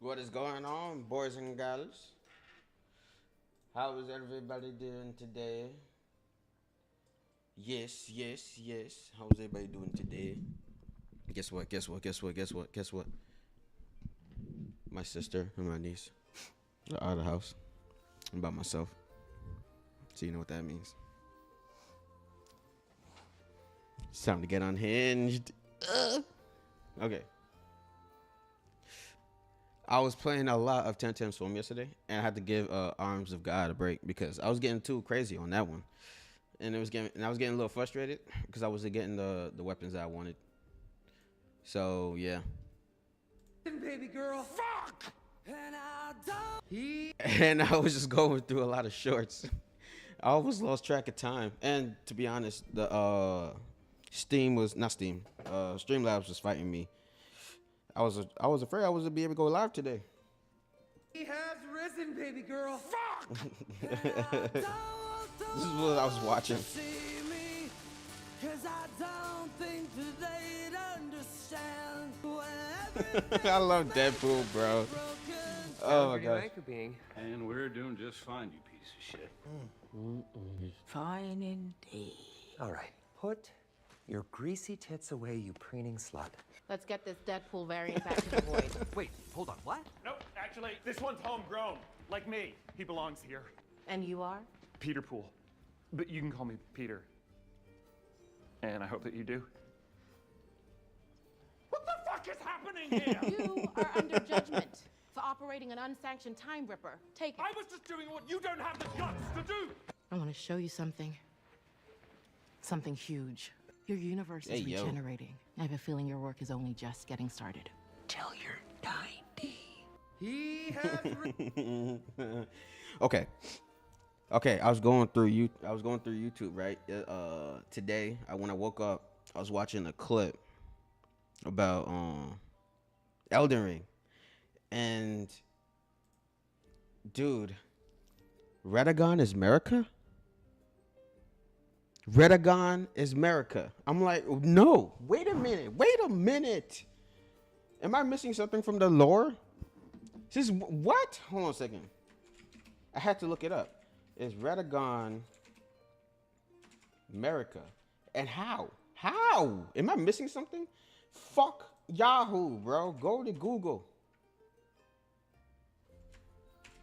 What is going on, boys and girls? How is everybody doing today? Yes, yes, yes. How's everybody doing today? Guess what? Guess what? Guess what? Guess what? Guess what? My sister and my niece are out of the house. I'm by myself. So you know what that means. It's time to get unhinged. Okay. I was playing a lot of 10 Swim yesterday, and I had to give Arms of God a break because I was getting too crazy on that one, and I was getting a little frustrated because I wasn't getting the weapons that I wanted. So yeah, Baby girl. Fuck! And I don't. and I was just going through a lot of shorts. I almost lost track of time, and to be honest, the Steam was not Steam. Streamlabs was fighting me. I was afraid I wasn't be able to go live today. He has risen, baby girl. Fuck! This is what I was watching. Cause I don't think that they'd understand. I love Deadpool, bro. Oh my gosh. And we're doing just fine, you piece of shit. Fine indeed. All right, put your greasy tits away, you preening slut. Let's get this Deadpool variant back to the void. Wait, hold on, what? Nope, actually, this one's homegrown. Like me. He belongs here. And you are? Peter Pool. But you can call me Peter. And I hope that you do. What the fuck is happening here? You are under judgment for operating an unsanctioned time ripper. Take it. I was just doing what you don't have the guts to do! I want to show you something. Something huge. Your universe is Hey, yo. regenerating. I have a feeling your work is only just getting started. Till you're 90. He has Okay. Okay, I was going through YouTube, right? Today, when I woke up, I was watching a clip about Elden Ring. And dude, Redagon is America? Redagon is America. I'm like, no, wait a minute. Am I missing something from the lore? This is what? Hold on a second. I had to look it up. Is Redagon America? And how? How? Am I missing something? Fuck Yahoo, bro. Go to Google.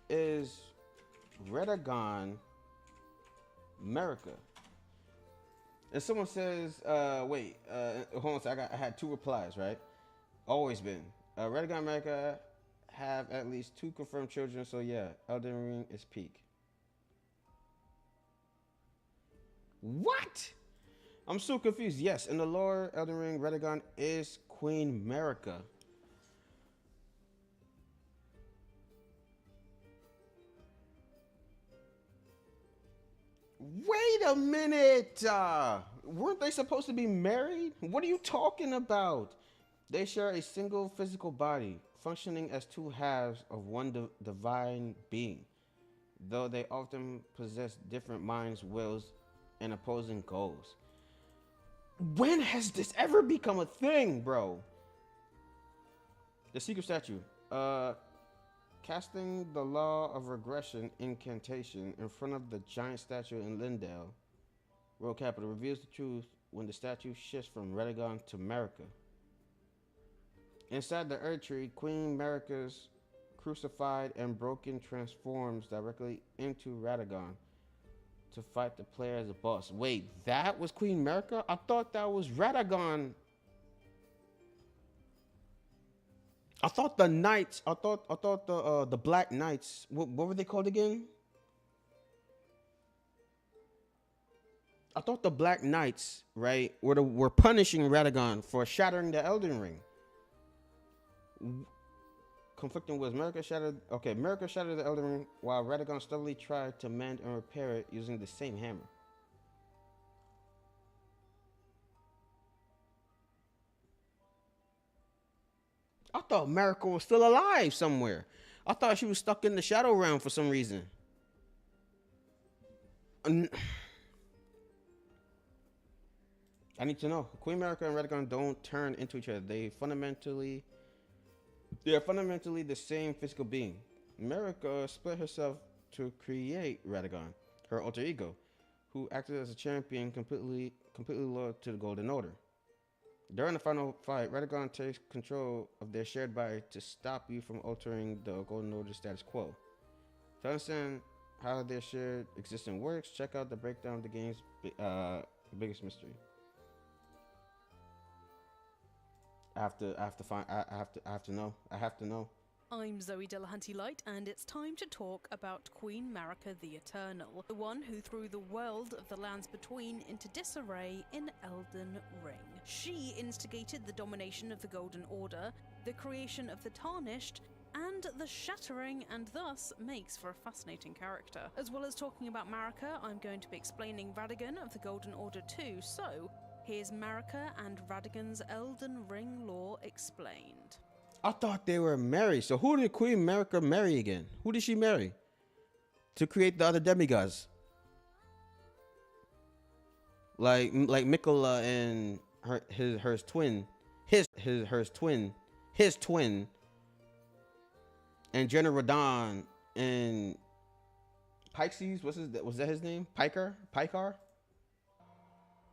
Is Redagon America? And someone says, wait, hold on a second. I had two replies, right? Always been. Redagon America have at least 2 confirmed children, so yeah, Elden Ring is peak. What? I'm so confused. Yes, in the lore, Elden Ring, Redagon is Queen America. Wait a minute. Weren't they supposed to be married? What are you talking about? They share a single physical body, functioning as 2 halves of one divine being, though they often possess different minds, wills, and opposing goals. When has this ever become a thing, bro? The secret statue. Casting the law of regression incantation in front of the giant statue in Lindale, World Capital, reveals the truth when the statue shifts from Redagon to America. Inside the Earth Tree, Queen America's crucified and broken transforms directly into Redagon to fight the player as a boss. Wait, that was Queen America? I thought that was Redagon. I thought the knights. I thought the Black Knights. What were they called again? I thought the Black Knights, right, were punishing Redagon for shattering the Elden Ring. Conflicting with America shattered. Okay, America shattered the Elden Ring while Redagon stubbornly tried to mend and repair it using the same hammer. I thought America was still alive somewhere. I thought she was stuck in the Shadow Realm for some reason. I need to know. Queen America and Redagon don't turn into each other. They fundamentally They are fundamentally the same physical being. Marika split herself to create Radagon, her alter ego, who acted as a champion completely loyal to the Golden Order. During the final fight, Radagon takes control of their shared body to stop you from altering the Golden Order status quo. To understand how their shared existence works, check out the breakdown of the game's biggest mystery. I have to know. I'm Zoe Delahanty Light, and it's time to talk about Queen Marika the Eternal, the one who threw the world of the Lands Between into disarray in Elden Ring. She instigated the domination of the Golden Order, the creation of the Tarnished, and the shattering, and thus makes for a fascinating character. As well as talking about Marika, I'm going to be explaining Radagon of the Golden Order too, so here's Marika and Radagon's Elden Ring lore explained. I thought they were married. So who did Queen Marika marry again? Who did she marry to create the other demigods? Like Mikola and his twin, and General Radon and Pixes. Was that his name? Pikar.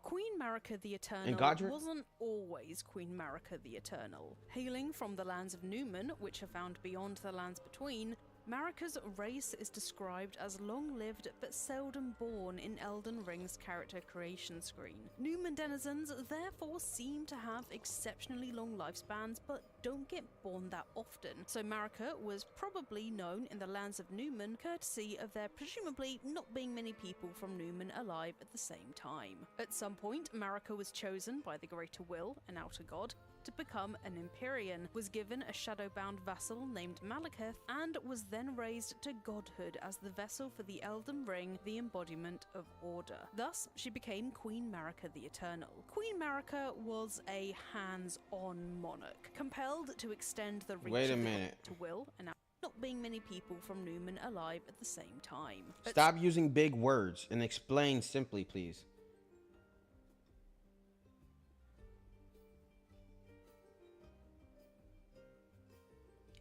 Queen Marika the Eternal wasn't always Queen Marika the Eternal. Hailing from the lands of Newman, which are found beyond the Lands Between, Marika's race is described as long-lived but seldom born in Elden Ring's character creation screen. Newman denizens therefore seem to have exceptionally long lifespans but don't get born that often, so Marika was probably known in the lands of Newman courtesy of there presumably not being many people from Newman alive at the same time. At some point, Marika was chosen by the Greater Will, an outer god, to become an Empyrean, was given a shadow-bound vassal named Malekith, and was then raised to godhood as the vessel for the Elden Ring, the embodiment of order. Thus, she became Queen Marika the Eternal. Queen Marika was a hands-on monarch, compelled to extend the reach of the Greater Will, and not being many people from Newman alive at the same time. Stop using big words and explain simply, please.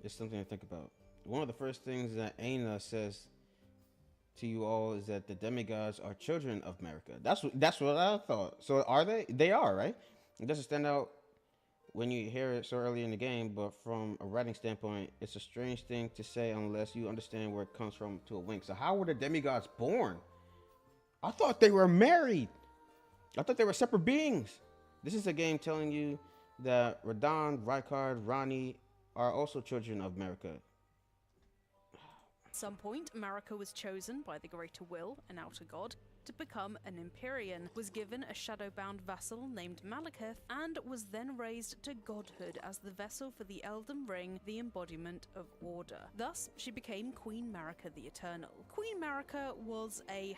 It's something to think about. One of the first things that Aina says to you all is that the demigods are children of Marika. That's what I thought. So are they? They are, right? It doesn't stand out when you hear it so early in the game, but from a writing standpoint, it's a strange thing to say unless you understand where it comes from to a wink. So how were the demigods born? I thought they were married. I thought they were separate beings. This is a game telling you that Radon, Rykard, Rani are also children of Marika. At some point, Marika was chosen by the Greater Will, an outer god, to become an Empyrean, was given a shadow-bound vassal named Malekith, and was then raised to godhood as the vessel for the Elden Ring, the embodiment of order. Thus, she became Queen Marika the Eternal. Queen Marika was a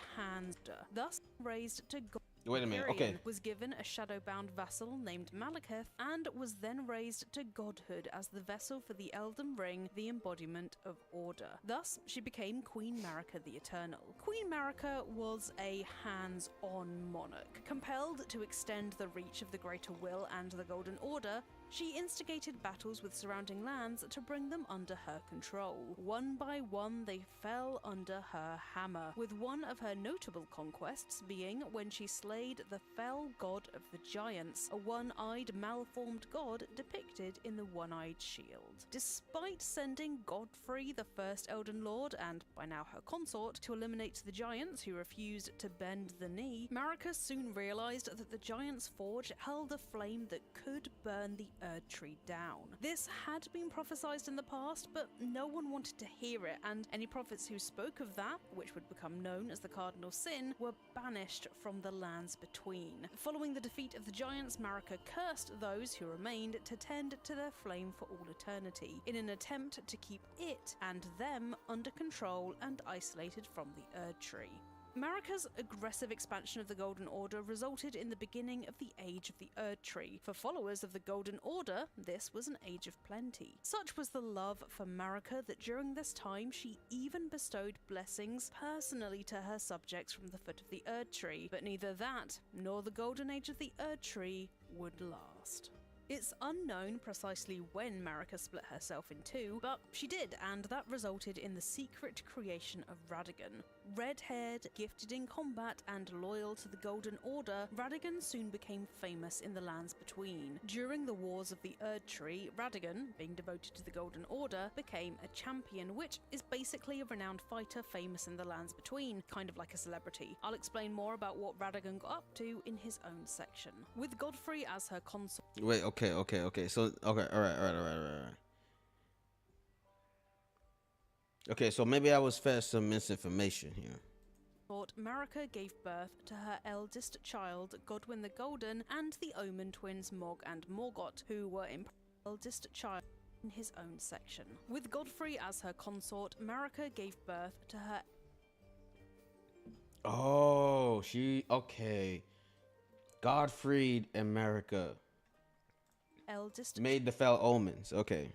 thus raised to godhood. Wait a minute, okay. Was given a shadow-bound vassal named Malekith, and was then raised to godhood as the vessel for the Elden Ring, the embodiment of order. Thus, she became Queen Marika the Eternal. Queen Marika was a hands-on monarch. Compelled to extend the reach of the Greater Will and the Golden Order, she instigated battles with surrounding lands to bring them under her control. One by one, they fell under her hammer, with one of her notable conquests being when she slayed the fell god of the giants, a one-eyed, malformed god depicted in the one-eyed shield. Despite sending Godfrey, the first Elden Lord, and by now her consort, to eliminate the giants who refused to bend the knee, Marika soon realized that the giant's forge held a flame that could burn the Erd Tree down. This had been prophesied in the past, but no one wanted to hear it, and any prophets who spoke of that, which would become known as the Cardinal Sin, were banished from the Lands Between. Following the defeat of the giants, Marika cursed those who remained to tend to their flame for all eternity, in an attempt to keep it and them under control and isolated from the Erd Tree. Marika's aggressive expansion of the Golden Order resulted in the beginning of the Age of the Erd Tree. For followers of the Golden Order, this was an age of plenty. Such was the love for Marika that during this time she even bestowed blessings personally to her subjects from the foot of the Erd Tree, but neither that nor the Golden Age of the Erd Tree would last. It's unknown precisely when Marika split herself in two, but she did, and that resulted in the secret creation of Radagon. Red-haired, gifted in combat, and loyal to the Golden Order, Radagon soon became famous in the lands between. During the Wars of the Erd Tree, Radagon, being devoted to the Golden Order, became a champion, which is basically a renowned fighter famous in the lands between, kind of like a celebrity. I'll explain more about what Radagon got up to in his own section. With Godfrey as her consort. Wait, okay. So, okay, all right. Okay, so maybe I was fed some misinformation here. Marika gave birth to her eldest child, Godwyn the Golden, and the Omen twins Mog and Morgoth, who were eldest child in his own section. With Godfrey as her consort, Marika gave birth to her. Oh, okay. Godfrey and Marika Eldest made the fell omens. Okay.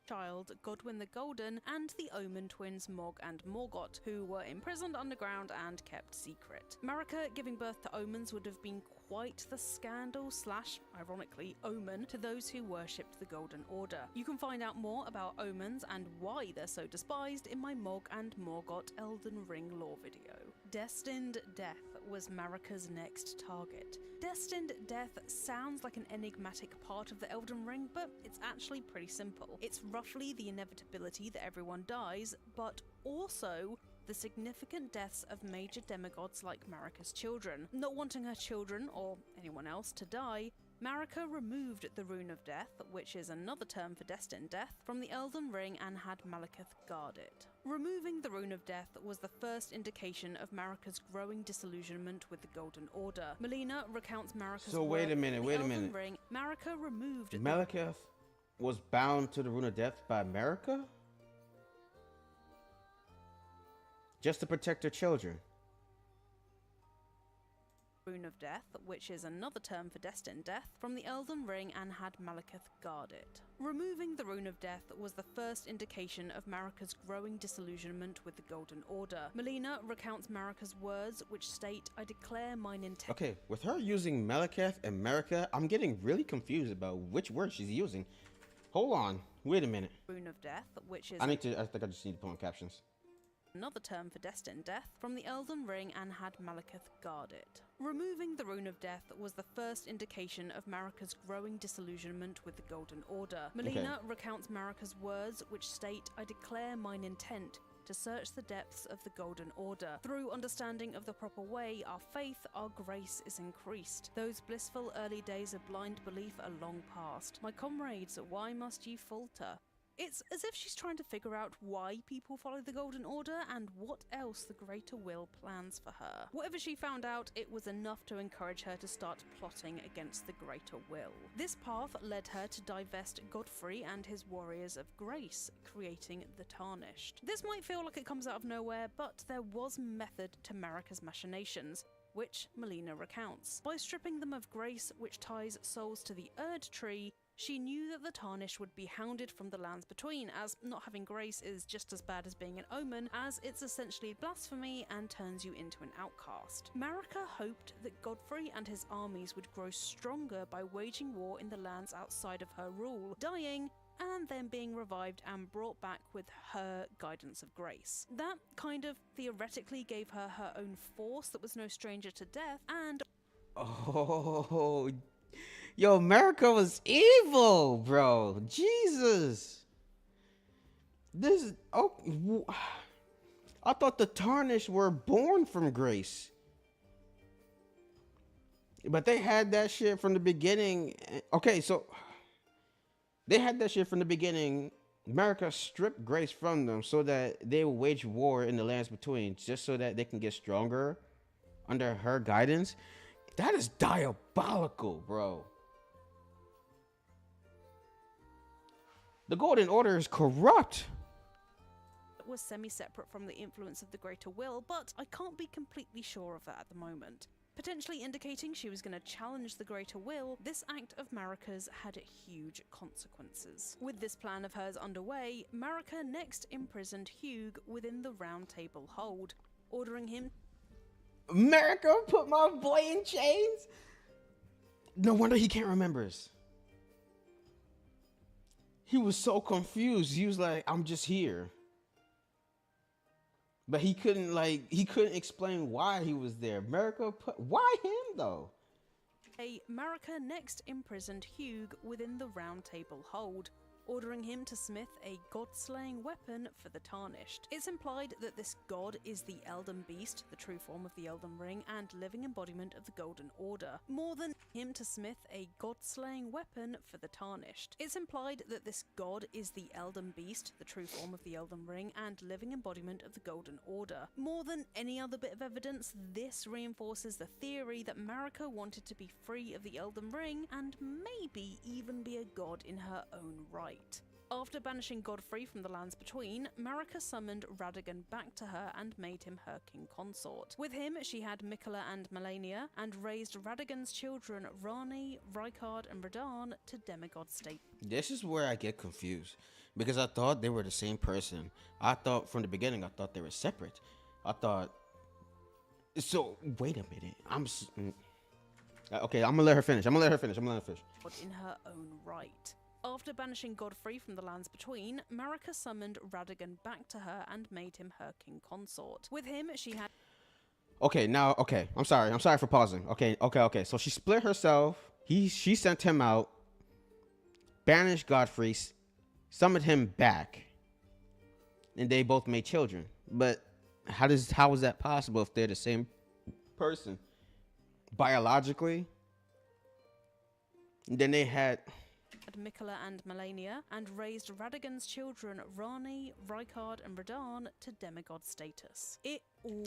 Child, Godwyn the Golden, and the Omen twins Mog and Morgoth, who were imprisoned underground and kept secret. Marika giving birth to omens would have been quite the scandal / ironically, omen to those who worshipped the Golden Order. You can find out more about omens and why they're so despised in my Mog and Morgoth Elden Ring lore video. Destined Death was Marika's next target. Destined Death sounds like an enigmatic part of the Elden Ring, but it's actually pretty simple. It's roughly the inevitability that everyone dies, but also the significant deaths of major demigods like Marika's children. Not wanting her children, or anyone else, to die, Marika removed the Rune of Death, which is another term for Destined Death, from the Elden Ring and had Malekith guard it. Removing the Rune of Death was the first indication of Marika's growing disillusionment with the Golden Order. Melina recounts Marika's So wait a minute. Ring. Marika removed Malekith was bound to the Rune of Death by Marika? Just to protect her children. Rune of Death, which is another term for Destined Death, from the Elden Ring and had Malekith guard it. Removing the Rune of Death was the first indication of Marika's growing disillusionment with the Golden Order. Melina recounts Marika's words, which state, "I declare mine intent." Okay, with her using Malekith and Marika, I'm getting really confused about which word she's using. Hold on, wait a minute. Rune of Death, which is I think I just need to put on captions. Another term for Destined Death, from the Elden Ring and had Malekith guard it. Removing the Rune of Death was the first indication of Marika's growing disillusionment with the Golden Order. Melina recounts Marika's words, which state, "I declare mine intent to search the depths of the Golden Order. Through understanding of the proper way, our faith, our grace is increased. Those blissful early days of blind belief are long past. My comrades, why must ye falter?" It's as if she's trying to figure out why people follow the Golden Order and what else the Greater Will plans for her. Whatever she found out, it was enough to encourage her to start plotting against the Greater Will. This path led her to divest Godfrey and his Warriors of Grace, creating the Tarnished. This might feel like it comes out of nowhere, but there was method to Marika's machinations, which Melina recounts. By stripping them of grace, which ties souls to the Erd Tree, she knew that the Tarnished would be hounded from the lands between, as not having grace is just as bad as being an omen, as it's essentially blasphemy and turns you into an outcast. Marika hoped that Godfrey and his armies would grow stronger by waging war in the lands outside of her rule, dying, and then being revived and brought back with her guidance of grace. That kind of theoretically gave her her own force that was no stranger to death, and Oh, yo, Marika was evil, bro. Jesus. This is I thought the Tarnished were born from grace. But they had that shit from the beginning. Okay, so they had that shit from the beginning. Marika stripped grace from them so that they will wage war in the lands between, just so that they can get stronger under her guidance. That is diabolical, bro. The Golden Order is corrupt. Was semi-separate from the influence of the Greater Will, but I can't be completely sure of that at the moment. Potentially indicating she was going to challenge the Greater Will, this act of Marika's had huge consequences. With this plan of hers underway, Marika next imprisoned Hugh within the Round Table Hold, ordering him. Marika put my boy in chains? No wonder he can't remember us. He was so confused. He was like, I'm just here. But he couldn't explain why he was there. Why him though? Marika next imprisoned Hugh within the Round Table Hold, ordering him to smith a god-slaying weapon for the Tarnished. It's implied that this god is the Elden Beast, the true form of the Elden Ring and living embodiment of the Golden Order, more than him to smith a god-slaying weapon for the Tarnished. It's implied that this god is the Elden Beast, the true form of the Elden Ring and living embodiment of the Golden Order. More than any other bit of evidence, this reinforces the theory that Marika wanted to be free of the Elden Ring and maybe even be a god in her own right. After banishing Godfrey from the lands between, Marika summoned Radagon back to her and made him her king consort. With him, she had Mikola and Melania, and raised Radagon's children Rani, Rykard, and Radahn to demigod state. This is where I get confused, because I thought they were the same person. I thought from the beginning, I thought they were separate. So wait a minute. Okay, I'm gonna let her finish. In her own right. After banishing Godfrey from the lands between, Marika summoned Radagon back to her and made him her king consort. With him, she had... Okay, I'm sorry for pausing. Okay. So she split herself. She sent him out, banished Godfrey, summoned him back, and they both made children. But how is that possible if they're the same person? Biologically? And then they had Mikola and Melania, and raised Radagon's children Rani, Rykard, and Radahn to demigod status. It all...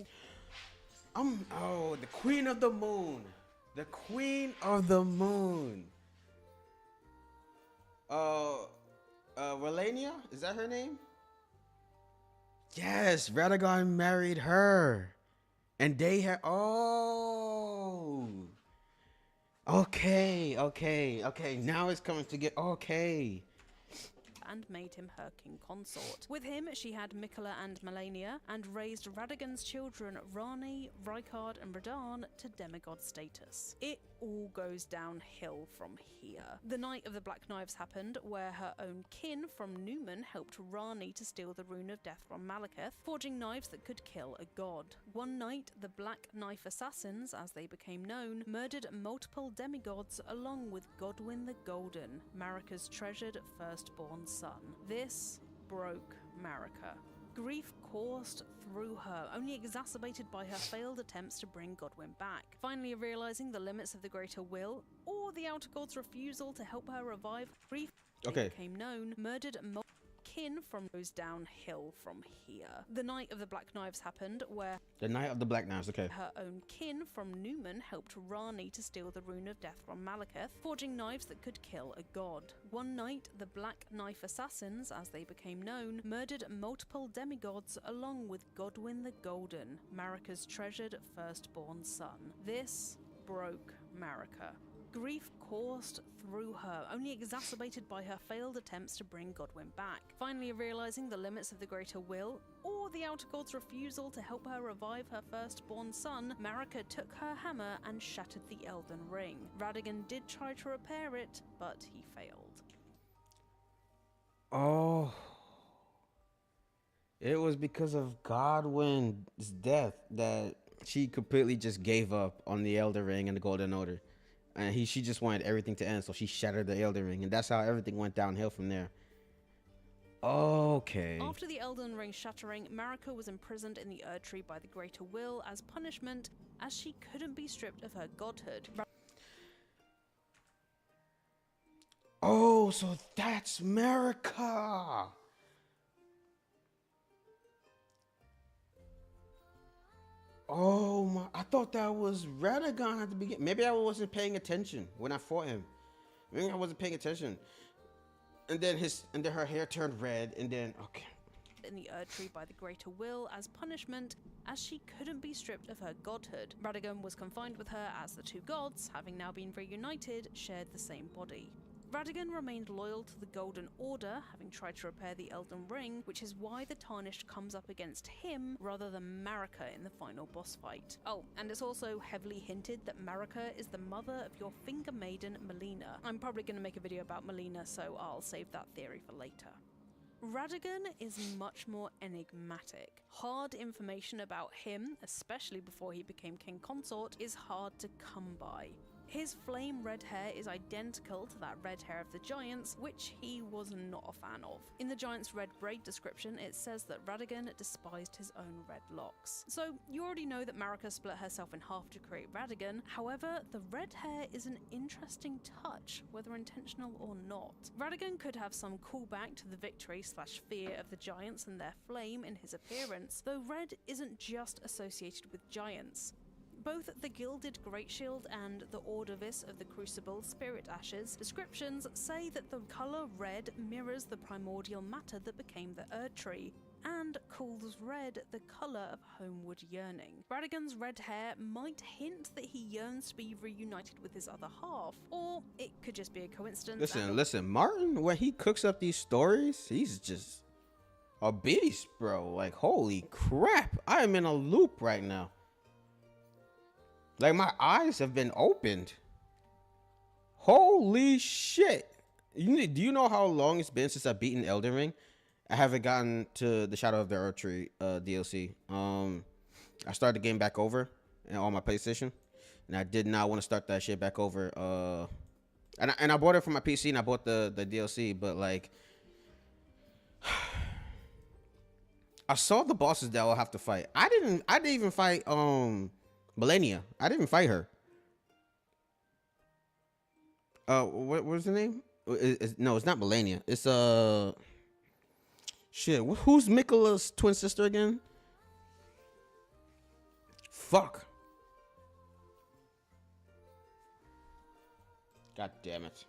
the Queen of the Moon. The Queen of the Moon. Relania? Is that her name? Yes, Radagon married her. And they had... Okay. Now it's coming to get... Okay. And made him her king consort. With him, she had Mikola and Melania, and raised Radagon's children Rani, Rykard, and Radahn to demigod status. It all goes downhill from here. The Night of the Black Knives happened, where her own kin from Newman helped Rani to steal the Rune of Death from Malekith, forging knives that could kill a god. One night, the Black Knife Assassins, as they became known, murdered multiple demigods along with Godwyn the Golden, Marika's treasured firstborn son. This broke Marika. Grief coursed through her, only exacerbated by her failed attempts to bring Godwyn back. Finally realizing the limits of the Greater Will, or the Outer God's refusal to help her revive, grief became known, murdered kin from goes downhill from here. The Night of the Black Knives happened, where The Night of the Black Knives, okay. her own kin from Newman helped Rani to steal the Rune of Death from Malekith, forging knives that could kill a god. One night, the Black Knife Assassins, as they became known, murdered multiple demigods along with Godwyn the Golden, Marika's treasured firstborn son. This broke Marika. Grief coursed through her, only exacerbated by her failed attempts to bring Godwyn back. Finally realizing the limits of the Greater Will, or the Outer God's refusal to help her revive her firstborn son, Marika took her hammer and shattered the Elden Ring. Radagon did try to repair it, but he failed. Oh. It was because of Godwyn's death that she completely just gave up on the Elden Ring and the Golden Order. And she just wanted everything to end, so she shattered the Elden Ring, and that's how everything went downhill from there. Okay. After the Elden Ring shattering, Marika was imprisoned in the Erdtree by the Greater Will as punishment, as she couldn't be stripped of her godhood. Oh, so that's Marika. Oh my, I thought that was Radagon at the beginning. Maybe I wasn't paying attention when I fought him. Maybe I wasn't paying attention. And then her hair turned red, and then in the Erdtree by the Greater Will as punishment, as she couldn't be stripped of her godhood. Radagon was confined with her as the two gods, having now been reunited, shared the same body. Radagon remained loyal to the Golden Order, having tried to repair the Elden Ring, which is why the Tarnished comes up against him rather than Marika in the final boss fight. Oh, and it's also heavily hinted that Marika is the mother of your finger maiden Melina. I'm probably going to make a video about Melina, so I'll save that theory for later. Radagon is much more enigmatic. Hard information about him, especially before he became King Consort, is hard to come by. His flame red hair is identical to that red hair of the Giants, which he was not a fan of. In the Giants' red braid description, it says that Radagon despised his own red locks. So you already know that Marika split herself in half to create Radagon. However, the red hair is an interesting touch, whether intentional or not. Radagon could have some callback to the victory/fear of the Giants and their flame in his appearance, though red isn't just associated with Giants. Both the Gilded Great Shield and the Ordovis of the Crucible Spirit Ashes descriptions say that the colour red mirrors the primordial matter that became the Erd Tree, and calls red the colour of homeward yearning. Radagon's red hair might hint that he yearns to be reunited with his other half, or it could just be a coincidence. Listen, Martin, when he cooks up these stories, he's just a beast, bro. Like, holy crap, I am in a loop right now. Like, my eyes have been opened. Holy shit. Do you know how long it's been since I've beaten Elden Ring? I haven't gotten to the Shadow of the Erd Tree DLC. I started the game back over on my PlayStation, and I did not want to start that shit back over. And I bought it for my PC, and I bought the DLC, but like, I saw the bosses that I'll have to fight. I didn't even fight Melania. I didn't fight her. What was the name? No, it's not Melania. It's shit. Who's Mikola's twin sister again? Fuck. God damn it.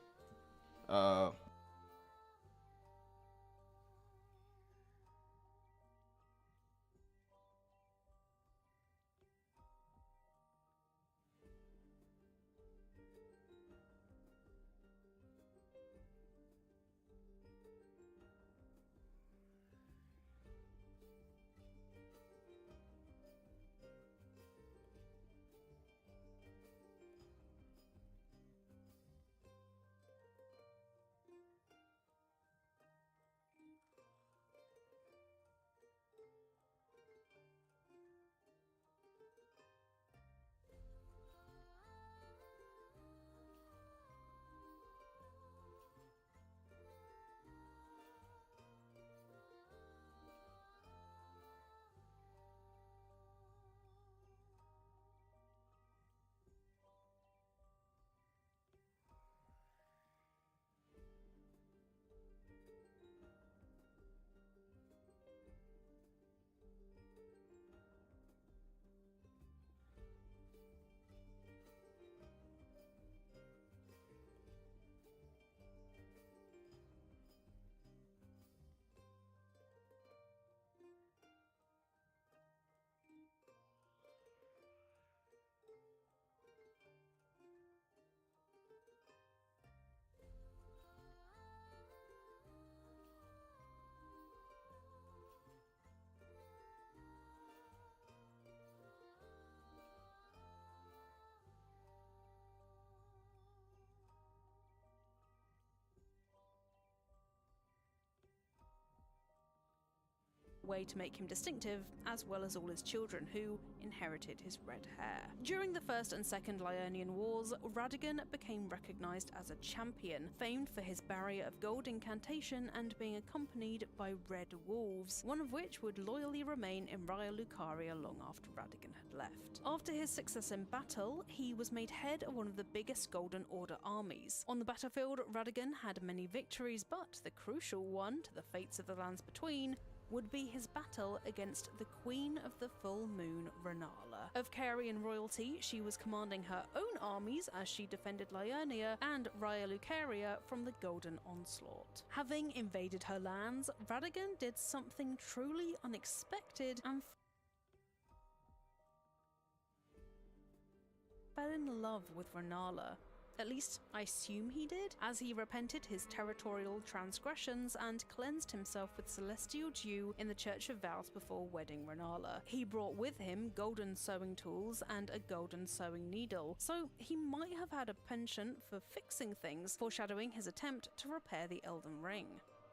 Way to make him distinctive, as well as all his children who inherited his red hair. During the First and Second Liurnian Wars, Radagon became recognized as a champion, famed for his barrier of gold incantation and being accompanied by red wolves, one of which would loyally remain in Raya Lucaria long after Radagon had left. After his success in battle, he was made head of one of the biggest Golden Order armies. On the battlefield, Radagon had many victories, but the crucial one to the fates of the lands between would be his battle against the Queen of the Full Moon, Renala. Of Carian royalty, she was commanding her own armies as she defended Liurnia and Raya Lucaria from the Golden Onslaught. Having invaded her lands, Radagon did something truly unexpected and fell in love with Renala. At least, I assume he did, as he repented his territorial transgressions and cleansed himself with celestial dew in the Church of Vows before wedding Renala. He brought with him golden sewing tools and a golden sewing needle, so he might have had a penchant for fixing things, foreshadowing his attempt to repair the Elden Ring.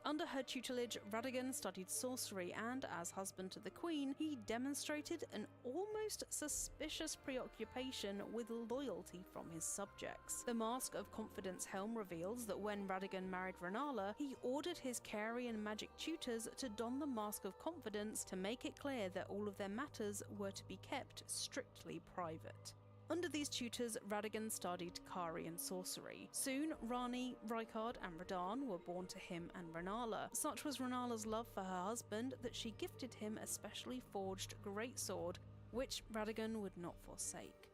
Under her tutelage, Radagon studied sorcery and, as husband to the Queen, he demonstrated an almost suspicious preoccupation with loyalty from his subjects. The Mask of Confidence helm reveals that when Radagon married Renala, he ordered his Carian magic tutors to don the Mask of Confidence to make it clear that all of their matters were to be kept strictly private. Under these tutors, Radagon studied Carian sorcery. Soon, Rani, Rykard, and Radahn were born to him and Renala. Such was Renala's love for her husband that she gifted him a specially forged greatsword, which Radagon would not forsake.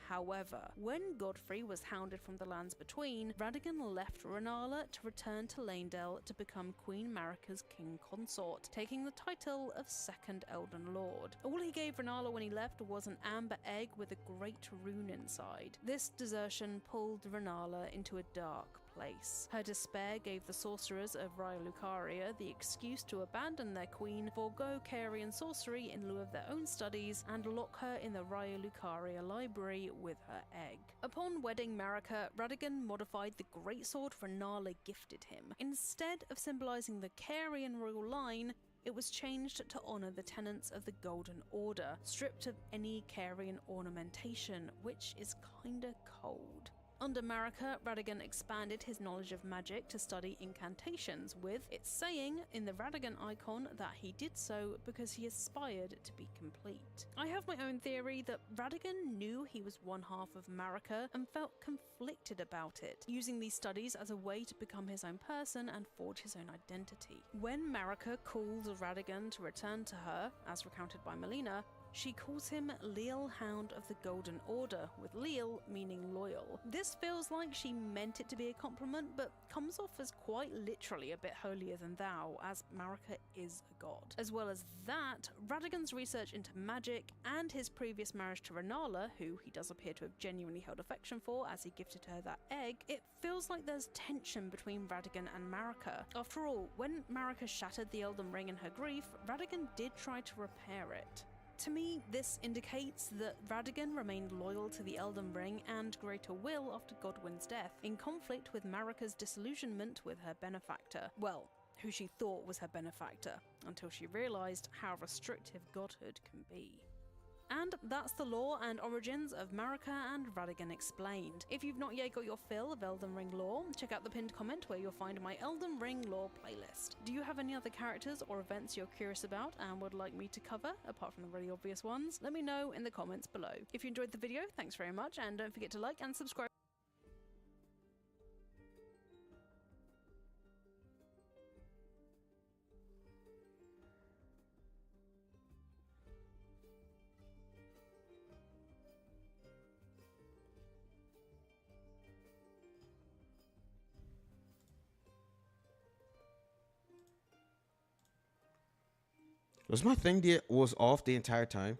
However, when Godfrey was hounded from the lands between, Radagon left Renala to return to Leyndell to become Queen Marika's king consort, taking the title of Second Elden Lord. All he gave Renala when he left was an amber egg with a great rune inside. This desertion pulled Renala into a dark place. Her despair gave the sorcerers of Raya Lucaria the excuse to abandon their queen, forego Carian sorcery in lieu of their own studies, and lock her in the Raya Lucaria library with her egg. Upon wedding Marika, Radagon modified the greatsword Renala gifted him. Instead of symbolizing the Carian royal line, it was changed to honor the tenets of the Golden Order, stripped of any Carian ornamentation, which is kinda cold. Under Marika, Radagon expanded his knowledge of magic to study incantations, with it saying in the Radagon icon that he did so because he aspired to be complete. I have my own theory that Radagon knew he was one half of Marika and felt conflicted about it, using these studies as a way to become his own person and forge his own identity. When Marika calls Radagon to return to her, as recounted by Melina, she calls him Leal Hound of the Golden Order, with Leal meaning loyal. This feels like she meant it to be a compliment, but comes off as quite literally a bit holier than thou, as Marika is a god. As well as that, Radagon's research into magic and his previous marriage to Renala, who he does appear to have genuinely held affection for as he gifted her that egg, it feels like there's tension between Radagon and Marika. After all, when Marika shattered the Elden Ring in her grief, Radagon did try to repair it. To me, this indicates that Radagon remained loyal to the Elden Ring and greater will after Godwyn's death, in conflict with Marika's disillusionment with her benefactor. Well, who she thought was her benefactor, until she realised how restrictive godhood can be. And that's the lore and origins of Marika and Radagon explained. If you've not yet got your fill of Elden Ring lore, check out the pinned comment where you'll find my Elden Ring lore playlist. Do you have any other characters or events you're curious about and would like me to cover, apart from the really obvious ones? Let me know in the comments below. If you enjoyed the video, thanks very much, and don't forget to like and subscribe. Was my thing was off the entire time?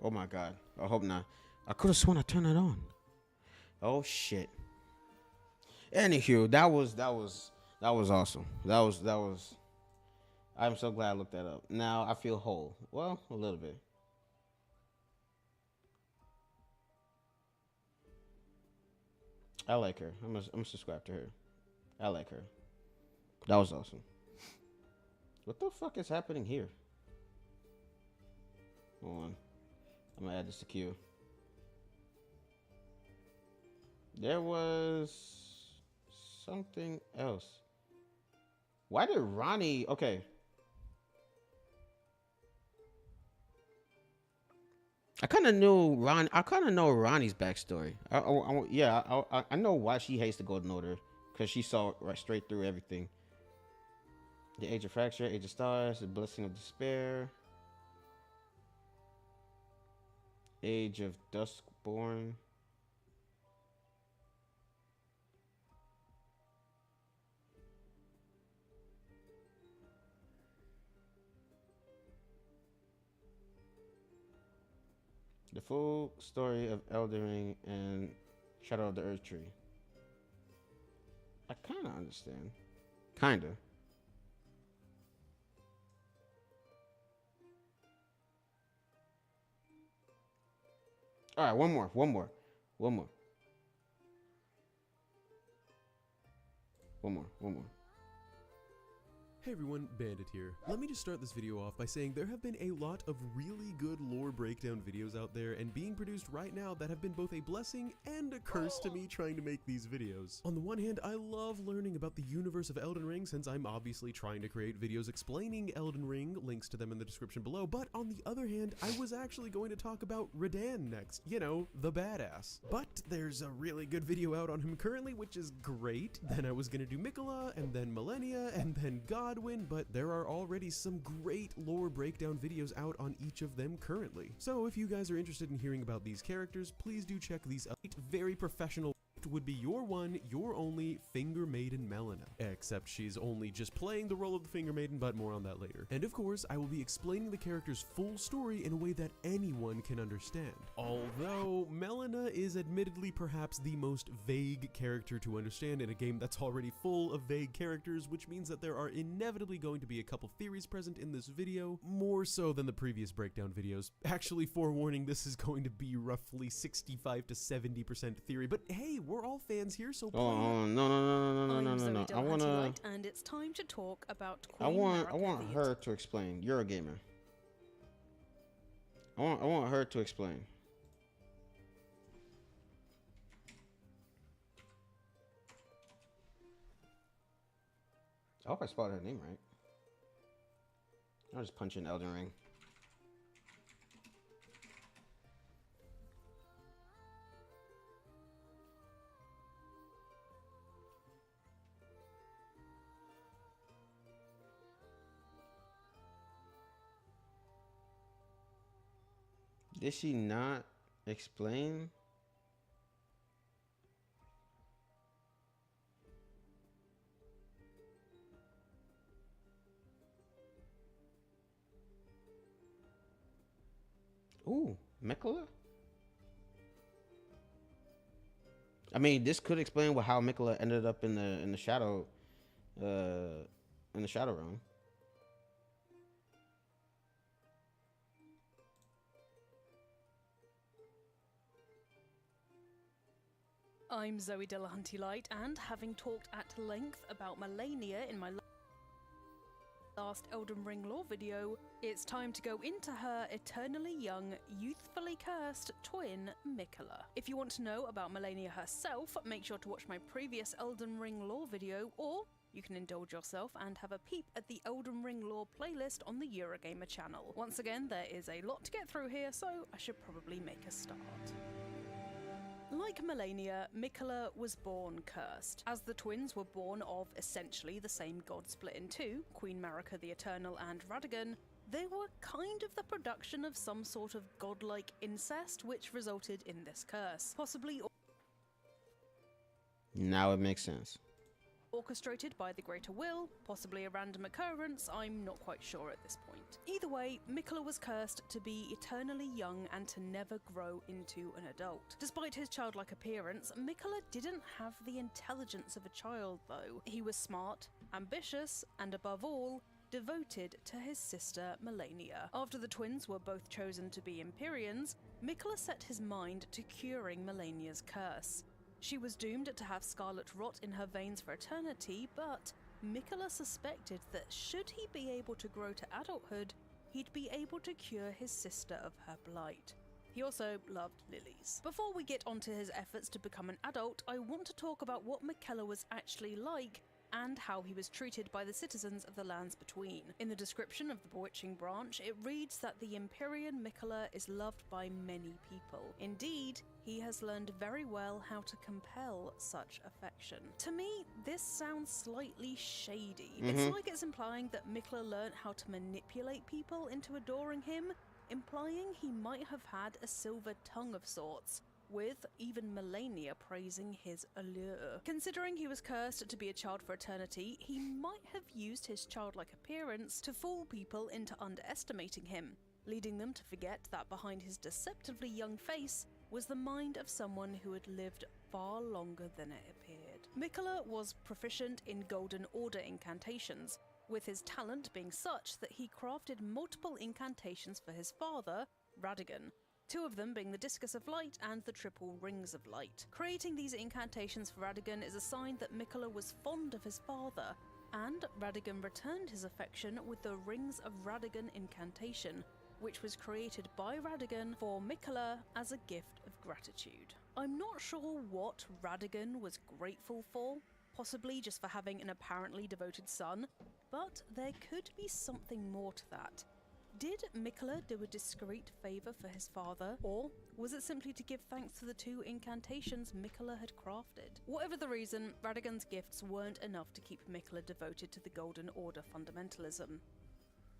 Oh my god. I hope not. I could have sworn I turned it on. Oh shit. Anywho, that was awesome. That was I'm so glad I looked that up. Now I feel whole. Well, a little bit. I like her. I'm gonna subscribe to her. I like her. That was awesome. What the fuck is happening here? Hold on. I'm gonna add this to queue. There was something else. Why did Ronnie... Okay. I kind of knew I kind of know Ronnie's backstory. I know why she hates the Golden Order, because she saw right straight through everything. The Age of Fracture, Age of Stars, the Blessing of Despair, Age of Duskborn. The full story of Elden Ring and Shadow of the Earth Tree. I kind of understand. Kind of. All right, one more. One more. Hey everyone, Bandit here. Let me just start this video off by saying there have been a lot of really good lore breakdown videos out there and being produced right now that have been both a blessing and a curse to me trying to make these videos. On the one hand, I love learning about the universe of Elden Ring since I'm obviously trying to create videos explaining Elden Ring, links to them in the description below, but on the other hand, I was actually going to talk about Radahn next, you know, the badass. But there's a really good video out on him currently, which is great. Then I was gonna do Mikola, and then Millennia, and then Godwyn, but there are already some great lore breakdown videos out on each of them currently. So if you guys are interested in hearing about these characters, please do check these out. Very professional would be your one, your only Finger Maiden Melina. Except she's only just playing the role of the Finger Maiden, but more on that later. And of course, I will be explaining the character's full story in a way that anyone can understand. Although, Melina is admittedly perhaps the most vague character to understand in a game that's already full of vague characters, which means that there are inevitably going to be a couple theories present in this video, more so than the previous breakdown videos. Actually, forewarning, this is going to be roughly 65 to 70% theory, but hey, we're all fans here, so play No. I'm Zoe I wanna. Delahunty-Light, and it's time to talk about I Queen want Marika the her to explain. You're a gamer. I want her to explain. I hope I spelled her name right. I'll just punch in Elden Ring. Did she not explain? Ooh, Mikola? I mean, this could explain how Mikola ended up in the shadow realm. I'm Zoe Delahunty-Light, and having talked at length about Millennia in my last Elden Ring lore video, it's time to go into her eternally young, youthfully cursed twin, Mikola. If you want to know about Millennia herself, make sure to watch my previous Elden Ring lore video, or you can indulge yourself and have a peep at the Elden Ring lore playlist on the Eurogamer channel. Once again, there is a lot to get through here, so I should probably make a start. Like Millennia, Mikola was born cursed. As the twins were born of essentially the same god split in two, Queen Marika the Eternal and Radahn, they were kind of the production of some sort of godlike incest which resulted in this curse. Possibly Now it makes sense. orchestrated by the Greater Will, possibly a random occurrence, I'm not quite sure at this point. Either way, Mikola was cursed to be eternally young and to never grow into an adult. Despite his childlike appearance, Mikola didn't have the intelligence of a child though. He was smart, ambitious, and above all, devoted to his sister Millennia. After the twins were both chosen to be Empyreans, Mikola set his mind to curing Millennia's curse. She was doomed to have scarlet rot in her veins for eternity, but Mikola suspected that should he be able to grow to adulthood, he'd be able to cure his sister of her blight. He also loved lilies. Before we get onto his efforts to become an adult, I want to talk about what Mikola was actually like and how he was treated by the citizens of the lands between. In the description of the Bewitching Branch, it reads that the Empyrean Mikola is loved by many people. Indeed, he has learned very well how to compel such affection. To me, this sounds slightly shady. It's like it's implying that Mikola learned how to manipulate people into adoring him, implying he might have had a silver tongue of sorts, with even Millennia praising his allure. Considering he was cursed to be a child for eternity, he might have used his childlike appearance to fool people into underestimating him, leading them to forget that behind his deceptively young face was the mind of someone who had lived far longer than it appeared. Mikola was proficient in Golden Order incantations, with his talent being such that he crafted multiple incantations for his father, Radagon, 2 of them being the Discus of Light and the Triple Rings of Light. Creating these incantations for Radagon is a sign that Mikola was fond of his father, and Radagon returned his affection with the Rings of Radagon incantation, which was created by Radagon for Mikola as a gift of gratitude. I'm not sure what Radagon was grateful for, possibly just for having an apparently devoted son, but there could be something more to that. Did Mikola do a discreet favour for his father, or was it simply to give thanks to the 2 incantations Mikola had crafted? Whatever the reason, Radagon's gifts weren't enough to keep Mikola devoted to the Golden Order fundamentalism.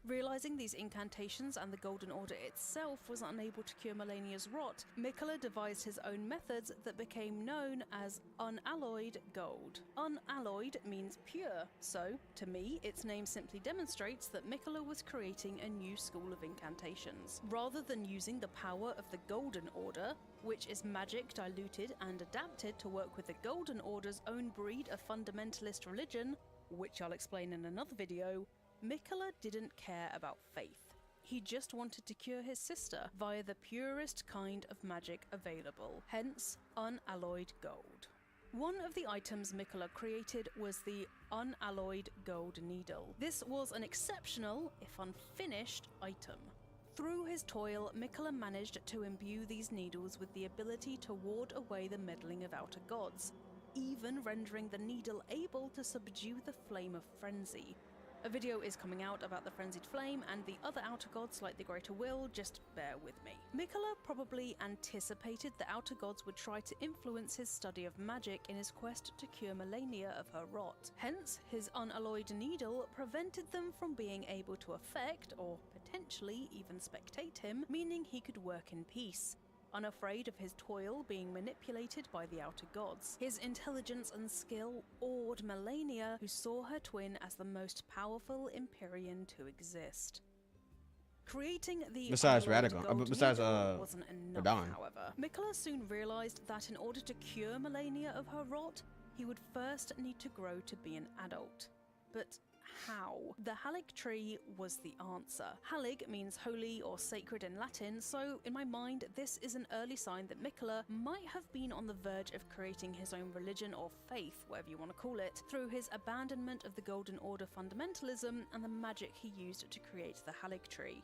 Realizing these incantations and the Golden Order itself was unable to cure Melania's rot, Mikola devised his own methods that became known as unalloyed gold. Unalloyed means pure, so, to me, its name simply demonstrates that Mikola was creating a new school of incantations. Rather than using the power of the Golden Order, which is magic diluted and adapted to work with the Golden Order's own breed of fundamentalist religion, which I'll explain in another video, Mikola didn't care about faith. He just wanted to cure his sister via the purest kind of magic available, hence unalloyed gold. One of the items Mikola created was the unalloyed gold needle. This was an exceptional, if unfinished, item. Through his toil, Mikola managed to imbue these needles with the ability to ward away the meddling of outer gods, even rendering the needle able to subdue the flame of frenzy. A video is coming out about the Frenzied Flame and the other outer gods like the Greater Will, just bear with me. Mikola probably anticipated the outer gods would try to influence his study of magic in his quest to cure Melania of her rot. Hence, his unalloyed needle prevented them from being able to affect, or potentially even spectate him, meaning he could work in peace, unafraid of his toil being manipulated by the outer gods. His intelligence and skill awed Melania, who saw her twin as the most powerful Empyrean to exist. Creating the Besides unalloyed Radagon, gold besides, needle wasn't enough, Radon. however. Mikola soon realized that in order to cure Melania of her rot, he would first need to grow to be an adult. But how? The Halig tree was the answer. Halig means holy or sacred in Latin, so in my mind this is an early sign that Mikola might have been on the verge of creating his own religion or faith, whatever you want to call it, through his abandonment of the Golden Order fundamentalism and the magic he used to create the Halig tree.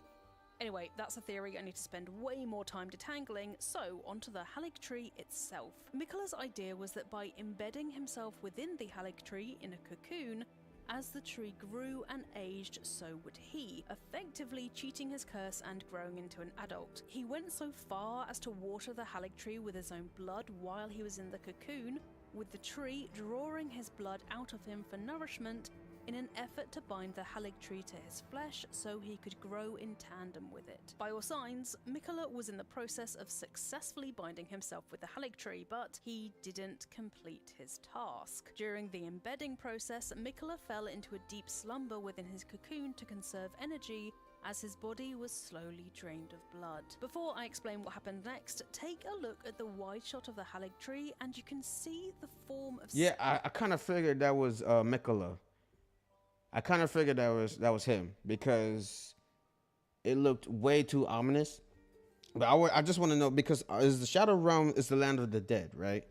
Anyway, that's a theory I need to spend way more time detangling, so onto the Halig tree itself. Mikola's idea was that by embedding himself within the Halig tree in a cocoon, as the tree grew and aged, so would he, effectively cheating his curse and growing into an adult. He went so far as to water the Halig tree with his own blood while he was in the cocoon, with the tree drawing his blood out of him for nourishment in an effort to bind the Halig tree to his flesh so he could grow in tandem with it. By all signs, Mikola was in the process of successfully binding himself with the Halig tree, but he didn't complete his task. During the embedding process, Mikola fell into a deep slumber within his cocoon to conserve energy, as his body was slowly drained of blood. Before I explain what happened next, take a look at the wide shot of the Halig tree and you can see the form of... Yeah, I kind of figured that was Mikola. I kind of figured that was him because it looked way too ominous. But I just want to know, because is the Shadow Realm is the land of the dead, right?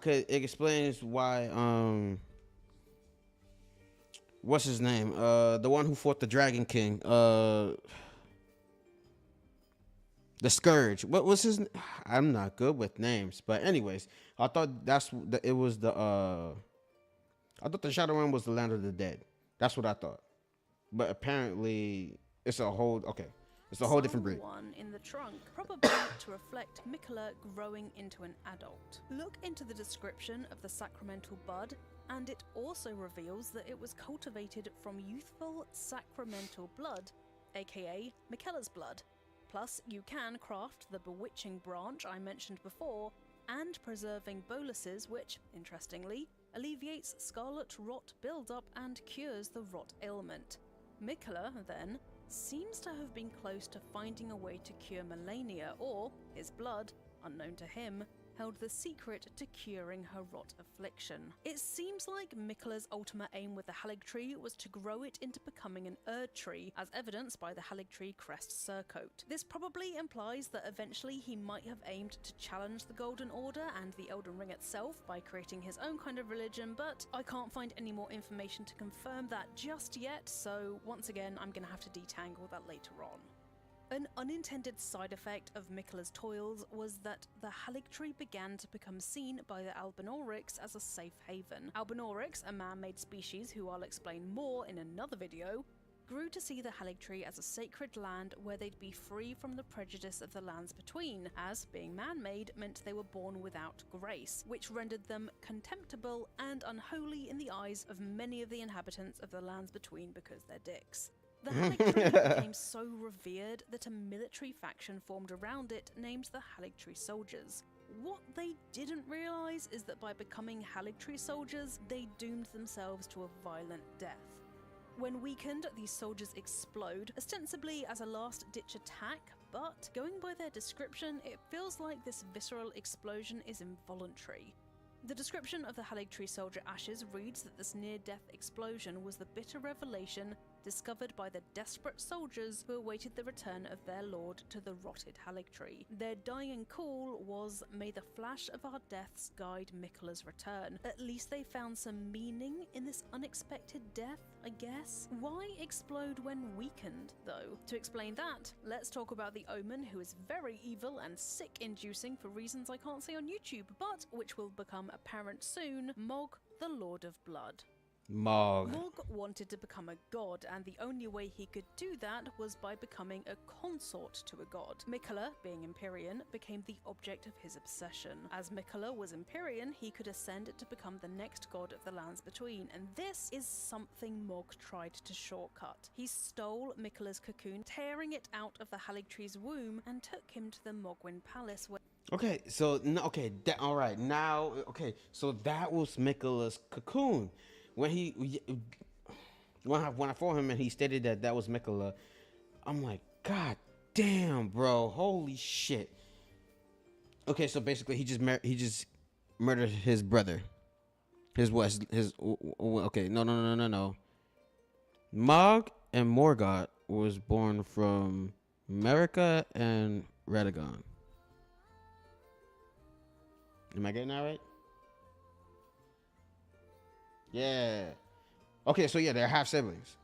It explains why what's his name? The one who fought the Dragon King, the Scourge. What was his? I'm not good with names, but anyways, I thought I thought the Shadow Realm was the land of the dead. That's what I thought, but apparently it's a whole different breed. One in the trunk, probably to reflect Mikola growing into an adult. Look into the description of the sacramental bud, and it also reveals that it was cultivated from youthful sacramental blood, aka Mikola's blood. Plus, you can craft the bewitching branch I mentioned before, and preserving boluses, which, interestingly, alleviates scarlet rot buildup and cures the rot ailment. Mikola, then, seems to have been close to finding a way to cure Melania, or his blood, unknown to him, held the secret to curing her rot affliction. It seems like Miquella's ultimate aim with the Haligtree was to grow it into becoming an Erd tree, as evidenced by the Haligtree crest surcoat. This probably implies that eventually he might have aimed to challenge the Golden Order and the Elden Ring itself by creating his own kind of religion, but I can't find any more information to confirm that just yet, so once again I'm gonna have to detangle that later on. An unintended side effect of Miquella's toils was that the Haligtree began to become seen by the Albinaurics as a safe haven. Albinaurics, a man-made species who I'll explain more in another video, grew to see the Haligtree as a sacred land where they'd be free from the prejudice of the lands between, as being man-made meant they were born without grace, which rendered them contemptible and unholy in the eyes of many of the inhabitants of the lands between because they're dicks. The Haligtree became so revered that a military faction formed around it named the Haligtree Soldiers. What they didn't realise is that by becoming Haligtree soldiers, they doomed themselves to a violent death. When weakened, these soldiers explode, ostensibly as a last-ditch attack, but going by their description, it feels like this visceral explosion is involuntary. The description of the Haligtree soldier ashes reads that this near-death explosion was the bitter revelation discovered by the desperate soldiers who awaited the return of their lord to the rotted Haligtree. Their dying call was, "May the flash of our deaths guide Miquella's return." At least they found some meaning in this unexpected death, I guess. Why explode when weakened, though? To explain that, let's talk about the Omen, who is very evil and sick-inducing for reasons I can't say on YouTube, but which will become apparent soon: Mog, the Lord of Blood. Mog. Mog wanted to become a god, and the only way he could do that was by becoming a consort to a god. Miquella, being Empyrean, became the object of his obsession. As Miquella was Empyrean, he could ascend to become the next god of the lands between, and this is something Mog tried to shortcut. He stole Miquella's cocoon, tearing it out of the Haligtree's womb, and took him to the Mogwyn Palace, where Okay, so all right, now so that was Miquella's cocoon. When I saw him and he stated that was Miquella, I'm like, God damn, bro, holy shit. Okay, so basically he just murdered his brother. Okay, no. Mog and Morgoth was born from America and Radagon. Am I getting that right? Yeah. Okay, so yeah, they're half siblings.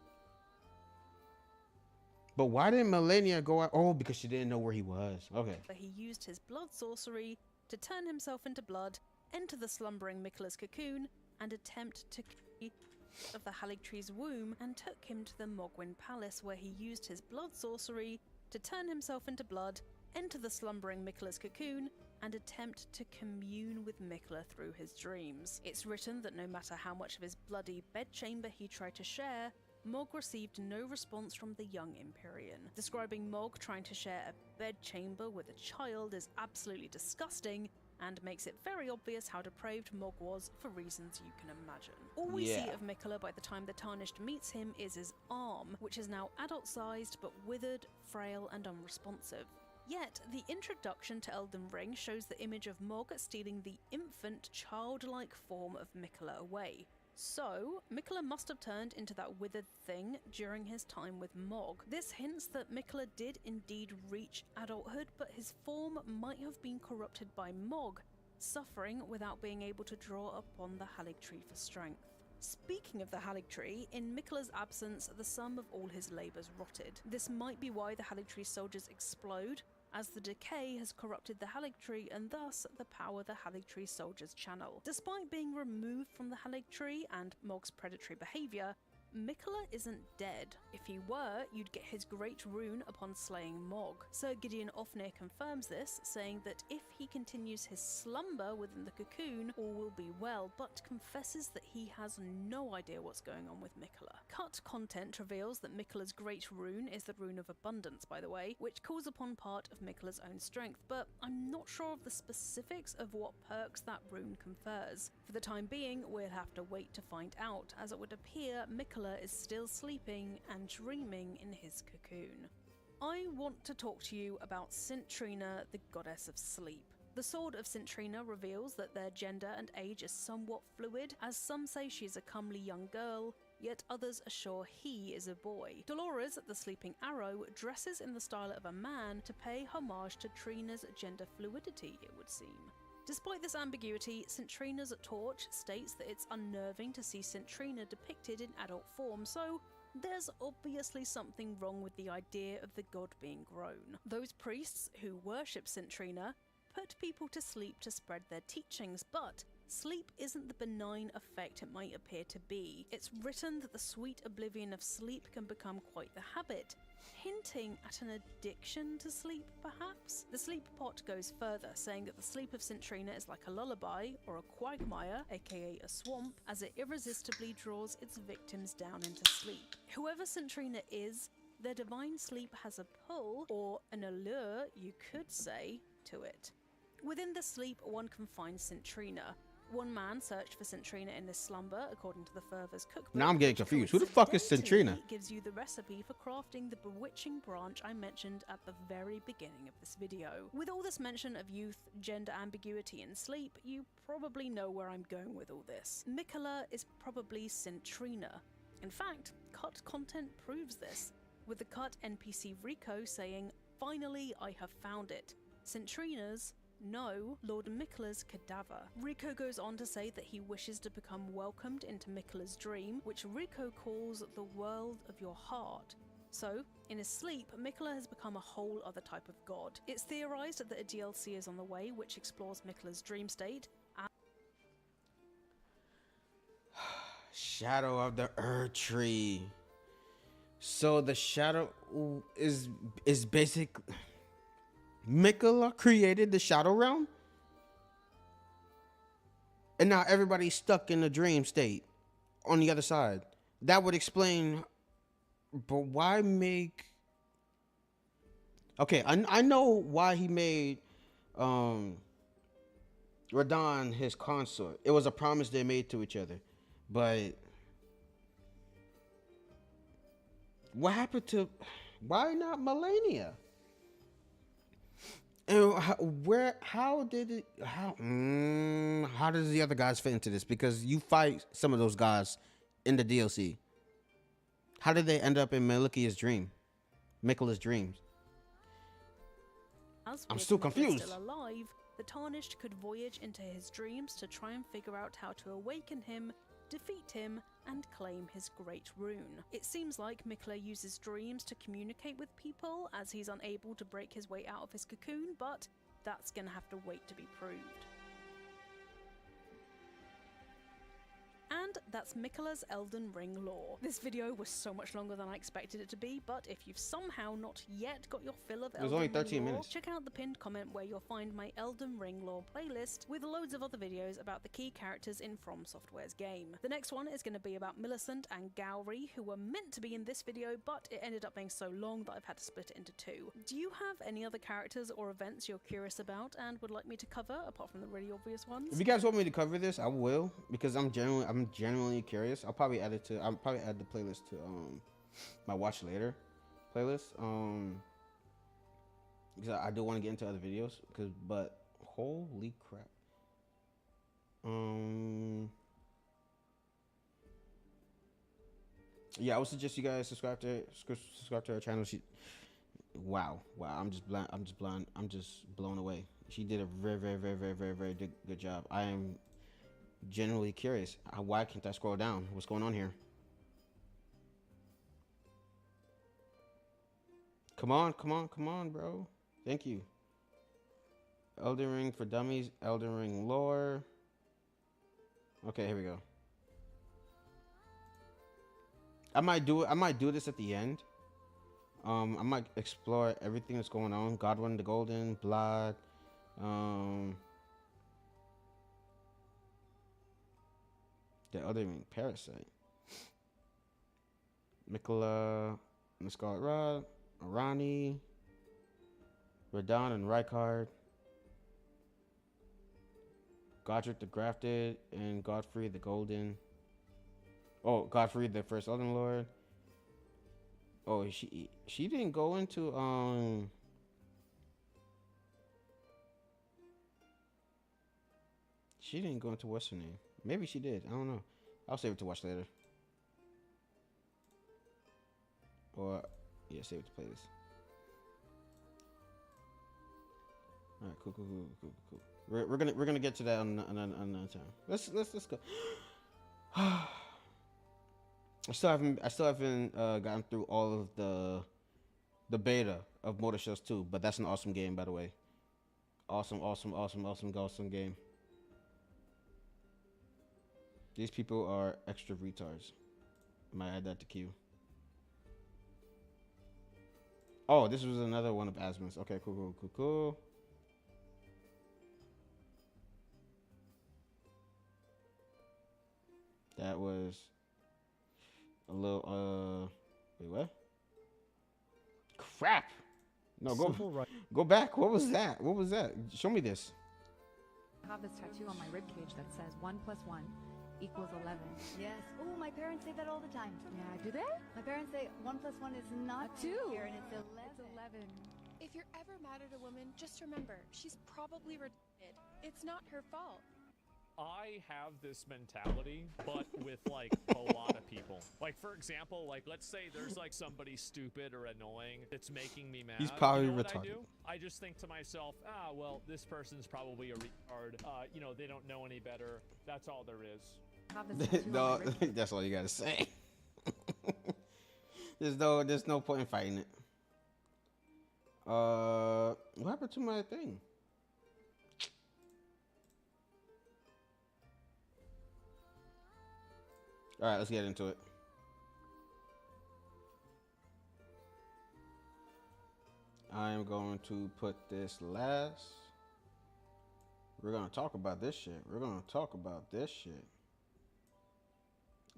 But why didn't Melania go out? Oh, because she didn't know where he was. Okay. he used his blood sorcery to turn himself into blood, enter the slumbering Miquella's cocoon, and attempt to of the Haligtree's womb, and took him to the Mogwyn Palace, where he used his blood sorcery to turn himself into blood, enter the slumbering Miquella's cocoon, and attempt to commune with Miquella through his dreams. It's written that no matter how much of his bloody bedchamber he tried to share, Mog received no response from the young Empyrean. Describing Mog trying to share a bedchamber with a child is absolutely disgusting, and makes it very obvious how depraved Mog was for reasons you can imagine. All we see of Miquella by the time the Tarnished meets him is his arm, which is now adult-sized but withered, frail, and unresponsive. Yet, the introduction to Elden Ring shows the image of Mog stealing the infant, childlike form of Miquella away. So, Miquella must have turned into that withered thing during his time with Mog. This hints that Miquella did indeed reach adulthood, but his form might have been corrupted by Mog, suffering without being able to draw upon the Haligtree for strength. Speaking of the Haligtree, in Miquella's absence, the sum of all his labours rotted. This might be why the Haligtree soldiers explode, as the decay has corrupted the Haligtree and thus the power the Haligtree soldiers channel. Despite being removed from the Haligtree and Mog's predatory behaviour, Miquella isn't dead. If he were, you'd get his great rune upon slaying Mog. Sir Gideon Ofnir confirms this, saying that if he continues his slumber within the cocoon, all will be well, but confesses that he has no idea what's going on with Miquella. Cut content reveals that Miquella's great rune is the Rune of Abundance, by the way, which calls upon part of Miquella's own strength, but I'm not sure of the specifics of what perks that rune confers. For the time being, we'll have to wait to find out, as it would appear Miquella Mikola is still sleeping and dreaming in his cocoon. I want to talk to you about St. Trina, the goddess of sleep. The Sword of St. Trina reveals that their gender and age is somewhat fluid, as some say she is a comely young girl, yet others assure he is a boy. Dolores, the Sleeping Arrow, dresses in the style of a man to pay homage to Trina's gender fluidity, it would seem. Despite this ambiguity, St. Trina's torch states that it's unnerving to see St. Trina depicted in adult form, so there's obviously something wrong with the idea of the god being grown. Those priests who worship St. Trina put people to sleep to spread their teachings, but sleep isn't the benign effect it might appear to be. It's written that the sweet oblivion of sleep can become quite the habit, hinting at an addiction to sleep, perhaps? The sleep pot goes further, saying that the sleep of St. Trina is like a lullaby, or a quagmire, aka a swamp, as it irresistibly draws its victims down into sleep. Whoever St. Trina is, their divine sleep has a pull, or an allure, you could say, to it. Within the sleep, one can find St. Trina. One man searched for St. Trina in this slumber, according to the Fervor's cookbook. Now I'm getting confused. Who the fuck is St. Trina? Gives you the recipe for crafting the bewitching branch I mentioned at the very beginning of this video. With all this mention of youth, gender ambiguity, and sleep, you probably know where I'm going with all this. Mikola is probably St. Trina. In fact, cut content proves this, with the cut NPC Rico saying, "Finally, I have found it. St. Trina's, no, Lord Mikola's cadaver." Rico goes on to say that he wishes to become welcomed into Mikola's dream, which Rico calls the world of your heart. So, in his sleep, Mikola has become a whole other type of god. It's theorized that a DLC is on the way which explores Mikola's dream state. Shadow of the Earth Tree. So the shadow is basic. Mikola created the Shadow Realm, and now everybody's stuck in the dream state on the other side. That would explain, but why make... Okay, I know why he made Radon his consort. It was a promise they made to each other, but what happened to... Why not Melania? And how does the other guys fit into this? Because you fight some of those guys in the DLC. How did they end up in Mikola's dreams? I'm still confused. Still alive, the Tarnished could voyage into his dreams to try and figure out how to awaken him, defeat him, and claim his great rune. It seems like Mikola uses dreams to communicate with people, as he's unable to break his way out of his cocoon, but that's gonna have to wait to be proved. And that's Mikola's Elden Ring lore. This video was so much longer than I expected it to be, but if you've somehow not yet got your fill of Elden only Ring 13 lore, minutes. check out the pinned comment where you'll find my Elden Ring lore playlist with loads of other videos about the key characters in From Software's game. The next one is going to be about Millicent and Gowry, who were meant to be in this video, but it ended up being so long that I've had to split it into two. Do you have any other characters or events you're curious about and would like me to cover, apart from the really obvious ones? If you guys want me to cover this, I will, because I'm genuinely curious. I'll probably add the playlist to my watch later playlist. Because I do want to get into other videos. But holy crap. Yeah, I would suggest you guys subscribe to her channel. Wow. I'm just blown away. She did a very good job. I am genuinely curious. Why can't I scroll down? What's going on here? Come on, bro. Thank you. Elden Ring for Dummies, Elden Ring lore. Okay, here we go. I might do this at the end. I might explore everything that's going on. Godwin the Golden, Blood, the other ring, Parasite, Mikola and the Scarlet Rod, Arani, Radon and Rykard, Godric the Grafted, and Godfrey the Golden. Oh, Godfrey, the first Elden Lord. Oh, she didn't go into she didn't go into what's her name. Maybe she did. I don't know. I'll save it to watch later. Or yeah, save it to playlist. All right, cool. We're gonna get to that on another time. Let's go. I still haven't gotten through all of the beta of Motor Shells 2, but that's an awesome game, by the way. Awesome game. These people are extra retards. Might add that to queue. Oh, this was another one of Asmon's. Okay, cool. That was a little wait, what? Crap. No, go back. What was that? Show me this. I have this tattoo on my ribcage that says 1 + 1 = 11. Yes. Oh, my parents say that all the time. Yeah, do they? My parents say 1 + 1 is not A 2. here, and it's 11. It's 11. If you're ever mad at a woman, just remember, she's probably retarded. It's not her fault. I have this mentality, but with like a lot of people. Like, for example, like let's say there's like somebody stupid or annoying that's making me mad. He's probably you know what retarded. I just think to myself, well, this person's probably a retard. You know, they don't know any better. That's all there is. I have this tattoo No, on my ribcage. that's all you gotta say. There's no point in fighting it. What happened to my thing? All right, let's get into it. I am going to put this last. We're gonna talk about this shit.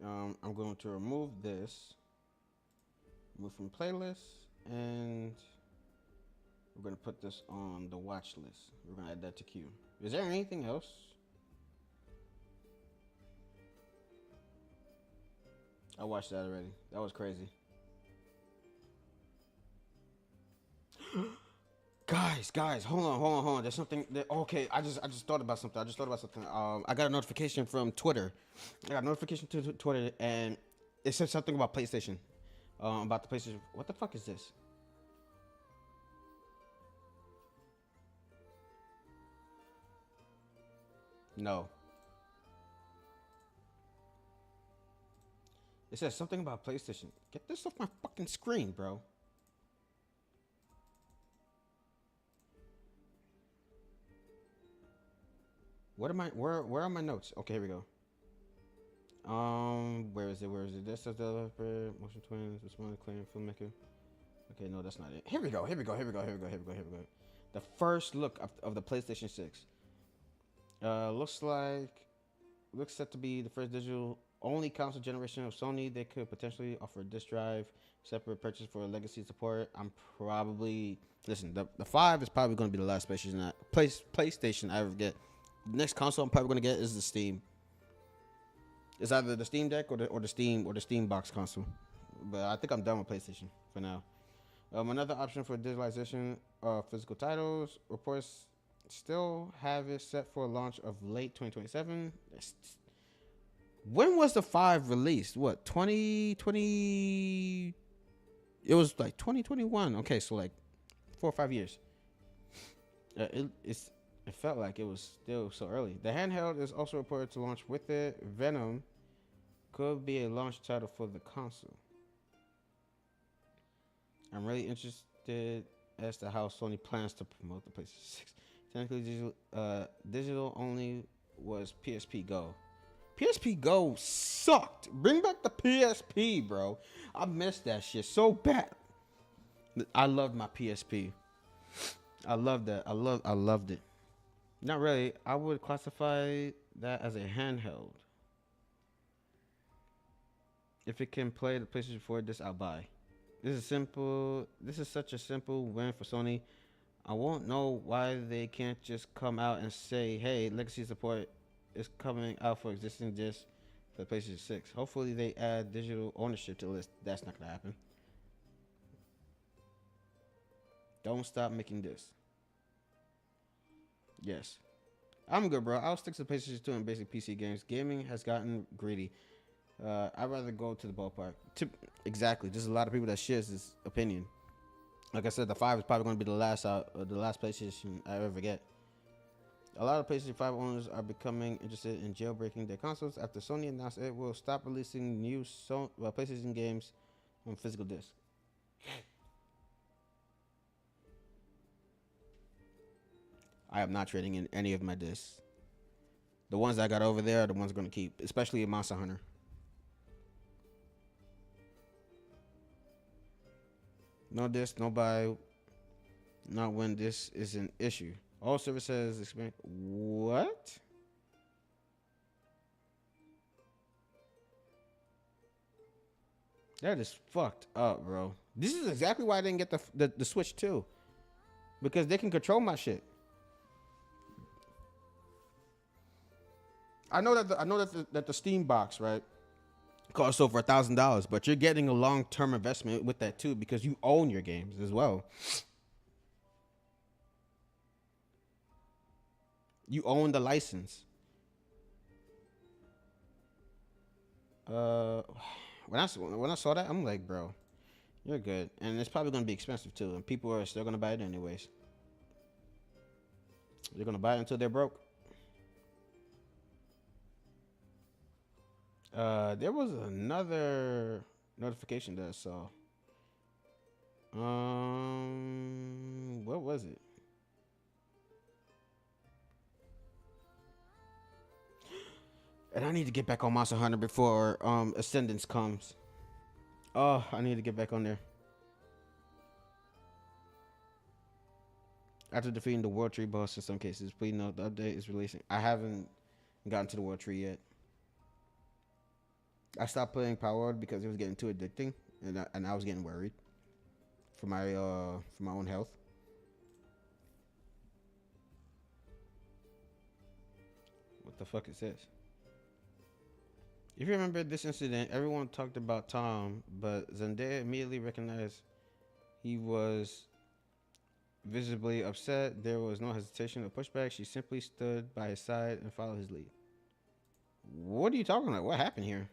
I'm going to remove this. Move from playlist, and we're gonna put this on the watch list. We're gonna add that to queue. Is there anything else? I watched that already. That was crazy. Guys, hold on. There's something that, okay, I just thought about something. I got a notification from Twitter. To Twitter, and it said something about PlayStation. About the PlayStation. What the fuck is this? No. It says something about PlayStation. Get this off my fucking screen, bro. Where are my notes? Okay, here we go. Where is it? This is the Motion Twins, Respond Claim Filmmaker. Okay, no, that's not it. Here we go. The first look of the PlayStation 6. Looks set to be the first digital only console generation of Sony. They could potentially offer a disc drive, separate purchase for legacy support. I'm probably the 5 is probably going to be the last PlayStation I ever get. The next console I'm probably going to get is the Steam. It's either the Steam Deck or the Steam box console. But I think I'm done with PlayStation for now. Another option for digitalization of physical titles. Reports still have it set for launch of late 2027. When was the 5 released? What, 2020? It was like 2021. Okay, so like 4 or 5 years. It felt like it was still so early. The handheld is also reported to launch with it. Venom could be a launch title for the console. I'm really interested as to how Sony plans to promote the PlayStation 6. Technically, digital only was PSP Go. PSP Go sucked. Bring back the PSP, bro. I missed that shit so bad. I loved my PSP. I loved that. I loved it. Not really. I would classify that as a handheld. If it can play the PlayStation 4, this I'll buy. This is simple. This is such a simple win for Sony. I won't know why they can't just come out and say, hey, legacy support is coming out for existing discs. for the PlayStation 6. Hopefully they add digital ownership to the list. That's not gonna happen. Don't stop making this. Yes. I'm good, bro. I'll stick to PlayStation 2 and basic PC games. Gaming has gotten greedy. I'd rather go to the ballpark. Exactly. There's a lot of people that shares this opinion. Like I said, the 5 is probably going to be the last PlayStation I ever get. A lot of PlayStation 5 owners are becoming interested in jailbreaking their consoles after Sony announced it will stop releasing new PlayStation games on physical disc. I am not trading in any of my discs. The ones I got over there are the ones I'm going to keep, especially in Monster Hunter. No disc, no buy, not when this is an issue. All services experience. What? That is fucked up, bro. This is exactly why I didn't get the Switch 2. Because they can control my shit. I know that the Steam box, right, costs over $1,000, but you're getting a long-term investment with that too because you own your games as well. You own the license. When I saw that, I'm like, bro, you're good, and it's probably gonna be expensive too, and people are still gonna buy it anyways. They're gonna buy it until they're broke. There was another notification that I saw. What was it? And I need to get back on Monster Hunter before Ascendance comes. Oh, I need to get back on there. After defeating the World Tree boss in some cases, please note the update is releasing. I haven't gotten to the World Tree yet. I stopped playing Power World because it was getting too addicting, and I was getting worried for my own health. What the fuck is this? If you remember this incident, everyone talked about Tom, but Zendaya immediately recognized he was visibly upset. There was no hesitation or pushback. She simply stood by his side and followed his lead. What are you talking about? What happened here?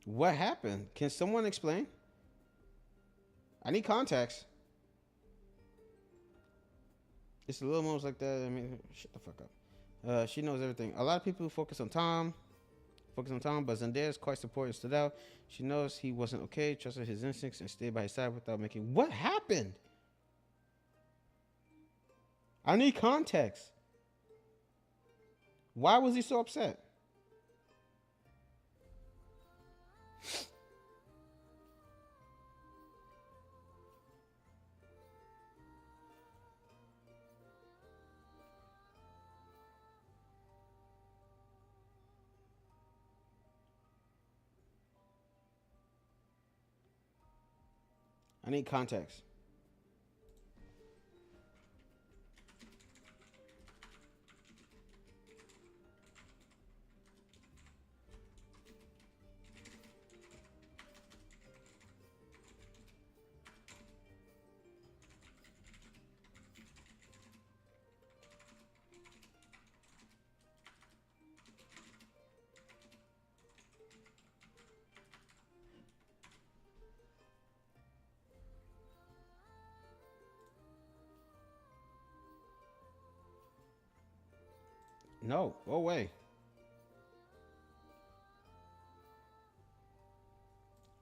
What happened? Can someone explain? I need context. It's a little moments like that. I mean, shut the fuck up. She knows everything. A lot of people focus on Tom, but Zendaya is quite supportive, stood out. She knows he wasn't okay, trusted his instincts, and stayed by his side without making. What happened? I need context. Why was he so upset? I need context. No, go away.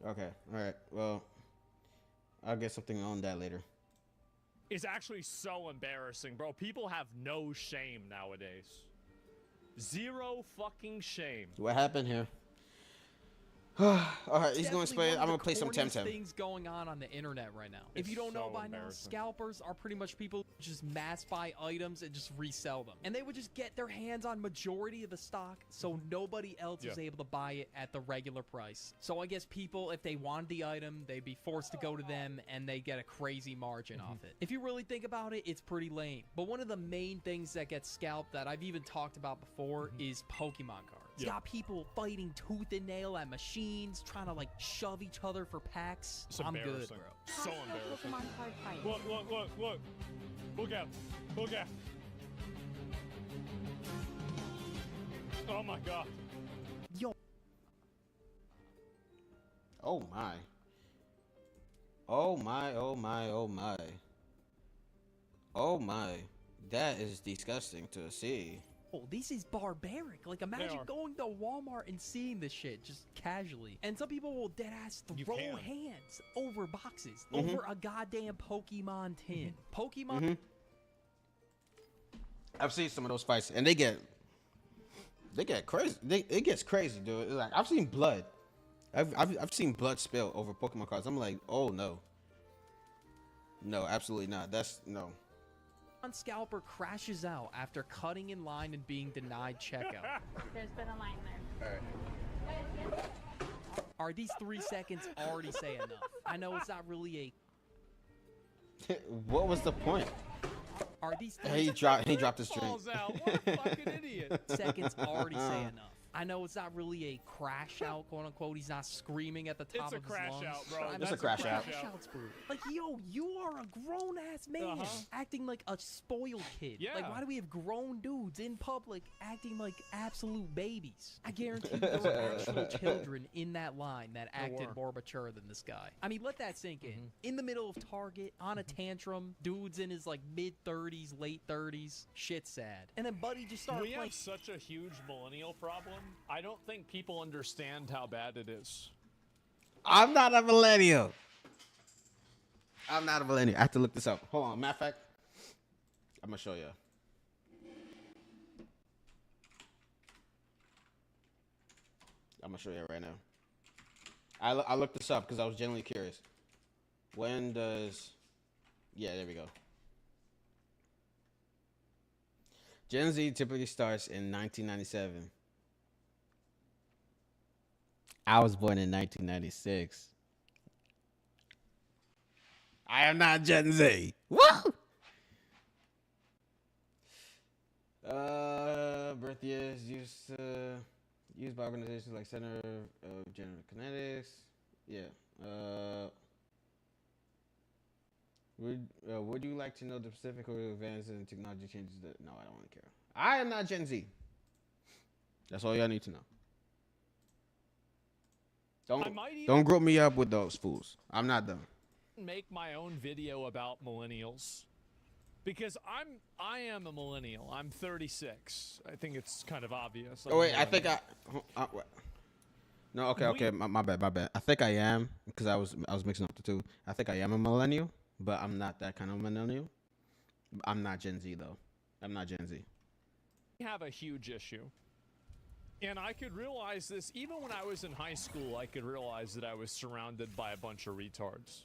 Okay, all right. Well, I'll get something on that later. It's actually so embarrassing, bro. People have no shame nowadays. Zero fucking shame. What happened here? All right, he's It's gonna explain. definitely one I'm of gonna the play some corniest Temtem. things going on the internet right now. If you don't know by now, scalpers are pretty much people who just mass buy items and just resell them. And they would just get their hands on majority of the stock, so nobody else is able to buy it at the regular price. So I guess people, if they wanted the item, they'd be forced to go to them and they get a crazy margin off it. If you really think about it, it's pretty lame. But one of the main things that gets scalped that I've even talked about before is Pokemon cards. You got people fighting tooth and nail at machines, trying to like shove each other for packs. It's I'm good, embarrassing. bro. So embarrassing. Pokemon card fight. Look, look, look, look. Look at him. Look at him. Oh my god. Yo. Oh my. Oh my, oh my, oh my. Oh my. That is disgusting to see. Oh, this is barbaric. Like, imagine going to Walmart and seeing this shit just casually. And some people will deadass throw hands over boxes, over a goddamn Pokemon tin. Pokemon. I've seen some of those fights, and they get crazy. It gets crazy, dude. It's like I've seen blood. I've seen blood spill over Pokemon cards. I'm like, oh no. No, absolutely not. That's no. Scalper crashes out after cutting in line and being denied checkout. There's been a line there. Are these 3 seconds already say enough? I know it's not really What was the point? Are these He dropped his drink. Falls out. What a fucking idiot. seconds already say enough? I know it's not really a crash out, quote unquote. He's not screaming at the top of his lungs. It's a crash out, bro. It's a crash out. Like, yo, you are a grown ass man acting like a spoiled kid. Yeah. Like, why do we have grown dudes in public acting like absolute babies? I guarantee there were actual children in that line that acted more mature than this guy. I mean, let that sink in. In the middle of Target, on a tantrum, dude's in his like mid-30s, late 30s. Shit's sad. And then Buddy just started We playing. have such a huge millennial problem. I don't think people understand how bad it is. I'm not a millennial. I'm not a millennial. I have to look this up. Hold on. Matter of fact, I'm gonna show you. I'm gonna show you right now. I looked this up because I was genuinely curious. When does? Yeah, there we go. Gen Z typically starts in 1997. I was born in 1996. I am not Gen Z. Woo! Birth years used by organizations like Center of General Kinetics. Yeah. Would you like to know the specific advances in technology changes that? No, I don't want to care. I am not Gen Z. That's all y'all need to know. Don't group me up with those fools. I'm not them. Make my own video about millennials because I am a millennial. I'm 36. I think it's kind of obvious. Oh wait, I think no, okay, my bad. I think I am because I was mixing up the two. I think I am a millennial, but I'm not that kind of millennial. I'm not Gen Z though. I'm not Gen Z. We have a huge issue. And I could realize this even when I was in high school. I could realize that I was surrounded by a bunch of retards.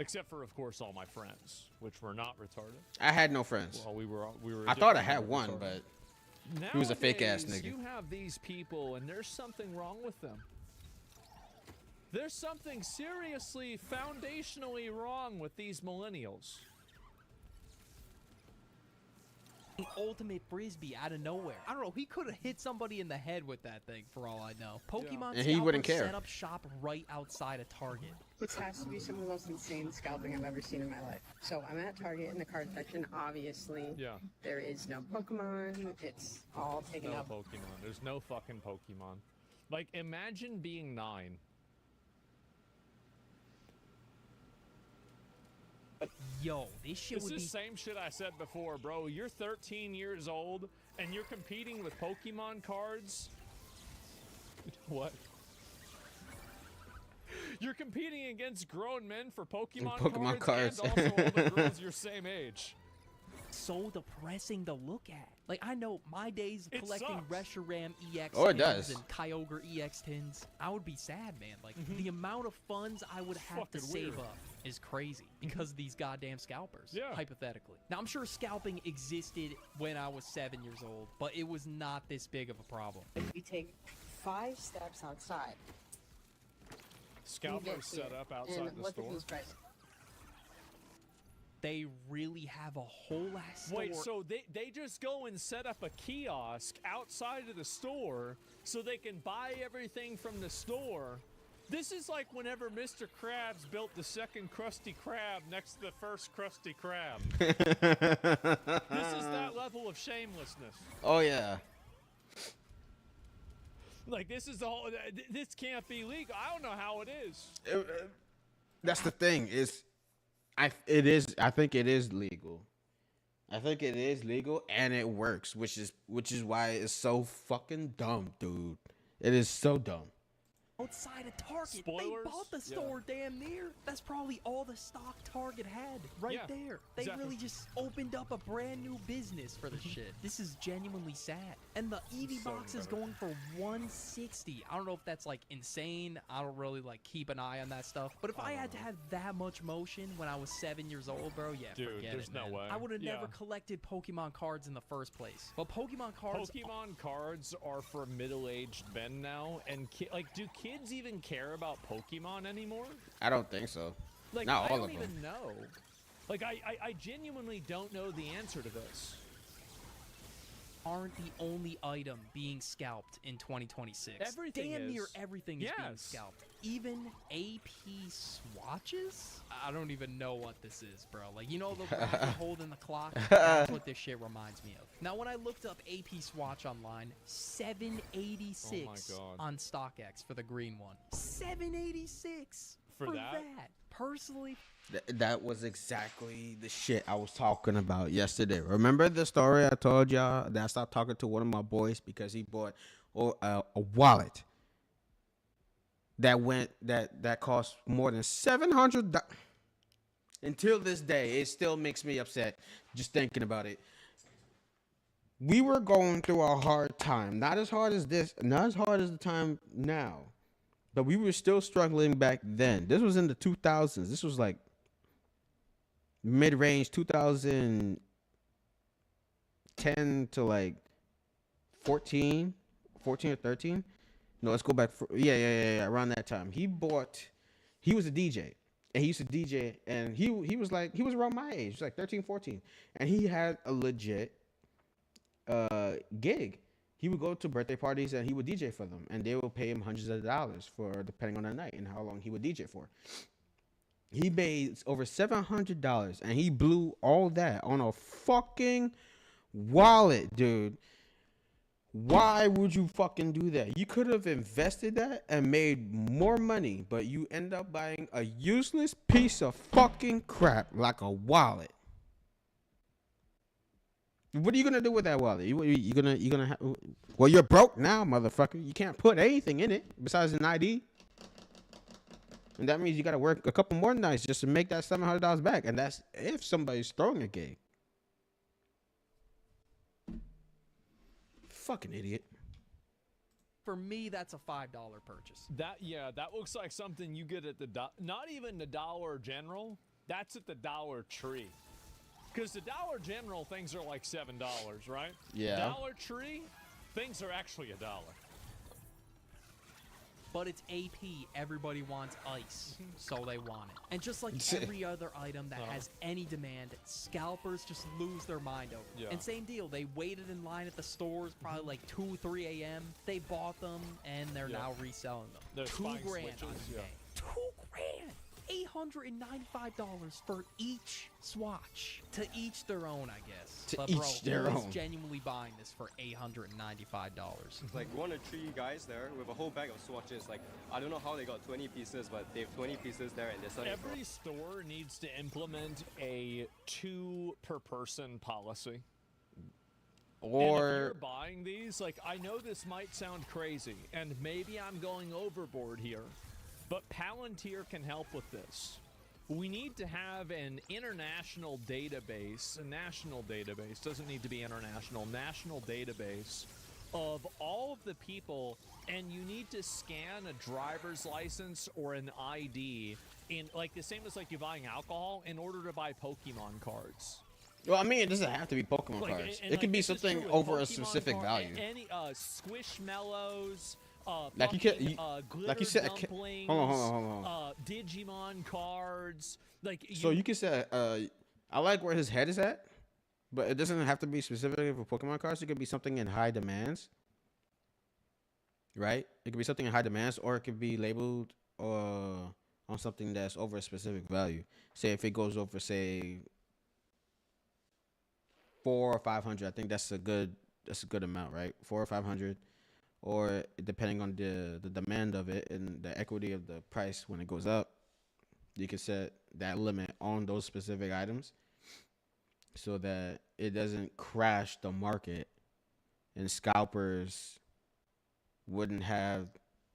Except for, of course, all my friends, which were not retarded. I had no friends. Well, we were. I thought I had one, but nowadays, he was a fake ass nigga. You have these people, and there's something wrong with them. There's something seriously, foundationally wrong with these millennials. Ultimate frisbee out of nowhere. I don't know. He could have hit somebody in the head with that thing, for all I know. Pokemon and he wouldn't care. Set up shop right outside of Target. This has to be some of the most insane scalping I've ever seen in my life. So I'm at Target in the card section. Obviously, there is no Pokemon. It's all taken up. No Pokemon. There's no fucking Pokemon. Like, imagine being 9. Yo, this shit would be... This is the same shit I said before, bro. You're 13 years old, and you're competing with Pokemon cards? What? You're competing against grown men for Pokemon cards. And also all the girls your same age. so depressing to look at. Like, I know my days of It collecting sucks. Reshiram EX Oh, it tins does. and Kyogre EX tins, I would be sad, man. Like, the amount of funds I would have to Fucking save weird. up is crazy because of these goddamn scalpers, Yeah. hypothetically. Now, I'm sure scalping existed when I was 7 years old, but it was not this big of a problem. We take 5 steps outside. Scalpers set up outside the store. They really have a whole ass store. Wait, so they just go and set up a kiosk outside of the store so they can buy everything from the store? This is like whenever Mr. Krabs built the second Krusty Krab next to the first Krusty Krab. This is that level of shamelessness. Oh yeah. Like, this is the whole. This can't be legal. I don't know how it is. That's the thing. I think it is legal. I think it is legal and it works, which is why it's so fucking dumb, dude. It is so dumb. Outside of Target, Spoilers? they bought the store damn near. That's probably all the stock Target had right there. They exactly. really just opened up a brand new business for this shit. This is genuinely sad. And the Eevee So box is better. going for $160. I don't know if that's like insane. I don't really like keep an eye on that stuff. But if I had to have that much motion when I was 7 years old, bro, yeah, Dude, forget there's it, no man. way. I would have Yeah. never collected Pokemon cards in the first place. But Pokemon cards. Pokemon cards are for middle-aged men now, and do kids even care about Pokemon anymore? I don't think so. Like, Not I all don't of them. even know. Like, I genuinely don't know the answer to this. Aren't the only item being scalped in 2026. Everything Damn is. near everything is being Yes. scalped. Even AP swatches? I don't even know what this is, bro. Like, you know the racket holding the clock? That's what this shit reminds me of. Now, when I looked up AP swatch online, 786 Oh my God. on StockX for the green one. 786 For that? Personally, That was exactly the shit I was talking about yesterday. Remember the story I told y'all that I stopped talking to one of my boys because he bought a wallet that cost more than $700. Until this day, it still makes me upset just thinking about it. We were going through a hard time, not as hard as this, not as hard as the time now, but we were still struggling back then. This was in the 2000s. This was like mid-range 2010 to like 14 or 13. No, let's go back. Yeah, around that time. He was a DJ. And he used to DJ, and he was around my age, like 13, 14. And he had a legit gig. He would go to birthday parties and he would DJ for them, and they would pay him hundreds of dollars for depending on the night and how long he would DJ for. He made over $700, and he blew all that on a fucking wallet, dude. Why would you fucking do that? You could have invested that and made more money, but you end up buying a useless piece of fucking crap like a wallet. What are you gonna do with that wallet? You gonna have? Well, you're broke now, motherfucker. You can't put anything in it besides an ID, and that means you gotta work a couple more nights just to make that $700 back, and that's if somebody's throwing a gig. Fucking idiot. for me, that's a $5 purchase. That looks like something you get at the not even the Dollar General. That's at the Dollar Tree. Because the Dollar General things are like $7, right? Yeah. Dollar Tree things are actually $1. But it's AP. Everybody wants ice, so they want it. And just like every other item that has any demand, scalpers just lose their mind over it. Yeah. And same deal. They waited in line at the stores probably like 2, 3 a.m. They bought them, and they're now reselling them. There's $2 buying grand on switches, eBay. $2 grand. $895 for each swatch. To each their own, I guess. To but each bro, their who is own. genuinely buying this for $895? Like 1 or 3 guys there with a whole bag of swatches. Like, I don't know how they got 20 pieces, but they have 20 pieces there and they're selling Every store needs to implement a 2 per person policy. And if you're buying these, like, I know this might sound crazy, and maybe I'm going overboard here, but Palantir can help with this. We need to have an international database, a national database, doesn't need to be international, national database of all of the people, and you need to scan a driver's license or an ID in, like, the same as like you buying alcohol in order to buy Pokemon cards. Well, I mean, it doesn't have to be Pokemon cards. It could be something over a specific value. Any Squishmallows, like you said, dumplings, hold on. Digimon cards, like. So you can say, I like where his head is at, but it doesn't have to be specifically for Pokemon cards. It could be something in high demands, right? It could be something in high demands, or it could be labeled on something that's over a specific value. Say if it goes over, say, 400 or 500, I think that's a good amount, right? 400 or 500, or depending on the demand of it and the equity of the price when it goes up, you can set that limit on those specific items so that it doesn't crash the market and scalpers wouldn't have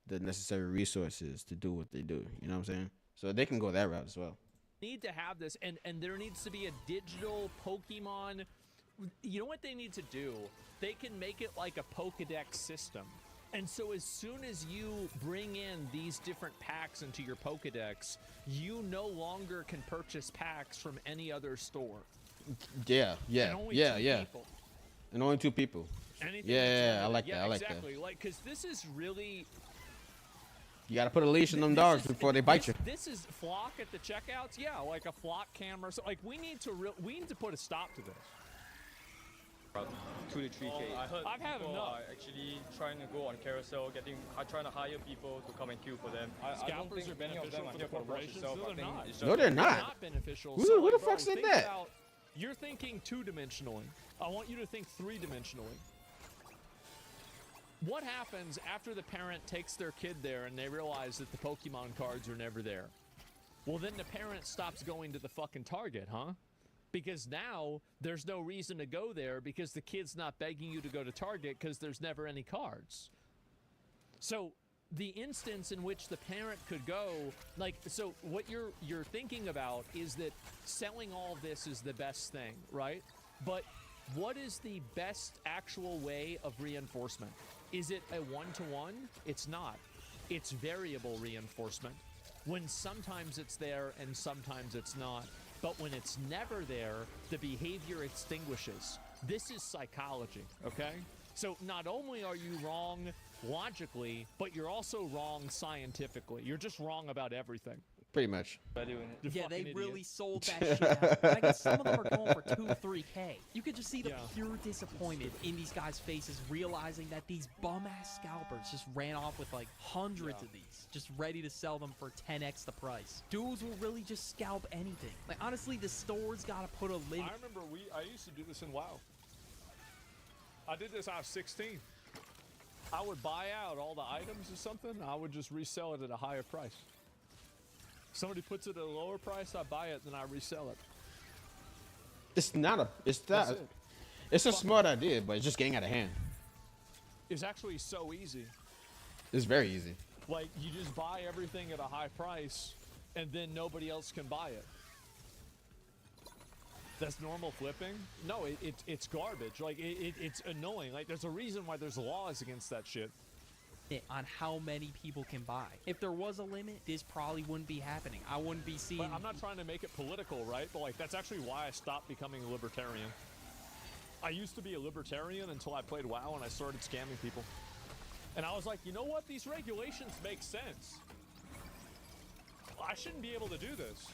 the necessary resources to do what they do. You know what I'm saying? So they can go that route as well. Need to have this, and there needs to be a digital Pokemon. You know what they need to do? They can make it like a Pokedex system. And so as soon as you bring in these different packs into your Pokedex, you no longer can purchase packs from any other store. Yeah. And only 2 people. Yeah, I like that. I like that. Exactly. Like, because this is really... You gotta put a leash on them dogs before they bite you. This is flock at the checkouts. Yeah, like a flock camera. So, like, we need to put a stop to this. About 2 to 3K. I've had enough. Actually trying to go on carousel, trying to hire people to come and queue for them. Scalpers are beneficial for the corporations. No, they're not. Not beneficial. Who the fuck said that? You're thinking 2-dimensionally. I want you to think 3-dimensionally. What happens after the parent takes their kid there and they realize that the Pokemon cards are never there? Well, then the parent stops going to the fucking Target, huh? Because now there's no reason to go there because the kid's not begging you to go to Target because there's never any cards. So the instance in which the parent could go, like, so what you're thinking about is that selling all this is the best thing, right? But what is the best actual way of reinforcement? Is it a one-to-one? It's not. It's variable reinforcement. When sometimes it's there and sometimes it's not. But when it's never there, the behavior extinguishes. This is psychology, okay? So not only are you wrong logically, but you're also wrong scientifically. You're just wrong about everything. Pretty much. Yeah, they really sold that shit out. I guess some of them are going for 2-3K. You could just see the pure disappointment in these guys' faces, realizing that these bum-ass scalpers just ran off with like hundreds of these, just ready to sell them for 10x the price. Dudes will really just scalp anything. Like, honestly, the store's gotta put a limit. I remember I used to do this in WoW. I did this when I was 16. I would buy out all the items or something. I would just resell it at a higher price. Somebody puts it at a lower price, I buy it, then I resell it. It's a smart idea, but it's just getting out of hand. It's actually so easy. It's very easy. Like, you just buy everything at a high price, and then nobody else can buy it. That's normal flipping? No, it's garbage. Like, it's annoying. Like, there's a reason why there's laws against that shit. On how many people can buy. If there was a limit, this probably wouldn't be happening. I wouldn't be seeing... But I'm not trying to make it political, right? But, like, that's actually why I stopped becoming a libertarian. I used to be a libertarian until I played WoW and I started scamming people. And I was like, you know what? These regulations make sense. I shouldn't be able to do this.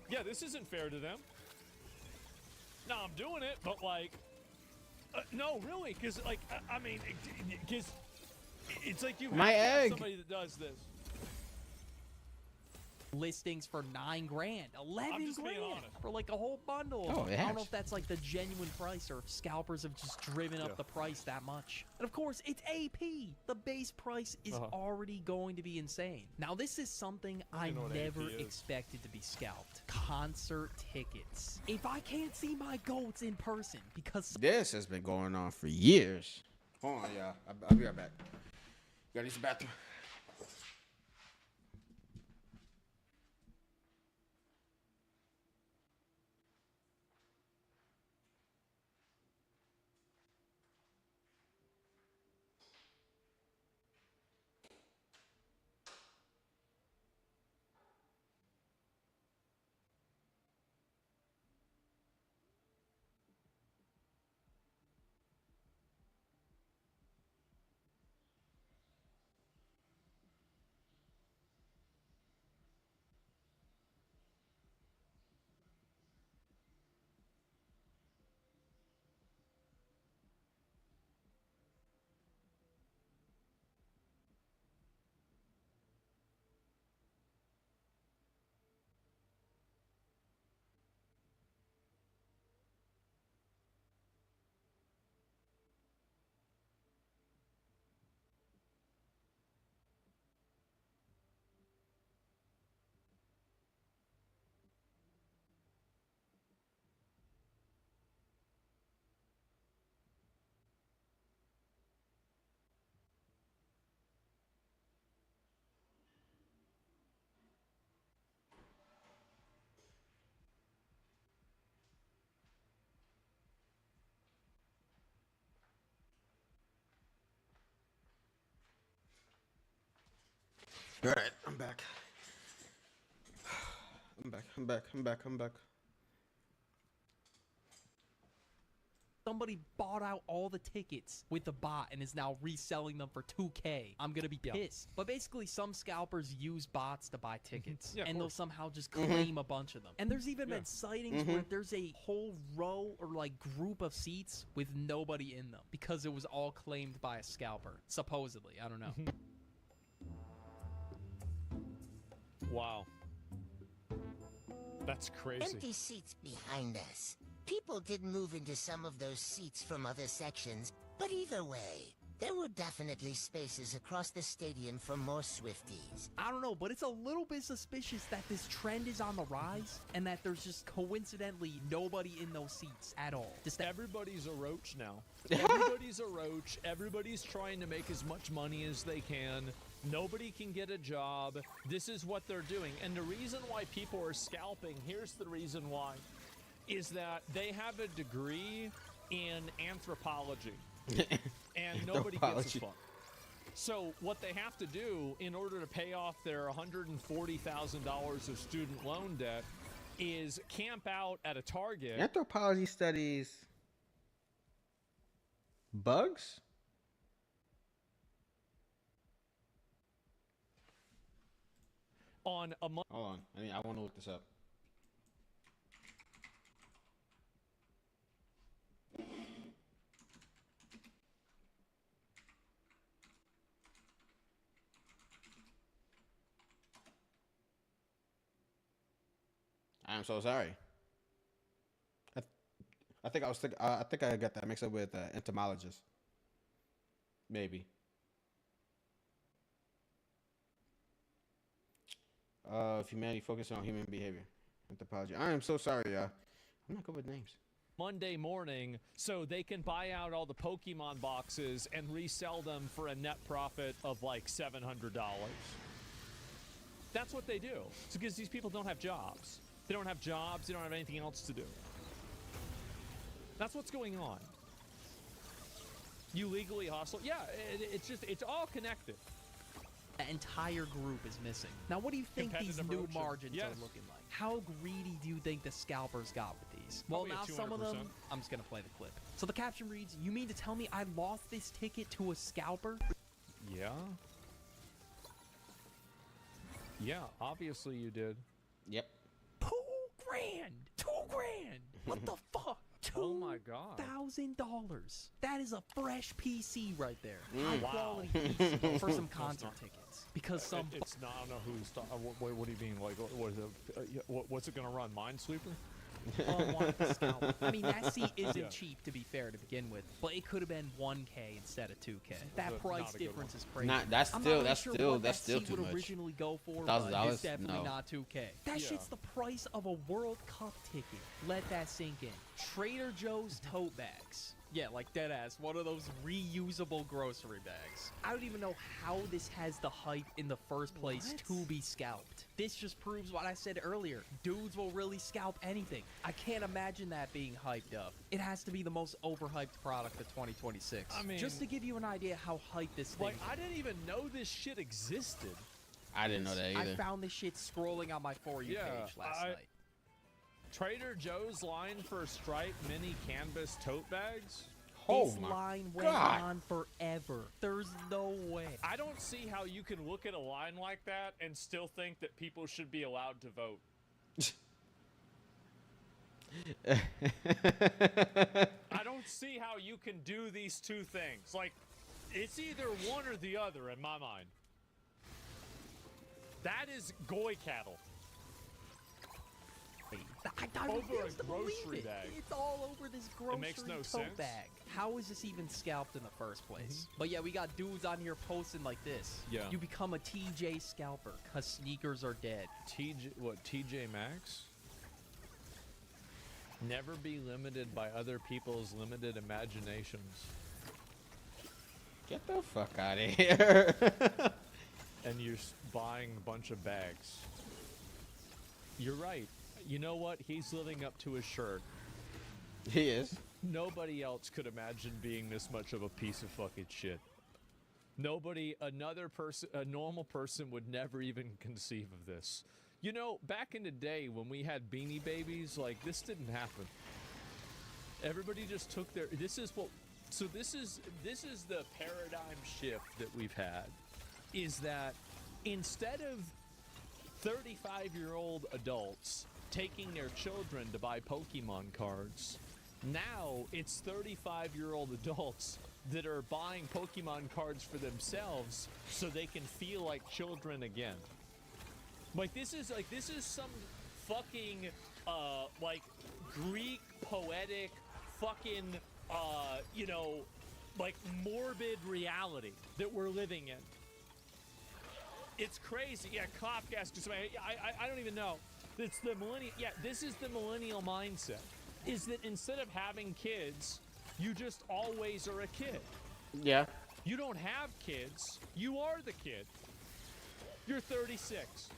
Yeah, this isn't fair to them. No, I'm doing it, but, like... no, really, because, like, I mean, because... It's like you have somebody that does this. Listings for $9 grand, 11 grand for like a whole bundle. Oh, I don't know if that's like the genuine price or if scalpers have just driven up the price that much. And of course, it's AP. The base price is already going to be insane. Now, this is something I never expected to be scalped. Concert tickets. If I can't see my goats in person because... This has been going on for years. Hold on, y'all. I'll be right back. Gotta use the bathroom. All right, I'm back. I'm back. Somebody bought out all the tickets with the bot and is now reselling them for 2K. I'm gonna be pissed. But basically, some scalpers use bots to buy tickets, and they'll somehow just claim a bunch of them. And there's even been sightings where there's a whole row or like group of seats with nobody in them because it was all claimed by a scalper. Supposedly, I don't know. Wow. That's crazy. Empty seats behind us. People did move into some of those seats from other sections, but either way, there were definitely spaces across the stadium for more Swifties. I don't know, but it's a little bit suspicious that this trend is on the rise and that there's just coincidentally nobody in those seats at all. Just Everybody's a roach now. Everybody's a roach. Everybody's trying to make as much money as they can. Nobody can get a job. This is what they're doing. And the reason why people are scalping, here's the reason why, is that they have a degree in anthropology. And nobody gives a fuck. So what they have to do in order to pay off their $140,000 of student loan debt is camp out at a Target. Anthropology studies bugs? On a month. Hold on. I want to look this up. I'm so sorry. I think I got that mixed up with entomologist. Maybe. If humanity focuses on human behavior. Anthropology. I am so sorry, y'all. I'm not good with names. Monday morning, so they can buy out all the Pokemon boxes and resell them for a net profit of like $700. That's what they do. It's because these people don't have jobs. They don't have jobs. They don't have anything else to do. That's what's going on. You legally hustle. Yeah, it's all connected. The entire group is missing. Now, what do you think these new margins are looking like? How greedy do you think the scalpers got with these? Well, now some of them, I'm just going to play the clip. So the caption reads, "You mean to tell me I lost this ticket to a scalper?" Yeah. Yeah, obviously you did. Yep. $2,000! $2,000! What the fuck? Oh my god. $2,000. That is a fresh PC right there. Wow. High quality PC for some concert tickets. Because some. It's not. I don't know who's. What do you mean? Like, what is it? What's it gonna run? Minesweeper? I mean, that seat isn't cheap, to be fair, to begin with, but it could have been 1K instead of 2K. That price difference is crazy. That's still too would much. originally go for, $1,000? but it's definitely not 2K. That Yeah. shit's the price of a World Cup ticket. Let that sink in. Trader Joe's tote bags. Yeah, like dead ass. One of those reusable grocery bags. I don't even know how this has the hype in the first place to be scalped. This just proves what I said earlier. Dudes will really scalp anything. I can't imagine that being hyped up. It has to be the most overhyped product of 2026. I mean, just to give you an idea how hyped this thing is. I didn't even know this shit existed. I didn't know that either. I found this shit scrolling on my For You page last night. Trader Joe's line for striped mini canvas tote bags? This line went on forever. There's no way. I don't see how you can look at a line like that and still think that people should be allowed to vote. I don't see how you can do these two things. Like, it's either one or the other in my mind. That is goy cattle. I over refuse a to believe grocery it. bag. It's all over this grocery It makes no tote sense. bag. How is this even scalped in the first place? But yeah, we got dudes on here posting like this. Yeah. You become a TJ scalper because sneakers are dead. TJ Maxx? Never be limited by other people's limited imaginations. Get the fuck out of here. And you're buying a bunch of bags. You're right. You know what? He's living up to his shirt. He is. Nobody else could imagine being this much of a piece of fucking shit. Another person, a normal person would never even conceive of this. You know, back in the day when we had Beanie Babies, like, this didn't happen. Everybody just took their, this is the paradigm shift that we've had, is that instead of 35-year-old adults taking their children to buy Pokemon cards, now it's 35-year-old adults that are buying Pokemon cards for themselves so they can feel like children again. This is some fucking like Greek poetic fucking like morbid reality that we're living in. It's crazy. Yeah, cough gas. I don't even know. It's the millennial. Yeah, this is the millennial mindset. Is that instead of having kids, you just always are a kid. Yeah. You don't have kids. You are the kid. You're 36.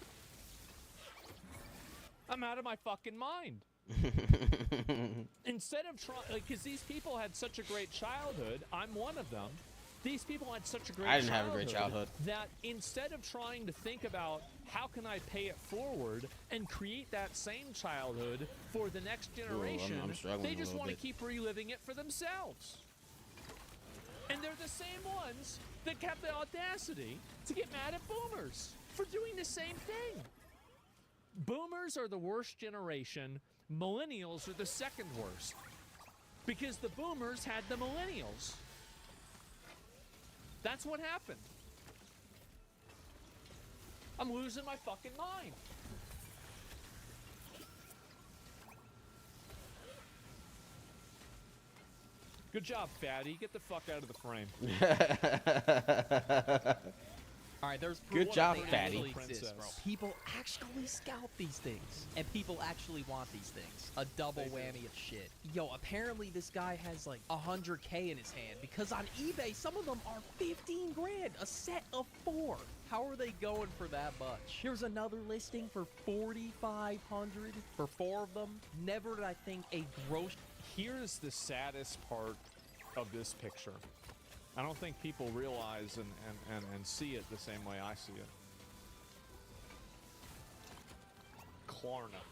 I'm out of my fucking mind. Instead of trying, because these people had such a great childhood, I'm one of them. These people had such a great childhood. I didn't have a great childhood. That instead of trying to think about how can I pay it forward and create that same childhood for the next generation, they just want to keep reliving it for themselves. And they're the same ones that kept the audacity to get mad at boomers for doing the same thing. Boomers are the worst generation. Millennials are the second worst. Because the boomers had the millennials. That's what happened. I'm losing my fucking mind. Good job, fatty. Get the fuck out of the frame. All right, there's good job, fatty. Exist, bro. People actually scalp these things, and people actually want these things. A double whammy of shit. Yo, apparently this guy has like 100K in his hand because on eBay some of them are 15 grand, a set of 4. How are they going for that much? Here's another listing for 4,500 for 4 of them. Never did I think a gross. Here's the saddest part of this picture. I don't think people realize and see it the same way I see it. Klarna.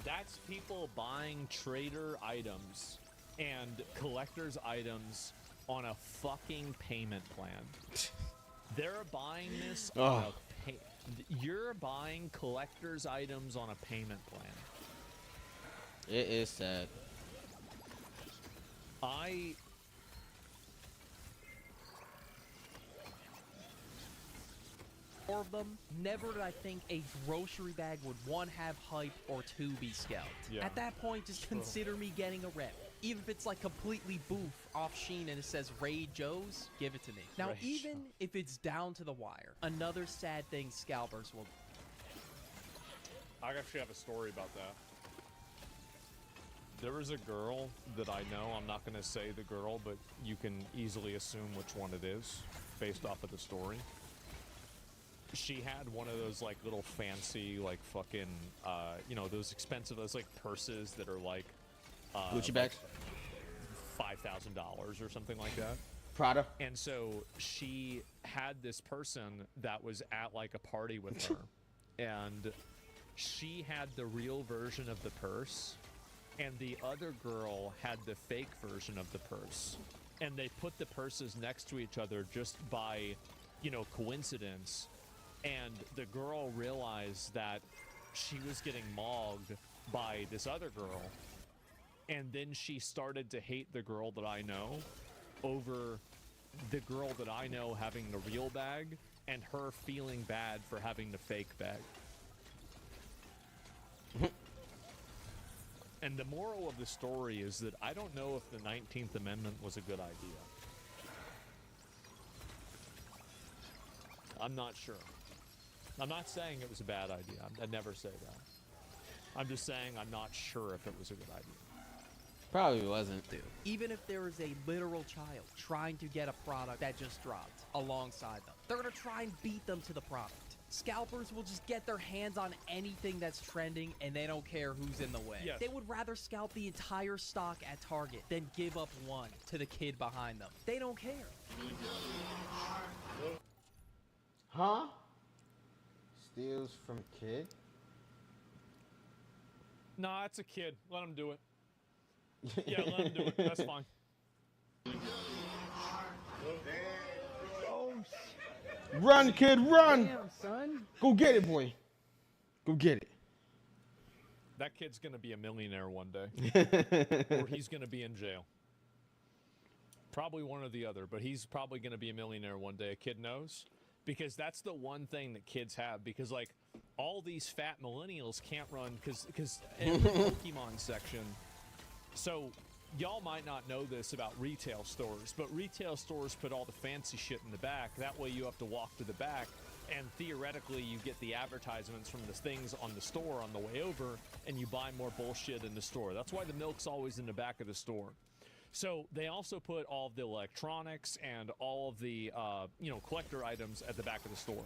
That's people buying trader items and collector's items on a fucking payment plan. They're buying this on a you're buying collector's items on a payment plan. It is sad. Of them, never did I think a grocery bag would 1 have hype or 2 be scalped. Yeah. At that point, just consider me getting a rep. Even if it's like completely boof off Sheen and it says Ray Joe's, give it to me. Now, even if it's down to the wire, another sad thing scalpers will. I actually have a story about that. There was a girl that I know, I'm not going to say the girl, but you can easily assume which one it is based off of the story. She had one of those like little fancy like fucking you know, those expensive, those like purses that are like Gucci bags, $5,000 or something like that. Prada. And so she had this person that was at like a party with her, and she had the real version of the purse, and the other girl had the fake version of the purse, and they put the purses next to each other just by, you know, coincidence. And the girl realized that she was getting mogged by this other girl. And then she started to hate the girl that I know over the girl that I know having the real bag and her feeling bad for having the fake bag. And the moral of the story is that I don't know if the 19th Amendment was a good idea. I'm not sure. I'm not saying it was a bad idea. I'd never say that. I'm just saying I'm not sure if it was a good idea. Probably wasn't. Even if there is a literal child trying to get a product that just dropped alongside them, they're going to try and beat them to the product. Scalpers will just get their hands on anything that's trending, and they don't care who's in the way. Yes. They would rather scalp the entire stock at Target than give up one to the kid behind them. They don't care. Huh? Steals from kid? Nah, it's a kid. Let him do it. Yeah, let him do it. That's fine. Run, kid, run! Damn, son. Go get it, boy. Go get it. That kid's gonna be a millionaire one day. Or he's gonna be in jail. Probably one or the other, but he's probably gonna be a millionaire one day. A kid knows. Because that's the one thing that kids have. Because, like, all these fat millennials can't run because in the Pokemon section. So, y'all might not know this about retail stores, but retail stores put all the fancy shit in the back. That way you have to walk to the back, and theoretically you get the advertisements from the things on the store on the way over, and you buy more bullshit in the store. That's why the milk's always in the back of the store. So they also put all of the electronics and all of the, collector items at the back of the store.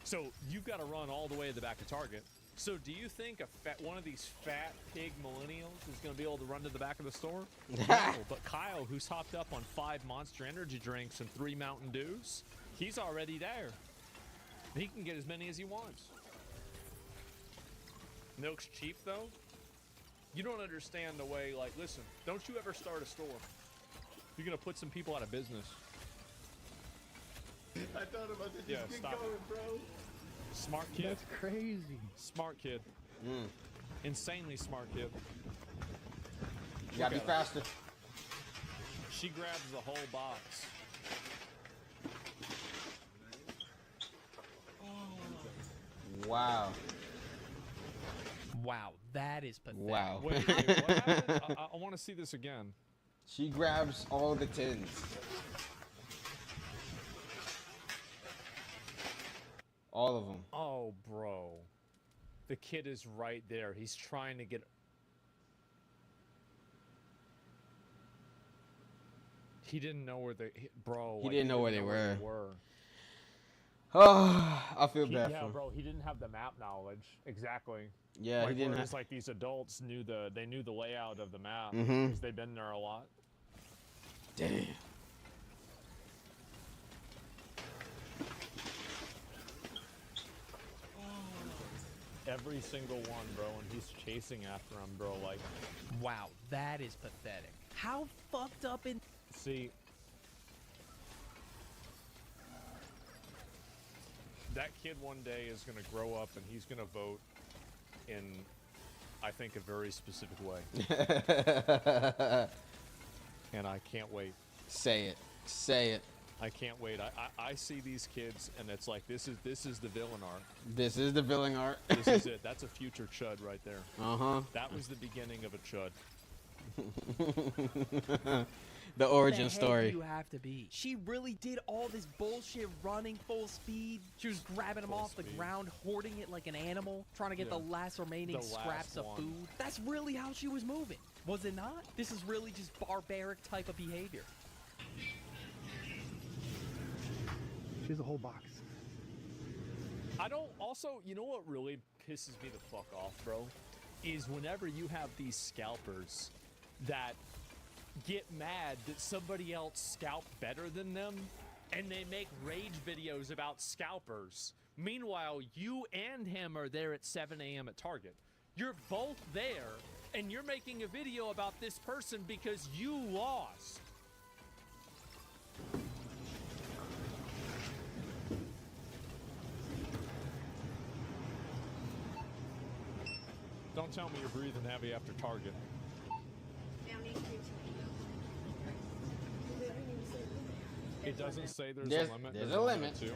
So you've got to run all the way to the back of Target. So do you think one of these fat pig millennials is going to be able to run to the back of the store? No, but Kyle, who's hopped up on 5 Monster Energy drinks and 3 Mountain Dews, he's already there. He can get as many as he wants. Milk's cheap, though. You don't understand the way, like, listen, don't you ever start a store. You're going to put some people out of business. I thought about this. Yeah, Just stop get going, it. bro. Smart kid. That's crazy. Smart kid. Insanely smart kid. You gotta be faster. She grabs the whole box. Wow. Wow, that is pathetic. Wow. Wait, what happened? I want to see this again. She grabs all the tins. All of them. Oh, bro. The kid is right there. He's trying to get... He didn't know where they... Bro. He didn't know where they were. were. Oh, I feel bad Yeah, for him. bro. He didn't have the map knowledge. Exactly. Yeah, like, he didn't whereas, have... like, these adults knew the layout of the map. Mhm. Because they've been there a lot. Damn. Every single one, bro, and he's chasing after him, bro. Like, wow, that is pathetic. How fucked up in... See, that kid one day is going to grow up and he's going to vote in, I think, a very specific way. And I can't wait. Say it. Say it. I can't wait. I see these kids and it's like, this is the villain arc. This is the villain art. This is it. That's a future Chud right there. Uh-huh. That was the beginning of a Chud. The origin the story. Heck you have to be. She really did all this bullshit running full speed. She was grabbing him off the ground, hoarding it like an animal, trying to get the last remaining scraps of food. That's really how she was moving, was it not? This is really just barbaric type of behavior. She has a whole box. I don't, also, you know what really pisses me the fuck off, bro? Is whenever you have these scalpers that get mad that somebody else scalped better than them, and they make rage videos about scalpers. Meanwhile, you and him are there at 7 a.m. at Target. You're both there, and you're making a video about this person because you lost. Don't tell me you're breathing heavy after Target. It doesn't say there's a limit. There's a limit. Too.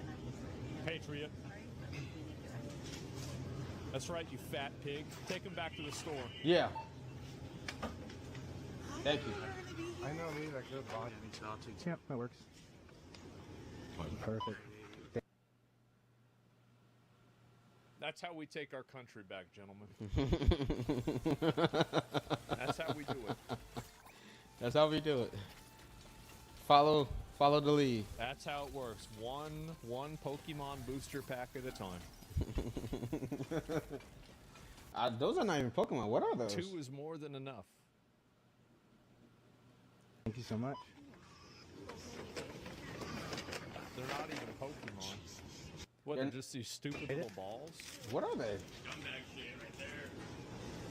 Patriot. That's right, you fat pig. Take him back to the store. Yeah. Thank you. I know, maybe that good body. Yep, that works. Perfect. That's how we take our country back, gentlemen. That's how we do it. That's how we do it. Follow the lead. That's how it works. One Pokemon booster pack at a time. Those are not even Pokemon. What are those? 2 is more than enough. Thank you so much. They're not even Pokemon. What, they're just these stupid little balls? What are they?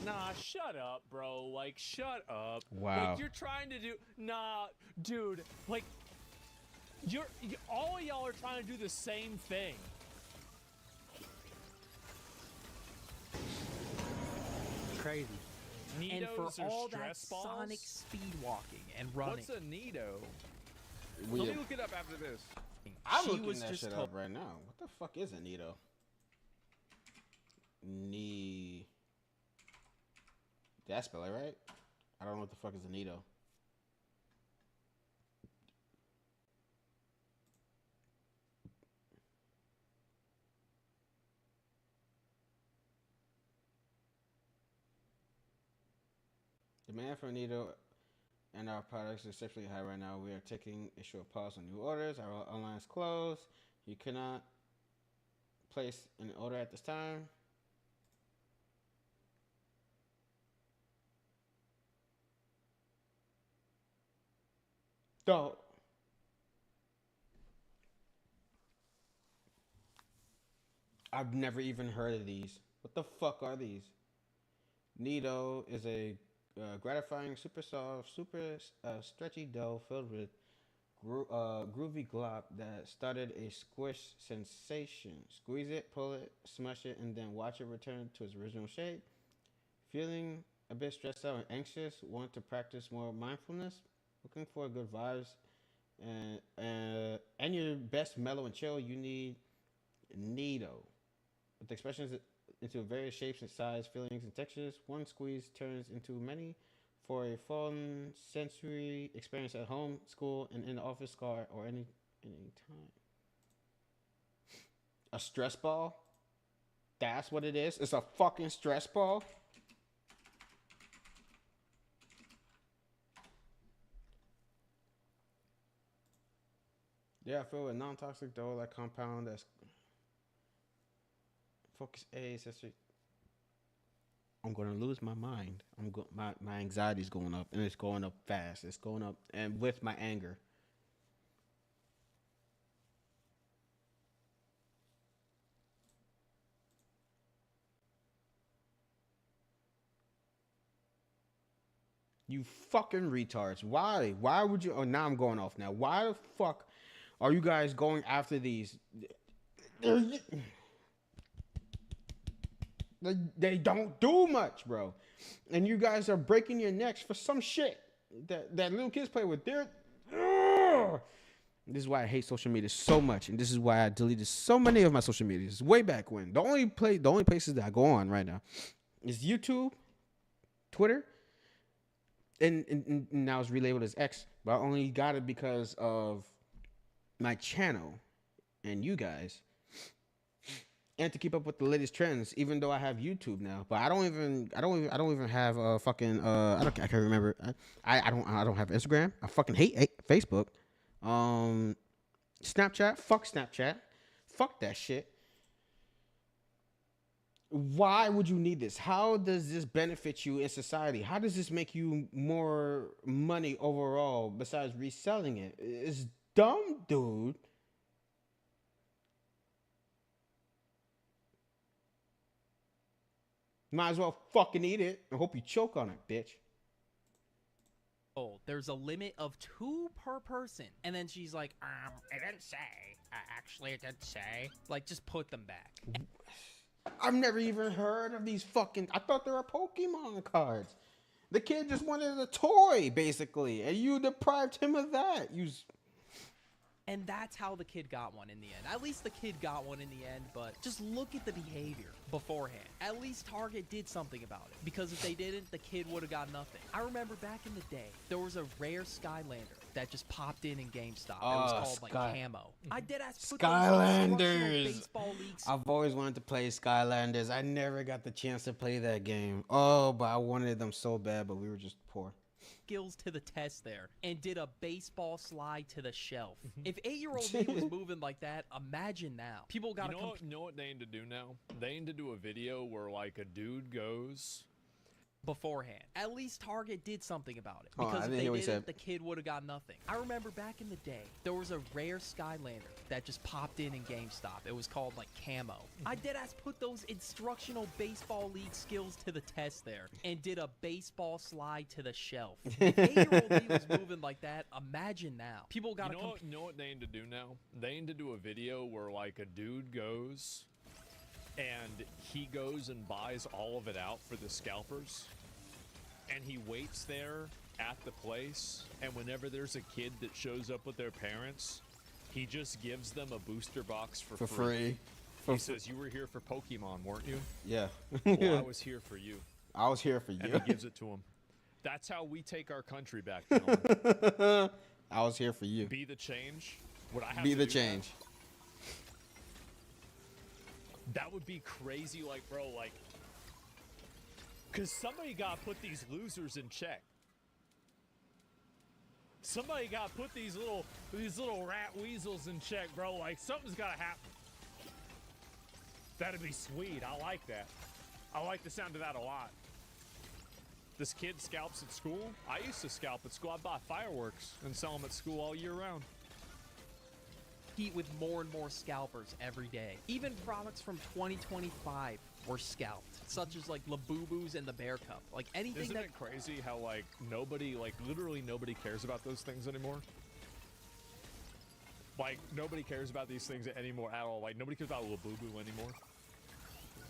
Nah, shut up, bro. Like, shut up. Wow. Like, you're trying to do... Nah, dude. Like, all of y'all are trying to do the same thing. Crazy. And Nidos for or all that stress balls? Sonic speed walking and running. What's a Nido? We- Let me look it up after this. I'm She looking was that just shit told- up right now. What the fuck is a Nido? Did I spell it right? I don't know what the fuck is a Nido. Demand for Nido and our products is exceptionally high right now. We are taking a short pause on new orders. Our online is closed. You cannot place an order at this time. So, I've never even heard of these. What the fuck are these? Nido is a gratifying, super soft, stretchy dough filled with groovy glop that started a squish sensation. Squeeze it, pull it, smush it, and then watch it return to its original shape. Feeling a bit stressed out and anxious, want to practice more mindfulness, looking for good vibes, and your best mellow and chill, you need Nido. With expressions into various shapes and size, feelings, and textures, one squeeze turns into many for a fun sensory experience at home, school, and in the office, car, or any time. A stress ball? That's what it is? It's a fucking stress ball? Yeah, I feel a non-toxic dough like compound that's focus A, accessory. I'm gonna lose my mind. My anxiety's going up, and it's going up fast. It's going up, and with my anger. You fucking retards. Why? Why would you? Oh, now I'm going off now. Why the fuck are you guys going after these? They don't do much, bro. And you guys are breaking your necks for some shit that little kids play with. This is why I hate social media so much, and this is why I deleted so many of my social medias way back when. The only places that I go on right now is YouTube, Twitter, and now it's relabeled as X. But I only got it because of my channel and you guys, and to keep up with the latest trends. Even though I have YouTube now, but I don't even have a fucking I can't remember. I don't have Instagram. I fucking hate Facebook. Snapchat. Fuck Snapchat. Fuck that shit. Why would you need this? How does this benefit you in society? How does this make you more money overall besides reselling it? It's dumb, dude. Might as well fucking eat it. I hope you choke on it, bitch. Oh, there's a limit of 2 per person. And then she's like, it didn't say. Actually, it didn't say. Like, just put them back. I've never even heard of these fucking... I thought they were Pokemon cards. The kid just wanted a toy, basically. And you deprived him of that. And that's how the kid got one in the end. At least the kid got one in the end, but just look at the behavior beforehand. At least Target did something about it, because if they didn't, the kid would have got nothing. I remember back in the day, there was a rare Skylander that just popped in GameStop. It was called like Camo. I did ask Skylanders. Baseball leagues. I've always wanted to play Skylanders. I never got the chance to play that game. Oh, but I wanted them so bad, but we were just poor. skills to the test there and did a baseball slide to the shelf. If 8-year-old me was moving like that, imagine now. People gotta you know what they need to do now? They need to do a video where like a dude goes beforehand. At least Target did something about it. Hold on, Because I if didn't they hear what he didn't, said. the kid would have got nothing. I remember back in the day, there was a rare Skylander that just popped in GameStop. It was called like Camo. I deadass put those instructional baseball league skills to the test there and did a baseball slide to the shelf. If 8-year-old me was moving like that, imagine now. People gotta you know what they need to do now? They need to do a video where like a dude goes and he goes and buys all of it out for the scalpers, and he waits there at the place, and whenever there's a kid that shows up with their parents, he just gives them a booster box for free. He says, "You were here for Pokemon, weren't you?" Yeah. Well, I was here for you. I was here for you. And he gives it to him. That's how we take our country back, gentlemen. I was here for you. Be the change. Would I have Be to the do change. That would be crazy, like, bro, like, because somebody got to put these losers in check. Somebody got to put these little rat weasels in check, bro. Like, something's got to happen. That'd be sweet. I like that. I like the sound of that a lot. This kid scalps at school. I used to scalp at school. I'd buy fireworks and sell them at school all year round. With more and more scalpers every day. Even products from 2025 were scalped, such as like Labubu's and the Bear Cup. Like anything. Isn't it crazy how like nobody, like literally nobody cares about those things anymore? Like nobody cares about these things anymore at all. Like nobody cares about Labubu anymore.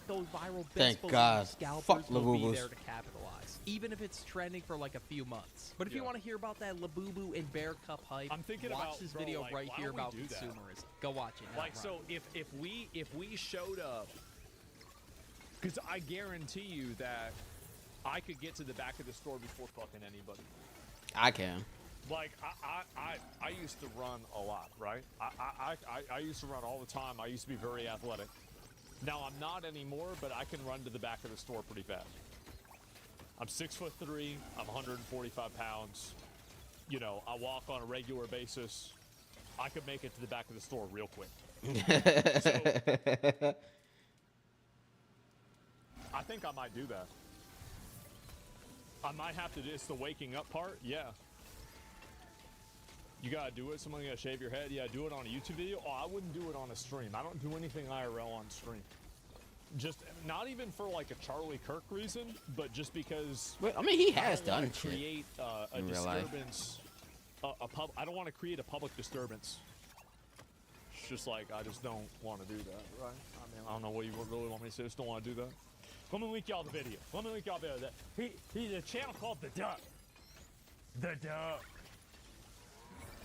Those viral Thank baseball God. scalpers Fuck will be Labubus. there to capitalize, even if it's trending for like a few months. But if you want to hear about that Labubu and Bear Cup hype, I'm thinking watch about this bro, video like, right why here don't we about do that? consumerism. Go watch it. now, Like Ryan. so, if we showed up, because I guarantee you that I could get to the back of the store before fucking anybody. I can. Like I used to run a lot, right? I used to run all the time. I used to be very athletic. Now I'm not anymore, but I can run to the back of the store pretty fast. I'm 6'3". I'm 145 pounds. You know, I walk on a regular basis. I could make it to the back of the store real quick. So, I think I might do that. I might have to do it's the waking up part. Yeah. You gotta do it. Someone gotta shave your head. Yeah, do it on a YouTube video. Oh, I wouldn't do it on a stream. I don't do anything IRL on stream. Just not even for like a Charlie Kirk reason, but just because. Well, I mean, he has I don't wanna done shit create a in real life. disturbance. I don't want to create a public disturbance. It's just like I just don't want to do that, right? I mean, I don't know what you really want me to say. I just don't want to do that. Let me link y'all the video. Let me link y'all the video. He's a channel called The Duck. The Duck.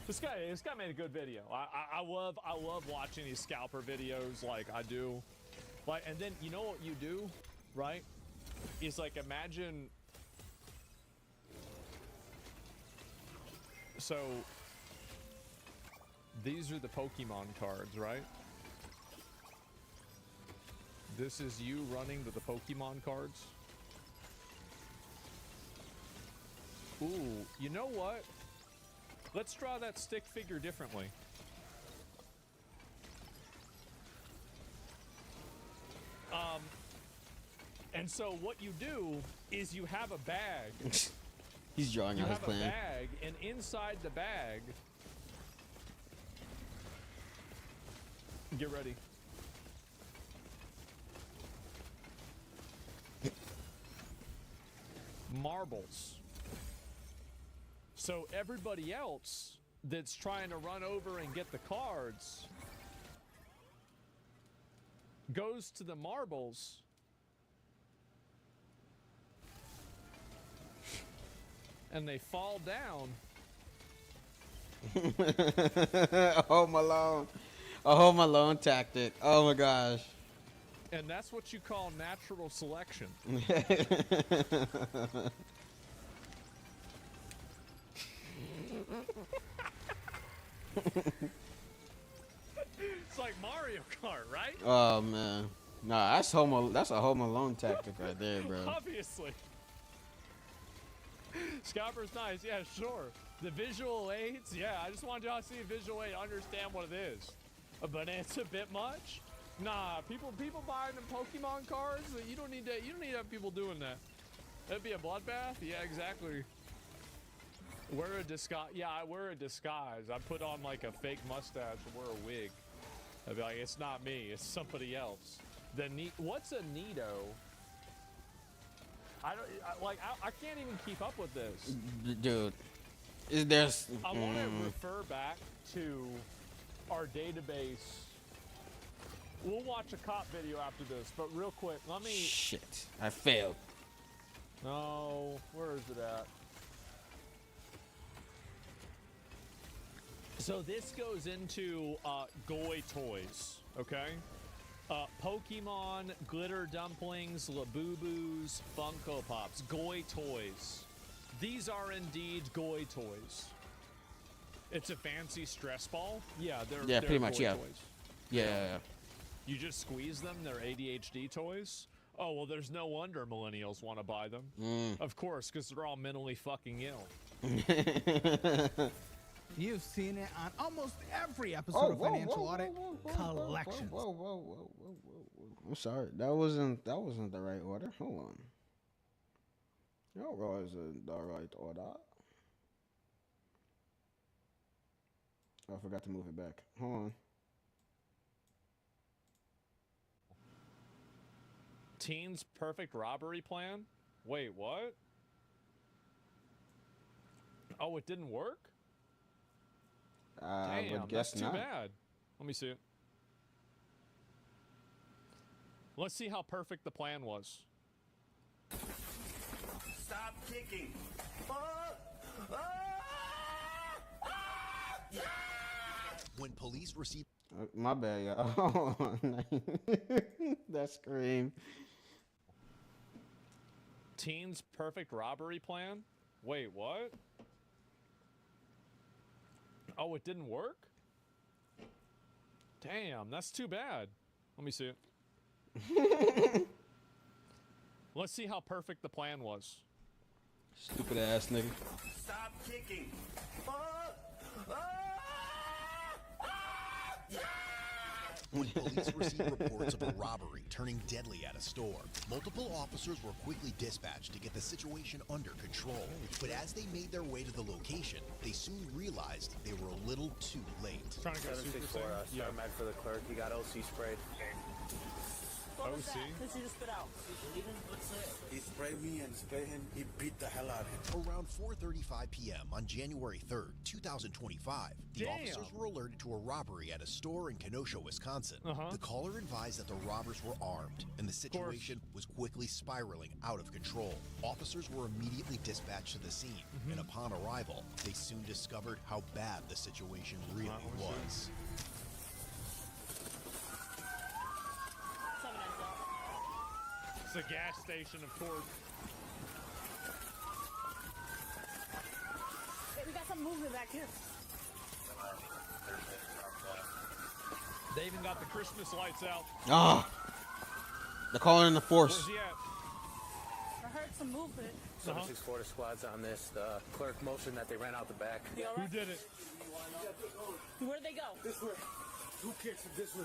This guy made a good video. I love watching these scalper videos like I do. Like, and then you know what you do, right? Is like imagine. So these are the Pokemon cards, right? This is you running to the Pokemon cards. Ooh, you know what? Let's draw that stick figure differently. And so what you do is you have a bag. He's drawing You out his have a plan. bag, and inside the bag, get ready. Marbles. So everybody else that's trying to run over and get the cards goes to the marbles. And they fall down. A Home Alone. A Home Alone tactic. Oh my gosh. And that's what you call natural selection. It's like Mario Kart, right? Oh man. Nah, that's a Home Alone tactic right there, bro. Obviously. Scalper's nice. Yeah, sure. The visual aids. Yeah, I just wanted y'all to see a visual aid, understand what it is. But it's a bit much. Nah, people buying them Pokemon cards. You don't need to. You don't need to have people doing that. That'd be a bloodbath. Yeah, exactly. Wear a disguise. Yeah, I wear a disguise. I put on like a fake mustache and wear a wig. I'd be like, it's not me. It's somebody else. What's a Nido? I can't even keep up with this. Dude, is there's... I want to refer back to our database. We'll watch a cop video after this, but real quick, let me... Shit, I failed. No, where is it at? So this goes into Goy toys, okay? Pokemon, glitter dumplings, Labubus, Funko Pops, Goy toys. These are indeed Goy toys. It's a fancy stress ball. Yeah, they're pretty much. Goy Yeah. Toys. Yeah. You just squeeze them. They're ADHD toys. Oh well, there's no wonder millennials want to buy them. Of course, because they're all mentally fucking ill. You've seen it on almost every episode of Financial Audit Collections. Whoa. I'm sorry. That wasn't the right order. Hold on. That wasn't the right order. I forgot to move it back. Hold on. Teen's perfect robbery plan? Wait, what? Oh, it didn't work? Damn, that's too bad. Let me see it. Let's see how perfect the plan was. Stop kicking. When police receive... my bad, y'all. That scream. Teen's perfect robbery plan? Wait, what? Oh, it didn't work? Damn, that's too bad. Let me see it. Let's see how perfect the plan was. Stupid ass nigga. Stop kicking. When police received reports of a robbery turning deadly at a store, multiple officers were quickly dispatched to get the situation under control. But as they made their way to the location, they soon realized they were a little too late. 764, start med for the clerk. He got OC sprayed. What was that? Because you just spit out. He sprayed me and sprayed him. He beat the hell out of him. Around 4:35 p.m. on January 3rd, 2025, the officers were alerted to a robbery at a store in Kenosha, Wisconsin. The caller advised that the robbers were armed, and the situation was quickly spiraling out of control. Officers were immediately dispatched to the scene, and upon arrival, they soon discovered how bad the situation really was. It's a gas station, of course. Hey, we got some movement back here. They even got the Christmas lights out. Ah, they're calling in the force. Where's he at? I heard some movement. 764 the squad's on this. The clerk motioned that they ran out the back. Who did it? Where'd they go? This way. 2 kids this way.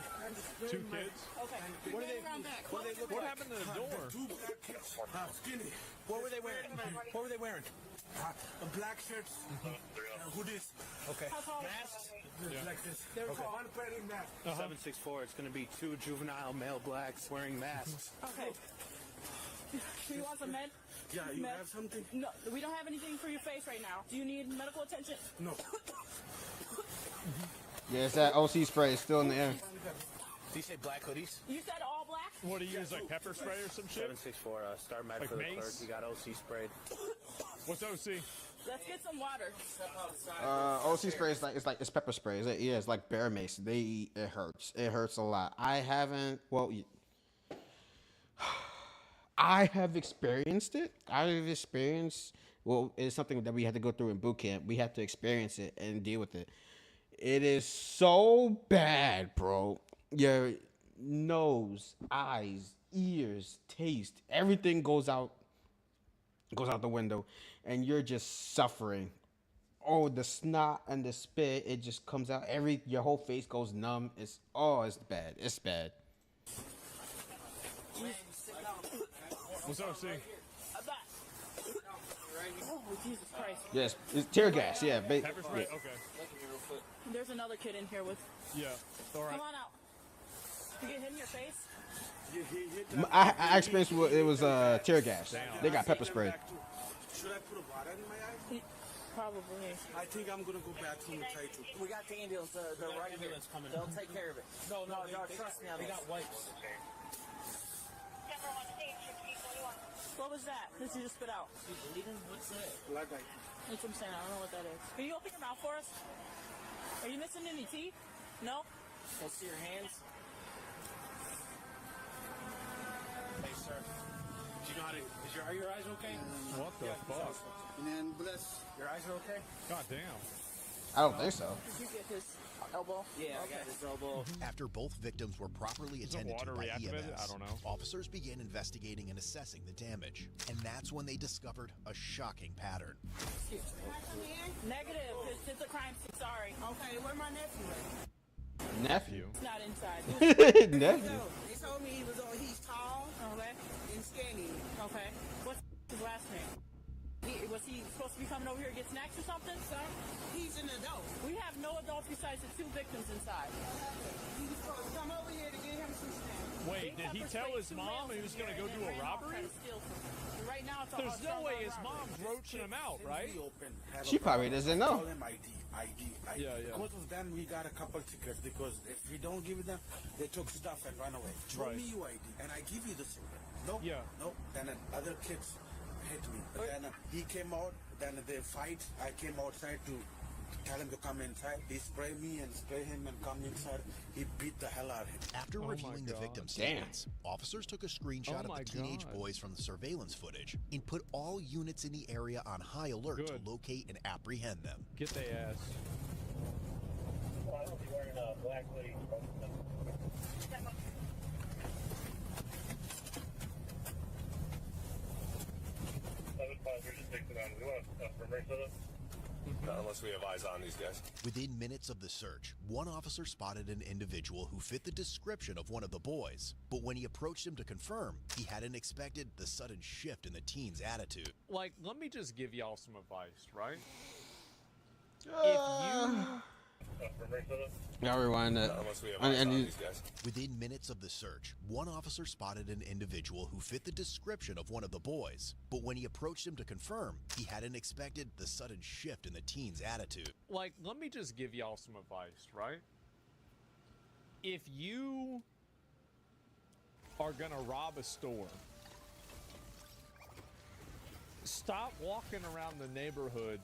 2 kids? Okay. What are they? What happened to the door? 2 black kids. Skinny. What were they wearing? What were they wearing? Black shirts. Hoodies. Okay. Masks. Yeah. Like this. They were One wearing mask. 764. It's going to be 2 juvenile male blacks wearing masks. Okay. Do you want some med? Yeah, you have something? No, we don't have anything for your face right now. Do you need medical attention? No. Yeah, it's that OC spray. It's still in the air. Did you say black hoodies? You said all black? What do you use, like pepper spray or some shit? 764 start med Like for the mace? clerk. He got OC sprayed. What's OC? Let's get some water. OC spray is it's pepper spray. It's like bear mace. It hurts. It hurts a lot. I haven't. Well, I have experienced it. Well, it's something that we had to go through in boot camp. We had to experience it and deal with it. It is so bad, bro. Your nose, eyes, ears, taste, everything goes out goes out the window, and you're just suffering. Oh, the snot and the spit, it just comes out. Your whole face goes numb. It's bad. It's bad. What's up, C? Oh, Jesus Christ. Yes, it's tear gas. Yeah, Pepper spray? yeah. Okay. There's another kid in here with... Yeah, all right. Come on out. You get hit in your face? I experienced it was tear gas. They got pepper spray. Should I put a water in my eyes? Probably. I think I'm gonna go back home and try to. We got the ambulance. They're right here. Coming. They'll take care of it. No, trust me. They got wipes. What was that? Did you just spit out? Bleeding? What's that? Blood. That's what I'm saying. I don't know what that is. Can you open your mouth for us? Are you missing any teeth? No? Let's see your hands. Hey, sir. Do you know how to... Are your eyes okay? What the fuck? And then bless. Your eyes are okay? God damn. I don't think so. Did you get his elbow? Yeah, I got his elbow. After both victims were properly attended to by EMS, I don't know. officers began investigating and assessing the damage. And that's when they discovered a shocking pattern. Negative. It's a crime scene. Sorry. Okay, where my nephew at? Nephew. It's not inside. Nephew. They told me he's tall Okay. and skinny. Okay. What's his last name? Was he supposed to be coming over here to get snacks or something, sir? He's an adult. We have no adults besides the two victims inside. He was supposed to come over here to get him some snacks. Wait, did he tell his mom he was going to go do a robbery? Right now, it's There's no way his mom's roaching him out, right? She probably doesn't know. Tell him ID. Yeah. Because of them, we got a couple tickets. Because if we don't give them, they took stuff and run away. Show me your ID, and I give you the cigarette. No. Yeah. No. Then other kids hit me. Then he came out. Then they fight. I came outside to tell him to come inside. He sprayed me and spray him and come inside. He beat the hell out of him. After reviewing the victim's statements, officers took a screenshot of the teenage boys from the surveillance footage and put all units in the area on high alert to locate and apprehend them. Get their ass. I don't be wearing a black hoodie. Not unless we have eyes on these guys. Within minutes of the search, one officer spotted an individual who fit the description of one of the boys. But when he approached him to confirm, he hadn't expected the sudden shift in the teen's attitude. Like, let me just give y'all some advice, right? If you... I'll rewind that. Unless we have eyes on these guys. Within minutes of the search, one officer spotted an individual who fit the description of one of the boys. But when he approached him to confirm, he hadn't expected the sudden shift in the teen's attitude. Like, let me just give y'all some advice, right? If you are gonna rob a store, stop walking around the neighborhood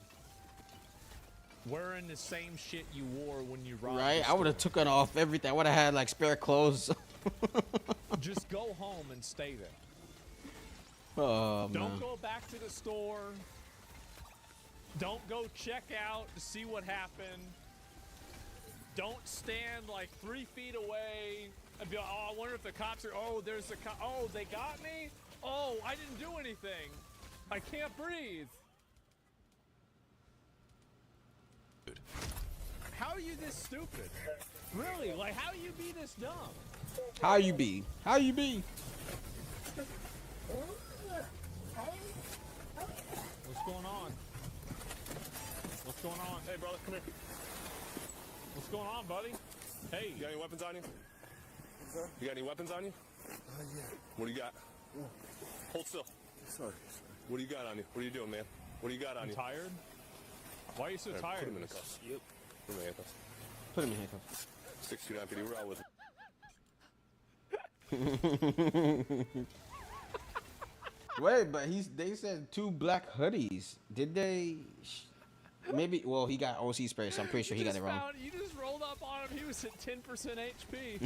wearing the same shit you wore when you robbed. Right? I would have took it off everything. I would have had like spare clothes. Just go home and stay there. Oh, Don't man. go back to the store. Don't go check out to see what happened. Don't stand like 3 feet away and be like, oh, I wonder if the cops are, oh, there's a cop. Oh, they got me? Oh, I didn't do anything. I can't breathe. How are you this stupid? Really? Like, how you be this dumb? How you be? How you be? What's going on? What's going on? Hey, brother, come here. What's going on, buddy? Hey. You got any weapons on you? You got any weapons on you? Yeah. What do you got? Hold still. Sorry. What do you got on you? What are you doing, man? What do you got on you? Tired? Why are you so Right, tired? Put him in the cuffs. Yep. Put him in the handcuffs. Put him in handcuffs. 629 PD, we're out with him. Wait, but they said 2 black hoodies. Did they? Maybe. Well, he got OC spray, so I'm pretty sure he got it wrong. You just rolled up on him. He was at 10% HP.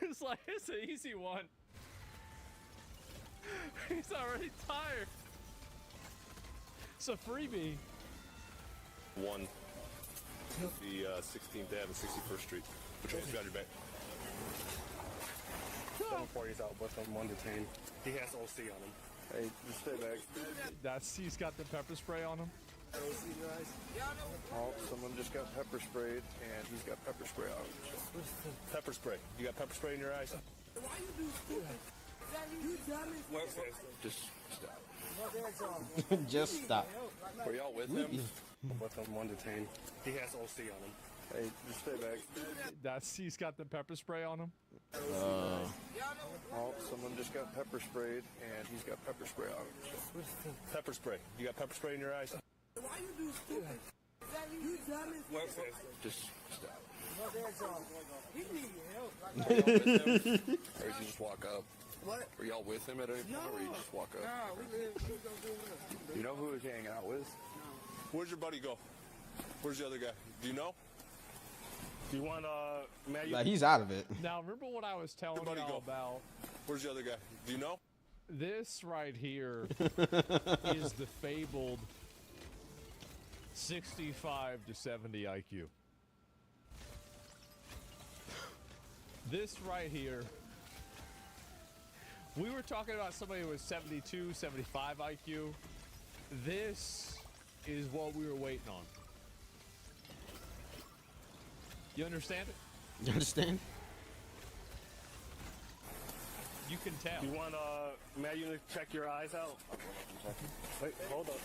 It's like, it's an easy one. He's already tired. It's a freebie. One. The 16th Ave and 61st Street. Which one's got your back? 740's out with them, 1 detained. He has OC on him. Hey, just stay back. He's got the pepper spray on him. OC in your eyes? Oh, someone just got pepper sprayed, and he's got pepper spray on him. Pepper spray. You got pepper spray in your eyes? Why you do stupid? You dummy. Just stop. Just stop. Were y'all with him? With him, one detained. He has OC on him. Hey, just stay back. He's got the pepper spray on him. Oh, someone just got pepper sprayed, and he's got pepper spray on him. Pepper spray. You got pepper spray in your eyes? Why you do stupid? You dummy. Just stop. He need help. Or did you just walk up? What? Were y'all with him at any point, or you just walk up? No, we gonna do it. You know who was hanging out with? No. Where's your buddy go? Where's the other guy? Do you know? Do you want Matt? Like, he's out of it. Now, remember what I was telling y'all about? Where's the other guy? Do you know? This right here is the fabled 65 to 70 IQ. This right here, we were talking about somebody with 72, 75 IQ. This is what we were waiting on. You understand it? You understand? You can tell. You want Matt, you to check your eyes out? Wait, hold up.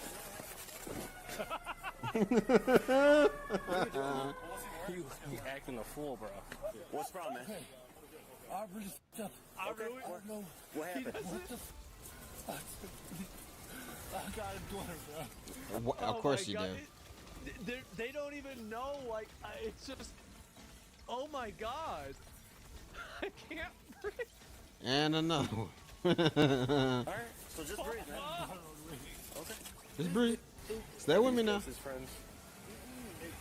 You acting a fool, bro. What's the problem, man? I really stuff. I really know. What happened? What the I got a daughter, bro. Of course you do. They don't even know, like, it's just, oh my god. I can't breathe. And another one. Alright, so just breathe, man. Okay. Just breathe. Stay with me now. His friends.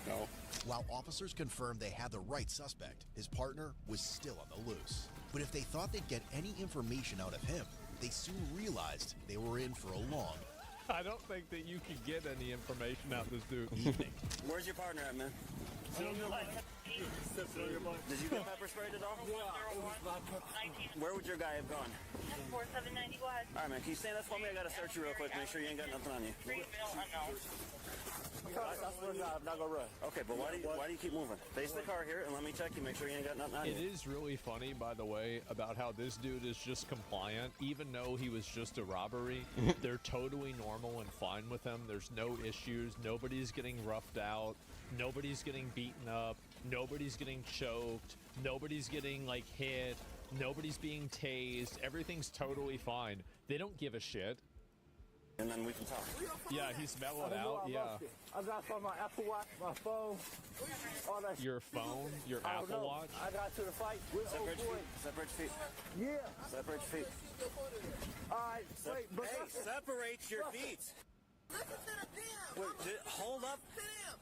No. While officers confirmed they had the right suspect, his partner was still on the loose. But if they thought they'd get any information out of him, they soon realized they were in for a long I don't think that you can get any information out of this dude. evening. Where's your partner at, man? Did you get pepper sprayed at all? Where would your guy have gone? 4790 West. Alright, man, can you stand up for me? I gotta search you real quick, make sure you ain't got nothing on you. I swear to God, I'm not gonna run. Okay, but why do you keep moving? Face the car here and let me check you, make sure you ain't got nothing on you. It is really funny, by the way, about how this dude is just compliant. Even though he was just a robbery, they're totally normal and fine with him. There's no issues. Nobody's getting roughed out. Nobody's getting beaten up. Nobody's getting choked. Nobody's getting, like, hit. Nobody's being tased. Everything's totally fine. They don't give a shit. And then we can talk. Yeah, he's mellowed out, yeah. I got from my Apple Watch, my phone, all that. Your phone? Your Apple Watch? I got to the fight with Separate feet. Separate feet. Yeah. Separate feet. All right, wait, but hey, separate your feet. Wait, hold up.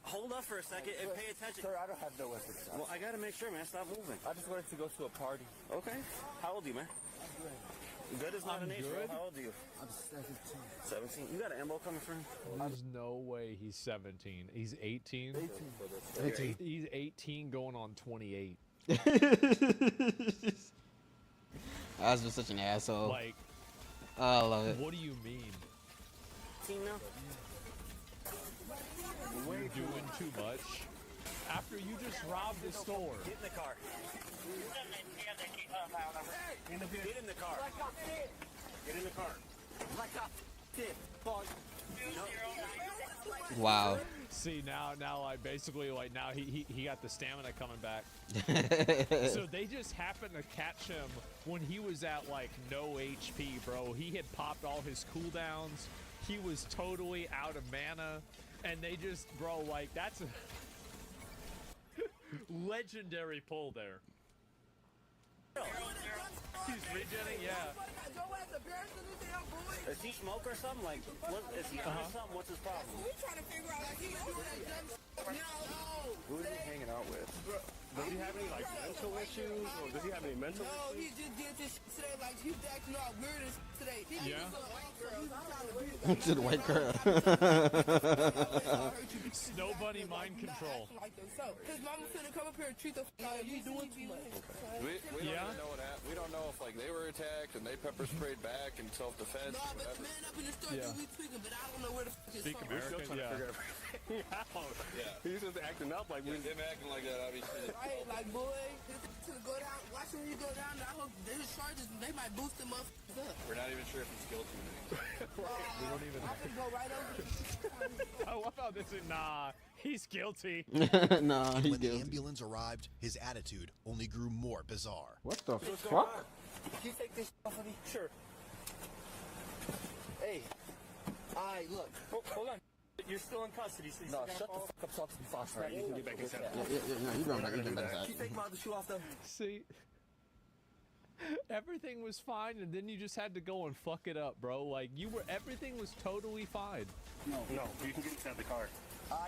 Hold up for a second and pay attention. Sir, I don't have no weapons. Well, I gotta make sure, man. Stop moving. I just wanted to go to a party. Okay. How old are you, man? Good is not an age, bro. How old are you? I'm 17. 17. You got an ammo coming from? There's no way he's 17. He's 18. 18. He's 18 going on 28. I was just such an asshole. Like, I love it. What do you mean? 18 now? You're doing too much. After you just robbed the store. Get in the car. Get in the car. Get in the car. Wow. See, now like basically like now he got the stamina coming back. So they just happened to catch him when he was at like no HP, bro. He had popped all his cooldowns. He was totally out of mana. And they just, bro, like that's a legendary pull there. He's regenning, yeah. Does he smoke or something? Like, what is he on something? What's his problem? We trying to figure out like he Who is he hanging out with? Does he have any like mental issues, or does he have any mental No, issues? he just did this shit today. Like, he was acting all weird and shit today. Yeah. To the white girl. Snow bunny mind control. His mama finna come up here and treat the f out of you doing too much. We don't even know what happened. We don't know if like they were attacked and they pepper sprayed back in self-defense. Nah, but the man up in the store, Yeah. we tweaking, but I don't know where the f his Speak phone. American, we're still trying to figure everything out. Yeah. He's just acting up like we. Him acting like that, obviously. Right, like boy, to go down, watch when you go down. I hope his charges, they might boost him up. We're not even sure if he's guilty. We don't even. I can go right over. I love how this is. Nah, he's guilty. Nah, And he's when the guilty. ambulance arrived, his attitude only grew more bizarre. What the fuck? Can you take this off of me? Sure. Hey. Alright, look. Hold on. You're still in custody, so you No, still shut gotta the fuck up, talk to me fast. Right, you can get back inside. Yeah, you going back. You going back Can inside. you take my other shoe off though? See, everything was fine, and then you just had to go and fuck it up, bro. Like everything was totally fine. No, you can get inside the car.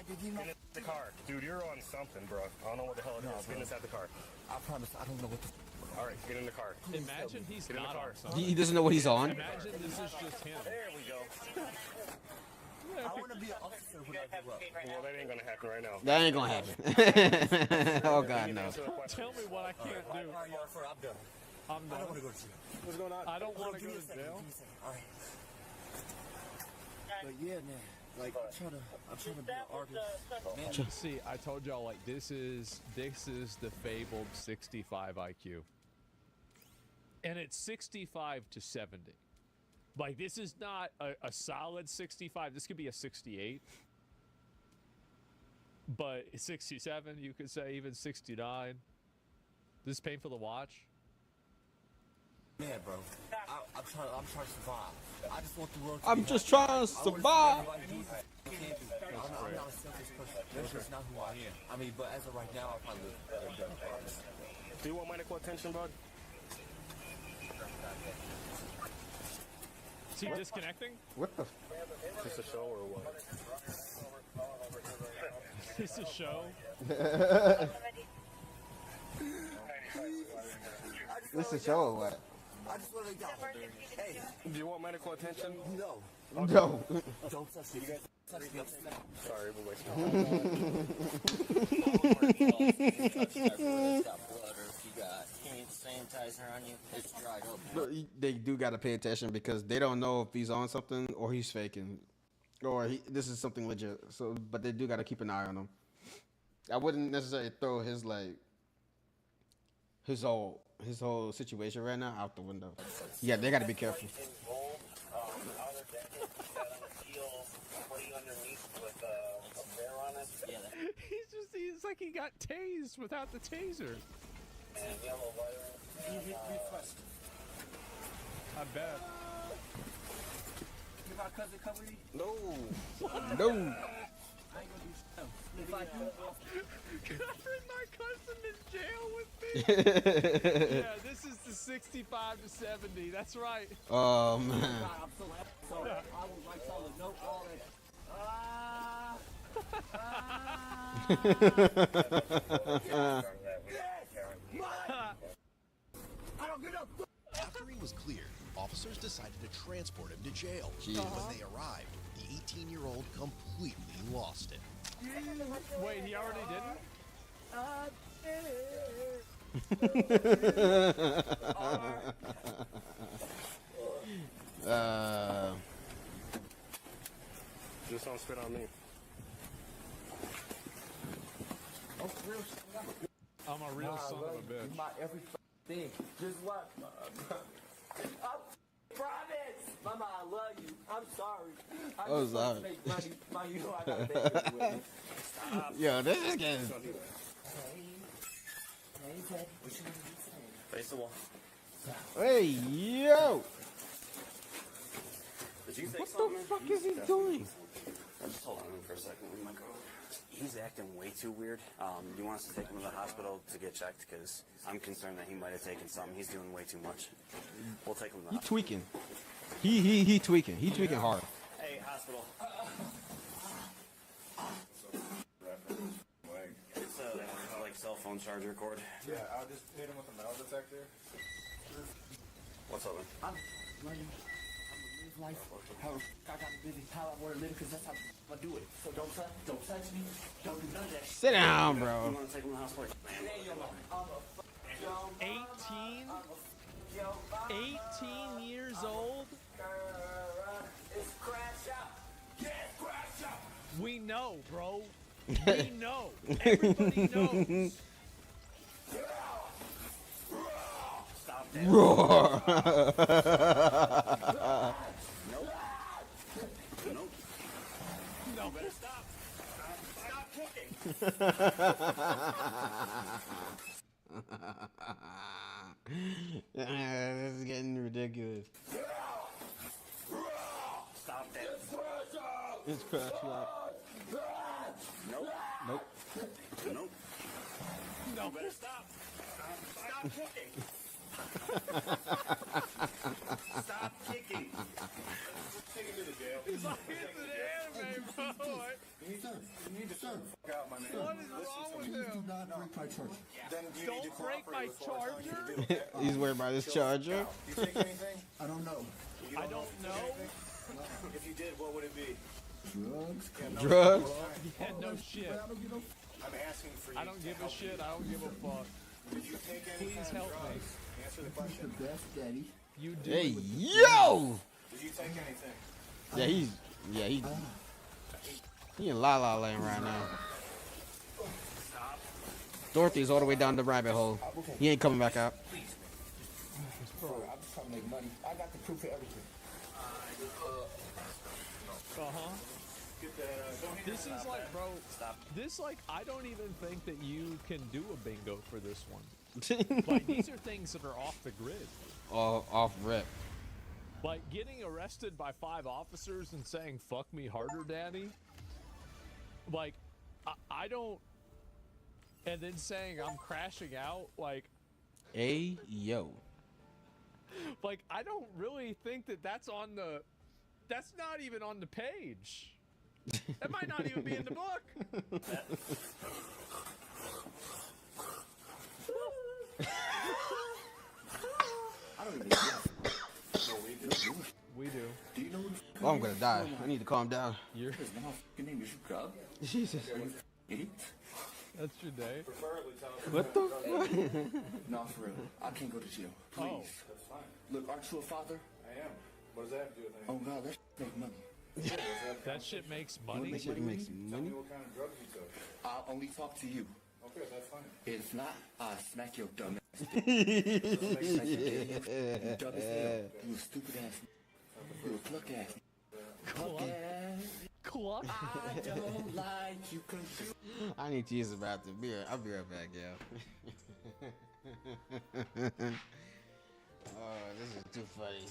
Did you know? Get in the car. Dude, you're on something, bro. I don't know what the hell it is. Get inside the car. I promise, I don't know what the Alright, get in the car. Imagine he's Get in the not car. on something. He doesn't know what he's on. Imagine this is just him. There we go. I want to be an officer when I grow up. Well, that ain't gonna happen right now. That ain't gonna happen. Oh God, no. Tell me what I can't do. I'm done. I'm I done. don't want to go to jail. What's going on? I don't want to Give go me a to second, jail. give me a second. All right. But yeah, man. Like, I'm trying to be an artist. Man, See, I told y'all like this is the fabled 65 IQ, and it's 65 to 70. Like this is not a solid 65. This could be a 68, but 67 you could say, even 69. This is painful to watch. man, bro. I'm trying to survive. I just want the world to I'm be just happy. trying to I wanna see survive. everybody do what they can do. I'm not a selfish person. That's just not who I am. I mean, but as of right now, I probably live better. Do you want medical attention, bud? Is he disconnecting? What the? Is this a show or what? Is this a show? This is a show or what? I just want to go. Hey, Do you want medical attention? no. No. Don't touch me. You guys touch me. Sorry, we're wasting sanitizer on you. It's dried up. But they do gotta pay attention because they don't know if he's on something or he's faking, or this is something legit. So, but they do gotta keep an eye on him. I wouldn't necessarily throw his whole situation right now out the window. Yeah, they gotta be careful. He's like he got tased without the taser. I bet. Did my cousin come with me? No. No. I ain't gonna do shit. If I do, Can I bring my cousin to jail with me? Yeah, this is the 65 to 70. That's right. Oh man. I'm so happy. So I would like y'all to know all that. I don't get up. After he was cleared, officers decided to transport him to jail. Jeez. When they arrived, the 18-year-old completely lost it. Wait, he already didn't? Just don't spit on me. I'm a real son of a bitch. My every thing. Just what? I promise. Mama, I love you. I'm sorry. I Oh, just want to sorry. make money. Mama, you know I gotta make it with me. Stop. Yo, this is getting. Face the wall. Hey, yo. Did you say What something? the fuck is he doing? Just hold on for a second. We might go. He's acting way too weird. You want us to take him to the hospital to get checked? Because I'm concerned that he might have taken something. He's doing way too much. We'll take him to the He hospital. tweaking. He tweaking. He tweaking hard. Hey, hospital. It's like cell phone phone charger cord? Yeah, I'll just hit him with a metal detector. What's up, man? I'm live life. How I got busy, how I want to live, because that's how I do it. So don't touch me. Don't do none of that shit. Sit down, bro. You want to take him to the hospital? 18 years old? It's crash out. Yeah, crash out. We know, bro. We know. Everybody knows. Stop that. Roar. Nope. Nope. No, better stop. Stop kicking. This is getting ridiculous. Stop that. It's crash out. Nope. Nope. Nope. No, better stop. Stop kicking. Stop kicking. Take him to the jail. He's like, it's an anime, bro. You need to fuck out, my man. What is wrong with him? Do not break my charger. Then you need to Don't break my cooperate with what I'm telling you charger? to do, okay? He's worried about his charger. Do you take anything? I don't know. I don't know. If you did, what would it be? Drugs. Drugs? Yeah, no shit. I'm asking for you. I don't give a shit. I don't give a fuck. Did you take any Please kind of help me. drugs? Answer the question. The best, Daddy. You do. Hey, it with the yo! Did you take anything? Yeah, he in La La Land right now. Dorothy's all the way down the rabbit hole. He ain't coming back out. Bro, I'm just trying to make money. I got the proof of everything. Uh-huh. This is like, bro, this, like, I don't even think that you can do a bingo for this one. Like, these are things that are off the grid. Off rip. Like, getting arrested by 5 officers and saying, fuck me harder, daddy. Like, I don't... And then saying I'm crashing out, like... Hey, yo. Like, I don't really think that that's on the... That's not even on the page. That might not even be in the book. I don't even know. We do. Do you know who the Oh, I'm gonna die. I need to calm down. His fucking name is Grub? Jesus. Idiot. That's your day. What the fuck? No, for real. I can't go to jail. Please. Oh. That's fine. Look, aren't you a father? I am. What does that have to do with anything? Oh, God, that make money. That shit makes money. That shit makes Tell money. me what kind of drugs you took. I'll only talk to you. Okay, that's fine. If not, I'll smack your dumb ass. Yeah. You dumb as hell. You a stupid ass. You a cluck ass. Cluck ass. Cluck? I don't like you 'cause you... I need to use the bathroom. I'll be right back, yo. Oh, this is too funny.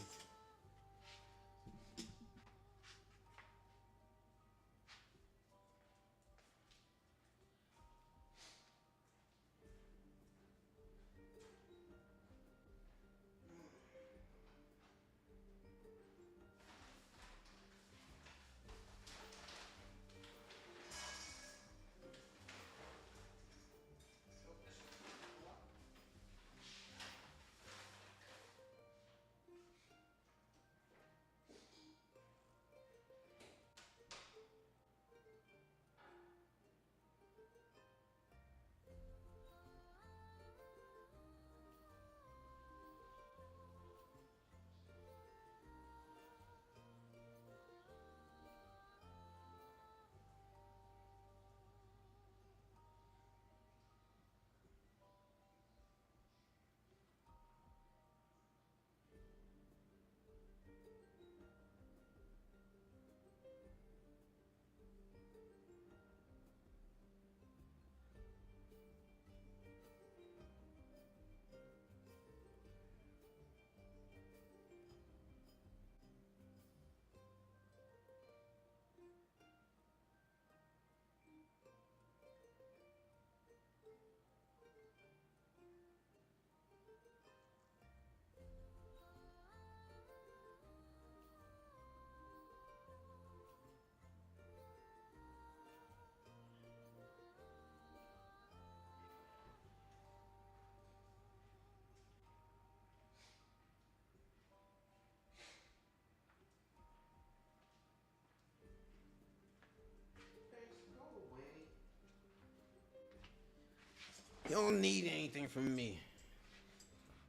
You don't need anything from me.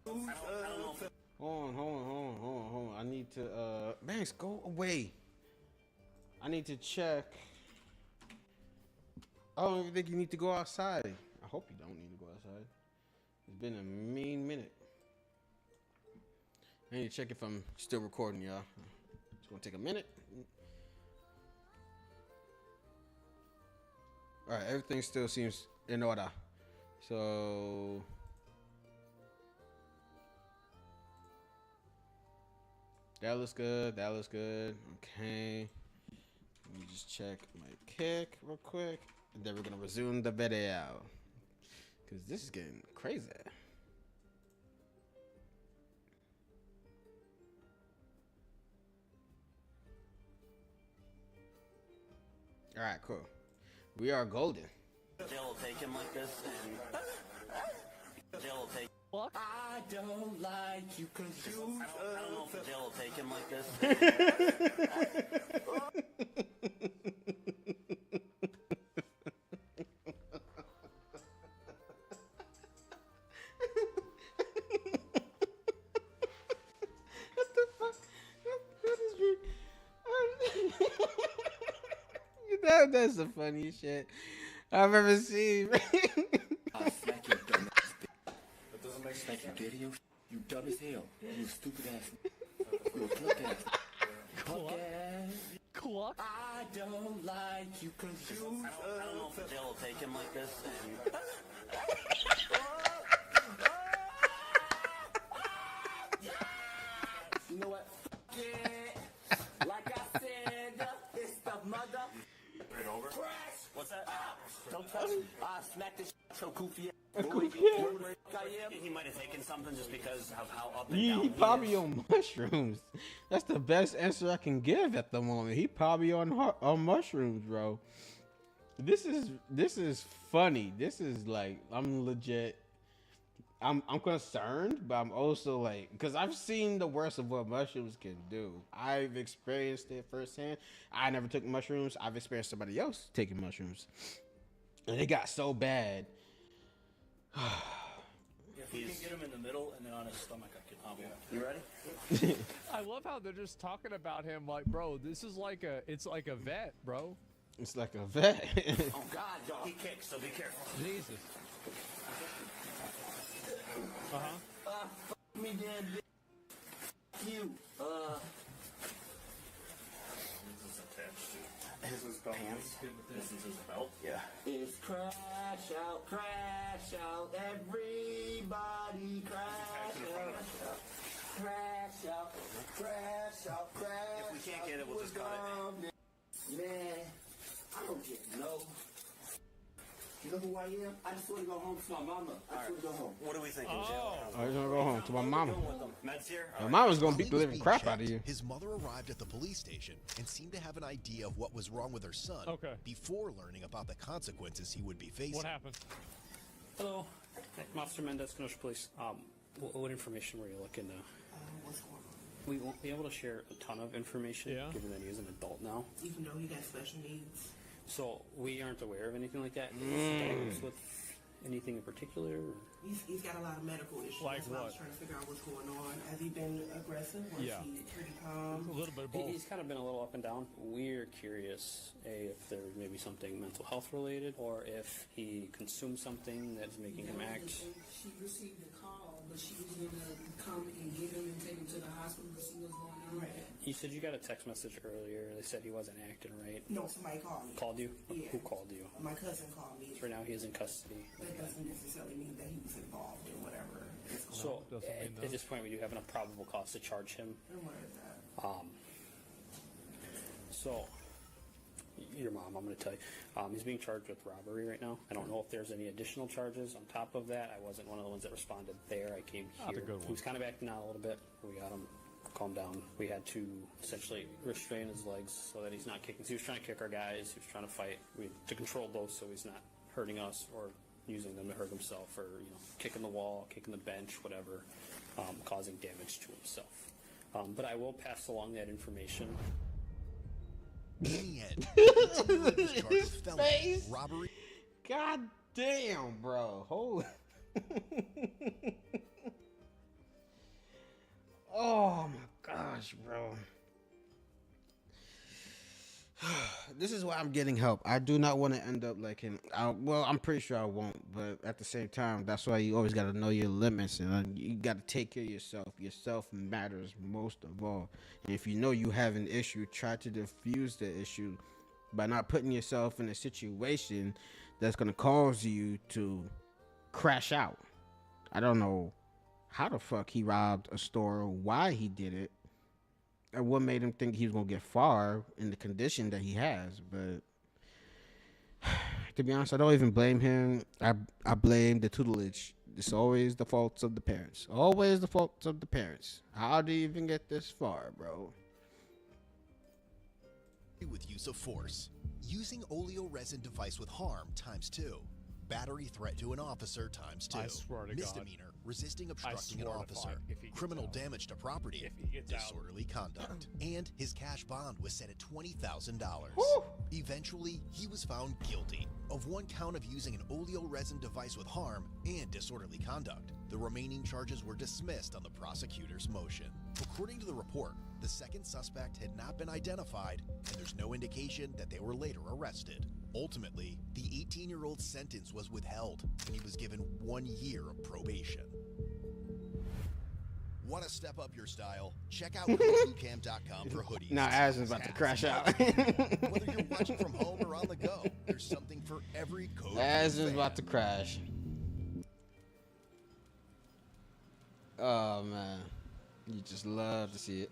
Hold on. I need to, Banks, go away. I need to check. I don't even think you need to go outside. I hope you don't need to go outside. It's been a mean minute. I need to check if I'm still recording, y'all. It's gonna take a minute. Alright, everything still seems in order. So that looks good. Okay. Let me just check my kick real quick. And then we're gonna resume the video. Cause this is getting crazy. Alright, cool. We are golden. They'll take him like this and they'll take. I don't like you cause you. I don't know if they'll take him like this. What the fuck? That's the funniest shit I've ever seen. I'll smack you, dumb ass bitch. That doesn't make sense. You video, you dumb as hell. You stupid ass. You cluck ass. Cluck ass. Cluck? I don't like you cause you. I don't know if they'll take him like this and you know what? Fuck it. Like I said, it's the mother. right over. What's that? Don't touch me. I smack this so goofy ass. He might have taken something just because of how up and He down probably on mushrooms. That's the best answer I can give at the moment. He probably on mushrooms, bro. This is funny. This is like, I'm legit. I'm concerned, but I'm also like, because I've seen the worst of what mushrooms can do. I've experienced it firsthand. I never took mushrooms. I've experienced somebody else taking mushrooms, and it got so bad. If we can get him in the middle and then on his stomach, I can hobble. You ready? I love how they're just talking about him like, bro, this is like it's like a vet, bro. It's like a vet. Oh God, dog. He kicks, so be careful. Jesus. Fuck me then, bitch. You. This is his pants. This is his belt. Yeah. It's crash out, everybody crash out. Crash out. If we can't get it, we'll just cut it. Man, I don't get no. You know who I am? I just want to go home to my mama. I just want to go home. What are we thinking, I just want to go home to my mama. Meds here? My mama's gonna beat the While he was living being crap checked, out of you. His mother arrived at the police station and seemed to have an idea of what was wrong with her son before learning about the consequences he would be facing. What happened? Hello, Officer Mendez, Kenosha Police. What information were you looking to? What's going on? We won't be able to share a ton of information, given that he is an adult now. Even though he got special needs. So we aren't aware of anything like that. Is he diagnosed with anything in particular? Or? He's got a lot of medical issues. Like That's why I was what? trying to figure out what's going on. Has he been aggressive? Or is he pretty calm? A little bit of both. He's kind of been a little up and down. We're curious, if there's maybe something mental health related, or if he consumed something that's making him act. She received a call, but she was going to come and get him and take him to the hospital to see what's going on. You said you got a text message earlier. They said he wasn't acting right. No, somebody called me. Called you? Yeah. Who called you? My cousin called me. So right now he is in custody. That doesn't necessarily mean that he was involved in whatever is going So on. at this point, we do have a probable cause to charge him. And what is that? So your mom, I'm going to tell you, he's being charged with robbery right now. I don't know if there's any additional charges on top of that. I wasn't one of the ones that responded there. I came Not here. a good one. He was kind of acting out a little bit. We got him calmed down. We had to essentially restrain his legs so that he's not kicking. So he was trying to kick our guys. He was trying to fight. We had to control those so he's not hurting us or using them to hurt himself, or kicking the wall, kicking the bench, whatever, causing damage to himself. But I will pass along that information. In the end, he continued to be charged with felony, robbery. God Damn, bro. Holy. Oh my gosh, bro. This is why I'm getting help. I do not want to end up like him. Well, I'm pretty sure I won't, but at the same time, that's why you always got to know your limits, and you got to take care of yourself. Yourself matters most of all. And if you know you have an issue, try to diffuse the issue by not putting yourself in a situation that's going to cause you to crash out. I don't know how the fuck he robbed a store, why he did it, and what made him think he was gonna get far in the condition that he has. But to be honest, I don't even blame him. I blame the tutelage. It's always the faults of the parents. Always the faults of the parents. How do you even get this far, bro? With use of force. Using oleoresin device with harm ×2. Battery threat to an officer ×2. I swear to God. Misdemeanor, resisting obstructing an officer. Criminal damage to property. Disorderly conduct. And his cash bond was set at $20,000. Eventually, he was found guilty of 1 count of using an oleoresin device with harm and disorderly conduct. The remaining charges were dismissed on the prosecutor's motion. According to the report, the second suspect had not been identified, and there's no indication that they were later arrested. Ultimately, the 18-year-old's sentence was withheld, and he was given 1 year of probation. Want to step up your style? Check out hoodiebootcamp.com for hoodies. Now, Aslan's about to crash out. Whether you're watching from home or on the go, there's something for every code. Aslan's about to crash. Oh, man. You just love to see it.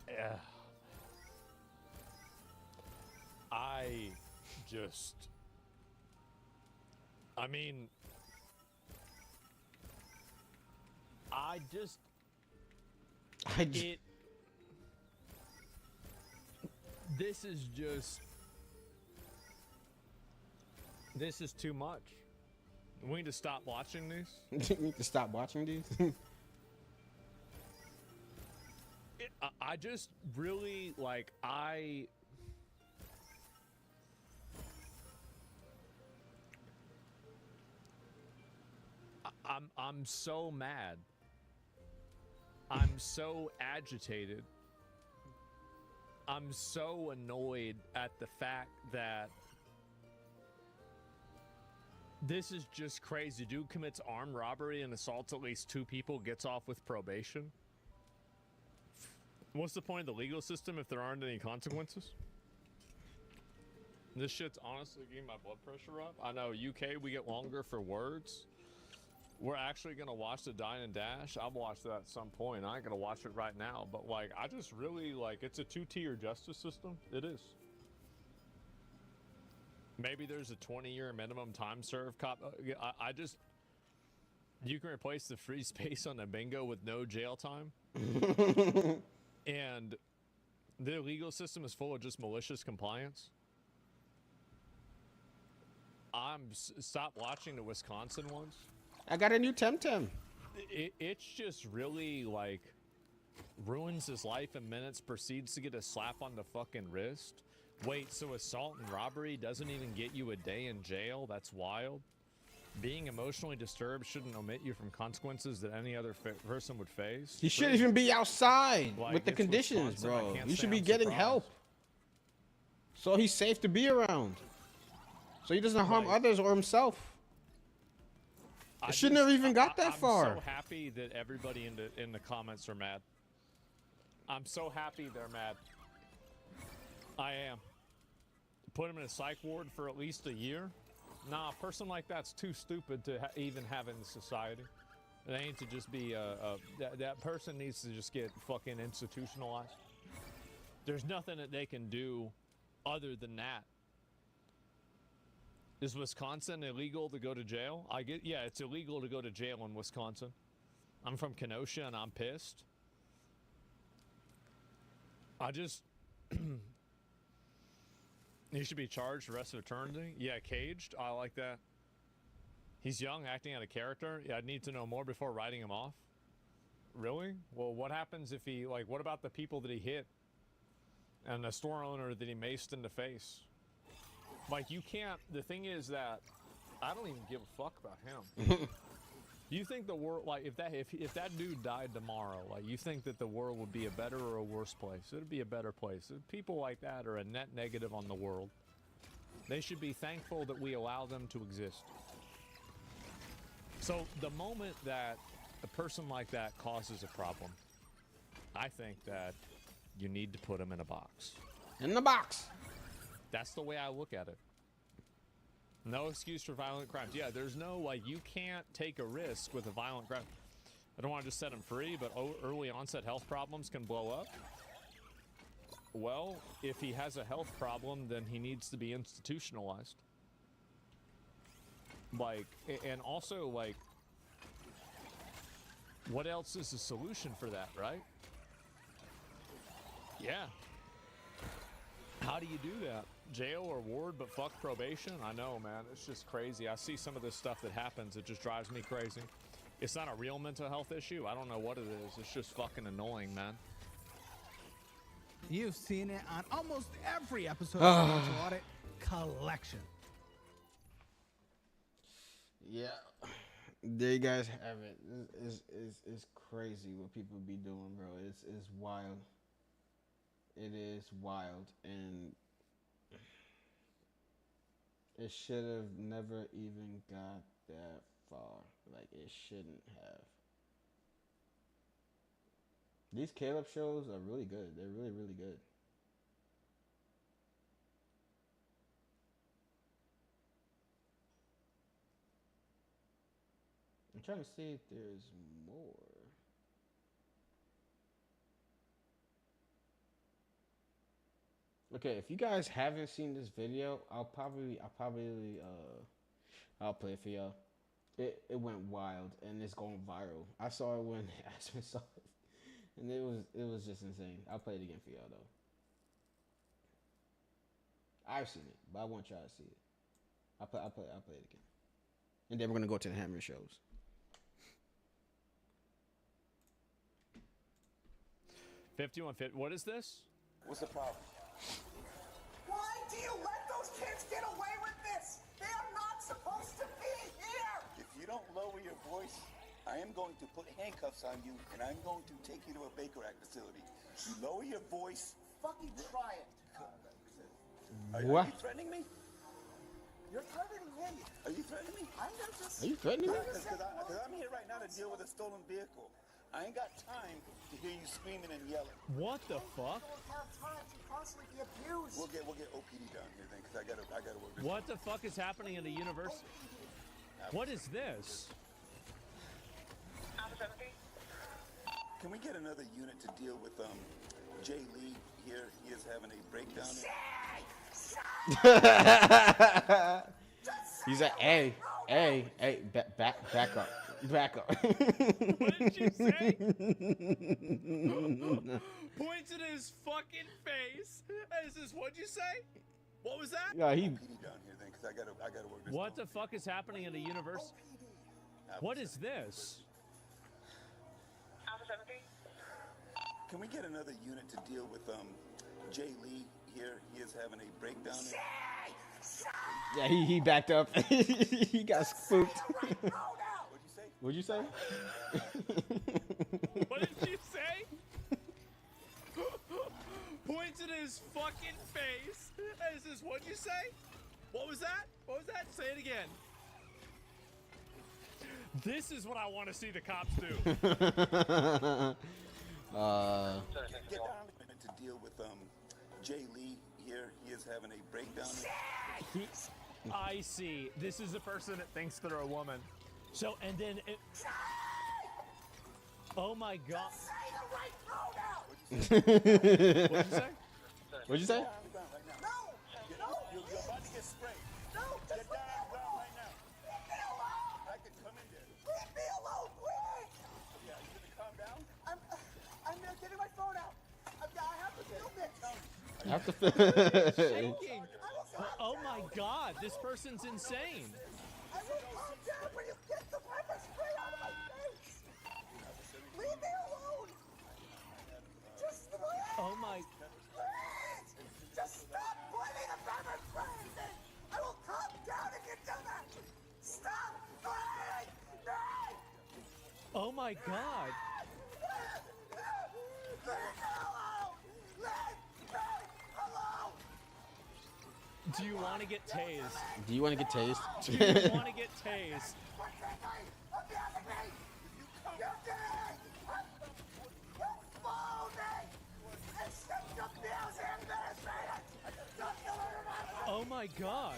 Yeah. I mean, this is too much. We need to stop watching these. You need to stop watching these? I just really, like, I'm so mad. I'm so agitated. I'm so annoyed at the fact that this is just crazy. Dude commits armed robbery and assaults at least 2 people, gets off with probation. What's the point of the legal system if there aren't any consequences? This shit's honestly getting my blood pressure up. I know, UK, we get longer for words. We're actually going to watch the Dine and Dash. I'll watch that at some point. I ain't going to watch it right now. But, like, I just really, like, it's a 2-tier justice system. It is. Maybe there's a 20-year minimum time served cop. I just... You can replace the free space on the bingo with no jail time. And the legal system is full of just malicious compliance. Stop watching the Wisconsin ones. I got a new Temtem. It's just really, like, ruins his life in minutes, proceeds to get a slap on the fucking wrist. Wait, so assault and robbery doesn't even get you a day in jail? That's wild. Being emotionally disturbed shouldn't omit you from consequences that any other person would face. You shouldn't even be outside with the conditions, bro. You should be getting help. So he's safe to be around. So he doesn't harm others or himself. It shouldn't have even got that far. I'm so happy that everybody in the comments are mad. I'm so happy they're mad. I am. Put him in a psych ward for at least a year? Nah, a person like that's too stupid to even have in society. They need to just be that person needs to just get fucking institutionalized. There's nothing that they can do other than that. Is Wisconsin illegal to go to jail? Yeah, it's illegal to go to jail in Wisconsin. I'm from Kenosha and I'm pissed. He should be charged the rest of eternity. Yeah, caged. I like that. He's young, acting out of character. Yeah, I'd need to know more before writing him off. Really? Well, what happens if he, like, what about the people that he hit? And the store owner that he maced in the face? Like, you can't, the thing is that I don't even give a fuck about him. You think the world, like, if that dude died tomorrow, like, you think that the world would be a better or a worse place? It'd be a better place. People like that are a net negative on the world. They should be thankful that we allow them to exist. So the moment that a person like that causes a problem, I think that you need to put him in a box. In the box. That's the way I look at it. No excuse for violent crimes. Yeah, there's no, like, you can't take a risk with a violent crime. I don't want to just set him free, but early onset health problems can blow up. Well, if he has a health problem, then he needs to be institutionalized. Like, and also, like, what else is the solution for that, right? Yeah. How do you do that? Jail or ward, but fuck probation? I know, man. It's just crazy. I see some of this stuff that happens. It just drives me crazy. It's not a real mental health issue. I don't know what it is. It's just fucking annoying, man. You've seen it on almost every episode of Financial Audit Collection. Yeah. There you guys have it. It's crazy what people be doing, bro. It's wild. It is wild, and it should have never even got that far. Like, it shouldn't have. These Caleb shows are really good. They're really, really good. I'm trying to see if there's more. Okay, if you guys haven't seen this video, I'll probably I'll play it for y'all. It went wild and it's going viral. I saw it when Aspen saw it, and it was just insane. I'll play it again for y'all though. I've seen it, but I want y'all to see it. I'll play it again, and then we're gonna go to the Hammer shows. 5150. What is this? What's the problem? Why do you let those kids get away with this? They are not supposed to be here! If you don't lower your voice, I am going to put handcuffs on you, and I'm going to take you to a Baker Act facility. You lower your voice, fucking try it. Are you threatening me? You're threatening him. Are you threatening me? I'm not just... Are you threatening me? Because I'm here right now to deal with a stolen vehicle. I ain't got time to hear you screaming and yelling. What the fuck? I don't have time to constantly be abused. We'll get OPD down here then, because I gotta work this. What the fuck is happening in the university? What is this? Can we get another unit to deal with Jay Lee here? He is having a breakdown. He's like, hey, back up. Back up. What did you say? Points at his fucking face. And says, what'd you say? What was that? Yeah, he. Down here then, because I gotta work this. What the fuck is happening in the universe? What is this? Can we get another unit to deal with Jay Lee here? He is having a breakdown. Yeah, he backed up. He got spooked. What'd you say? What did you say? Points at his fucking face and says, what'd you say? What was that? What was that? Say it again. This is what I want to see the cops do. Get down to deal with Jay Lee here. He is having a breakdown. I see. This is a person that thinks they're a woman. So, and then it... Oh my god. What'd you say? What'd you say? No! You're about to get sprayed. No! Get down on the ground right now. Leave me alone! I can come in there. Leave me alone, please! Yeah, you gonna calm down? I'm getting my phone out. I have to film this. I have to Shaking. I will God, this person's insane. I will calm down when you get the pepper spray out of my face. Leave me alone. Just please. Oh my. Please. Just stop pointing the pepper spray at me. I will calm down if you do that. Stop. Please. No. Oh my God. Leave me alone. Leave me alone. Do you want to get tased? Do you want to get tased? Do you want to get tased? Oh my God.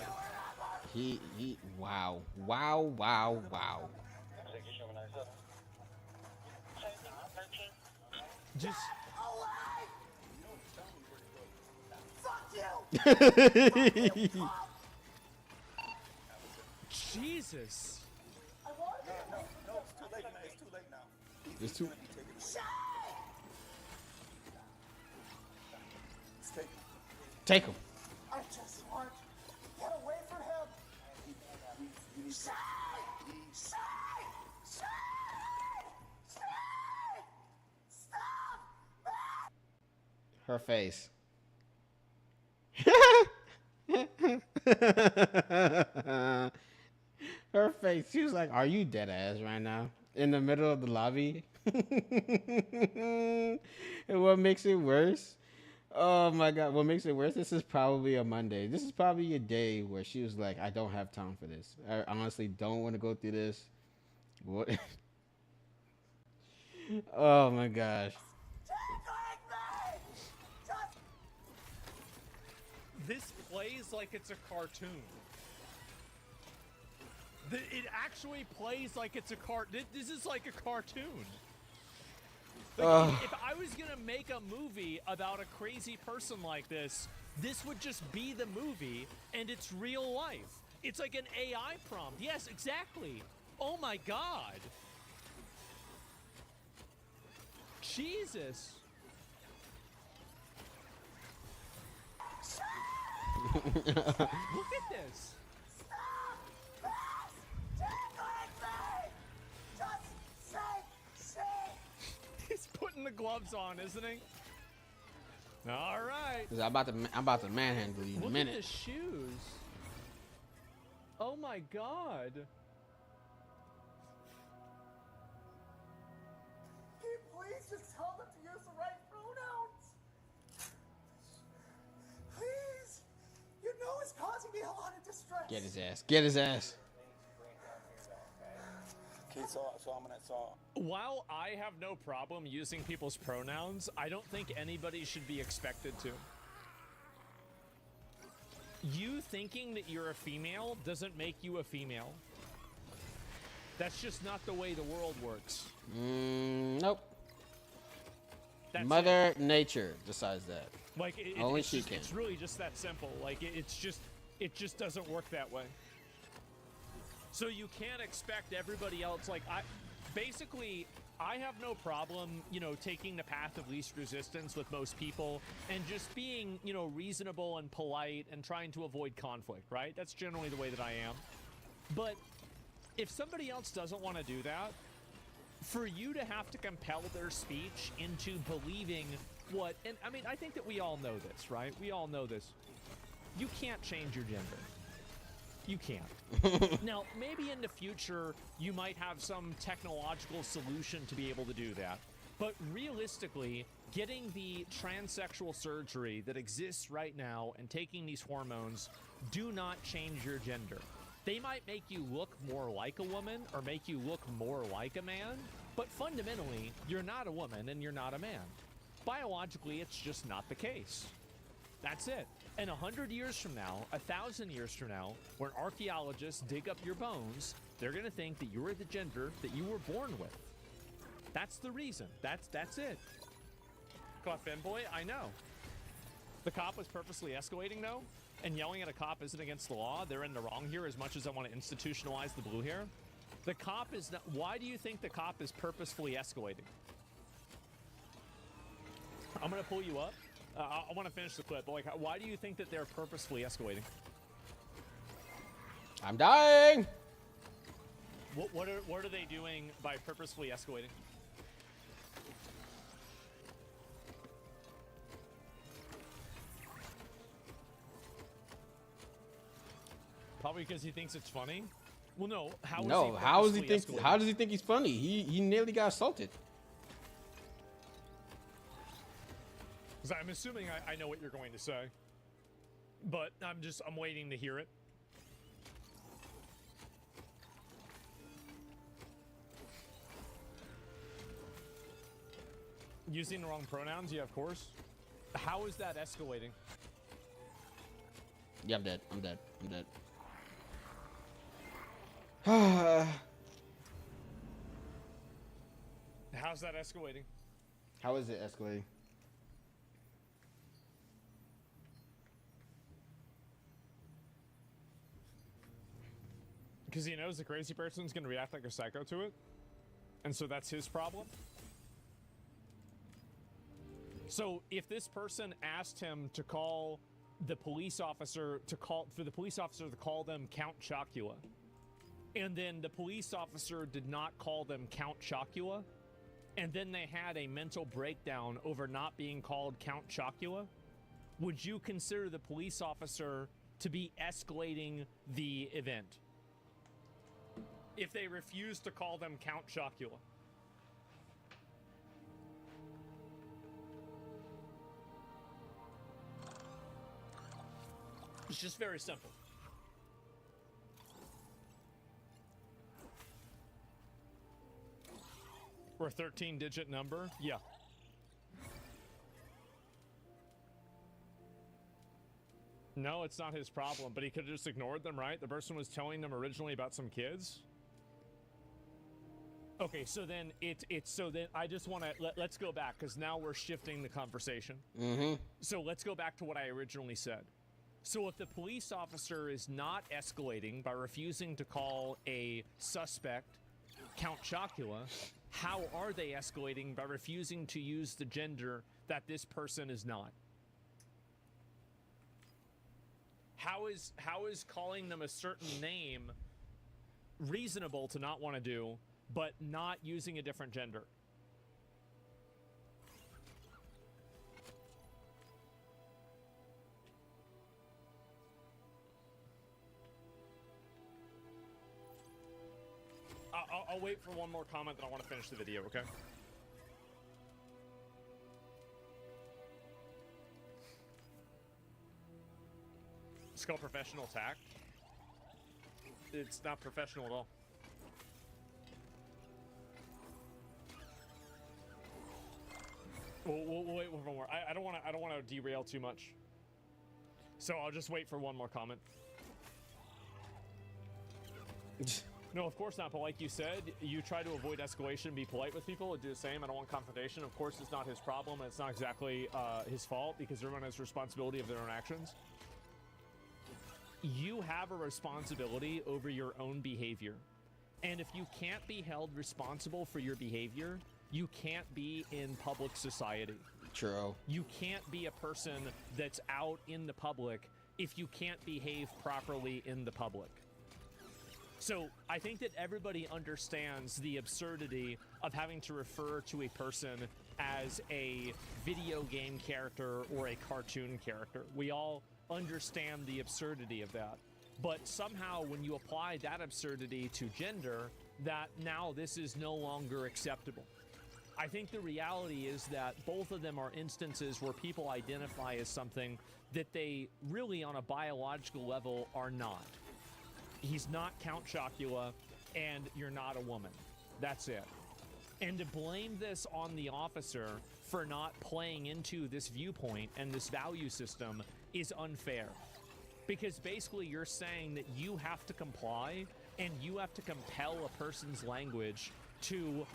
Wow. Wow. Just. Jesus. No, it's too late now. It's too late now. It's too. Take him. I just want to get away from him. Stop! Her face. Her face. She was like, "Are you dead ass right now?" In the middle of the lobby. And what makes it worse? Oh my God! What makes it worse? This is probably a Monday. This is probably a day where she was like, "I don't have time for this. I honestly don't want to go through this." What? Oh my gosh! This plays like it's a cartoon. It actually plays like it's a This is like a cartoon. Like, if I was gonna make a movie about a crazy person like this would just be the movie, and it's real life. It's like an AI prompt. Yes, exactly. Oh my God. Jesus. Look at this. He's putting the gloves on, isn't he? All right. I'm about to manhandle you in a minute. Look at the shoes. Oh my God. Can you please just tell them to use the right pronouns? Please. You know it's causing me a lot of distress. Get his ass. Get his ass. Okay, so I'm gonna While I have no problem using people's pronouns, I don't think anybody should be expected to. You thinking that you're a female doesn't make you a female. That's just not the way the world works. Nope. That's Mother Nature decides that. Like only she can. It's really just that simple. Like it just doesn't work that way. So you can't expect everybody else. Like I have no problem, taking the path of least resistance with most people and just being, reasonable and polite and trying to avoid conflict, right? That's generally the way that I am. But if somebody else doesn't want to do that, for you to have to compel their speech into believing what, and I mean, I think that we all know this, right? We all know this. You can't change your gender. You can't. Now, maybe in the future, you might have some technological solution to be able to do that. But realistically, getting the transsexual surgery that exists right now and taking these hormones do not change your gender. They might make you look more like a woman or make you look more like a man, but fundamentally, you're not a woman and you're not a man. Biologically, it's just not the case. That's it. And 100 years from now, 1,000 years from now, when archaeologists dig up your bones, they're going to think that you were the gender that you were born with. That's the reason. That's it. Caught femboy? I know. The cop was purposely escalating, though, and yelling at a cop isn't against the law. They're in the wrong here as much as I want to institutionalize the blue hair. The cop is not... Why do you think the cop is purposefully escalating? I'm going to pull you up. I want to finish the clip, but why do you think that they're purposefully escalating? I'm dying. What are they doing by purposefully escalating? Probably because he thinks it's funny. Well, no. How does he think he's funny? He nearly got assaulted. Because I'm assuming I know what you're going to say, but I'm waiting to hear it. Using the wrong pronouns? Yeah, of course. How is that escalating? Yeah, I'm dead. I'm dead. How's that escalating? How is it escalating? Because he knows the crazy person's going to react like a psycho to it. And so that's his problem. So if this person asked him to call the police officer to call them Count Chocula, and then the police officer did not call them Count Chocula, and then they had a mental breakdown over not being called Count Chocula, would you consider the police officer to be escalating the event if they refuse to call them Count Chocula? It's just very simple. Or a 13-digit number? Yeah. No, it's not his problem, but he could have just ignored them, right? The person was telling them originally about some kids. Okay, so then I just want to let's go back, because now we're shifting the conversation. So let's go back to what I originally said. So if the police officer is not escalating by refusing to call a suspect Count Chocula, how are they escalating by refusing to use the gender that this person is not? How is calling them a certain name reasonable to not want to do, but not using a different gender? I'll wait for one more comment, then I want to finish the video, okay? It's called professional tact. It's not professional at all. We'll wait for one more. I don't want to derail too much. So I'll just wait for one more comment. No, of course not, but like you said, you try to avoid escalation, be polite with people, and do the same. I don't want confrontation. Of course, it's not his problem, and it's not exactly his fault, because everyone has responsibility of their own actions. You have a responsibility over your own behavior. And if you can't be held responsible for your behavior, you can't be in public society. True. You can't be a person that's out in the public if you can't behave properly in the public. So I think that everybody understands the absurdity of having to refer to a person as a video game character or a cartoon character. We all understand the absurdity of that. But somehow when you apply that absurdity to gender, that now this is no longer acceptable. I think the reality is that both of them are instances where people identify as something that they really on a biological level are not. He's not Count Chocula, and you're not a woman. That's it. And to blame this on the officer for not playing into this viewpoint and this value system is unfair. Because basically you're saying that you have to comply and you have to compel a person's language to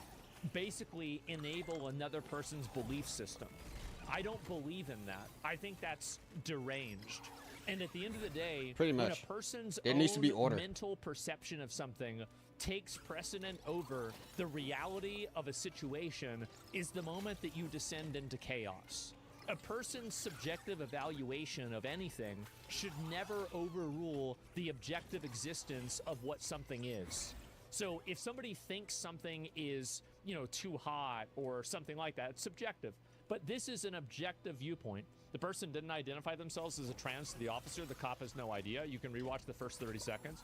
basically enable another person's belief system. I don't believe in that. I think that's deranged. And at the end of the day, pretty when much, a person's there needs to be order. Mental perception of something takes precedent over the reality of a situation is the moment that you descend into chaos. a person's subjective evaluation of anything should never overrule the objective existence of what something is. So if somebody thinks something is, you know, too hot or something like that, it's subjective. But this is an objective viewpoint. The person didn't identify themselves as a trans to the officer. The cop has no idea. You can rewatch the first 30 seconds.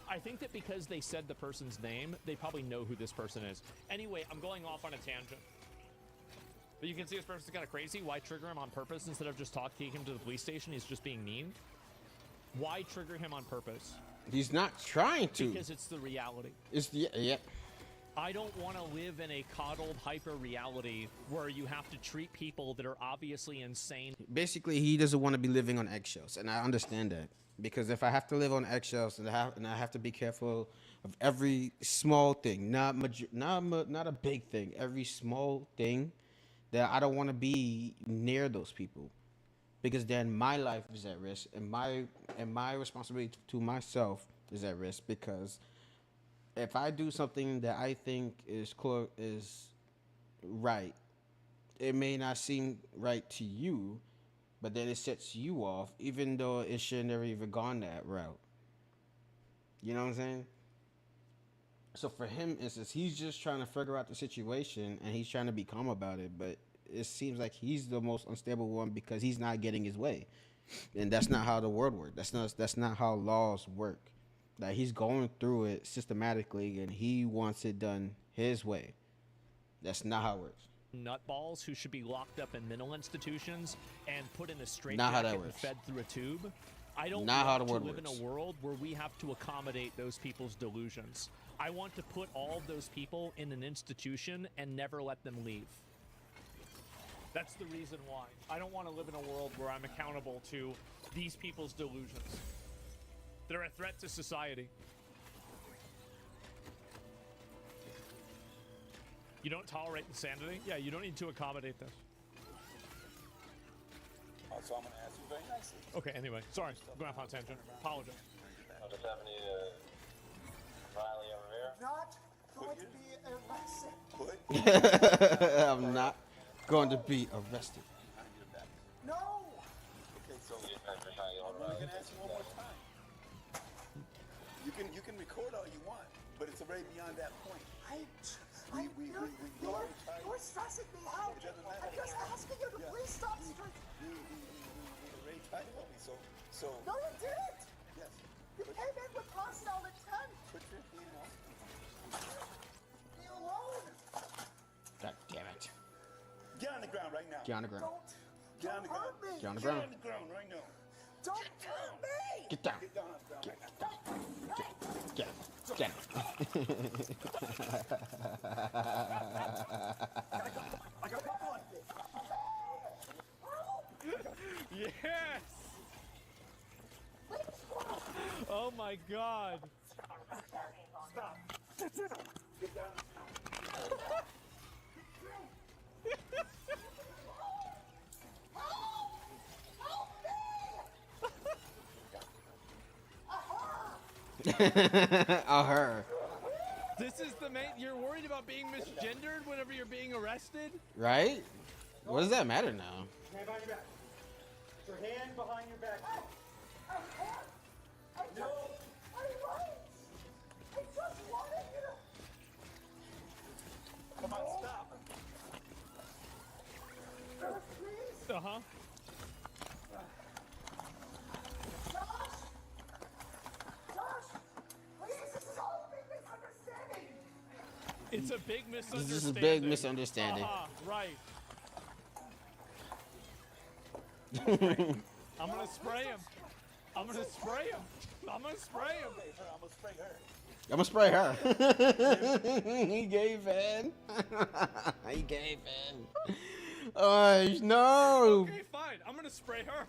I think that because they said the person's name, they probably know who this person is. Anyway, I'm going off on a tangent. But you can see this person's kind of crazy. Why trigger him on purpose instead of just taking him to the police station? He's just being mean. Why trigger him on purpose? He's not trying to. Because it's the reality. It's the, yeah. I don't want to live in a coddled hyper reality where you have to treat people that are obviously insane. Basically, he doesn't want to be living on eggshells, and I understand that. Because if I have to live on eggshells and I have to be careful of every small thing, not a big thing, every small thing, that I don't want to be near those people, because then my life is at risk and my responsibility to myself is at risk. Because if I do something that I think is right, it may not seem right to you, but then it sets you off, even though it should never even gone that route. You know what I'm saying? So for him, instance, he's just trying to figure out the situation and he's trying to be calm about it, but it seems like he's the most unstable one because he's not getting his way. And that's not how the world works. That's not how laws work. Like, he's going through it systematically and he wants it done his way. That's not how it works. Nutballs who should be locked up in mental institutions and put in a Not straitjacket and fed through a tube. I don't Not how want the to world live in works. a world where we have to accommodate those people's delusions. I want to put all of those people in an institution and never let them leave. That's the reason why. I don't want to live in a world where I'm accountable to these people's delusions. They're a threat to society. You don't tolerate insanity? Yeah, you don't need to accommodate this. So I'm going to ask you very nicely. Okay, anyway. Sorry, I'm going off on a tangent. Apologize. I'll just have Riley over here. Not going to be arrested. I'm not going to be arrested. No! Okay, so I'm going to ask you one more time. You can record all you want, but it's already beyond that point. You're stressing me out. I'm just asking you to please stop stressing. You already tried to help me, so. No, you didn't. Yes. You came in with hostile intent. Put your hand up. Be alone. God damn it. Get on the ground right now. Get on the ground. Get on the ground. Get on the ground. Get on the ground right now. Don't hurt me. Get down. Get down on the ground right now. Get it. Yes! Oh my god. Stop. Get down. Her. This is the main. You're worried about being misgendered whenever you're being arrested? Right? What does that matter now? Hand behind your back. Put your hand behind your back. No. I just wanted you to. Come on, stop. Uh huh. It's a big misunderstanding. This is a big misunderstanding. Right. I'm gonna spray him. I'm gonna spray him. I'm gonna spray him. I'm gonna spray her. I'm gonna spray her. He gave in. He gave in. Oh no. Okay, fine. I'm gonna spray her.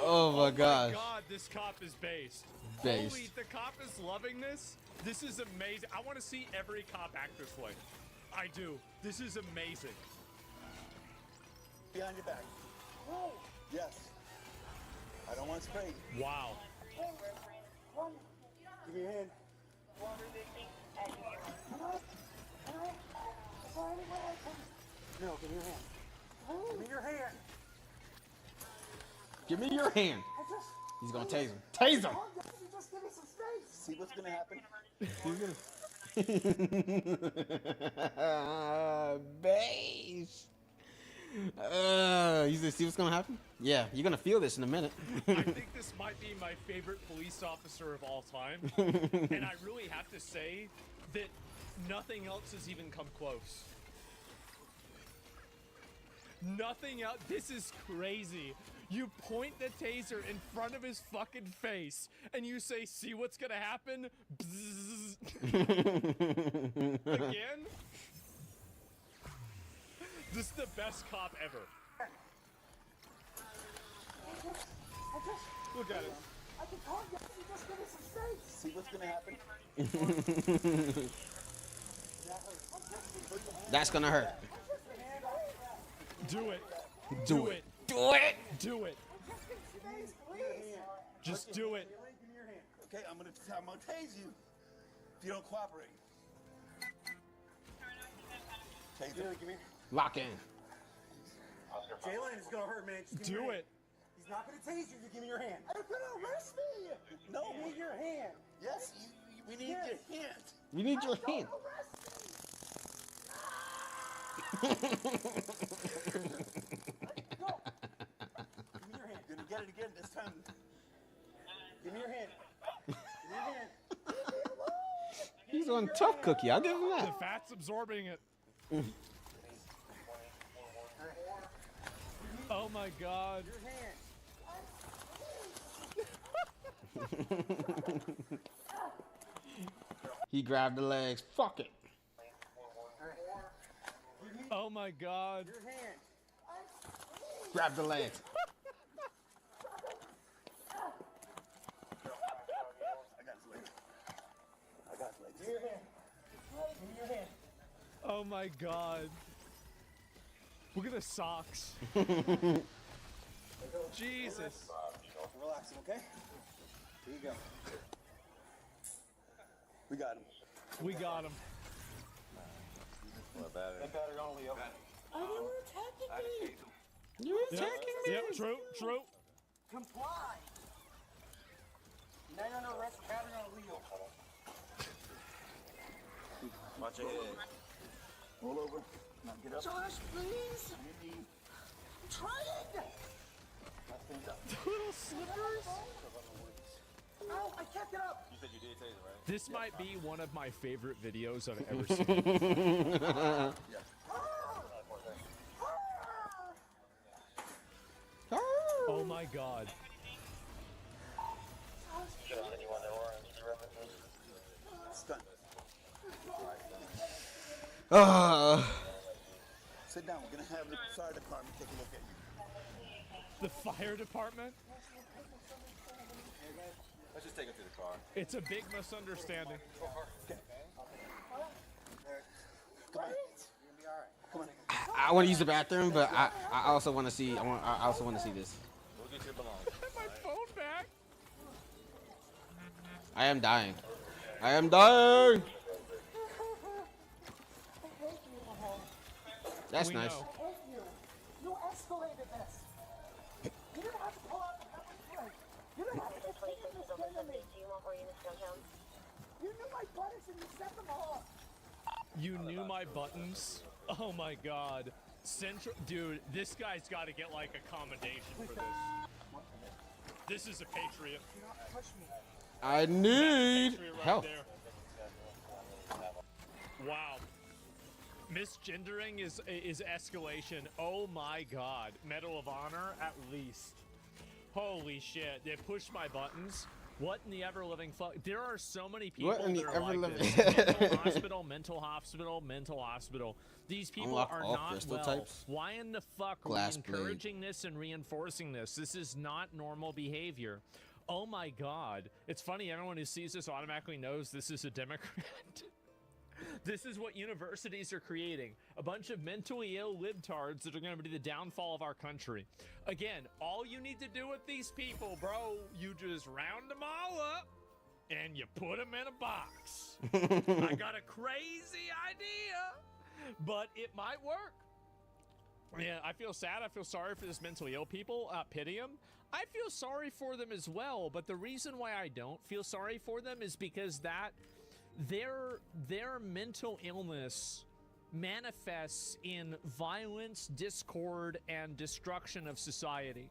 Oh my gosh. Oh my god, this cop is based. Based. Holy, the cop is loving this. This is amazing. I want to see every cop act this way. I do. This is amazing. Behind your back. Yes. I don't want to spray. Wow. Give me your hand. No, give me your hand. Give me your hand. Give me your hand. He's gonna tase him. Tase him. Just give me some space. See what's gonna happen? Base. You see what's gonna happen? Yeah, you're gonna feel this in a minute. I think this might be my favorite police officer of all time. And I really have to say that nothing else has even come close. Nothing else. This is crazy. You point the taser in front of his fucking face and you say, see what's gonna happen? Bzzz. Again? This is the best cop ever. Look at it. I can call you. Just give me some space. See what's gonna happen? That's gonna hurt. Do it. Do it. Do it. Do it. Just do it. Okay, I'm gonna tase you if you don't cooperate. Taser, give me. Lock in. Jalen, it's gonna hurt, man. Just give me your Do hand. it. He's not gonna tase you. You give me your hand. You're gonna arrest me. No, give me your hand. Yes, we need your hand. We need your hand. You're gonna get it again this time. Give me your hand. Give me your hand. He's on tough cookie. I'll give him The that. fat's absorbing it. Oh my god. Your hand. He grabbed the legs. Fuck it. Oh my god. Your hand. Grab the legs. I got his legs. I got his legs. Give me your hand. Give me your hand. Oh my god. Look at the socks. Jesus. Relax him, okay? Here you go. We got him. We got him. That battery only up. Oh, they were attacking me. You were attacking me? Yep, true, true. Comply. Now you're under arrest for battery on a wheel. Watch your head. Roll over. Now get up. Josh, please. I'm trying. Little slippers. Ow, I can't get up. You said you did taser, right? This might be one of my favorite videos I've ever seen. Oh my god. Sit down. We're gonna have the fire department take a look at you. The fire department? Let's just take him to the car. It's a big misunderstanding. Come on. You're gonna be all right. Come on. I want to use the bathroom, but I also want to see. I also want to see this. We'll get your belongings. My phone back. I am dying. I am dying. That's We nice. know. You escalated this. You didn't have to pull out the pepper spray. You didn't have to keep this to me. You knew my buttons and you set them off. You knew my buttons? Oh my god. Central. Dude, this guy's got to get like a commendation for this. This is a patriot. Do not touch me. I need Patriot right help. there. Wow. Misgendering is escalation. Oh my god. Medal of Honor at least. Holy shit. They pushed my buttons. What in the ever-living fuck? There are so many people What in the that are like ever-living- this. Mental hospital, mental hospital, mental hospital. These people Unlock are all not crystal well. types. Why in the fuck are Glass we blade. encouraging this and reinforcing this? This is not normal behavior. Oh my god. It's funny, everyone who sees this automatically knows this is a Democrat. This is what universities are creating. A bunch of mentally ill libtards that are going to be the downfall of our country. Again, all you need to do with these people, bro, you just round them all up and you put them in a box. I got a crazy idea, but it might work. Yeah, I feel sad. I feel sorry for this mentally ill people. Pity them. I feel sorry for them as well, but the reason why I don't feel sorry for them is because that their mental illness manifests in violence, discord, and destruction of society.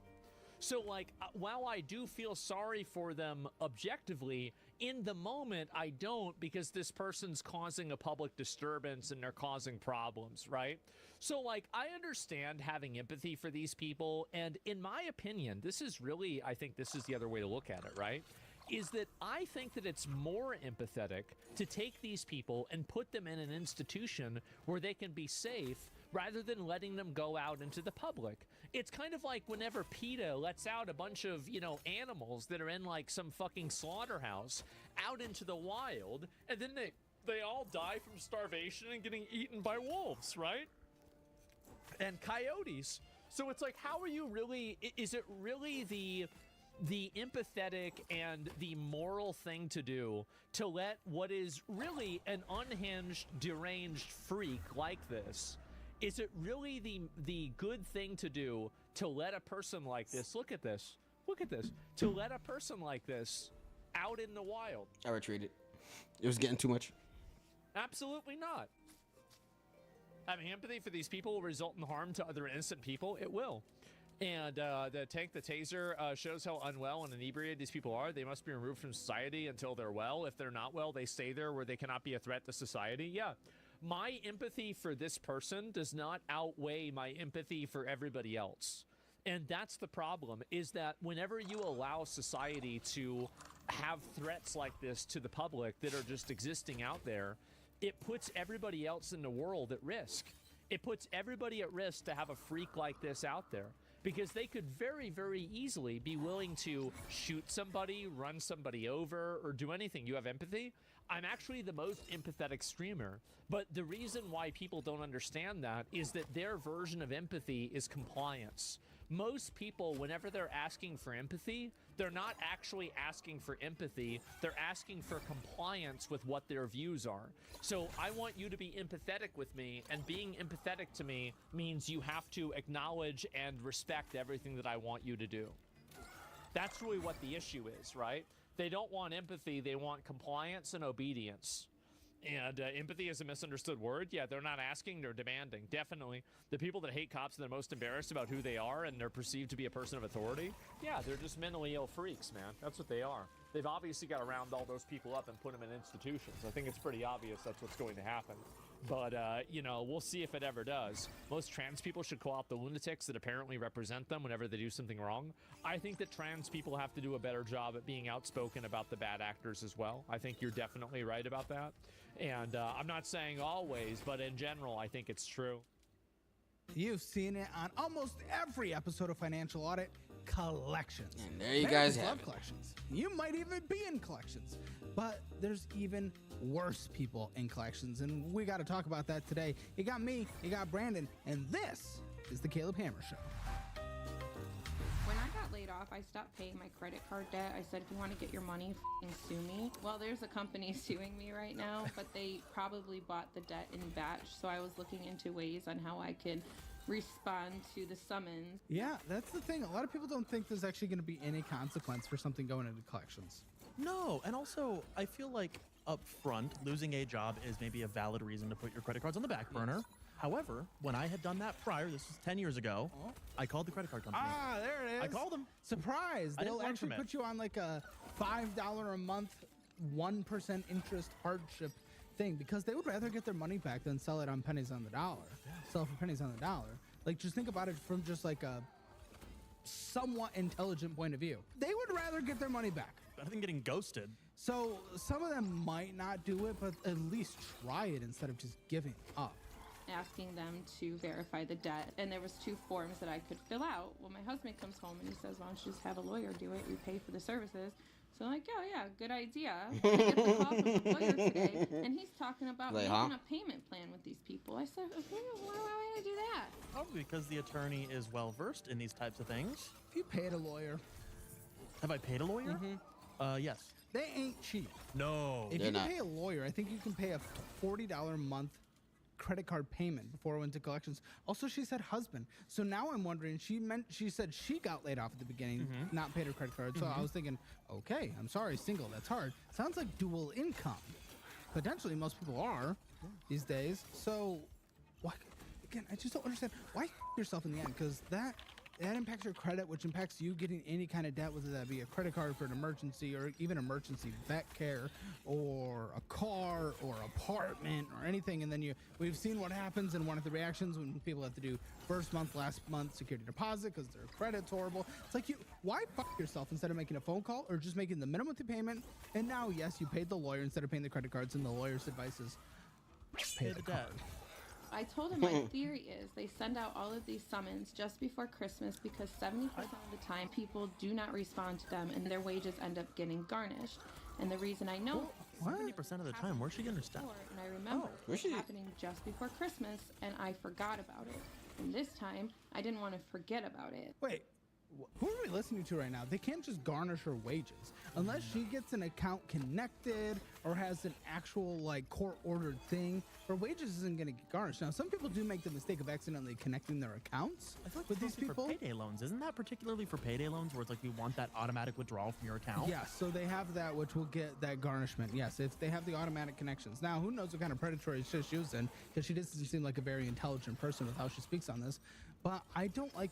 So, like, while I do feel sorry for them objectively, in the moment, I don't, because this person's causing a public disturbance and they're causing problems, right? So, like, I understand having empathy for these people, and in my opinion, this is really, I think this is the other way to look at it, right? Is that I think that it's more empathetic to take these people and put them in an institution where they can be safe rather than letting them go out into the public. It's kind of like whenever PETA lets out a bunch of, you know, animals that are in like some fucking slaughterhouse out into the wild, and then they all die from starvation and getting eaten by wolves, right? And coyotes. So it's like, how are you really, is it really the empathetic and the moral thing to do to let what is really an unhinged, deranged freak like this, is it really the good thing to do to let a person like this, look at this, to let a person like this out in the wild? I retreated. It was getting too much. Absolutely not. Having empathy for these people will result in harm to other innocent people. It will. And the taser shows how unwell and inebriated these people are. They must be removed from society until they're well. If they're not well, they stay there where they cannot be a threat to society. Yeah. My empathy for this person does not outweigh my empathy for everybody else. And that's the problem, is that whenever you allow society to have threats like this to the public that are just existing out there, it puts everybody else in the world at risk. It puts everybody at risk to have a freak like this out there, because they could very, very easily be willing to shoot somebody, run somebody over, or do anything. You have empathy? I'm actually the most empathetic streamer, but the reason why people don't understand that is that their version of empathy is compliance. Most people, whenever they're asking for empathy, they're not actually asking for empathy, they're asking for compliance with what their views are. So I want you to be empathetic with me, and being empathetic to me means you have to acknowledge and respect everything that I want you to do. That's really what the issue is, right? They don't want empathy, they want compliance and obedience. And empathy is a misunderstood word. Yeah, they're not asking, they're demanding. Definitely. The people that hate cops are the most embarrassed about who they are and they're perceived to be a person of authority. Yeah, they're just mentally ill freaks, man. That's what they are. They've obviously got to round all those people up and put them in institutions. I think it's pretty obvious that's what's going to happen. But, you know, we'll see if it ever does. Most trans people should call out the lunatics that apparently represent them whenever they do something wrong. I think that trans people have to do a better job at being outspoken about the bad actors as well. I think you're definitely right about that. And I'm not saying always, but in general, I think it's true. You've seen it on almost every episode of Financial Audit, collections. And there you guys have love it. Collections. You might even be in collections, but there's even worse people in collections, and we got to talk about that today. You got me, you got Brandon, and this is the Caleb Hammer Show. When I got laid off, I stopped paying my credit card debt. I said, if you want to get your money, f***ing sue me. Well, there's a company suing me right now, but they probably bought the debt in batch. So I was looking into ways on how I could respond to the summons. Yeah, that's the thing. A lot of people don't think there's actually going to be any consequence for something going into collections. No, and also, I feel like up front, losing a job is maybe a valid reason to put your credit cards on the back burner. Yes. However, when I had done that prior, this was 10 years ago, I called the credit card company. Ah, there it is. I called them. Surprise. They'll actually put you on like a $5 a month, 1% interest hardship thing, because they would rather get their money back than sell it on pennies on the dollar. Yeah. Sell for pennies on the dollar. Like, just think about it from just like a somewhat intelligent point of view. They would rather get their money back. Better than getting ghosted. So some of them might not do it, but at least try it instead of just giving up. Asking them to verify the debt, and there was 2 forms that I could fill out. Well, my husband comes home and he says, why don't you just have a lawyer do it? We pay for the services. So I'm like, oh yeah, good idea. I get the call from the lawyer today, and he's talking about making a payment plan with these people. I said, okay, why am I going to do that? Probably because the attorney is well versed in these types of things. If you paid a lawyer. Have I paid a lawyer? Mm-hmm. Yes. They ain't cheap. No. If you can pay a lawyer, I think you can pay a $40 a month credit card payment before it went to collections. Also, she said husband. So now I'm wondering, she said she got laid off at the beginning, not paid her credit card. So I was thinking, okay, I'm sorry, single, that's hard. Sounds like dual income. Potentially, most people are these days. So, why? Again, I just don't understand. Why yourself in the end? Because that impacts your credit, which impacts you getting any kind of debt, whether that be a credit card for an emergency or even emergency vet care or a car or apartment or anything. And then we've seen what happens in one of the reactions when people have to do first month, last month security deposit because their credit's horrible. It's like, why yourself instead of making a phone call or just making the minimum payment? And now, yes, you paid the lawyer instead of paying the credit cards, and the lawyer's advice is pay the card. I told him my theory is they send out all of these summons just before Christmas because 70% of the time people do not respond to them and their wages end up getting garnished. And the reason I know 70% of the time, where's she getting her stuff? And I remember it was happening just before Christmas and I forgot about it. And this time I didn't want to forget about it. Wait, who are we listening to right now? They can't just garnish her wages unless she gets an account connected or has an actual like court-ordered thing. Her wages isn't going to get garnished. Now, some people do make the mistake of accidentally connecting their accounts with these people. For payday loans, isn't that particularly for payday loans where it's like we want that automatic withdrawal from your account? Yes, so they have that, which will get that garnishment. Yes, if they have the automatic connections. Now, who knows what kind of predatory shit she was in, because she doesn't seem like a very intelligent person with how she speaks on this. But I don't like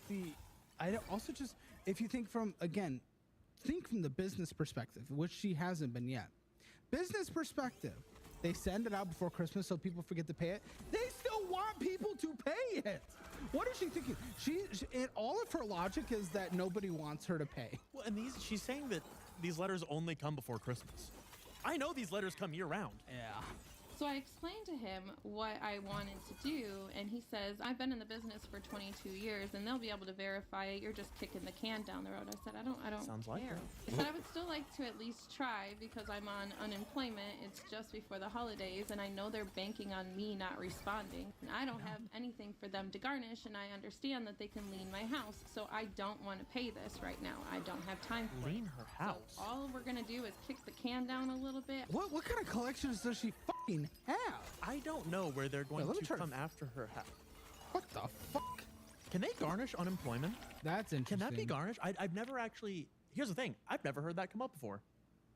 also just, if you think from the business perspective, which she hasn't been yet. Business perspective, they send it out before Christmas so people forget to pay it. They still want people to pay it. What is she thinking? And all of her logic is that nobody wants her to pay. Well, and she's saying that these letters only come before Christmas. I know these letters come year round. Yeah. So I explained to him what I wanted to do, and he says, I've been in the business for 22 years, and they'll be able to verify it. You're just kicking the can down the road. I said, I don't Sounds care. Like I said, I would still like to at least try because I'm on unemployment. It's just before the holidays, and I know they're banking on me not responding. And I don't have anything for them to garnish, and I understand that they can lien my house, so I don't want to pay this right now. I don't have time for Lien her house? So all we're going to do is kick the can down a little bit. What kind of collections does she fucking have? I don't know where they're going to come after her house. What the fuck? Can they garnish unemployment? That's interesting. Can that be garnished? I've never actually... Here's the thing. I've never heard that come up before.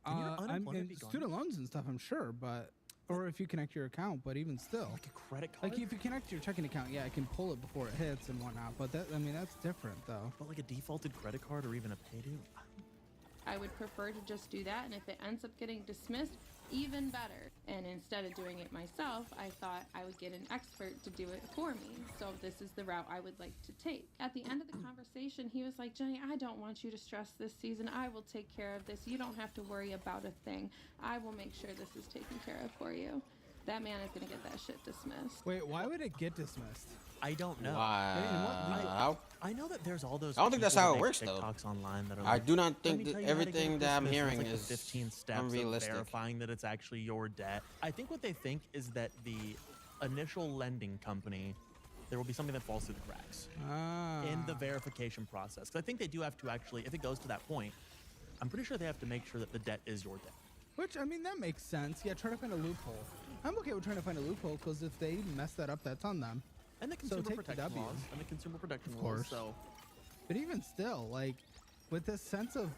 Can your unemployment be garnished? Student loans and stuff, I'm sure, but... Or if you connect your account, but even still. Like a credit card? Like if you connect your checking account, yeah, I can pull it before it hits and whatnot, but that's different, though. But like a defaulted credit card or even a payday? I would prefer to just do that, and if it ends up getting dismissed, even better. And instead of doing it myself, I thought I would get an expert to do it for me. So this is the route I would like to take. At the end of the conversation, he was like, Jenny, I don't want you to stress this season. I will take care of this. You don't have to worry about a thing. I will make sure this is taken care of for you. That man is going to get that shit dismissed. Wait, why would it get dismissed? I don't know. Wow. I know that there's all those. I don't think that's how it works, TikToks online that are I like, do not "Let me think tell that you how to everything get that I'm this." hearing It's like is 15 steps unrealistic. of verifying that it's actually your debt. I think what they think is that the initial lending company, there will be something that falls through the cracks in the verification process. Because I think they do have to actually, if it goes to that point, I'm pretty sure they have to make sure that the debt is your debt. Which, I mean, that makes sense. Yeah, try to find a loophole. I'm okay with trying to find a loophole because if they mess that up, that's on them. And the consumer protection laws. And the consumer protection laws. So, but even still, like, with this sense of,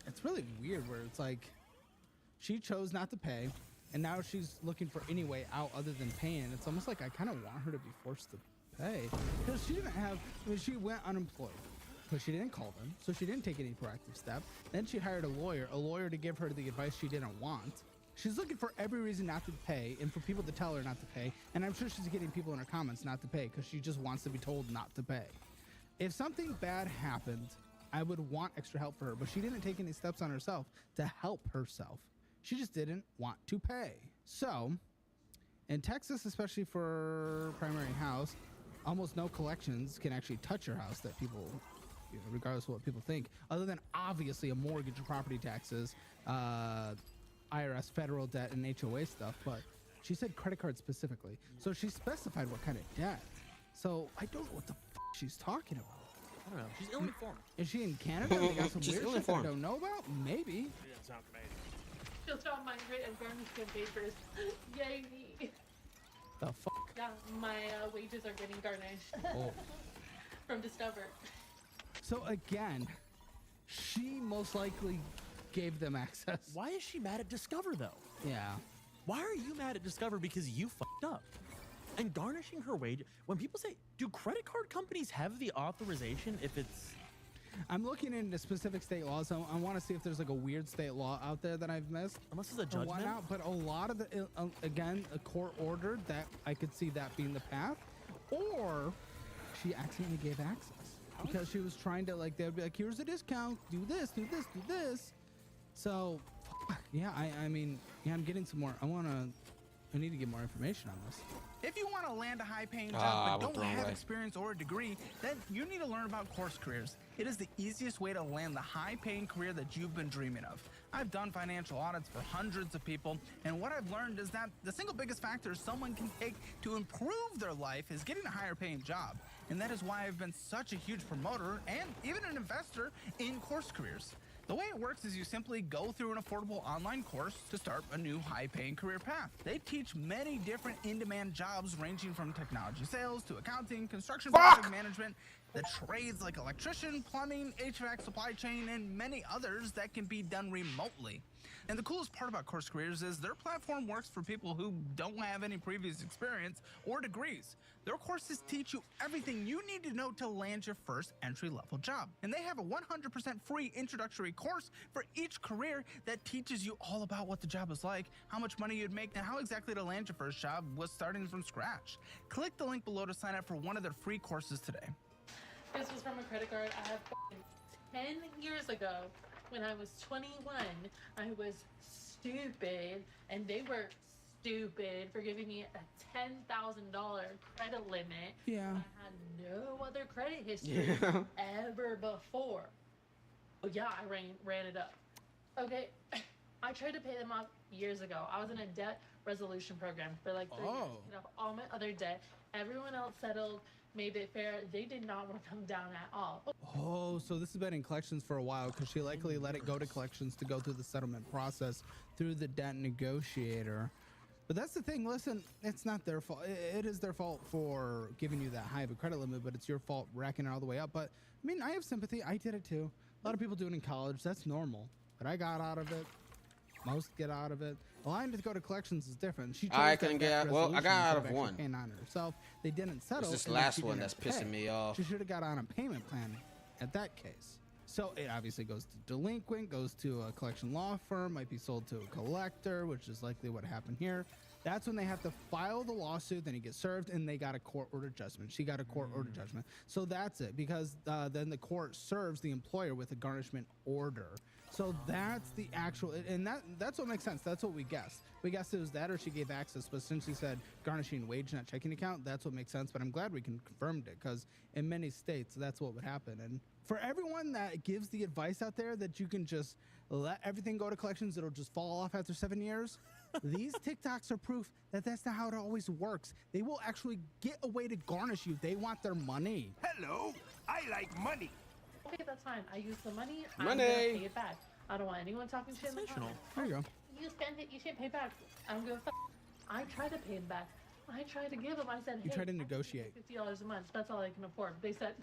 it's really weird where it's like, she chose not to pay, and now she's looking for any way out other than paying. It's almost like I kind of want her to be forced to pay because she didn't have. I mean, she went unemployed. But she didn't call them, so she didn't take any proactive step. Then she hired a lawyer to give her the advice she didn't want. She's looking for every reason not to pay and for people to tell her not to pay. And I'm sure she's getting people in her comments not to pay because she just wants to be told not to pay. If something bad happened, I would want extra help for her, but she didn't take any steps on herself to help herself. She just didn't want to pay. So, in Texas, especially for primary house, almost no collections can actually touch your house that people... regardless of what people think, other than obviously a mortgage and property taxes, IRS, federal debt, and HOA stuff. But she said credit card specifically. So she specified what kind of debt. So I don't know what the she's talking about. I don't know. She's ill-informed. Is she in Canada? They got some weird shit that I don't know about? Maybe. Yeah, sounds amazing. She'll tell my grit and garnish their papers. Yay me. The fuck? Yeah, my wages are getting garnished Oh. from Discover. So again, she most likely gave them access. Why is she mad at Discover though? Yeah. Why are you mad at Discover because you fucked up? And garnishing her wage, when people say, do credit card companies have the authorization if it's... I'm looking into specific state laws. So I want to see if there's like a weird state law out there that I've missed. Unless it's a And judgment. whatnot, but a lot of the, again, a court ordered that I could see that being the path. Or she accidentally gave access. Because she was trying to, like, they'd be like, here's a discount, do this, do this, do this. So, yeah, I mean, yeah, I'm getting some more. I need to get more information on this. If you want to land a high-paying job but don't have away. experience or a degree, then you need to learn about Course Careers. It is the easiest way to land the high-paying career that you've been dreaming of. I've done financial audits for hundreds of people, and what I've learned is that the single biggest factor someone can take to improve their life is getting a higher-paying job. And that is why I've been such a huge promoter and even an investor in Course Careers. The way it works is you simply go through an affordable online course to start a new high-paying career path. They teach many different in-demand jobs ranging from technology sales to accounting, construction project management, the trades like electrician, plumbing, HVAC, supply chain, and many others that can be done remotely. And the coolest part about Course Careers is their platform works for people who don't have any previous experience or degrees. Their courses teach you everything you need to know to land your first entry-level job. And they have a 100% free introductory course for each career that teaches you all about what the job is like, how much money you'd make, and how exactly to land your first job with starting from scratch. Click the link below to sign up for one of their free courses today. This was from a credit card I have 10 years ago. When I was 21, I was stupid, and they were stupid for giving me a $10,000 credit limit. Yeah. I had no other credit history ever before. But yeah, I ran it up. Okay, I tried to pay them off years ago. I was in a debt resolution program for like 3 years. You know, all my other debt. Everyone else settled, made it fair. They did not want to come down at all. Oh, so this has been in collections for a while because she likely let it go to collections to go through the settlement process through the debt negotiator. But that's the thing, listen, it's not their fault. It is their fault for giving you that high of a credit limit, but it's your fault racking it all the way up. But I mean, I have sympathy. I did it too. A lot of people do it in college. That's normal. But I got out of it. Most get out of it. A line to go to collections is different. She I couldn't get out. Well, I got out of one. Paying on herself. They didn't settle. It's this and then last she one didn't that's pissing pay. me off. She should have got on a payment plan at that case. So it obviously goes to delinquent, goes to a collection law firm, might be sold to a collector, which is likely what happened here. That's when they have to file the lawsuit, then he gets served, and they got a court order judgment. She got a court order judgment. So that's it, because then the court serves the employer with a garnishment order. So that's the actual, and that's what makes sense. That's what we guessed. We guessed it was that, or she gave access, but since she said garnishing wage, not checking account, that's what makes sense. But I'm glad we confirmed it, because in many states, that's what would happen. And for everyone that gives the advice out there that you can just let everything go to collections, it'll just fall off after 7 years, these TikToks are proof that that's not how it always works. They will actually get a way to garnish you. They want their money. Hello, I like money. Okay, that's fine. I use the money. I'm Money. gonna pay it back. I don't want anyone talking shit in the comments. There you go. You spend it, you should pay back. I don't give a fuck. I tried to pay him back. I tried to give him. I said, You hey, try to negotiate. $50 a month. That's all I can afford. They said,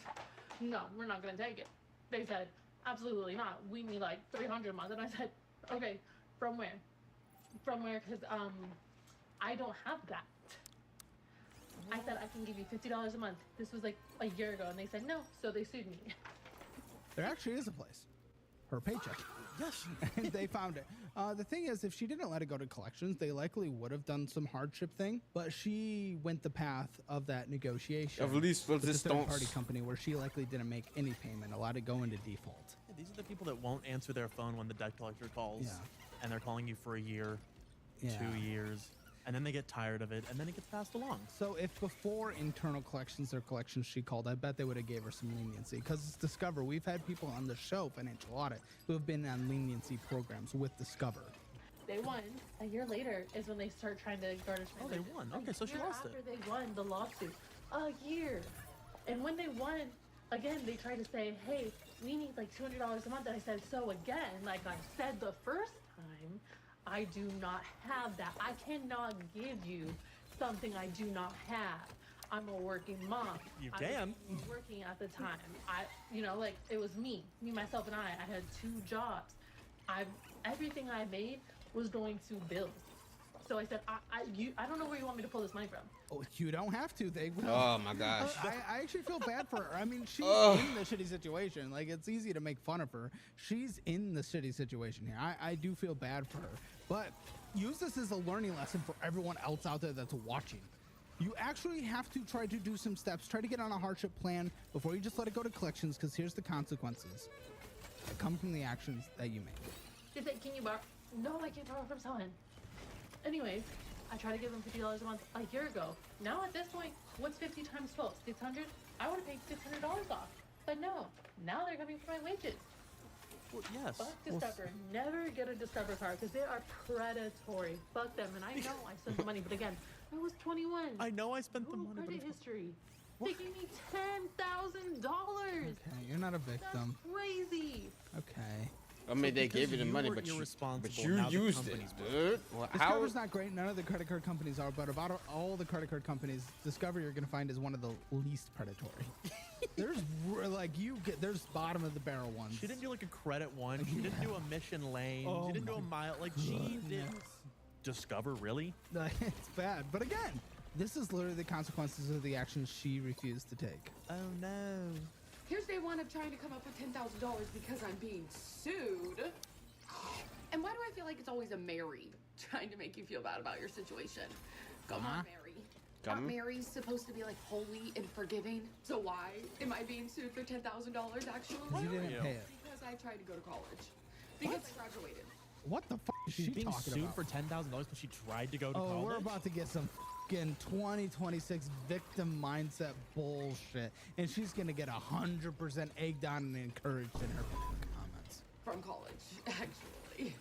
no, we're not gonna take it. They said, absolutely not. We need like $300 a month. And I said, okay, from where? From where? Because I don't have that. I said I can give you $50 a month. This was like a year ago, and they said no, so they sued me. There actually is a place. Her paycheck. Yes. And they found it. The thing is, if she didn't let it go to collections, they likely would have done some hardship thing. But she went the path of that negotiation. Of least with the resistance. third-party company where she likely didn't make any payment, allowed it go into default. Yeah, these are the people that won't answer their phone when the debt collector calls, and they're calling you for a year, 2 years, and then they get tired of it, and then it gets passed along. So if before internal collections or collections she called, I bet they would have gave her some leniency. Because it's Discover. We've had people on the show, Financial Audit, who have been on leniency programs with Discover. They won. A year later is when they start trying to garnish my they won. Okay, so she lost it. After they won the lawsuit. A year. And when they won, again, they tried to say, hey, we need like $200 a month. And I said, so again, like I said the first time, I do not have that. I cannot give you something I do not have. I'm a working mom. You I can. was working at the time. It was me, myself, and I. I had 2 jobs. Everything I made was going to bills. So I said, I don't know where you want me to pull this money from. Oh, you don't have to. They will. Oh my gosh. I actually feel bad for her. I mean, she's in the shitty situation. Like, it's easy to make fun of her. She's in the shitty situation here. I do feel bad for her. But use this as a learning lesson for everyone else out there that's watching. You actually have to try to do some steps. Try to get on a hardship plan before you just let it go to collections, because here's the consequences that come from the actions that you make. She said, can you borrow? No, I can't borrow from someone. Anyways, I tried to give them $50 a month a year ago. Now at this point, what's 50 times 12? 600? I would have paid $600 off. But no, now they're coming for my wages. Well, yes. Fuck Discover. Never get a Discover card because they are predatory. Fuck them. And I know I spent the money, but again, I was 21. I know I spent the money, but credit history. They gave me $10,000. Okay, you're not a victim. That's crazy. Okay. I mean, they gave you the money, but you used it, dude. Well, Discover's not great. None of the credit card companies are, but about all the credit card companies, Discover you're gonna find is one of the least predatory. There's there's bottom of the barrel ones. She didn't do like a credit one. She didn't do a mission lane. Oh She didn't do a mile. Like she did. Discover, really? It's bad. But again, this is literally the consequences of the actions she refused to take. Oh no. Here's day one of trying to come up with $10,000 because I'm being sued. And why do I feel like it's always a Mary trying to make you feel bad about your situation? Come on, Mary. Aren't Marys supposed to be like holy and forgiving? So why am I being sued for $10,000 actually? You didn't pay it. Because I tried to go to college. Because I graduated. What the fuck is She's she being talking sued about? for $10,000 because she tried to go to college? Oh, we're about to get some fucking 2026 victim mindset bullshit. And she's going to get 100% egged on and encouraged in her comments. From college, actually.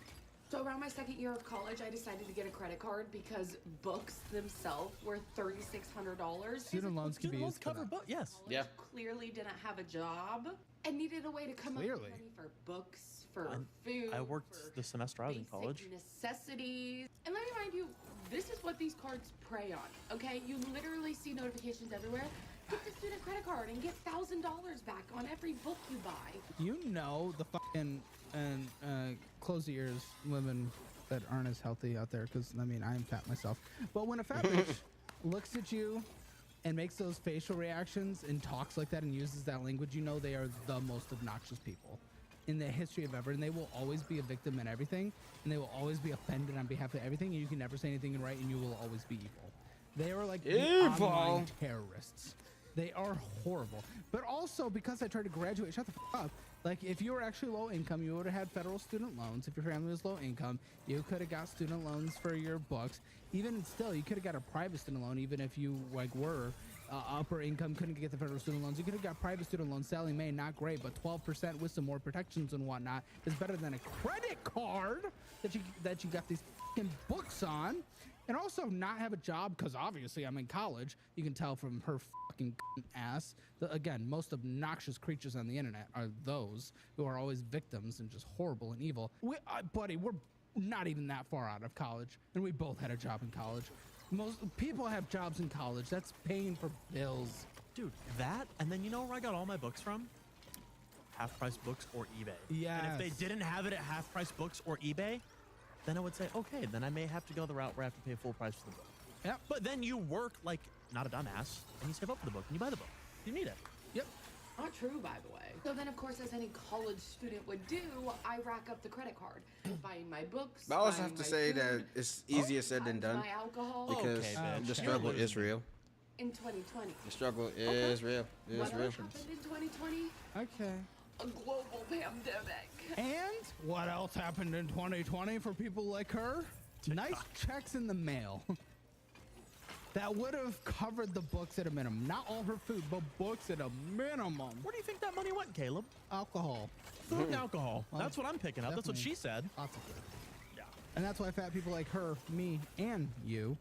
So around my second year of college, I decided to get a credit card because books themselves were $3,600. Student loans can be used for that. Yes. Yeah. Clearly didn't have a job and needed a way to come up with money for books, for food. I worked the semester I was in college. Necessities. And let me remind you, this is what these cards prey on, okay? You literally see notifications everywhere. Get the student credit card and get $1,000 back on every book you buy. You know the fucking close your ears, women that aren't as healthy out there, because I mean I am fat myself. But when a fat bitch looks at you and makes those facial reactions and talks like that and uses that language, you know they are the most obnoxious people in the history of ever, and they will always be a victim in everything, and they will always be offended on behalf of everything, and you can never say anything right, and you will always be evil. They are like the online terrorists. They are horrible. But also, because I tried to graduate, shut the fuck up. Like, if you were actually low income, you would have had federal student loans. If your family was low income, you could have got student loans for your books. Even still, you could have got a private student loan, even if you were upper income, couldn't get the federal student loans. You could have got private student loans. Sally Mae, not great, but 12% with some more protections and whatnot is better than a credit card that you got these fucking books on. And also not have a job, because obviously I'm in college. You can tell from her fucking ass. Again, most obnoxious creatures on the internet are those who are always victims and just horrible and evil. Buddy, we're not even that far out of college, and we both had a job in college. Most people have jobs in college. That's paying for bills. Dude, that, and then you know where I got all my books from? Half Price Books or eBay. Yeah. And if they didn't have it at Half Price Books or eBay, then I would say, okay, then I may have to go the route where I have to pay full price for the book. Yep. But then you work like not a dumbass, and you save up for the book, and you buy the book. You need it. Yep. Not true, by the way. So then, of course, as any college student would do, I rack up the credit card, buying my books. But I also buying have to my say food, that it's easier said than done, my alcohol. because the struggle is real. In 2020. The struggle is real. It What is real. else happened in 2020? Okay. A global pandemic. And what else happened in 2020 for people like her? Nice checks in the mail. That would have covered the books at a minimum. Not all her food, but books at a minimum. Where do you think that money went, Caleb? Alcohol. Food and alcohol. Well, that's what I'm picking up. That's what definitely. she said. Lots of food. Yeah. And that's why fat people like her, me, and you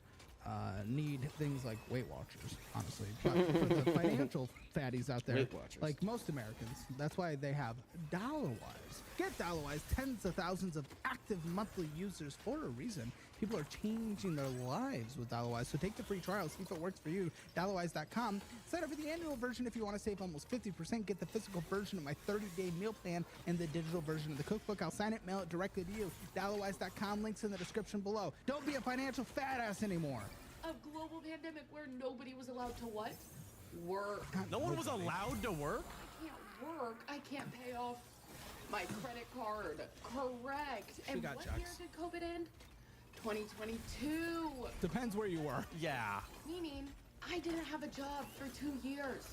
need things like Weight Watchers, honestly. But for the financial fatties out there, Weight Watchers. like most Americans, that's why they have DollarWise. Get DollarWise, tens of thousands of active monthly users for a reason. People are changing their lives with Dialwise. So take the free trial, see if it works for you. Dialwise.com. Sign up for the annual version if you want to save almost 50%. Get the physical version of my 30-day meal plan and the digital version of the cookbook. I'll sign it, mail it directly to you. Dialwise.com. Links in the description below. Don't be a financial fat ass anymore. A global pandemic where nobody was allowed to what? Work. No one was allowed to work? I can't work. I can't pay off my credit card. Correct. And got what checks. year did COVID end? 2022. Depends where you were. Yeah. Meaning, I didn't have a job for 2 years.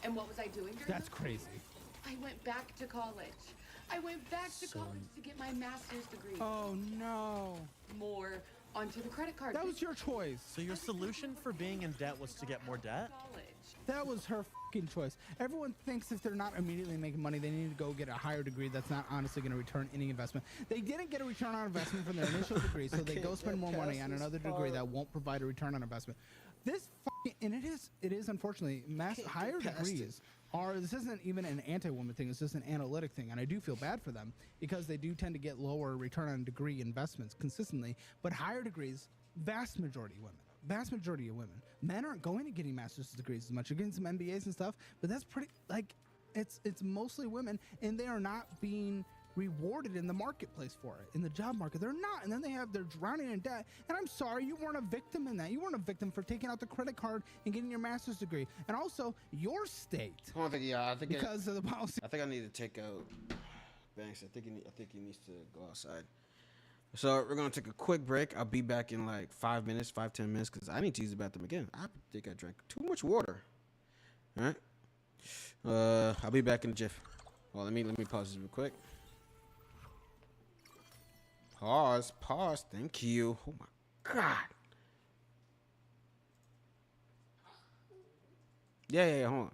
And what was I doing during That's those crazy. I went back to college. I went back to college to get my master's degree. Oh, no. More onto the credit card. That was your choice. So your solution for being in debt was to get more debt? College. That was her fucking choice. Everyone thinks if they're not immediately making money, they need to go get a higher degree that's not honestly going to return any investment. They didn't get a return on investment from their initial degree, so they go spend more money on another degree that won't provide a return on investment. This fucking, and it is unfortunately, higher degrees are, this isn't even an anti-woman thing, it's just an analytic thing, and I do feel bad for them because they do tend to get lower return on degree investments consistently, but higher degrees, vast majority of women. Vast majority of women. Men aren't going to getting master's degrees as much. You're getting some MBAs and stuff, but that's pretty, like, it's mostly women, and they are not being rewarded in the marketplace for it. In the job market, they're not. And then they're drowning in debt. And I'm sorry, you weren't a victim in that. You weren't a victim for taking out the credit card and getting your master's degree. And also, your state. I think because of the policy. I think I need to take out Banks. I think he needs to go outside. So we're gonna take a quick break. I'll be back in like 5 minutes, 5-10 minutes, because I need to use the bathroom again. I think I drank too much water. All right. I'll be back in a jiff. Well, let me pause this real quick. Pause. Thank you. Oh my God. Yeah. Hold on.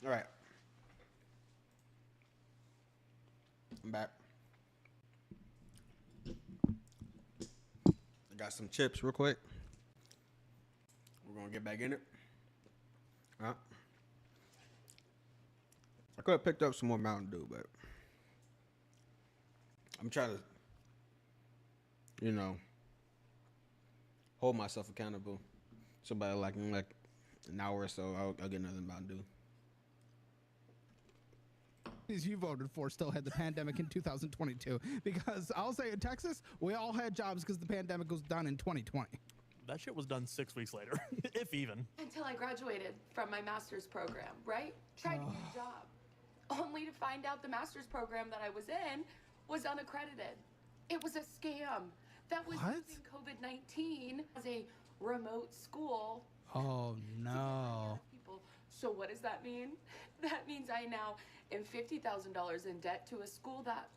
All right. I'm back. I got some chips real quick. We're going to get back in it. I could have picked up some more Mountain Dew, but I'm trying to, you know, hold myself accountable. So by like in like an hour or so, I'll get another Mountain Dew. You voted for still had the pandemic in 2022, because I'll say in Texas, we all had jobs because the pandemic was done in 2020. That shit was done 6 weeks later, if even. Until I graduated from my master's program, right? Tried to get a job, only to find out the master's program that I was in was unaccredited. It was a scam that was using COVID-19 as a remote school. Oh no. People. So what does that mean? That means I now am $50,000 in debt to a school that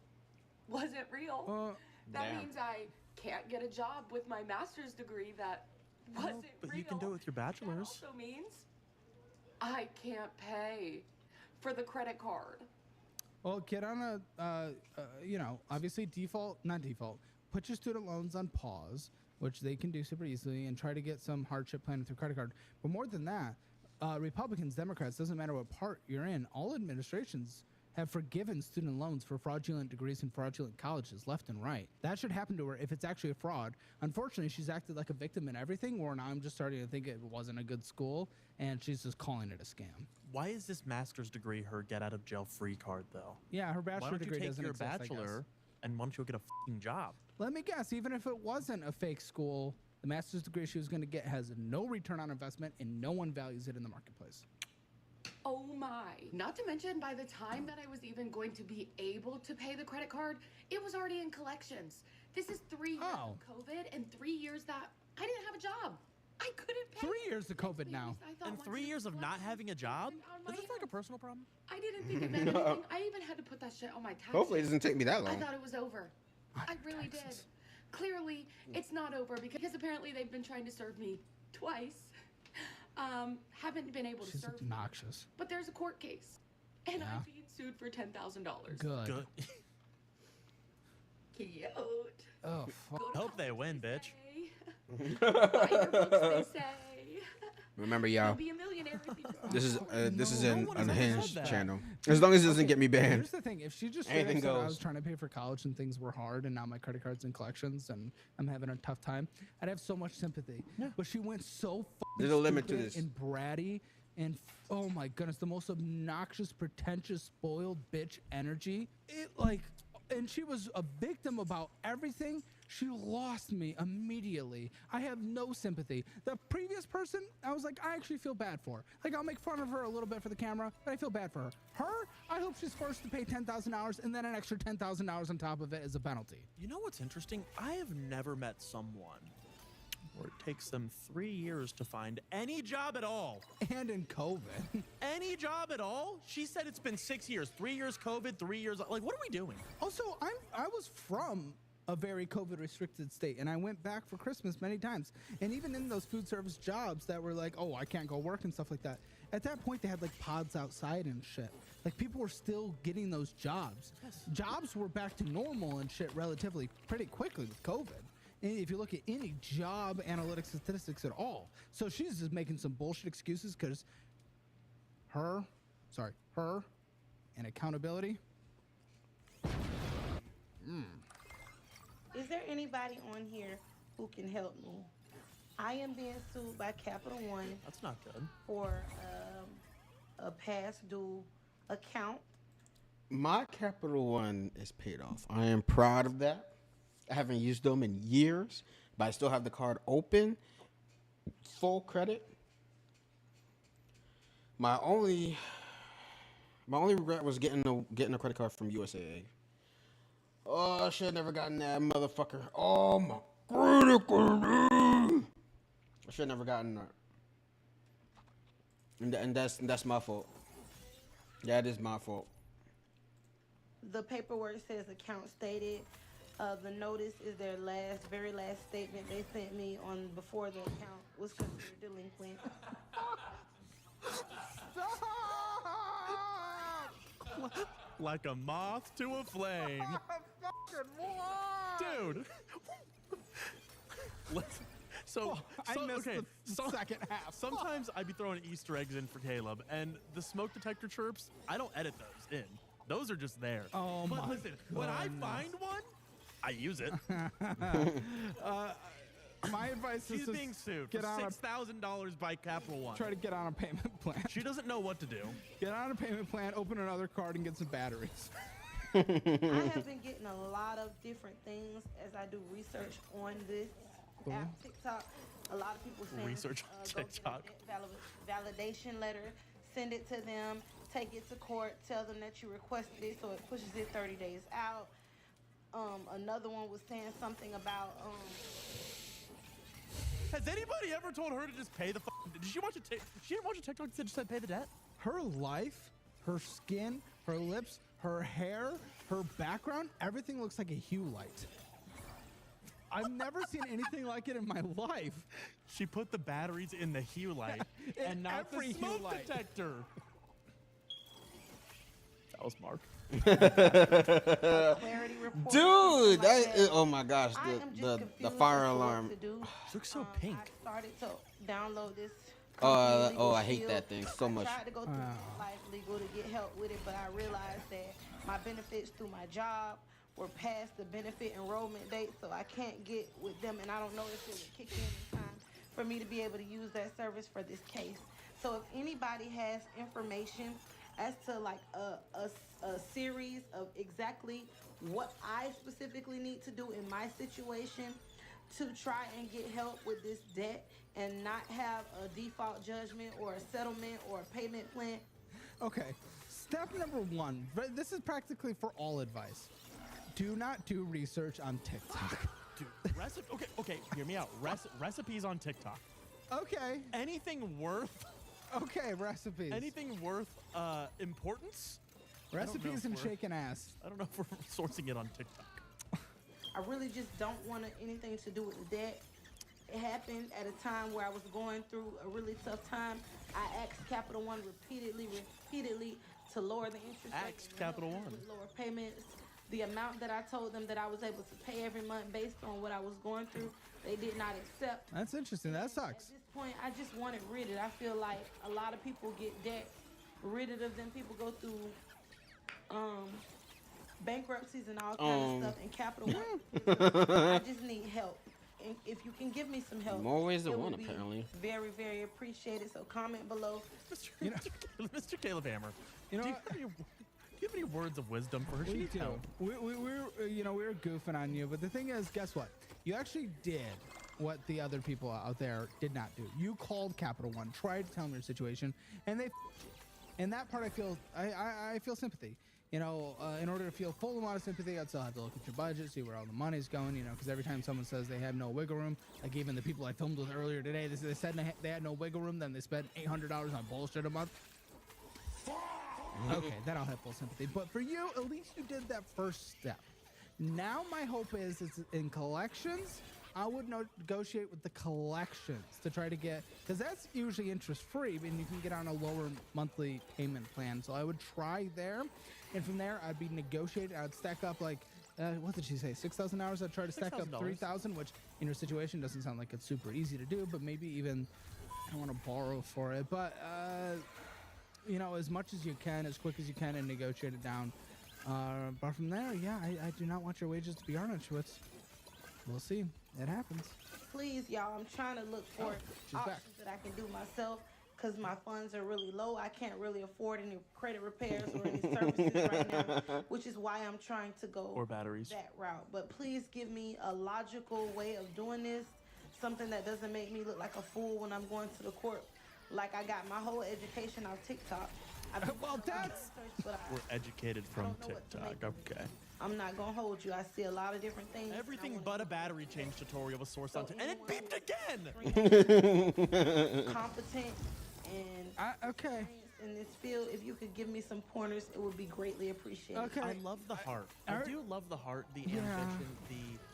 wasn't real. That Damn. means I can't get a job with my master's degree that wasn't But real. you can do it with your bachelor's. That also means I can't pay for the credit card. Well, get on you know, obviously not default, put your student loans on pause, which they can do super easily, and try to get some hardship planning through credit card. But more than that, Republicans, Democrats, doesn't matter what part you're in, all administrations have forgiven student loans for fraudulent degrees in fraudulent colleges, left and right. That should happen to her if it's actually a fraud. Unfortunately, she's acted like a victim in everything, where now I'm just starting to think it wasn't a good school, and she's just calling it a scam. Why is this master's degree her get out of jail free card though? Yeah, her bachelor degree doesn't exist, Why don't you take your I guess. bachelor and why don't you get a fucking job? Let me guess, even if it wasn't a fake school, the master's degree she was going to get has no return on investment, and no one values it in the marketplace. Oh my. Not to mention, by the time that I was even going to be able to pay the credit card, it was already in collections. This is 3 years of COVID and 3 years that I didn't have a job. I couldn't pay. 3 years of COVID now. And 3 years of not having a job? Is this like a personal problem? I didn't think it meant anything. I even had to put that shit on my taxes. Hopefully it doesn't take me that long. I thought it was over. I really did. Clearly, it's not over because apparently they've been trying to serve me twice. Haven't been able to She's serve me. obnoxious. But there's a court case, and Yeah. I'm being sued for $10,000. Good. Cute. Oh, fuck. Hope they win, bitch. Buy your books, they say. Remember, You'll y'all, be a millionaire if you this is an one has ever unhinged said that. channel. As long as it doesn't get me banned. Here's the thing: if she just straight up Anything said I goes. was trying to pay for college and things were hard, and now my credit card's in collections and I'm having a tough time, I'd have so much sympathy. But she went so fucking There's a limit to stupid this. and bratty and oh my goodness, the most obnoxious, pretentious, spoiled bitch energy. And she was a victim about everything. She lost me immediately. I have no sympathy. The previous person, I was like, I actually feel bad for. Like, I'll make fun of her a little bit for the camera, but I feel bad for her. Her, I hope she's forced to pay $10,000 and then an extra $10,000 on top of it as a penalty. You know what's interesting? I have never met someone where it takes them 3 years to find any job at all. And in COVID. Any job at all? She said it's been 6 years. 3 years COVID, 3 years. Like, what are we doing? Also, I was from a very COVID restricted state, and I went back for Christmas many times. And even in those food service jobs that were like, oh, I can't go work and stuff like that. At that point, they had like pods outside and shit. Like, people were still getting those jobs. Jobs were back to normal and shit relatively pretty quickly with COVID. If you look at any job analytics statistics at all. So she's just making some bullshit excuses because her and accountability. Is there anybody on here who can help me? I am being sued by Capital One. That's not good. For a past due account. My Capital One is paid off. I am proud of that. I haven't used them in years, but I still have the card open, full credit. My only regret was getting a credit card from USAA. Oh, I should have never gotten that motherfucker. Oh my credit card. I should have never gotten that. And that's my fault. That is my fault. The paperwork says account stated. The notice is their very last statement they sent me on before the account was considered delinquent. Stop! Like a moth to a flame. Fucking what? Dude. Listen, so I missed the second half. Sometimes I'd be throwing Easter eggs in for Caleb, and the smoke detector chirps, I don't edit those in. Those are just there. Oh but my listen, when I find one, I use it. My advice is She's to being sued for get on $6,000 by Capital One. try to get on a payment plan. She doesn't know what to do. Get on a payment plan, open another card, and get some batteries. I have been getting a lot of different things as I do research on this app, TikTok. A lot of people saying Research on TikTok. Go get a validation letter, send it to them, take it to court, tell them that you requested it, so it pushes it 30 days out. Another one was saying something about Has anybody ever told her to just pay the did she watch a she didn't watch a TikTok that just said pay the debt? Her life, her skin, her lips, her hair, her background, everything looks like a hue light. I've never seen anything like it in my life. She put the batteries in the hue light and not the every smoke hue light. detector. That was Mark. clarity report. Dude, like that. oh my gosh, I am just the confused fire as to what alarm. to do. She looks so pink. I started to download this. Oh, I hate that thing so much. I tried to go through Life Legal to get help with it, but I realized that my benefits through my job were past the benefit enrollment date, so I can't get with them, and I don't know if it would kick in time for me to be able to use that service for this case. So if anybody has information as to like a series of exactly what I specifically need to do in my situation to try and get help with this debt and not have a default judgment or a settlement or a payment plan. Okay, step number one. This is practically for all advice. Do not do research on TikTok. Dude, okay, hear me out. Recipes on TikTok. Okay. Anything worth Okay, recipes. Anything worth importance? Recipes and shaking ass. I don't know if we're sourcing it on TikTok. I really just don't want anything to do with the debt. It happened at a time where I was going through a really tough time. I asked Capital One repeatedly to lower the interest rate. Asked Capital One. With lower payments. The amount that I told them that I was able to pay every month based on what I was going through, they did not accept. That's interesting. That sucks. At this point, I just want it rid. I feel like a lot of people get debt rid of them. People go through bankruptcies and all kinds of stuff, and Capital One. I just need help. And if you can give me some help, More ways than it one, would be apparently. very, very appreciated. So comment below. Mr. Caleb Hammer, You know do you what? have any, you have any words of wisdom for her? She We needs do. help. We're goofing on you, but the thing is, guess what? You actually did what the other people out there did not do. You called Capital One, tried to tell them your situation, and they. And that part, I feel sympathy. You know, in order to feel full amount of sympathy, I'd still have to look at your budget, see where all the money's going. You know, because every time someone says they have no wiggle room, like even the people I filmed with earlier today, they said they had no wiggle room, then they spent $800 on bullshit a month. Okay, then I'll have full sympathy. But for you, at least you did that first step. Now my hope is in collections, I would negotiate with the collections to try to get, because that's usually interest free, and you can get on a lower monthly payment plan. So I would try there, and from there I'd be negotiating. I'd stack up like, what did she say? 6,000 hours. I'd try to stack up 3,000, which in your situation doesn't sound like it's super easy to do, but maybe even I don't want to borrow for it, but you know, as much as you can, as quick as you can, and negotiate it down. But from there, yeah, I do not want your wages to be garnished with. We'll see. It happens. Please, y'all, I'm trying to look for she's options back. that I can do myself because my funds are really low. I can't really afford any credit repairs or any services right now, which is why I'm trying to go Or batteries. that route. But please give me a logical way of doing this, something that doesn't make me look like a fool when I'm going to the court. Like I got my whole education on TikTok. Well, that's... We're educated from TikTok. Okay. I'm not going to hold you. I see a lot of different things. Everything but a battery change tutorial was sourced on TikTok. And it beeped again! Competent and okay. in this field, if you could give me some pointers, it would be greatly appreciated. I love the heart. I do love the heart, the ambition,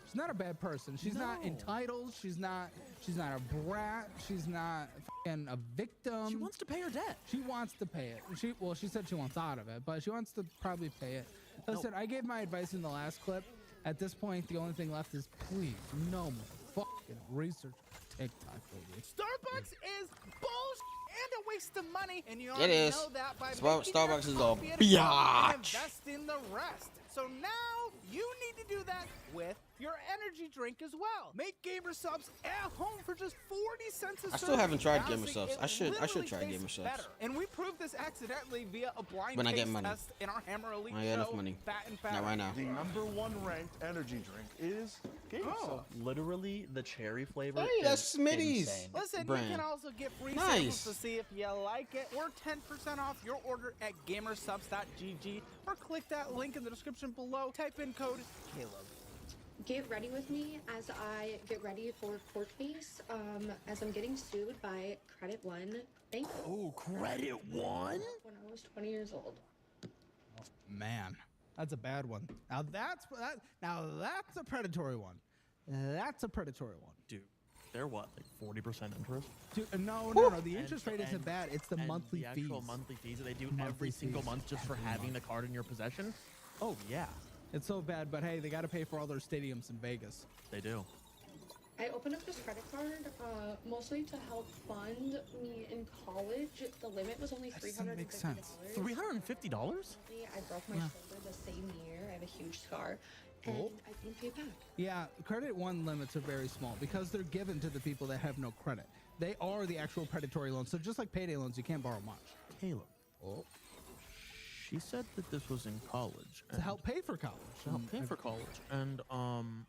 She's not a bad person. She's not entitled. She's not a brat. She's not fucking a victim. She wants to pay her debt. She wants to pay it. She said she wants out of it, but she wants to probably pay it. Listen, I gave my advice in the last clip. At this point, the only thing left is please no more fucking research TikTok, baby. Starbucks is bullshit and a waste of money, and you It already is. know that by Starbucks is a coffee and biatch. invest in the rest. So now you need to do that with your energy drink as well. Make Gamer Subs at home for just 40 cents a I still haven't serving. tried Gamer Honestly, Subs. it I should literally try tastes Gamer Subs. better. And we proved this accidentally via a blind When I get taste money. test in our Hammer Elite I got enough show, money. Fat and Not Fat. right now. The #1 ranked energy drink is Gamer Subs. Literally, the cherry flavor. Hey, that's is Smitty's. insane. Listen, brand. you can also get free Nice. samples to see if you like it, or 10% off your order at gamersubs.gg, or click that link in the description below. Type in code Caleb. Get ready with me as I get ready for court case, as I'm getting sued by Credit One Bank. Oh, Credit One? When I was 20 years old. Man, that's a bad one. Now that's a predatory one. That's a predatory one. Dude, they're what, like 40% interest? Dude, no. The interest rate isn't bad. It's the monthly the fees. actual monthly fees that they do Monthly every single fees month just for every having month. the card in your possession. Oh, yeah. It's so bad, but hey, they got to pay for all their stadiums in Vegas. They do. I opened up this credit card mostly to help fund me in college. The limit was only $350. Doesn't make sense. $350? I broke my shoulder the same year. I have a huge scar, and I didn't pay back. Yeah, Credit One limits are very small because they're given to the people that have no credit. They are the actual predatory loans. So just like payday loans, you can't borrow much. Caleb. She said that this was in college. To help pay for college. To help pay for college. And I'm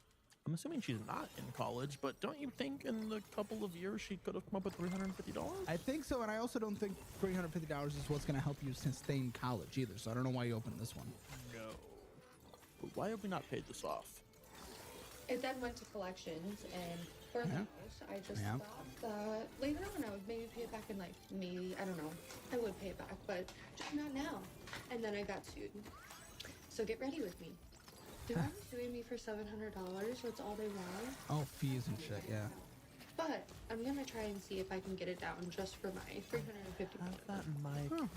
assuming she's not in college, but don't you think in the couple of years she could have come up with $350? I think so, and I also don't think $350 is what's going to help you sustain college either. So I don't know why you opened this one. No. But why have we not paid this off? It then went to collections, and for those, I just thought that later on I would maybe pay it back in maybe, I don't know, I would pay it back, but just not now. And then I got sued. So get ready with me. They're only suing me for $700. That's all they want. Oh, fees and shit, yeah. But I'm gonna try and see if I can get it down just for my $350. Have that in mind.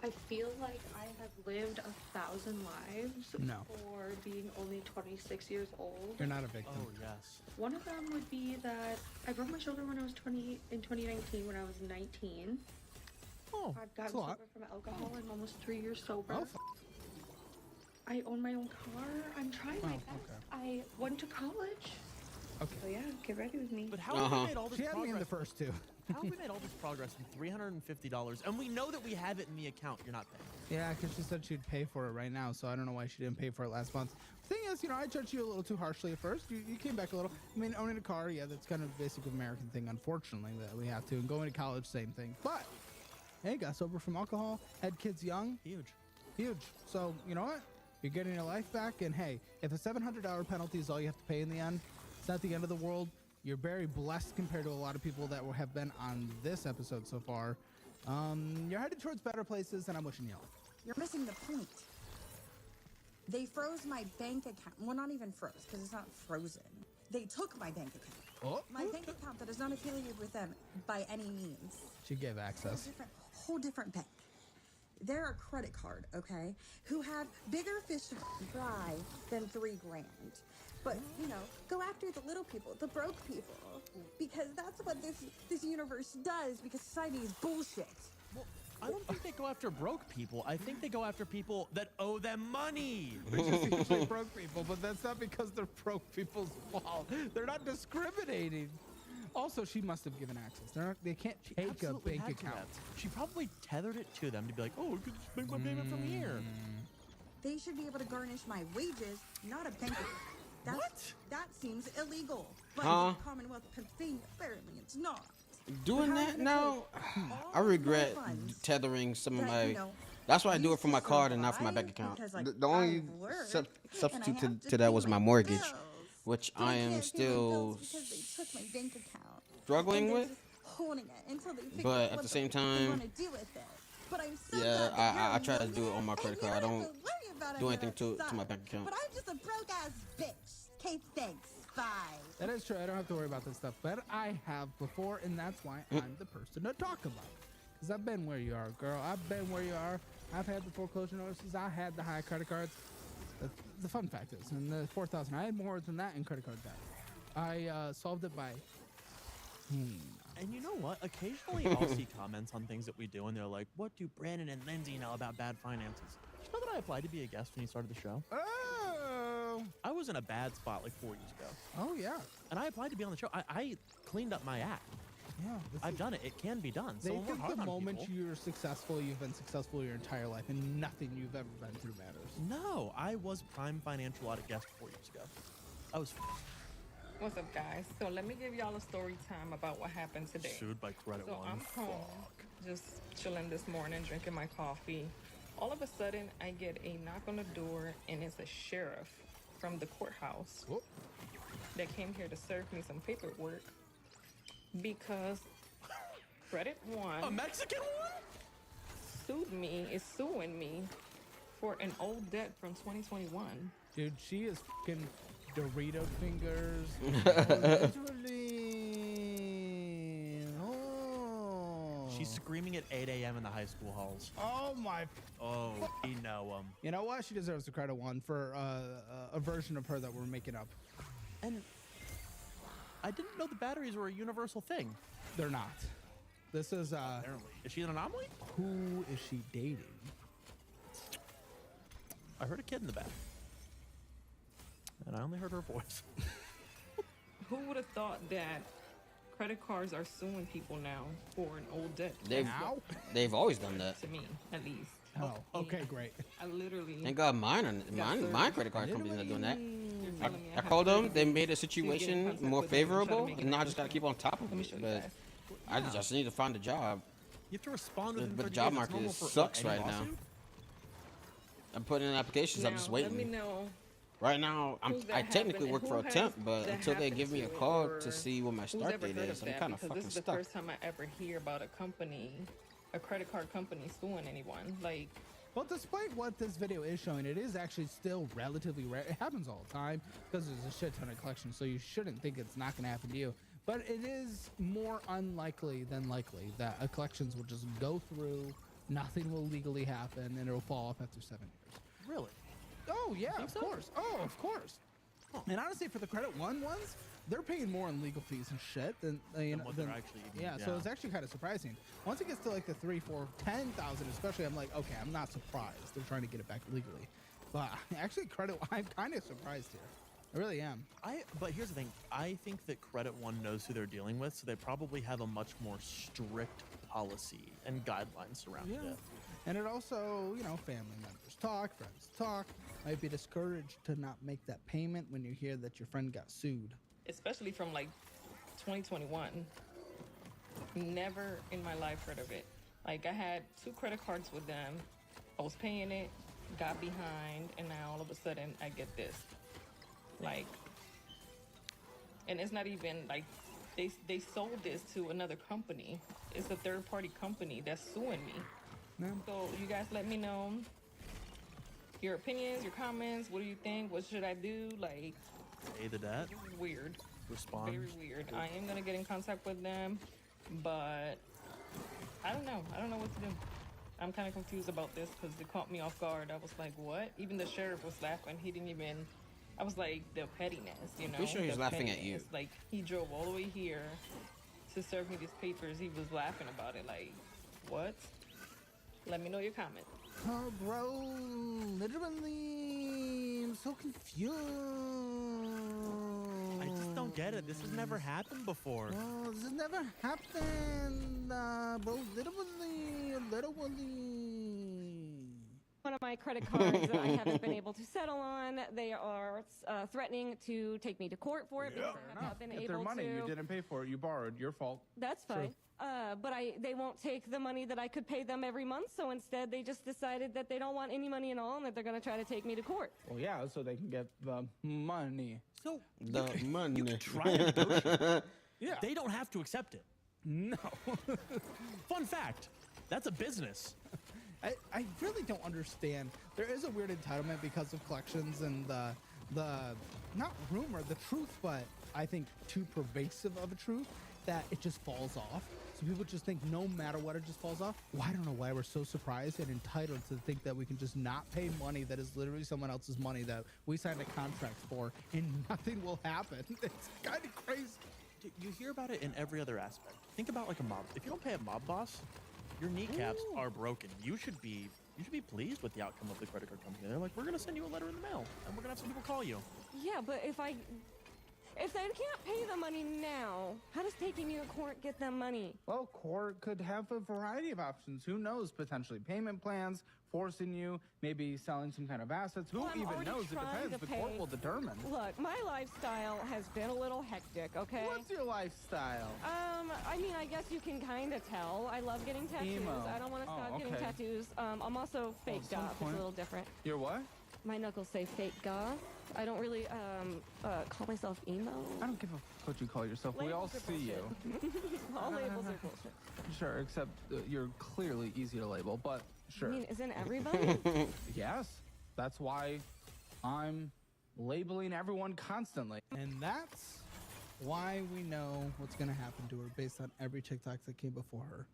I feel like I have lived 1,000 lives for being only 26 years old. You're not a victim. Oh, yes. One of them would be that I broke my shoulder when I was 2019 when I was 19. Oh, I've gotten sober from alcohol. I'm almost 3 years sober. Oh, I own my own car. I'm trying my best. I went to college. Okay. So yeah, get ready with me. But how have we made all this She had progress? me in the first two. How have we made all this progress in $350? And we know that we have it in the account. You're not paying. Yeah, because she said she'd pay for it right now, so I don't know why she didn't pay for it last month. Thing is, I judged you a little too harshly at first. You came back a little. I mean, owning a car, yeah, that's kind of a basic American thing, unfortunately, that we have to. And going to college, same thing. But, hey, got sober from alcohol, had kids young. Huge. So, you know what? You're getting your life back, and hey, if a $700 penalty is all you have to pay in the end, it's not the end of the world. You're very blessed compared to a lot of people that have been on this episode so far. You're headed towards better places, and I'm wishing you luck. You're missing the point. They froze my bank account. Well, not even froze, because it's not frozen. They took my bank account. My bank account that is not affiliated with them by any means. She gave access. Whole different bank. They're a credit card, okay? Who have bigger fish to fry than $3 grand. But, go after the little people, the broke people. Because that's what this universe does, because society is bullshit. Well, I don't think they go after broke people. I think they go after people that owe them money. Which is usually broke people, but that's not because they're broke people's fault. They're not discriminating. Also, she must have given access. They can't take a bank account. She probably tethered it to them to be like, oh, you could just make my payment from here. They should be able to garnish my wages, not a bank account. That seems illegal. But in the Commonwealth of Pennsylvania, apparently it's not. Doing that now, I regret tethering some of my. That's why I do it for my card and not for my bank account. The only substitute to that was my mortgage, which I am still struggling with. But at the same time, yeah, I try to do it on my credit card. I don't do anything to my bank account. But I'm just a broke ass bitch. Kate, thanks. Bye. That is true. I don't have to worry about this stuff, but I have before, and that's why I'm the person to talk about it. Because I've been where you are, girl. I've been where you are. I've had the foreclosure notices. I had the high credit cards. The fun fact is, in the 4,000, I had more than that in credit card debt. I solved it by And you know what? Occasionally I'll see comments on things that we do, and they're like, what do Brandon and Lindsay know about bad finances? You know that I applied to be a guest when you started the show? Oh! I was in a bad spot like 4 years ago. Oh, yeah. And I applied to be on the show. I cleaned up my act. Yeah. I've done it. It can be done. They So think the moment you're successful, you've been successful your entire life, and nothing you've ever been through matters. No, I was prime financial audit guest 4 years ago. I was What's up, guys? So let me give y'all a story time about what happened today. sued by Credit So One. I'm home, just chilling this morning, drinking my coffee. All of a sudden, I get a knock on the door, and it's a sheriff from the courthouse that came here to serve me some paperwork because Credit One, a Mexican one, is suing me for an old debt from 2021. Dude, she is fucking Dorito fingers. Literally. Oh. She's screaming at 8 a.m. in the high school halls. Oh my. Oh, we know him. You know what? She deserves the Credit One for a version of her that we're making up. And I didn't know the batteries were a universal thing. They're not. This is Apparently. Is she an anomaly? Who is she dating? I heard a kid in the back. And I only heard her voice. Who would have thought that credit cards are suing people now for an old debt? They've always done that. To me, at least. Oh, okay, great. I literally. Thank God mine credit card company's not doing that. I called them. They made the situation more favorable, and now I just gotta keep on top of it. But I just need to find a job. You have to respond within But the 30 job days. It's market normal for sucks any right now. lawsuit? I'm putting in applications. I'm just waiting. Let me know. Right now, Who's that I technically happened- work for a who has temp, but that until they happened give me a to, call or to see what my who's start ever date heard is, of I'm that? kind of Because fucking this is the stuck. first time I ever hear about a company, a credit card company suing anyone. Like, Well, despite what this video is showing, it is actually still relatively rare. It happens all the time because there's a shit ton of collections, so you shouldn't think it's not going to happen to you. But it is more unlikely than likely that a collections will just go through, nothing will legally happen, and it'll fall off after 7 years. Really? Oh, yeah, of course. Oh, of course. And honestly, for the Credit One ones, they're paying more in legal fees and shit than what they're actually even- yeah, so it's actually kind of surprising. Once it gets to like the 3, 4, 10,000, especially, I'm like, okay, I'm not surprised they're trying to get it back legally. But actually, I'm kind of surprised here. I really am. But here's the thing. I think that Credit One knows who they're dealing with, so they probably have a much more strict policy and guidelines surrounding it. And it also, you know, family members talk, friends talk. Might be discouraged to not make that payment when you hear that your friend got sued. especially from like 2021. Never in my life heard of it. Like, I had 2 credit cards with them. I was paying it, got behind, and now all of a sudden I get this. Like, and it's not even like they sold this to another company. It's a third-party company that's suing me. So you guys let me know your opinions, your comments. What do you think? What should I do? Like, Pay the debt. this is weird. Respond. Very weird. I am gonna get in contact with them, but I don't know. I don't know what to do. I'm kind of confused about this because it caught me off guard. I was like, what? Even the sheriff was laughing. He didn't even. I was like, the pettiness, you know? Pretty sure he's the laughing at you. pettiness. Like, he drove all the way here to serve me these papers. He was laughing about it. Like, what? Let me know your comment. Oh, bro, literally, I'm so confused. I just don't get it. This has never happened before. Oh, this has never happened, bro. Literally. One of my credit cards that I haven't been able to settle on. They are threatening to take me to court for it because I have not been Get able their money. to. You didn't pay for it. You borrowed. Your fault. That's fine. But they won't take the money that I could pay them every month, so instead they just decided that they don't want any money at all and that they're going to try to take me to court. Well, yeah, so they can get the money. So the money. You can try to negotiate. Yeah. They don't have to accept it. No. Fun fact. That's a business. I really don't understand. There is a weird entitlement because of collections and not rumor, the truth, but I think too pervasive of a truth that it just falls off. So people just think no matter what, it just falls off. Well, I don't know why we're so surprised and entitled to think that we can just not pay money that is literally someone else's money that we signed a contract for and nothing will happen. It's kind of crazy. You hear about it in every other aspect. Think about like a mob. If you don't pay a mob boss, your kneecaps are broken. You should be pleased with the outcome of the credit card company. They're like, we're gonna send you a letter in the mail, and we're gonna have some people call you. Yeah, but if they can't pay the money now, how does taking me to court get them money? Well, court could have a variety of options. Who knows? Potentially payment plans, forcing you, maybe selling some kind of assets. Who Well, I'm even already knows? It trying depends. to The court pay. will determine. Look, my lifestyle has been a little hectic, okay? What's your lifestyle? I mean, I guess you can kind of tell. I love getting tattoos. Emo. I don't want to stop getting okay. tattoos. I'm also fake some goth. It's point- a little different. You're what? My knuckles say fake goth. I don't really call myself emo. I don't give a f what you call yourself. We all Labels are see you. bullshit. All labels are bullshit. Sure, except you're clearly easy to label, but sure. I mean, isn't everybody? Yes, that's why I'm labeling everyone constantly. And that's why we know what's going to happen to her based on every TikTok that came before her.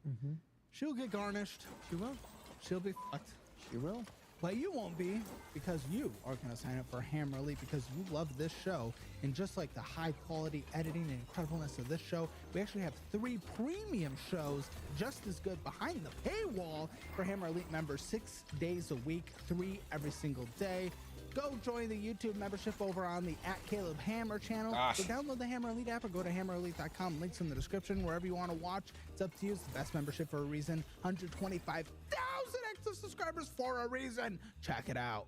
She'll get garnished. She will. She'll be fucked. She will. But you won't be, because you are going to sign up for Hammer Elite because you love this show. And just like the high quality editing and incredibleness of this show, we actually have 3 premium shows just as good behind the paywall for Hammer Elite members 6 days a week, 3 every single day. Go join the YouTube membership over on the @CalebHammer channel. Gosh. Or download the Hammer Elite app or go to hammerelite.com. Links in the description wherever you want to watch. It's up to you. It's the best membership for a reason. 125,000 active subscribers for a reason. Check it out.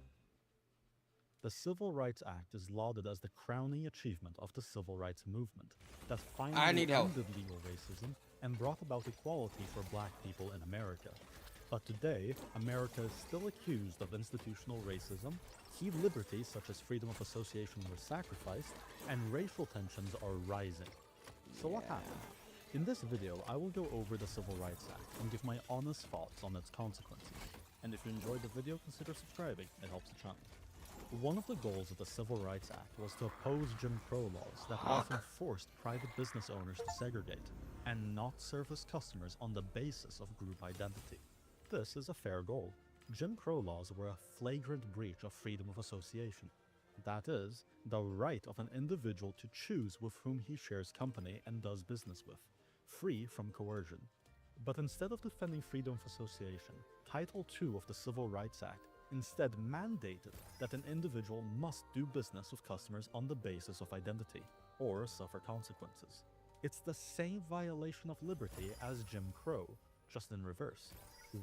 The Civil Rights Act is lauded as the crowning achievement of the civil rights movement that I finally need help. ended legal racism and brought about equality for black people in America. But today, America is still accused of institutional racism, key liberties such as freedom of association were sacrificed, and racial tensions are rising. So what happened? In this video, I will go over the Civil Rights Act and give my honest thoughts on its consequences. And if you enjoyed the video, consider subscribing, it helps the channel. One of the goals of the Civil Rights Act was to oppose Jim Crow laws that often forced private business owners to segregate and not service customers on the basis of group identity. This is a fair goal. Jim Crow laws were a flagrant breach of freedom of association. That is, the right of an individual to choose with whom he shares company and does business with, free from coercion. But instead of defending freedom of association, Title II of the Civil Rights Act instead mandated that an individual must do business with customers on the basis of identity, or suffer consequences. It's the same violation of liberty as Jim Crow, just in reverse.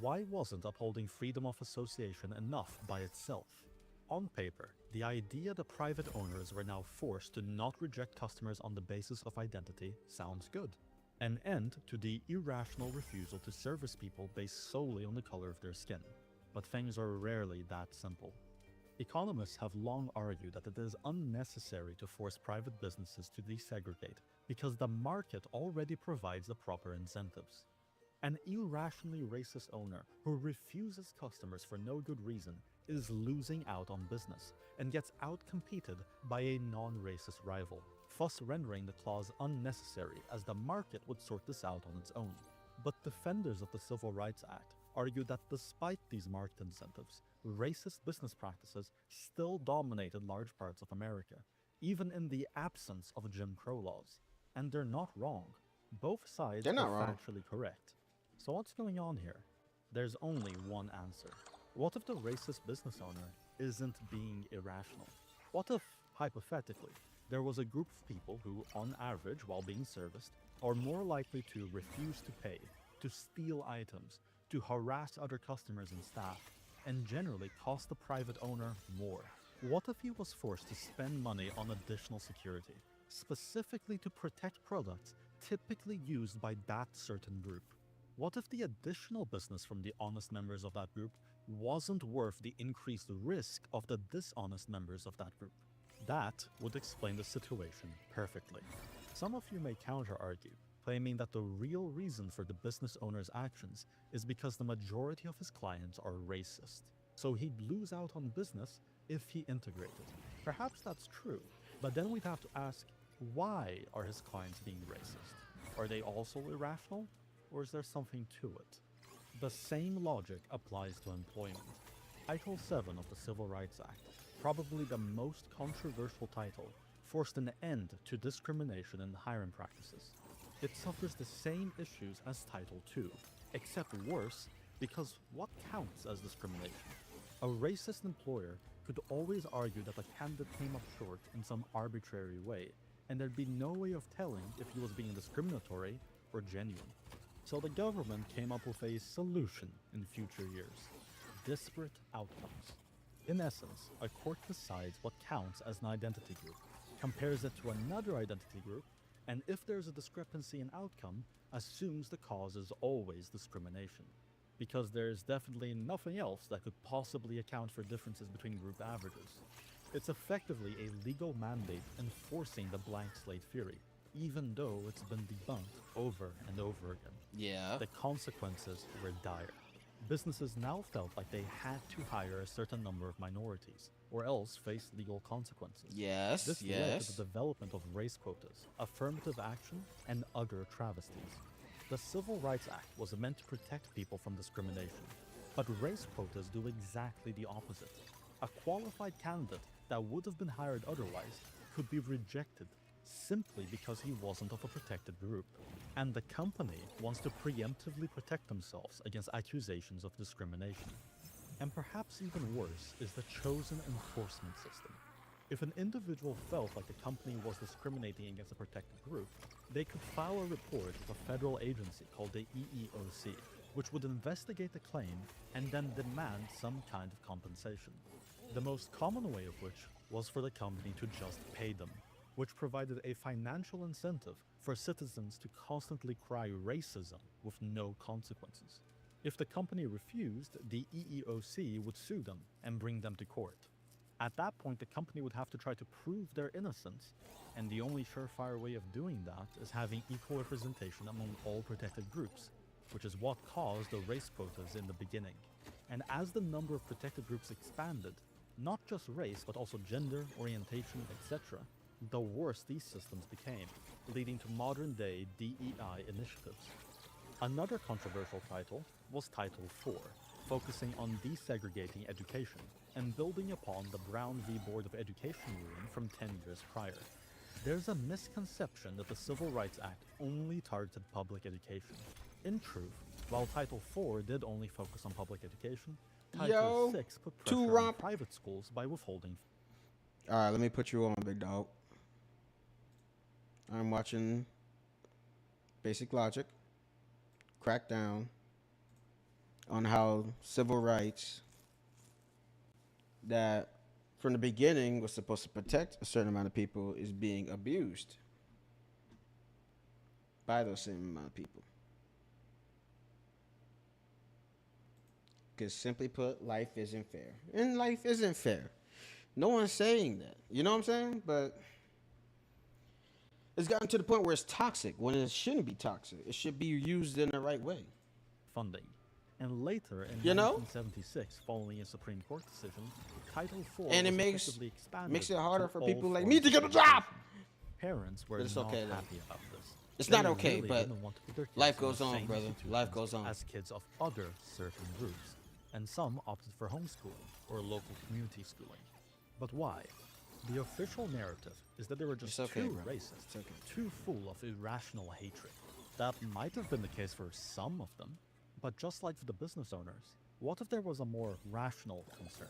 Why wasn't upholding freedom of association enough by itself? On paper, the idea that private owners were now forced to not reject customers on the basis of identity sounds good. An end to the irrational refusal to service people based solely on the color of their skin. But things are rarely that simple. Economists have long argued that it is unnecessary to force private businesses to desegregate because the market already provides the proper incentives. An irrationally racist owner who refuses customers for no good reason is losing out on business and gets outcompeted by a non-racist rival, thus rendering the clause unnecessary as the market would sort this out on its own. But defenders of the Civil Rights Act argue that despite these market incentives, racist business practices still dominated large parts of America, even in the absence of Jim Crow laws. And they're not wrong. Both sides They're not are wrong. factually correct. So what's going on here? There's only one answer. What if the racist business owner isn't being irrational? What if, hypothetically, there was a group of people who, on average, while being serviced, are more likely to refuse to pay, to steal items, to harass other customers and staff, and generally cost the private owner more? What if he was forced to spend money on additional security, specifically to protect products typically used by that certain group? What if the additional business from the honest members of that group wasn't worth the increased risk of the dishonest members of that group? That would explain the situation perfectly. Some of you may counter-argue, claiming that the real reason for the business owner's actions is because the majority of his clients are racist. So he'd lose out on business if he integrated. Perhaps that's true, but then we'd have to ask, why are his clients being racist? Are they also irrational, or is there something to it? The same logic applies to employment. Title VII of the Civil Rights Act, probably the most controversial title, forced an end to discrimination in hiring practices. It suffers the same issues as Title II, except worse, because what counts as discrimination? A racist employer could always argue that a candidate came up short in some arbitrary way, and there'd be no way of telling if he was being discriminatory or genuine. So the government came up with a solution in future years: disparate outcomes. In essence, a court decides what counts as an identity group, compares it to another identity group, and if there's a discrepancy in outcome, assumes the cause is always discrimination. Because there's definitely nothing else that could possibly account for differences between group averages. It's effectively a legal mandate enforcing the blank slate theory, even though it's been debunked over and over again. Yeah. The consequences were dire. Businesses now felt like they had to hire a certain number of minorities, or else face legal consequences. Yes, This led to the development of race quotas, affirmative action, and other travesties. The Civil Rights Act was meant to protect people from discrimination, but race quotas do exactly the opposite. A qualified candidate that would have been hired otherwise could be rejected simply because he wasn't of a protected group. And the company wants to preemptively protect themselves against accusations of discrimination. And perhaps even worse is the chosen enforcement system. If an individual felt like the company was discriminating against a protected group, they could file a report with a federal agency called the EEOC, which would investigate the claim and then demand some kind of compensation. The most common way of which was for the company to just pay them, which provided a financial incentive for citizens to constantly cry racism with no consequences. If the company refused, the EEOC would sue them and bring them to court. At that point, the company would have to try to prove their innocence, and the only surefire way of doing that is having equal representation among all protected groups, which is what caused the race quotas in the beginning. And as the number of protected groups expanded, not just race but also gender, orientation, etc., the worse these systems became, leading to modern-day DEI initiatives. Another controversial title was Title IV, focusing on desegregating education and building upon the Brown v. Board of Education ruling from 10 years prior. There's a misconception that the Civil Rights Act only targeted public education. In truth, while Title IV did only focus on public education, Title VI put pressure on private schools by withholding. Alright, let me put you on, big dog. I'm watching Basic Logic crack down on how civil rights that from the beginning was supposed to protect a certain amount of people is being abused by those same amount of people. Because simply put, life isn't fair. And life isn't fair. No one's saying that. You know what I'm saying? But it's gotten to the point where it's toxic when it shouldn't be toxic. It should be used in the right way. Funding. And later, in 1976, following a Supreme Court decision, Title IV and it was makes effectively expanded it harder to for all people like forms me to of get a job. Parents were But it's not okay, though. happy about this. It's They not okay, really but didn't want to put their kids life in goes the on, same brother. institutions Life goes on. as kids of other certain groups, and some opted for homeschooling or local community schooling. But why? The official narrative is that they were just too racist, too full of irrational hatred. That might have been the case for some of them, but just like for the business owners, what if there was a more rational concern?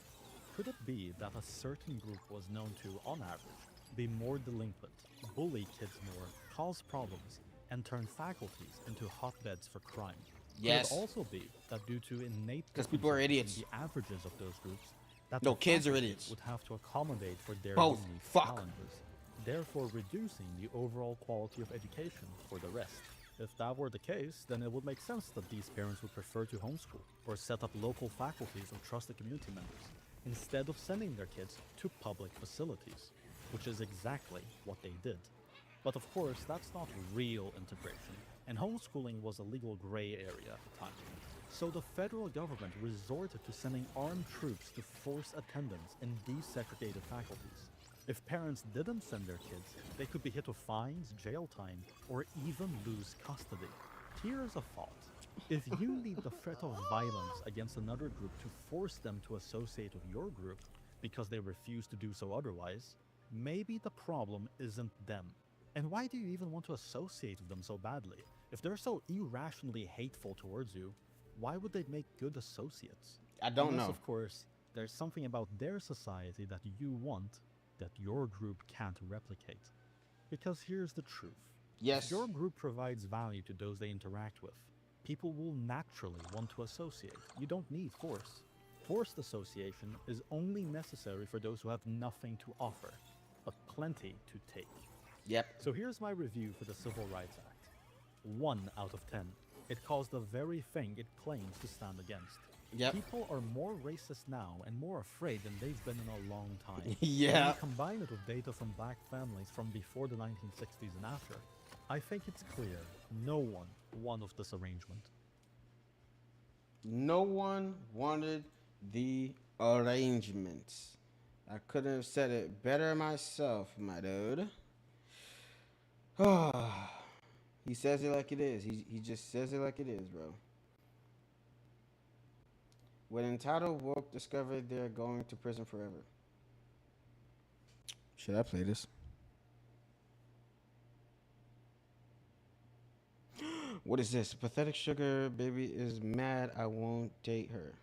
Could it be that a certain group was known to, on average, be more delinquent, bully kids more, cause problems, and turn faculties into hotbeds for crime? Yes. Could it also be that due to innate 'Cause people are differences in idiots. the averages of those groups, that No, the kids are faculty idiots. would have to accommodate for their Both. unique Fuck. challenges, therefore reducing the overall quality of education for the rest? If that were the case, then it would make sense that these parents would prefer to homeschool or set up local faculties of trusted community members, instead of sending their kids to public facilities, which is exactly what they did. But of course, that's not real integration. and homeschooling was a legal gray area at the time. So the federal government resorted to sending armed troops to force attendance in desegregated faculties. If parents didn't send their kids, they could be hit with fines, jail time, or even lose custody. Here's a thought. If you need the threat of violence against another group to force them to associate with your group because they refuse to do so otherwise, maybe the problem isn't them. And why do you even want to associate with them so badly? If they're so irrationally hateful towards you, why would they make good associates? I don't Unless, know. of course, there's something about their society that you want that your group can't replicate. Because here's the truth. Yes. If your group provides value to those they interact with, people will naturally want to associate. You don't need force. Forced association is only necessary for those who have nothing to offer, but plenty to take. Yep. So here's my review for the Civil Rights Act. 1 out of 10. It caused the very thing it claims to stand against. Yep. People are more racist now and more afraid than they've been in a long time. Yeah. When you combine it with data from black families from before the 1960s and after, I think it's clear no one wanted this arrangement. No one wanted the arrangements. I couldn't have said it better myself, my dude. He says it like it is. He just says it like it is, bro. When entitled woke discovered they're going to prison forever. Should I play this? What is this? Pathetic sugar baby is mad I won't date her.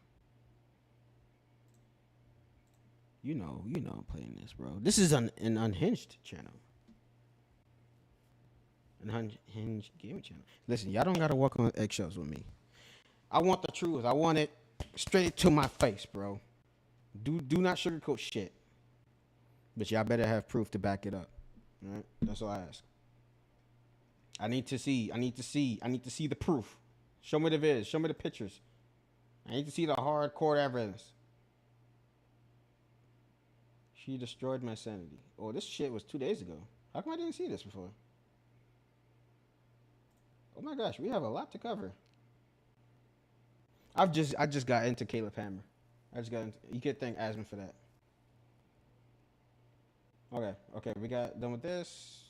You know I'm playing this, bro. This is an unhinged channel. An unhinged gaming channel. Listen, y'all don't gotta walk on eggshells with me. I want the truth. I want it straight to my face, bro. Do not sugarcoat shit. But y'all better have proof to back it up. All right? That's all I ask. I need to see the proof. Show me the vids. Show me the pictures. I need to see the hardcore evidence. She destroyed my sanity. Oh, this shit was 2 days ago. How come I didn't see this before? Oh my gosh, we have a lot to cover. I just got into Caleb Hammer. You could thank Asman for that. Okay, we got done with this.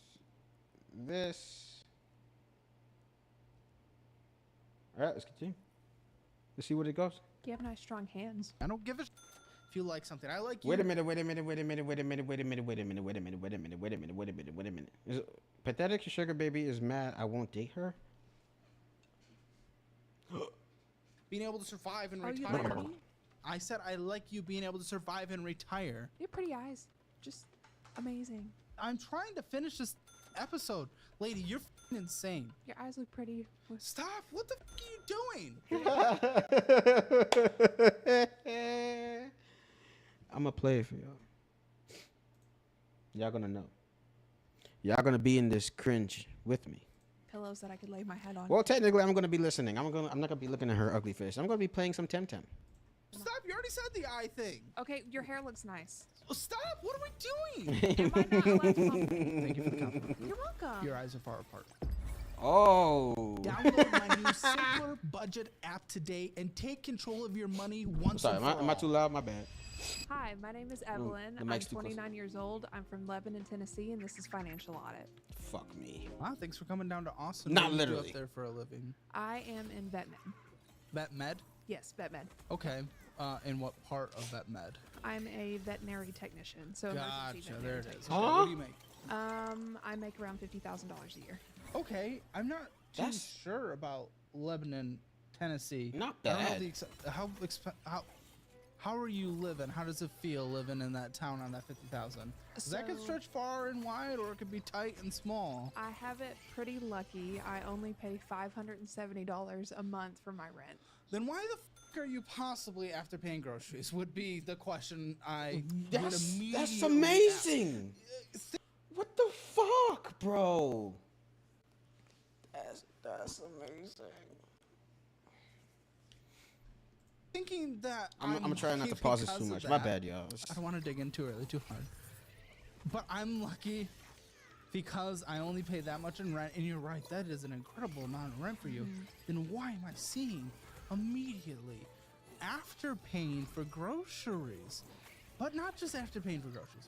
All right, let's continue. Let's see where it goes. You have nice strong hands. I don't give a if you like something. I like you. Wait a minute. Is Pathetic sugar baby is mad I won't date her? Being able to survive and Oh, you retire. like me? I said I like you being able to survive and retire. You have pretty eyes. Just amazing. I'm trying to finish this episode. Lady, you're f***ing insane. Your eyes look pretty. Stop. What the f*** are you doing? I'm going to play it for y'all. Y'all going to know. Y'all going to be in this cringe with me. Pillows that I could lay my head on. Well, technically, I'm going to be listening. I'm not going to be looking at her ugly face. I'm going to be playing some Temtem. Stop. You already said the eye thing. Okay, your hair looks nice. Well, stop. What are we doing? Am I not allowed to compliment? Thank you for the compliment. You're welcome. Your eyes are far apart. Oh. Download my new simpler budget app today and take control of your money once Sorry, and for am I all. too loud? My bad. Hi, my name is Evelyn. the I'm mic's too close. 29 years old. I'm from Lebanon, Tennessee, and this is Financial Audit. Fuck me. Wow, thanks for coming down to Austin. Not What do you do literally. up there for a living. I am in vet med. Vet med? Yes, vet med. Okay. In what part of vet med? I'm a veterinary technician, so emergency Gotcha. veterinary There it is. technician. Okay, what do you make? I make around $50,000 a year. Okay, I'm not too sure about Lebanon, Tennessee. Not I don't know bad. how are you living? How does it feel living in that town on that 50,000? That could So- stretch far and wide, or it could be tight and small. I have it pretty lucky. I only pay $570 a month for my rent. Then why the f are you possibly after paying groceries? Would be the question I would immediately That's amazing. What the fuck, bro? That's amazing. Thinking that I'm trying not to lucky pause this because too of much. My that. bad, y'all. I don't want to dig in too early, too hard. But I'm lucky because I only pay that much in rent, and you're right, that is an incredible amount of rent for you, then why am I seeing immediately after paying for groceries? But not just after paying for groceries.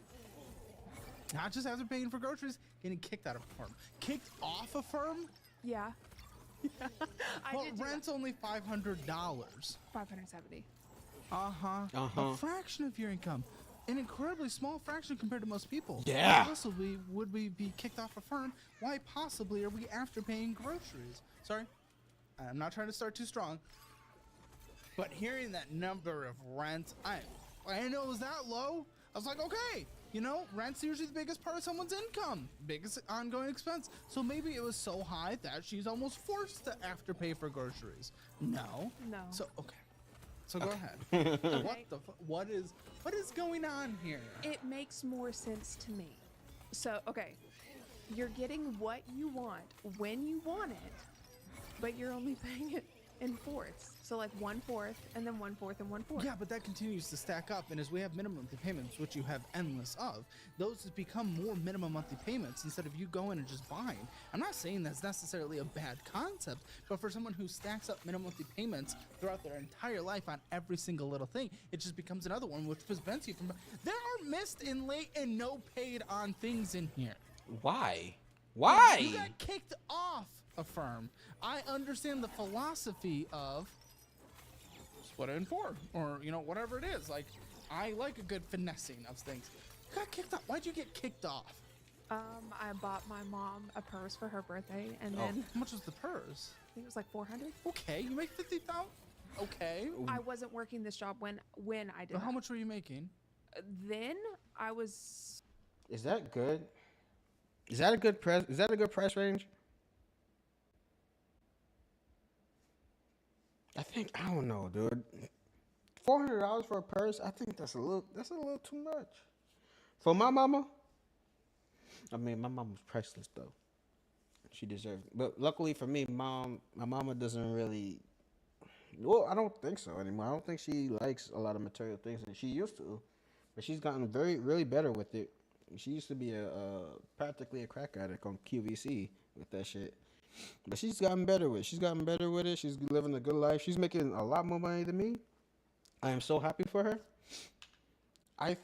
Not just after paying for groceries, getting kicked out of a firm. Kicked off a firm? Yeah. Well, rent's only $500. $570. A fraction of your income. An incredibly small fraction compared to most people. Yeah. Why possibly would we be kicked off a firm? Why possibly are we after paying groceries? Sorry, I'm not trying to start too strong, but hearing that number of rent, I know it was that low. I was like, okay, you know, rent's usually the biggest part of someone's income, biggest ongoing expense. So maybe it was so high that she's almost forced to after pay for groceries. No. So okay. So go ahead. What is going on here? It makes more sense to me. So, okay, you're getting what you want when you want it, but you're only paying it in fourths. So like 1/4 and then 1/4 and 1/4. Yeah, but that continues to stack up, and as we have minimum monthly payments, which you have endless of, those have become more minimum monthly payments instead of you going and just buying. I'm not saying that's necessarily a bad concept, but for someone who stacks up minimum monthly payments throughout their entire life on every single little thing, it just becomes another one which prevents you from. There are missed and late and no paid on things in here. Why? Why? You got kicked off a firm. I understand the philosophy of split it in 4, or you know, whatever it is. Like, I like a good finessing of things. You got kicked off. Why'd you get kicked off? I bought my mom a purse for her birthday, and then how much was the purse? I think it was like $400. Okay, you make $50,000. Okay. I wasn't working this job when I did. But how much were you making? Then I was. Is that good? Is that a good price? Is that a good price range? I don't know, dude. $400 for a purse? I think that's a little too much. For my mama? I mean, my mom was priceless though. She deserved it. But luckily for me, my mama doesn't really. Well, I don't think so anymore. I don't think she likes a lot of material things, and she used to, but she's gotten really better with it. She used to be practically a crack addict on QVC with that shit. But she's gotten better with it. She's living a good life. She's making a lot more money than me. I am so happy for her. I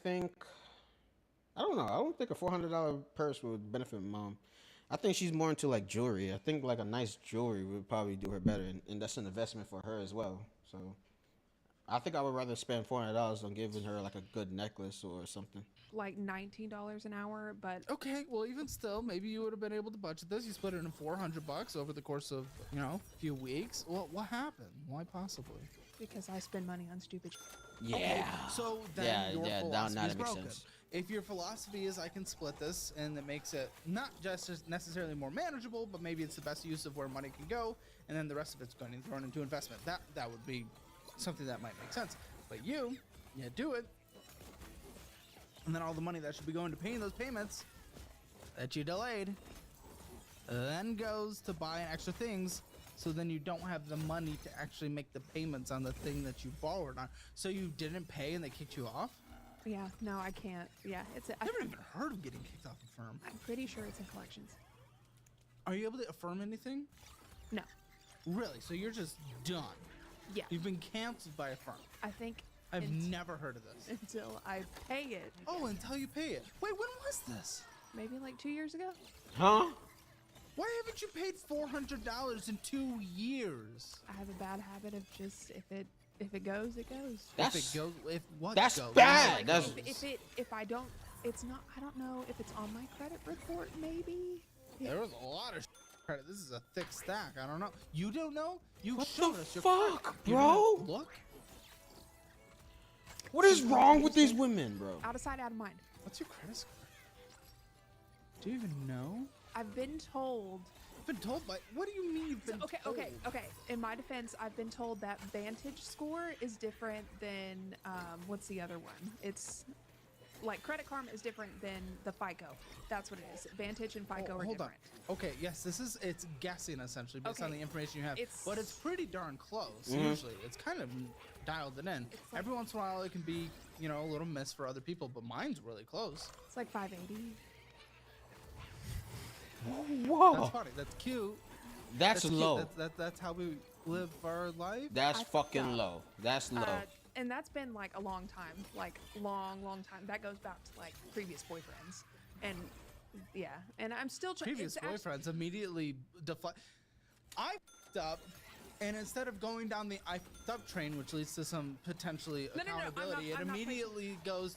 don't know. I don't think a $400 purse would benefit mom. I think she's more into like jewelry. I think like a nice jewelry would probably do her better, and that's an investment for her as well. So I think I would rather spend $400 on giving her like a good necklace or something. Like $19 an hour, but okay, well, even still, maybe you would have been able to budget this. You split it in $400 over the course of, you know, a few weeks. What happened? Why possibly? Because I spend money on stupid. Yeah. Okay, so then your philosophy that is makes broken. sense. If your philosophy is I can split this, and it makes it not just necessarily more manageable, but maybe it's the best use of where money can go, and then the rest of it's going to be thrown into investment. That would be something that might make sense. But you do it. And then all the money that should be going to paying those payments that you delayed then goes to buying extra things, so then you don't have the money to actually make the payments on the thing that you borrowed on. So you didn't pay and they kicked you off? Yeah, no, I can't. Yeah, I've never even heard of getting kicked off a firm. I'm pretty sure it's in collections. Are you able to affirm anything? No. Really? So you're just done? Yeah. You've been canceled by a firm? I think I've never heard of this. until I pay it. Oh, until you pay it. Wait, when was this? Maybe like 2 years ago. Huh? Why haven't you paid $400 in 2 years? I have a bad habit of just if it goes, it goes. That's That's bad. Like if I don't, it's not. I don't know if it's on my credit report. Maybe. There was a lot of credit. This is a thick stack. I don't know. You don't know? You What showed the us your fuck, credit. You bro? didn't look. What is wrong with these women, bro? Out of sight, out of mind. What's your credit score? Do you even know? I've been told. Been told by? What do you mean you've been told? Okay. In my defense, I've been told that Vantage score is different than what's the other one? It's like Credit Karma is different than the FICO. That's what it is. Vantage and FICO are different. Okay, yes, it's guessing essentially based on the information you have, It's- but it's pretty darn close. Mhm. Usually, it's kind of dialed it in. Every once in a while, it can be a little miss for other people, but mine's really close. It's like 580. Whoa. That's funny. That's cute. That's cute. low. That's how we live our life. That's fucking low. That's low. And that's been like a long time, like long time. That goes back to like previous boyfriends, and yeah. And I'm still trying. Previous boyfriends immediately deflect. I f***ed up, and instead of going down the I f***ed up train, which leads to some potentially accountability, it immediately goes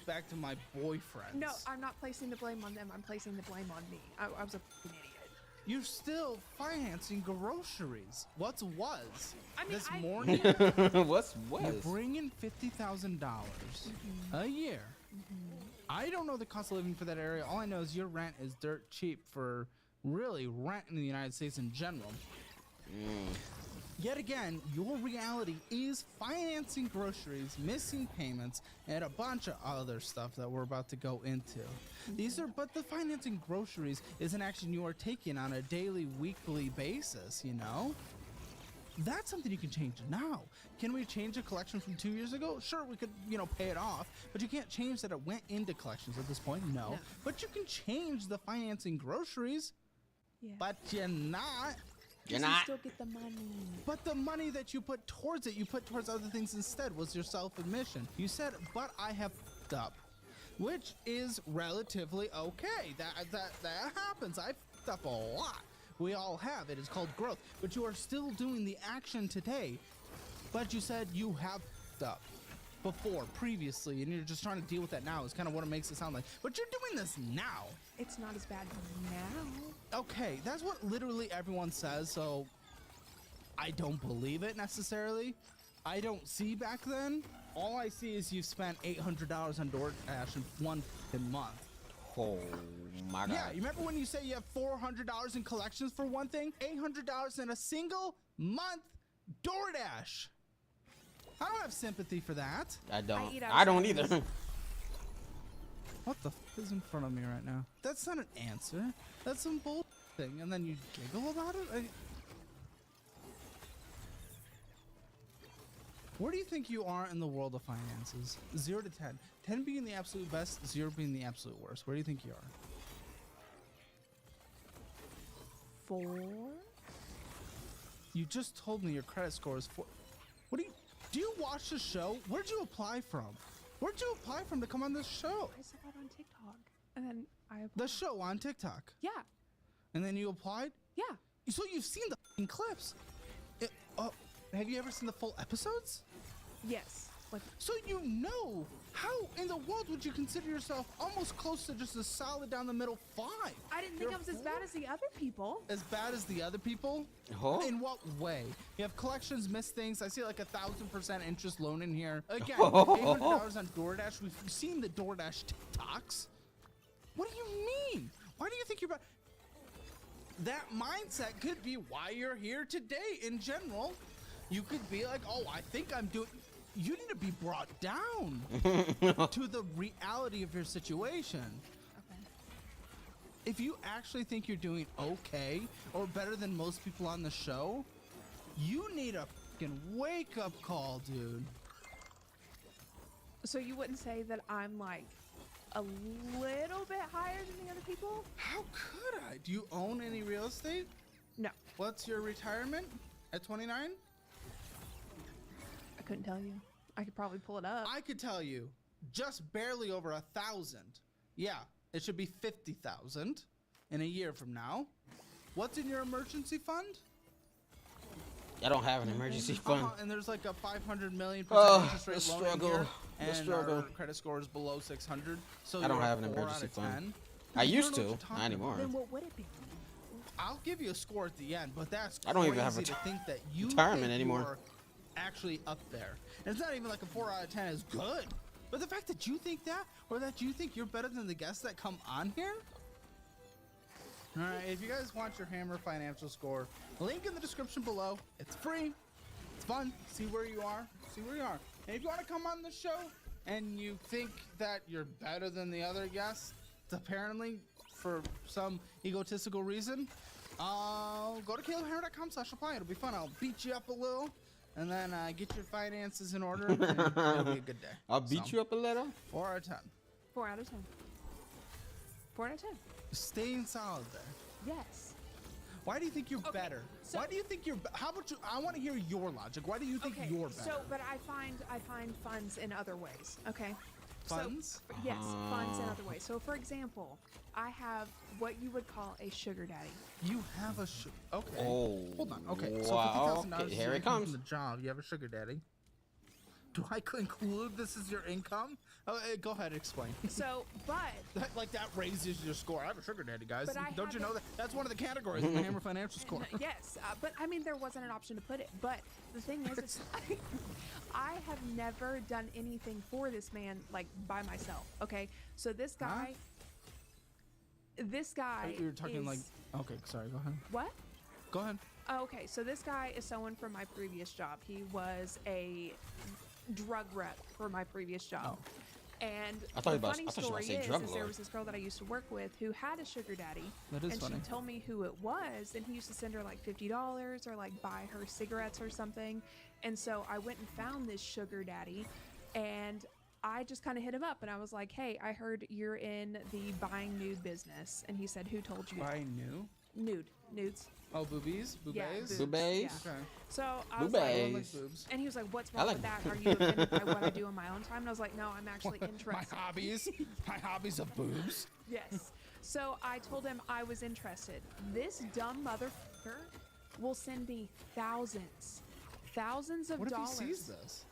back to my boyfriends. No, I'm not placing the blame on them. I'm placing the blame on me. I was a f***ing idiot. You're still financing groceries. What's was? I mean, this morning? What's was? You're bringing $50,000 a year. I don't know the cost of living for that area. All I know is your rent is dirt cheap for really rent in the United States in general. Yet again, your reality is financing groceries, missing payments, and a bunch of other stuff that we're about to go into. But the financing groceries is an action you are taking on a daily, weekly basis, you know? That's something you can change now. Can we change a collection from 2 years ago? Sure, we could, pay it off, but you can't change that it went into collections at this point, no. But you can change the financing groceries, but you're not. You're not. Still get the money. But the money that you put towards it, you put towards other things instead, was your self-admission. You said, but I have f***ed up, which is relatively okay. That happens. I've f***ed up a lot. We all have. It is called growth. But you are still doing the action today. But you said you have f***ed up before, previously, and you're just trying to deal with that now is kind of what it makes it sound like. But you're doing this now. It's not as bad now. Okay, that's what literally everyone says, so I don't believe it necessarily. I don't see back then. All I see is you've spent $800 on DoorDash in one month. Oh my God. Yeah, you remember when you say you have $400 in collections for one thing? $800 in a single month DoorDash. I don't have sympathy for that. I don't. I don't either. What the f is in front of me right now? That's not an answer. That's some bull thing, and then you giggle about it? Where do you think you are in the world of finances? 0 to 10. 10 being the absolute best, 0 being the absolute worst. Where do you think you are? 4. You just told me your credit score is 4. Do you watch the show? Where'd you apply from? Where'd you apply from to come on this show? I saw it on TikTok, and then I applied. The show on TikTok? Yeah. And then you applied? Yeah. So you've seen the f***ing clips. Have you ever seen the full episodes? Yes. So you know, how in the world would you consider yourself almost close to just a solid down the middle 5? I didn't think I was as bad as the other people. As bad as the other people? Huh? In what way? You have collections, missed things. I see like 1,000% interest loan in here. Again, $800 on DoorDash. We've seen the DoorDash TikToks. What do you mean? Why do you think you're bad? That mindset could be why you're here today in general. You could be like, oh, I think I'm doing... You need to be brought down to the reality of your situation. Okay. If you actually think you're doing okay or better than most people on the show, you need a fucking wake-up call, dude. So you wouldn't say that I'm like a little bit higher than the other people? How could I? Do you own any real estate? No. What's your retirement at 29? I couldn't tell you. I could probably pull it up. I could tell you, just barely over 1,000. Yeah, it should be 50,000 in a year from now. What's in your emergency fund? I don't have an emergency fund. And there's like a 500 million interest rate loan struggle. in here, The and struggle. our credit score is below 600. So I don't you're have an 4 emergency out of fund. 10. I You used don't know to, what you're not talking anymore. about. Then what would it be? I'll give you a score at the end, but that's I don't even have crazy to think that you retirement think anymore. you are actually up there. And it's not even like a 4 out of 10 is good. But the fact that you think that, or that you think you're better than the guests that come on here. All right, if you guys want your Hammer financial score, link in the description below. It's free. It's fun. See where you are. See where you are. And if you want to come on the show and you think that you're better than the other guests, apparently for some egotistical reason, go to calebhammer.com/apply. It'll be fun. I'll beat you up a little, and then get your finances in order. And it'll be a good day. I'll beat you up a little. 4 out of 10. 4 out of 10. 4 out of 10. Staying solid there. Yes. Why do you think you're better? so- Why do you think you're? How about you? I want to hear your logic. Why do you think you're better? So, but I find funds in other ways. Okay. Funds? So, yes, funds in other ways. So, for example, I have what you would call a sugar daddy. You have a okay. Oh, hold on. Okay, so wow. $50,000 Okay, here it income comes. from the job. You have a sugar daddy. Do I include this as your income? Oh, go ahead, explain. So, but that raises your score. I have a sugar daddy, guys. But I Don't you know haven't- that? That's one of the categories in the Hammer Financial Score. yes, but I mean, there wasn't an option to put it. But the thing is I have never done anything for this man like by myself. Okay, so this guy, You're talking is, like. Okay, sorry. Go ahead. what? Go ahead. Oh, okay, so this guy is someone from my previous job. He was a drug rep for my previous job. And I thought the you funny were story about to say is drug there lord. was this girl that I used to work with who had a sugar daddy. That is and funny. she told me who it was, and he used to send her like $50 or like buy her cigarettes or something. And so I went and found this sugar daddy, and I just kind of hit him up, and I was like, "Hey, I heard you're in the buying nude business." And he said, "Who told you?" Buy new? Nudes. Oh, boobies? Yeah, Boobies? Boobies? Yeah. Okay. So I was like, Boobies. and he was like, "What's I wrong like with that? them. Are you offended by what I do in my own time?" And I was like, "No, I'm actually interested." My hobbies? My hobbies of boobs? Yes. So I told him I was interested. This dumb motherfucker will send me thousands of What if dollars. he sees this?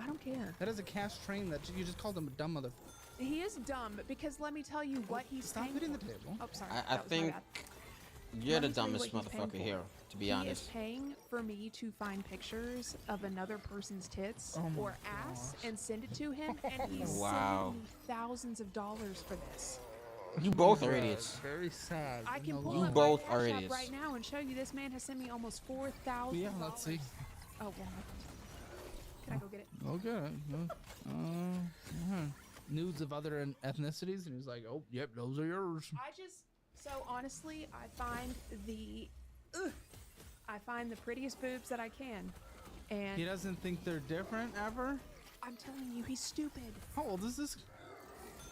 I don't care. That is a cash train that you just called him a dumb mother. He is dumb because let me tell you what he's Stop paying hitting for. the table. Oh, sorry. I that was my think bad. you're Let the me tell you dumbest what he's paying motherfucker for. here, to be He honest. is paying for me to find pictures of another person's tits Oh my or ass gosh. and send it to him, and he's Wow. sending me thousands of dollars for this. You both are idiots. Very sad. I can No pull You up both my are Cash App idiots. right now and show you this man has sent me almost $4,000. Yeah, let's see. Oh, well, can I go get it? Okay. Nudes of other ethnicities, and he's like, "Oh, yep, those are yours." So honestly, I find the prettiest boobs that I can, and He doesn't think they're different ever. I'm telling you, he's stupid. How old is this?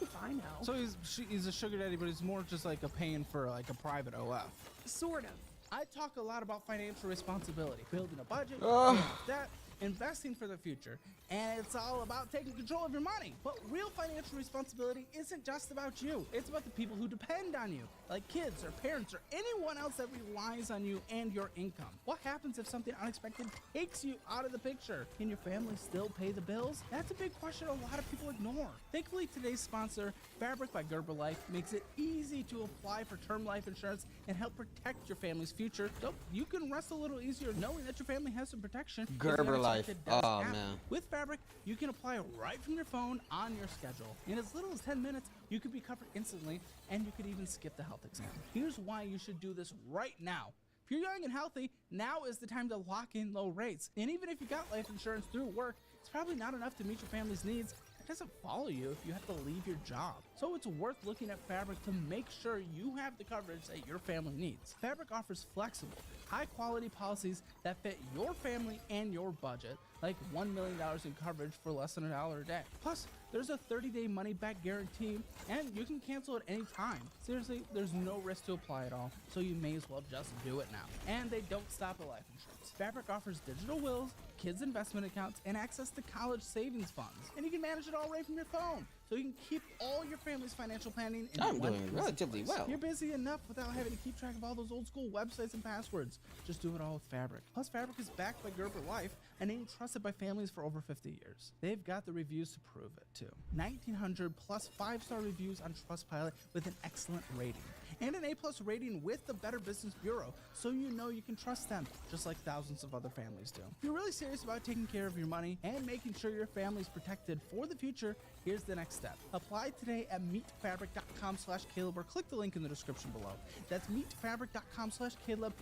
If I know. So he's a sugar daddy, but he's more just like a paying for like a private OF. Sort of. I talk a lot about financial responsibility, building a budget, Ugh. debt, investing for the future, and it's all about taking control of your money. But real financial responsibility isn't just about you. It's about the people who depend on you, like kids or parents or anyone else that relies on you and your income. What happens if something unexpected takes you out of the picture? Can your family still pay the bills? That's a big question a lot of people ignore. Thankfully, today's sponsor, Fabric by Gerber Life, makes it easy to apply for term life insurance and help protect your family's future, so you can rest a little easier knowing that your family has some protection. if the Gerber Life. unexpected does Oh, happen. man. With Fabric, you can apply right from your phone on your schedule. In as little as 10 minutes, you could be covered instantly, and you could even skip the health exam. Here's why you should do this right now. If you're young and healthy, now is the time to lock in low rates. And even if you got life insurance through work, it's probably not enough to meet your family's needs. It doesn't follow you if you have to leave your job. So it's worth looking at Fabric to make sure you have the coverage that your family needs. Fabric offers flexible, high-quality policies that fit your family and your budget, like $1 million in coverage for less than $1 a day. Plus, there's a 30-day money-back guarantee, and you can cancel at any time. Seriously, there's no risk to apply at all, so you may as well just do it now. And they don't stop at life insurance. Fabric offers digital wills, kids' investment accounts, and access to college savings funds. And you can manage it all right from your phone, so you can keep all your family's financial planning in I'm one doing easy relatively place. well. You're busy enough without having to keep track of all those old school websites and passwords. Just do it all with Fabric. Plus, Fabric is backed by Gerber Life, a name trusted by families for over 50 years. They've got the reviews to prove it, too. 1,900 plus 5-star reviews on Trustpilot with an excellent rating. And an A+ rating with the Better Business Bureau, so you know you can trust them, just like thousands of other families do. If you're really serious about taking care of your money and making sure your family's protected for the future, here's the next step. Apply today at meetfabric.com/Caleb or click the link in the description below. That's meetfabric.com/Caleb,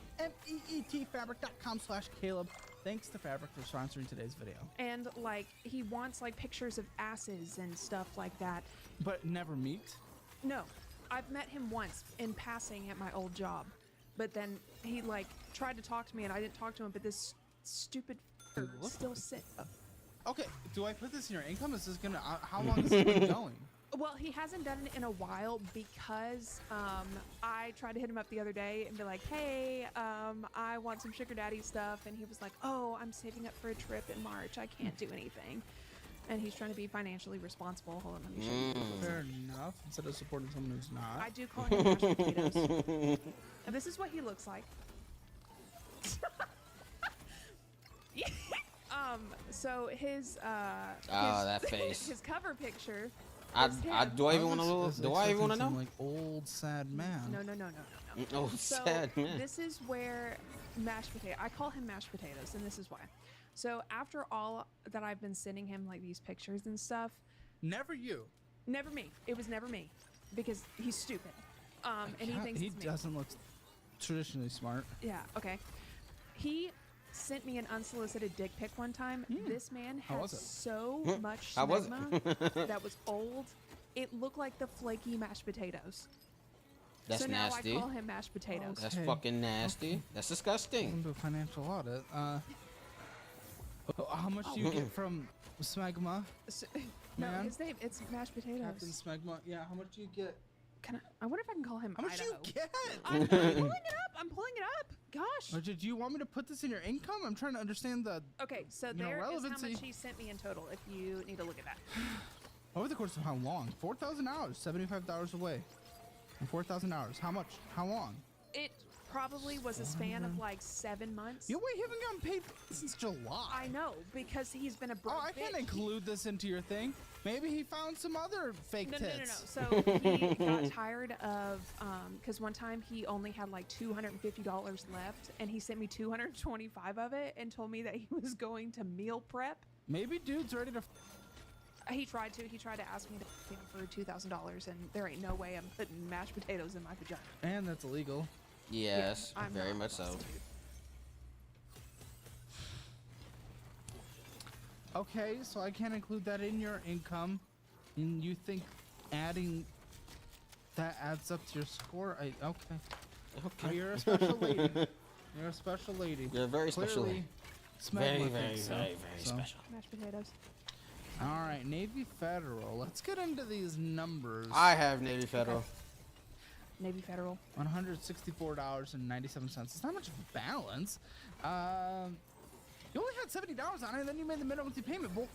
meetfabric.com/Caleb. Thanks to Fabric for sponsoring today's video. And like he wants like pictures of asses and stuff like that. But never meet? No, I've met him once in passing at my old job, but then he like tried to talk to me and I didn't talk to him. But this stupid still sit. Okay, do I put this in your income? Is this gonna? How long is this been going? Well, he hasn't done it in a while because I tried to hit him up the other day and be like, hey, I want some sugar daddy stuff. And he was like, oh, I'm saving up for a trip in March. I can't do anything. And he's trying to be financially responsible. Hold on, let me show you. Fair enough. Instead of supporting someone who's not. I do call him mashed potatoes. And this is what he looks like. So his that face. his cover picture. Do I even want to? Do I even want to know? Like old sad man. No. Oh, So sad man. this is where mashed potato. I call him mashed potatoes, and this is why. So after all that I've been sending him like these pictures and stuff. Never you. Never me. It was never me, because he's stupid. And he thinks he it's me. doesn't look traditionally smart. Yeah. Okay. He sent me an unsolicited dick pic one time. This man How had was it? so much How was it? smegma that was old. It looked like the flaky mashed potatoes. That's so now nasty. I call him mashed potatoes. That's fucking nasty. That's disgusting. I'm do a financial audit. How much do you get from Smegma? No, Man? his name, it's mashed potatoes. Captain Smegma. Yeah, how much do you get? I wonder if I can call him How much do Idaho. you get? I'm pulling it up. I'm pulling it up. Gosh. Or do you want me to put this in your income? I'm trying to understand the. Okay, so you know, there is how relevancy. much he sent me in total, if you need to look at that. Over the course of how long? 4,000 hours, $75 away. And 4,000 hours. How much? How long? It probably was a span of like 7 months. You wait, you haven't gotten paid since July. I know, because he's been a broke Oh, I can't bitch. include this into your thing. Maybe he found some other fake tits. So he got tired of, because one time he only had like $250 left, and he sent me 225 of it and told me that he was going to meal prep. Maybe dude's ready to. He tried to ask me to pay him for $2,000, and there ain't no way I'm putting mashed potatoes in my vagina. And that's illegal. Yes, I'm very not much so. prostitute. Okay, so I can't include that in your income. And you think adding that adds up to your score? Okay. Okay. You're a special lady. You're a special lady. You're a very special Clearly, lady. Smegma Very, thinks very, so. very So. special. Mashed potatoes. All right, Navy Federal. Let's get into these numbers. I have Navy Federal. Navy Federal. $164.97. It's not much of a balance. You only had $70 on it, and then you made the minimum monthly payment. Well,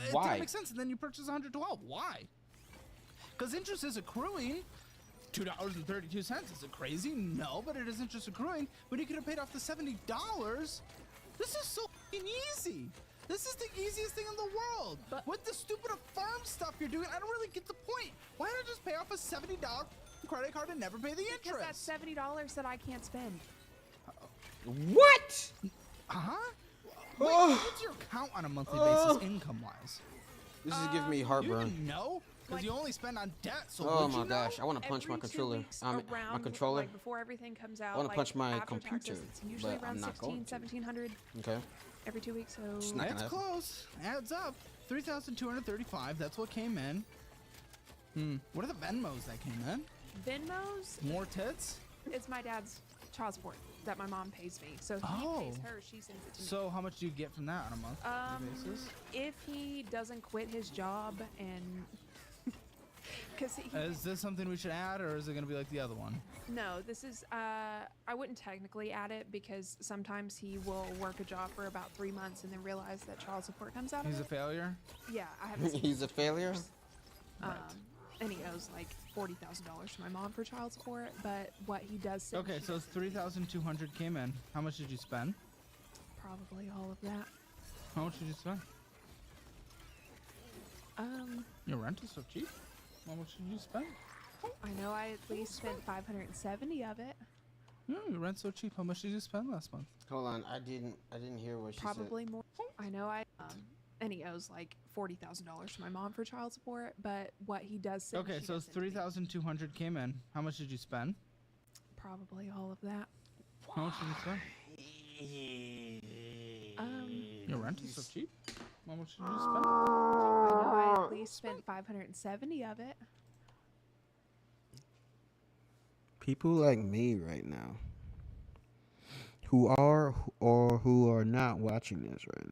it Why? didn't make sense, and then you purchased $112. Why? Because interest is accruing. $2.32. Is it crazy? No, but it is interest accruing. But you could have paid off the $70. This is so f***ing easy. This is the easiest thing in the world. But with the stupid farm stuff you're doing, I don't really get the point. Why not just pay off a $70 credit card and never pay the interest? Because that's $70 that I can't spend. What? Huh? Wait, what's your count on a monthly basis, income-wise? This is giving me You heartburn. didn't know? Because you only spend on debt, so Oh would my you gosh, know? I want to punch my Every 2 controller. weeks My around, controller. like before everything comes out. I want to like punch my after computer, taxes, it's usually but around I'm not going 16, to. 1700 Okay. every 2 weeks. So It's not That's gonna happen. close. Adds up. 3,235. That's what came in. What are the Venmos that came in? Venmos. More tits? It's my dad's child support that my mom pays me. So he pays her, she sends it to me. So how much do you get from that on a monthly basis? If he doesn't quit his job and because Is this something we should add, or is it going to be like the other one? no, this is I wouldn't technically add it because sometimes he will work a job for about 3 months and then realize that child support comes out He's a of it. failure? Yeah, I haven't seen He's a failure? and he owes like $40,000 to my mom for child support, but what he does send Okay, she so does 3,200 came in. How much did you spend? probably all of that. How much did you spend? Your rent is so cheap. How much did you spend? I know I at least spent 570 of it. No, your rent's so cheap. How much did you spend last month? Hold on, I didn't hear what she Probably more. I know I and he owes like $40,000 to my mom for child support, but what he does send Okay, she so does send to me. 3,200 came in. How much did you spend? Probably all of that. How much did you spend? Your rent is so cheap. How much did you spend? I know I at least spent 570 of it. People like me right now who are or who are not watching this right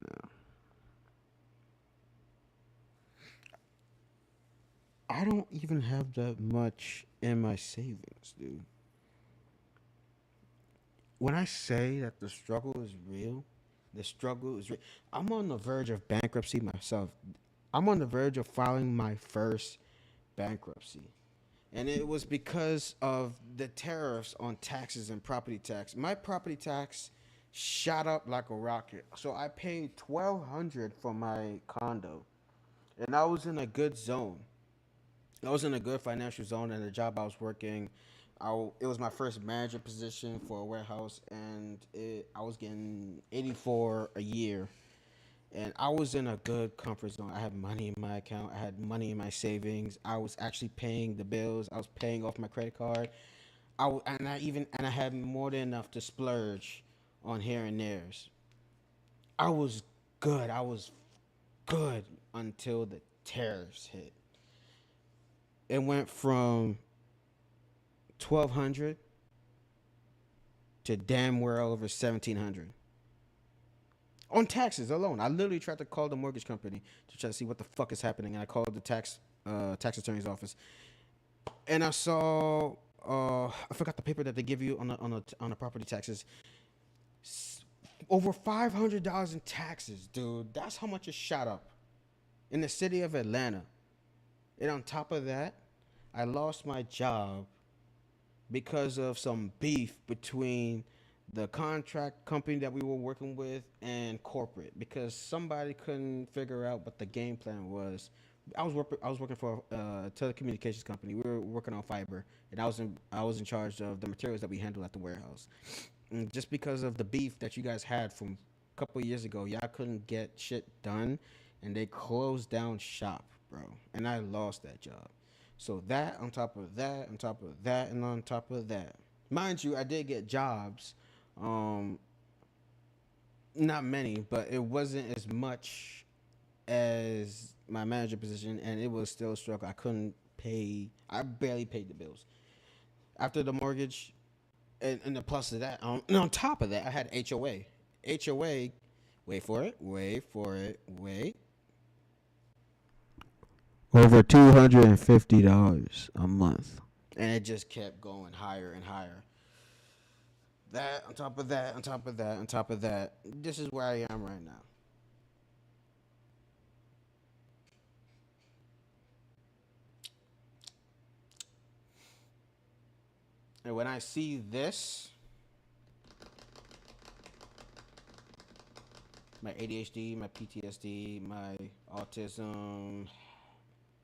now I don't even have that much in my savings, dude. When I say that the struggle is real, the struggle is real. I'm on the verge of bankruptcy myself. I'm on the verge of filing my first bankruptcy. And it was because of the tariffs on taxes and property tax. My property tax shot up like a rocket. So I paid $1,200 for my condo. And I was in a good zone. I was in a good financial zone, and the job I was working, it was my first manager position for a warehouse, and I was getting 84 a year, and I was in a good comfort zone. I had money in my account. I had money in my savings. I was actually paying the bills. I was paying off my credit card. And I had more than enough to splurge on here and there's. I was good. I was good until the tariffs hit. It went from 1,200 to damn well over 1,700 on taxes alone. I literally tried to call the mortgage company to try to see what the fuck is happening, and I called the tax attorney's office, and I saw I forgot the paper that they give you on the property taxes. Over $500 in taxes, dude. That's how much it shot up in the city of Atlanta. And on top of that, I lost my job because of some beef between the contract company that we were working with and corporate, because somebody couldn't figure out what the game plan was. I was working for a telecommunications company. We were working on fiber, and I was in charge of the materials that we handle at the warehouse. And just because of the beef that you guys had from a couple of years ago, y'all couldn't get shit done, and they closed down shop, bro. And I lost that job. So that on top of that, on top of that, and on top of that, mind you, I did get jobs. Not many, but it wasn't as much as my manager position, and it was still a struggle. I couldn't pay. I barely paid the bills. After the mortgage, and the plus of that, and on top of that, I had HOA. HOA, wait for it. Over $250 a month. And it just kept going higher and higher. That, on top of that, on top of that, on top of that. This is where I am right now. And when I see this, my ADHD, my PTSD, my autism,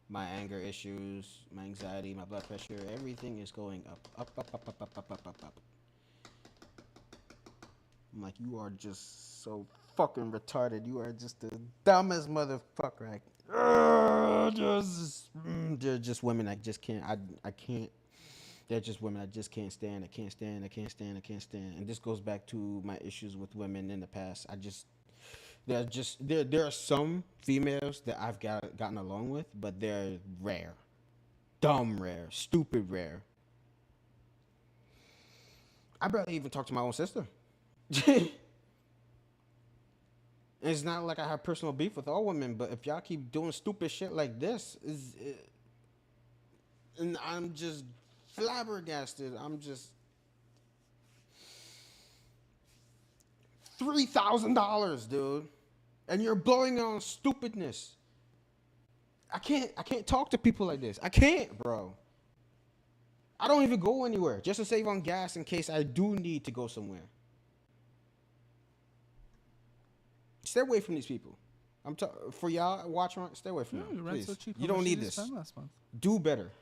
my anger issues, my anxiety, my blood pressure, everything is going up. I'm like, you are just so fucking retarded. You are just the dumbest motherfucker. They're just women I just can't. I can't. They're just women I just can't stand. I can't stand. And this goes back to my issues with women in the past. There are some females that I've gotten along with, but they're rare. Dumb rare. Stupid rare. I barely even talk to my own sister. It's not like I have personal beef with all women, but if y'all keep doing stupid shit like this, and I'm just flabbergasted. I'm just $3,000, dude, and you're blowing on stupidness. I can't talk to people like this. I can't, bro. I don't even go anywhere just to save on gas in case I do need to go somewhere. Stay away from these people. For y'all watching, stay away from them. Please. So cheap. You don't need this. Last month? Do better.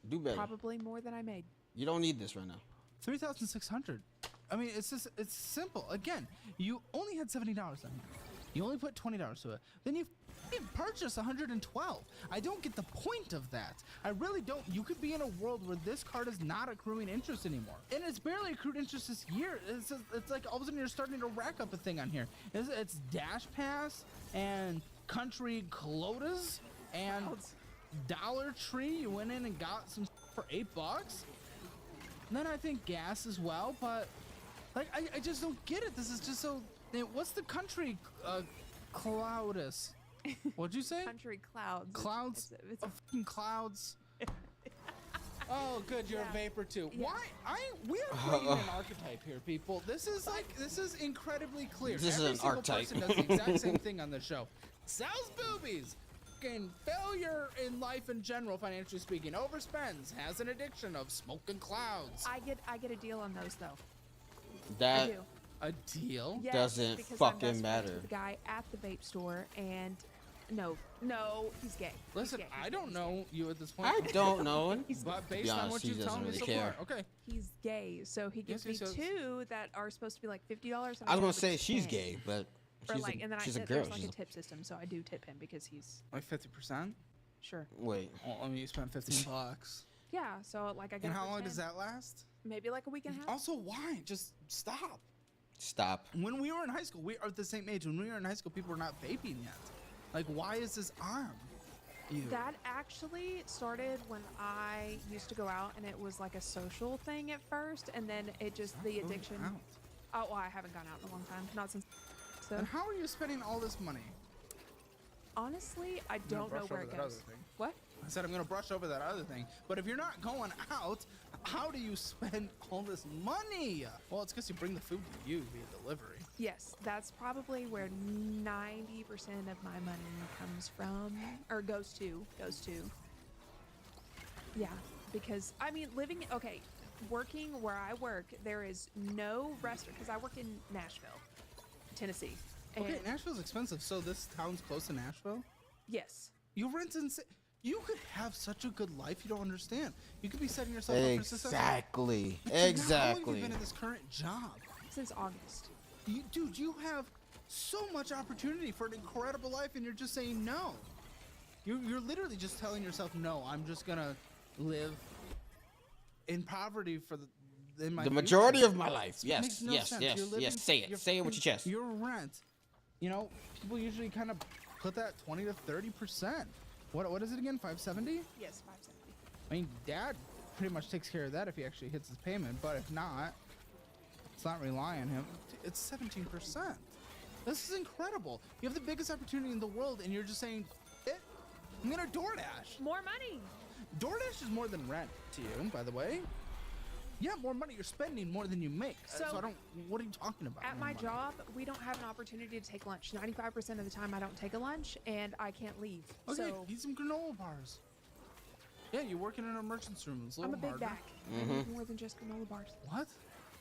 Do better. Probably more than I made. You don't need this right now. 3,600. I mean, it's simple. Again, you only had $70 on here. You only put $20 to it. Then you purchase 112. I don't get the point of that. I really don't. You could be in a world where this card is not accruing interest anymore, and it's barely accrued interest this year. It's like all of a sudden you're starting to rack up a thing on here. It's Dash Pass and Country Clotas and Dollar Tree. You went in and got some for $8. And then I think gas as well, but like I just don't get it. This is just so. What's the Country Clotus? What'd you say? Country clouds. Clouds? It's Fucking clouds. Oh, good. You're a vapor too. Yeah. Why? We are creating an archetype here, people. This is incredibly clear. This is Every an single archetype. person does the exact same thing on the show. Sells boobies. Fucking failure in life in general, financially speaking. Overspends. Has an addiction of smoking clouds. I get a deal on those though. I That do. A deal? Yes, doesn't because I'm fucking best friends matter. with the guy at the vape store, and no, he's gay. Listen, he's gay. I don't know you at this point. I don't know him. But To be based on honest, what he you've doesn't told me really so care. far, okay. He's gay, so he gives Yes, me yes, yes. 2 that are supposed to be like $50. And I was give gonna him say she's 10. gay, but Or she's like, and then she's a there's girl. like She's a tip system, so I do tip him because he's Like 50%? sure. wait. Well, I mean, you spent 15 bucks. Yeah, so like I get. And it how for long 10. does that last? Maybe like a week and a half. Also, why? Just stop. Stop. When we were in high school, we are the same age. When we were in high school, people were not vaping yet. Like, why is this arm? Ew. That actually started when I used to go out, and it was like a social thing at first, and then it just the going addiction. out. Oh, well, I haven't gone out in a long time, not since. So And how are you spending all this money? honestly, I I'm gonna don't know brush where over it that goes. other thing. What? I said I'm gonna brush over that other thing. But if you're not going out, how do you spend all this money? Well, it's because you bring the food to you via delivery. Yes, that's probably where 90% of my money comes from, or goes to. Yeah, because I mean, working where I work, there is no restaurant, because I work in Nashville, Tennessee. And Okay, Nashville's expensive, so this town's close to Nashville? yes. You rent and you could have such a good life you don't understand. You could be setting yourself up for success. Exactly. But how long have Exactly. you been in this current job? Since August. Dude, you have so much opportunity for an incredible life, and you're just saying no. You're literally just telling yourself, no, I'm just gonna live in poverty for the majority future. of my life. It Yes, makes no yes, sense. yes, You're living- yes. Say it. you're Say it with your fucking- chest. Your rent, people usually kind of put that 20 to 30%. What is it again? 570? Yes, 570. I mean, Dad pretty much takes care of that if he actually hits his payment, but if not, it's not relying on him. It's 17%. This is incredible. You have the biggest opportunity in the world, and you're just saying, I'm gonna DoorDash. More money. DoorDash is more than rent to you, by the way. Yeah, more money. You're spending more than you make. So So- I don't. What are you talking about? At more my money? job, we don't have an opportunity to take lunch. 95% of the time, I don't take a lunch, and I can't leave. Okay, So eat some granola bars. Yeah, you work in an emergency room. It's a I'm little a big harder. back. I need more than just granola bars. What?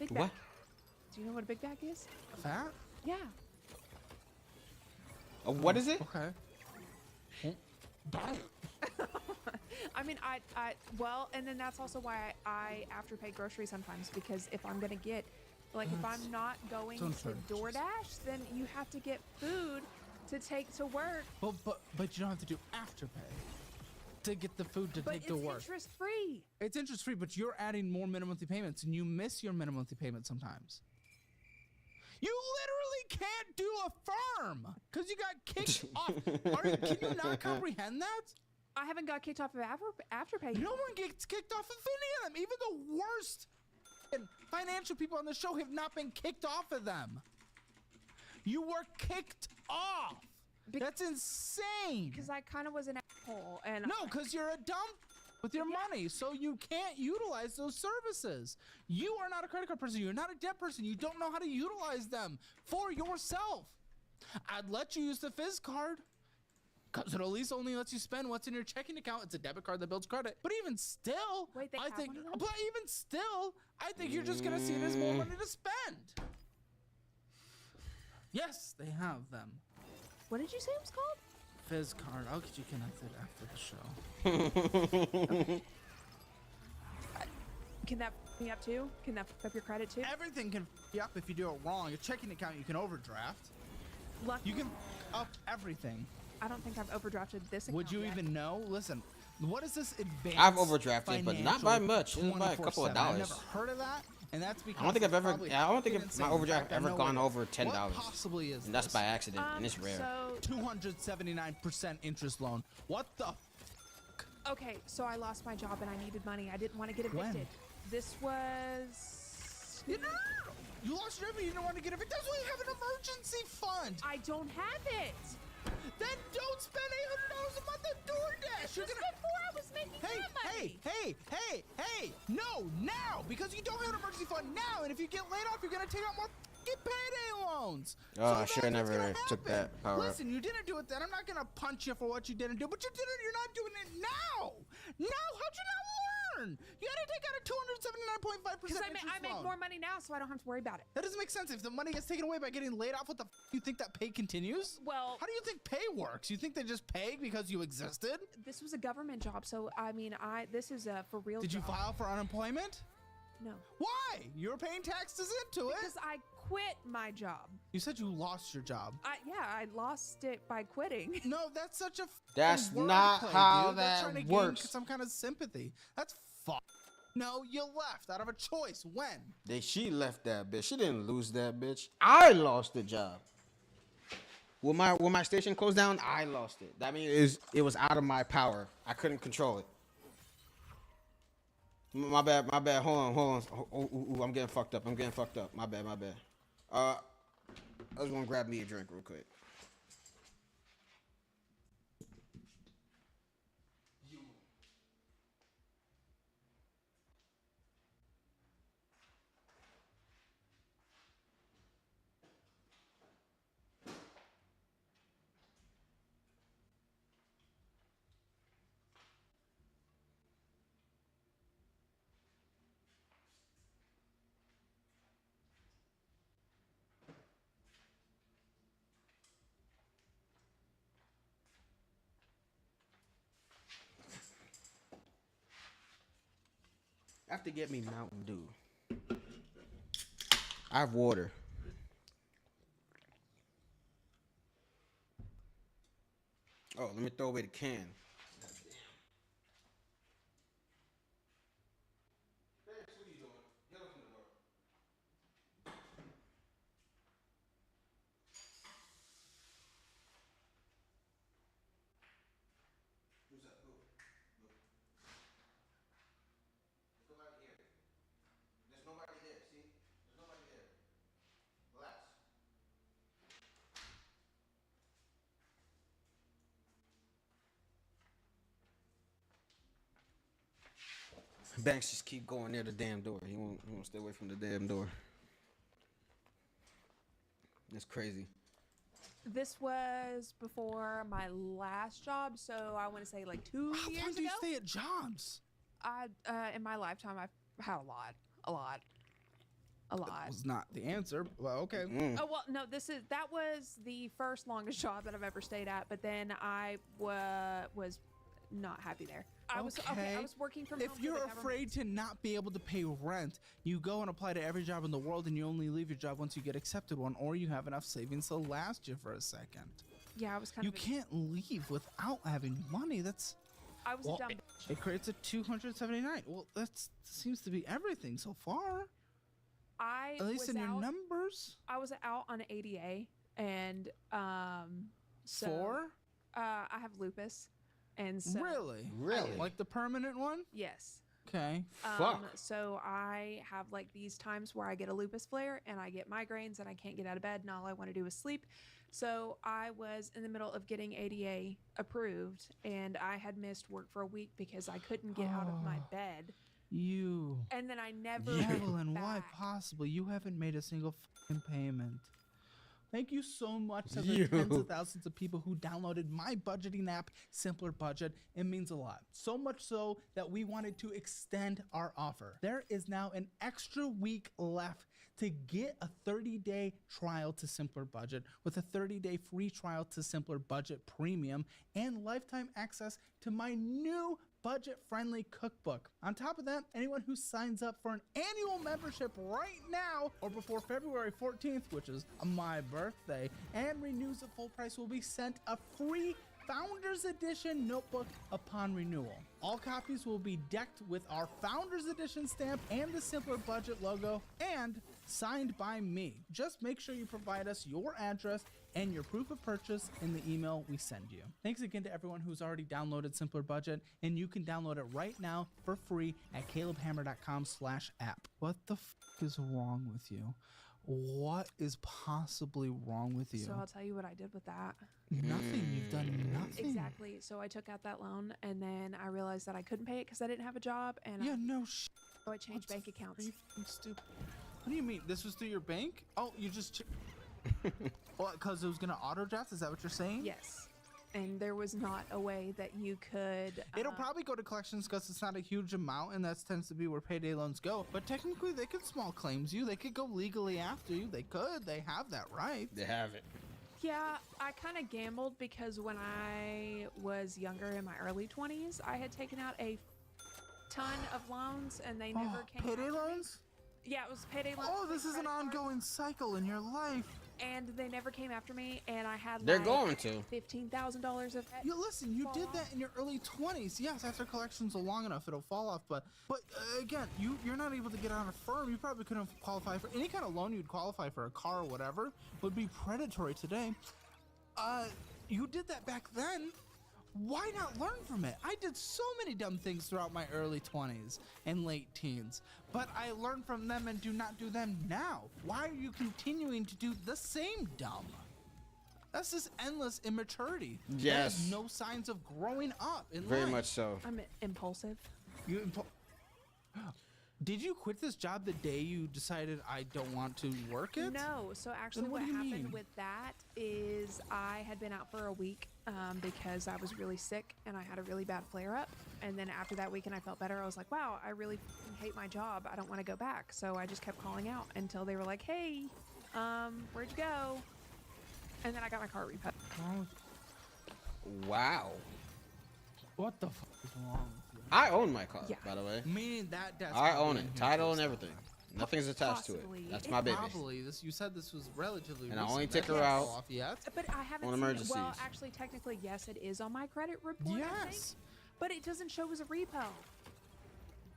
Big What? back. Do you know what a big back is? Fat? Yeah. What is it? Okay. I mean, well, and then that's also why I afterpay groceries sometimes, because if I'm gonna get, like, if I'm not going Sounds to fair. DoorDash, then you have to get food to take to work. But you don't have to do afterpay to get the food to But take it's to work. interest free. It's interest free, but you're adding more minimum monthly payments, and you miss your minimum monthly payments sometimes. You literally can't do a firm because you got kicked off. Can you not comprehend that? I haven't got kicked off of afterpay. No one gets kicked off of any of them. Even the worst financial people on the show have not been kicked off of them. You were kicked off. That's insane. Because I kind of was an asshole, and No, because you're a dumb with your money, so you can't utilize those services. You are not a credit card person. You're not a debt person. You don't know how to utilize them for yourself. I'd let you use the Fizz card, because it at least only lets you spend what's in your checking account. It's a debit card that builds credit. But even still, Wait, they I have think, one of them? but even still, I think you're just gonna see it as more money to spend. Yes, they have them. What did you say it was called? Fizz card. I'll get you connected after the show. Can that f me up too? Can that f up your credit too? Everything can f up if you do it wrong. Your checking account, you can overdraft. Lucky. You can up everything. I don't think I've overdrafted this account Would you yet. even know? Listen, what is this advanced? I've overdrafted, but not by financial much. It was by a couple of 24/7? I've dollars. never heard of that, and that's because I don't think I've ever. probably I don't think fucking my insane. overdraft In fact, I ever know gone it. over $10. What possibly is And that's this? by accident, and it's rare. So 279% interest loan. What the? okay, so I lost my job and I needed money. I didn't want to get evicted. When? This was. No. You lost your job. You didn't want to get evicted. That's why you have an emergency fund. I don't have it. then don't spend $800 a month on DoorDash. You're gonna. Before I was making money. Hey! No, now, because you don't have an emergency fund now, and if you get laid off, you're gonna take out more payday loans. Oh, I should have never took that power up. Listen, you didn't do it then. I'm not gonna punch you for what you didn't do, but you did it. You're not doing it now. Now, how'd you not learn? You had to take out a 279.5% Because interest I make loan. more money now, so I don't have to worry about it. That doesn't make sense. If the money gets taken away by getting laid off, what the you think that pay continues? Well, how do you think pay works? You think they just pay because you existed? This was a government job, so I mean, this is a for real. Did you job. file for unemployment? No. Why? You were paying taxes into it. Because I quit my job. You said you lost your job. Yeah, I lost it by quitting. No, that's such a. That's word not play, how dude. They're trying to that gain works. some kind of sympathy. That's fuck. No, you left out of a choice. When? She left that bitch. She didn't lose that bitch. I lost the job. When my station closed down, I lost it. That means it was out of my power. I couldn't control it. My bad. Hold on. Oh, I'm getting fucked up. My bad. I just want to grab me a drink real quick. I have to get me Mountain Dew. I have water. Oh, let me throw away the can. Banks just keep going near the damn door. He won't stay away from the damn door. That's crazy. This was before my last job, so I want to say like 2 years ago. How long do you stay at jobs? In my lifetime, I've had a lot. That was not the answer. Well, okay. Oh well, no. That was the first longest job that I've ever stayed at. But then I was not happy there. I was working from home. If you're afraid to not be able to pay rent, you go and apply to every job in the world, and you only leave your job once you get accepted one, or you have enough savings to last you for a second. Yeah, I was kind You of. can't leave without having money. That's. I was a dumb. It creates a 279. Well, that seems to be everything so far. At least in your numbers. I was out on ADA, and so For? I have lupus, and so Really? Really? Like the permanent one? yes. Okay. So I have like these times where I get a lupus flare and I get migraines and I can't get out of bed and all I want to do is sleep. So I was in the middle of getting ADA approved and I had missed work for a week because I couldn't get out of my bed. You. And then I never. Evelyn, went why back. possible? You haven't made a single fucking payment. Thank you so much to the tens of thousands of people who downloaded my budgeting app, Simpler Budget. It means a lot. So much so that we wanted to extend our offer. There is now an extra week left to get a 30-day trial to Simpler Budget with a 30-day free trial to Simpler Budget Premium and lifetime access to my new budget-friendly cookbook. On top of that, anyone who signs up for an annual membership right now or before February 14th, which is my birthday, and renews at full price will be sent a free Founders Edition notebook upon renewal. All copies will be decked with our Founders Edition stamp and the Simpler Budget logo and signed by me. Just make sure you provide us your address and your proof of purchase in the email we send you. Thanks again to everyone who's already downloaded Simpler Budget, and you can download it right now for free at calebhammer.com/app. What the f is wrong with you? What is possibly wrong with you? So I'll tell you what I did with that. Nothing. You've done nothing. Exactly. So I took out that loan, and then I realized that I couldn't pay it because I didn't have a job, and so I changed bank accounts. Are you fucking stupid? What do you mean? This was through your bank? Oh, you just... Well, because it was going to auto draft? Is that what you're saying? Yes. And there was not a way that you could... It'll probably go to collections because it's not a huge amount, and that tends to be where payday loans go. But technically, they could small claims you. They could go legally after you. They could. They have that right. They have it. Yeah, I kind of gambled because when I was younger in my early 20s, I had taken out a ton of loans, and they never came Payday after me. loans? Yeah, it was payday loans. Oh, this is an ongoing cycle in your life. And they never came after me, and I had They're like going to. $15,000 of debt. You listen, you did that in your early 20s. Yes, after collections are long enough, it'll fall off. But again, you're not able to get on a firm. You probably couldn't qualify for any kind of loan you'd qualify for, a car or whatever, would be predatory today. You did that back then. Why not learn from it? I did so many dumb things throughout my early 20s and late teens, but I learned from them and do not do them now. Why are you continuing to do the same dumb? That's just endless immaturity. Yes. There's no signs of growing up in Very life. much so. I'm impulsive. Did you quit this job the day you decided I don't want to work it? No. So actually Then what what do you happened mean? with that is I had been out for a week because I was really sick and I had a really bad flare-up. And then after that week and I felt better, I was like, wow, I really hate my job. I don't want to go back. So I just kept calling out until they were like, hey, where'd you go? And then I got my car repo. Wow. What the fuck is wrong with you? I own my car, Yeah. by the way. Meaning that's I own probably it, in here title and first. everything. Nothing's attached Possibly. to it. That's my baby. Probably. You said this was relatively And I recent. only That take her can't out fall off yet. But I haven't on seen it. emergencies. Well, actually, technically, yes, it is on my credit report. I think, Yes. but it doesn't show as a repo.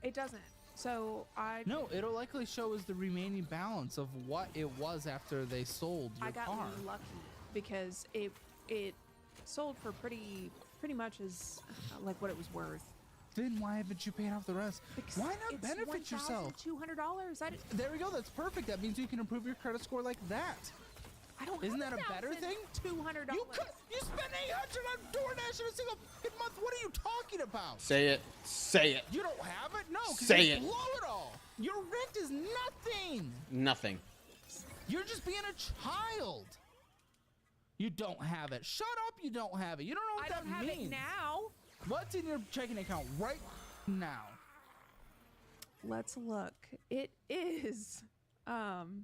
It doesn't. So No, it'll likely show as the remaining balance of what it was after they sold your I got car. lucky because it sold for pretty much as like what it was worth. Then why haven't you paid off the rest? Why not It's benefit yourself? $1,200. There we go. That's perfect. That means you can improve your credit score like that. I don't. Isn't that a better thing? $200. You spent $800 on DoorDash in a single fucking month. What are you talking about? Say it. Say it. You don't have it? No, because Say you it. blow it all. Your rent is nothing. Nothing. You're just being a child. You don't have it. Shut up. You don't have it. You don't know what I that don't have means. it now. What's in your checking account right now? Let's look. It is $139.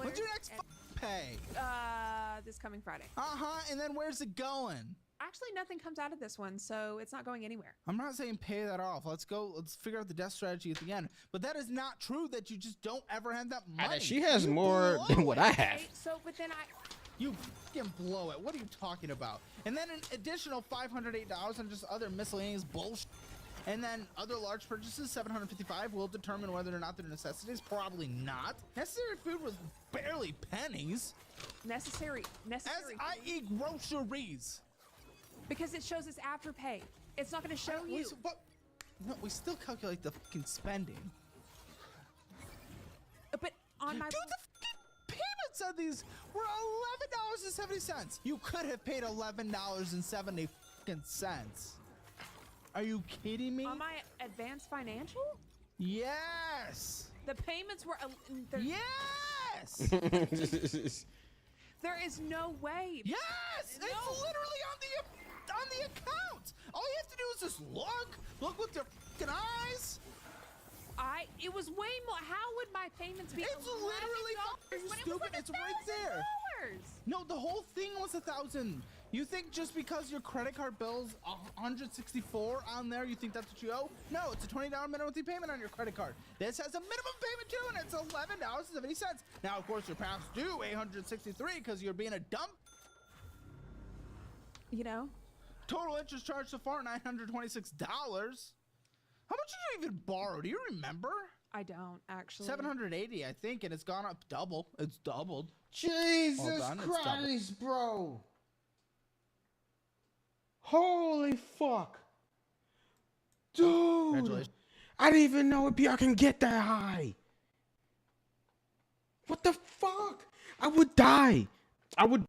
When's your next pay? This coming Friday. And then where's it going? Actually, nothing comes out of this one, so it's not going anywhere. I'm not saying pay that off. Let's figure out the death strategy at the end. But that is not true that you just don't ever have that money. She has You more blow than what I it. have. So, but then You can blow it. What are you talking about? And then an additional $508 on just other miscellaneous bullshit. And then other large purchases, $755, will determine whether or not they're necessities. Probably not. Necessary food was barely pennies. Necessary. i.e. groceries. Because it shows us Afterpay. It's not going to show you. No, we still calculate the fucking spending. But on my... Dude, the fucking payments on these were $11.70. You could have paid $11.70 fucking cents. Are you kidding me? On my advanced financial? Yes. The payments were... Yes. There is no way. Yes. It's literally on the account. All you have to do is just look with your fucking eyes. It was way more. How would my payments be? It's literally fucking stupid. It's right there. No, the whole thing was $1,000. You think just because your credit card bill's $164 on there, you think that's what you owe? No, it's a $20 minimum monthly payment on your credit card. This has a minimum payment too, and it's $11.70. Now, of course, you're past due $863 because you're being a dump. You know. Total interest charged so far $926. How much did you even borrow? Do you remember? I don't actually. $780, I think, and it's gone up double. It's doubled. Jesus Christ, bro. Holy fuck. Dude. Congratulations. I didn't even know a PR can get that high. What the fuck? I would die. I would.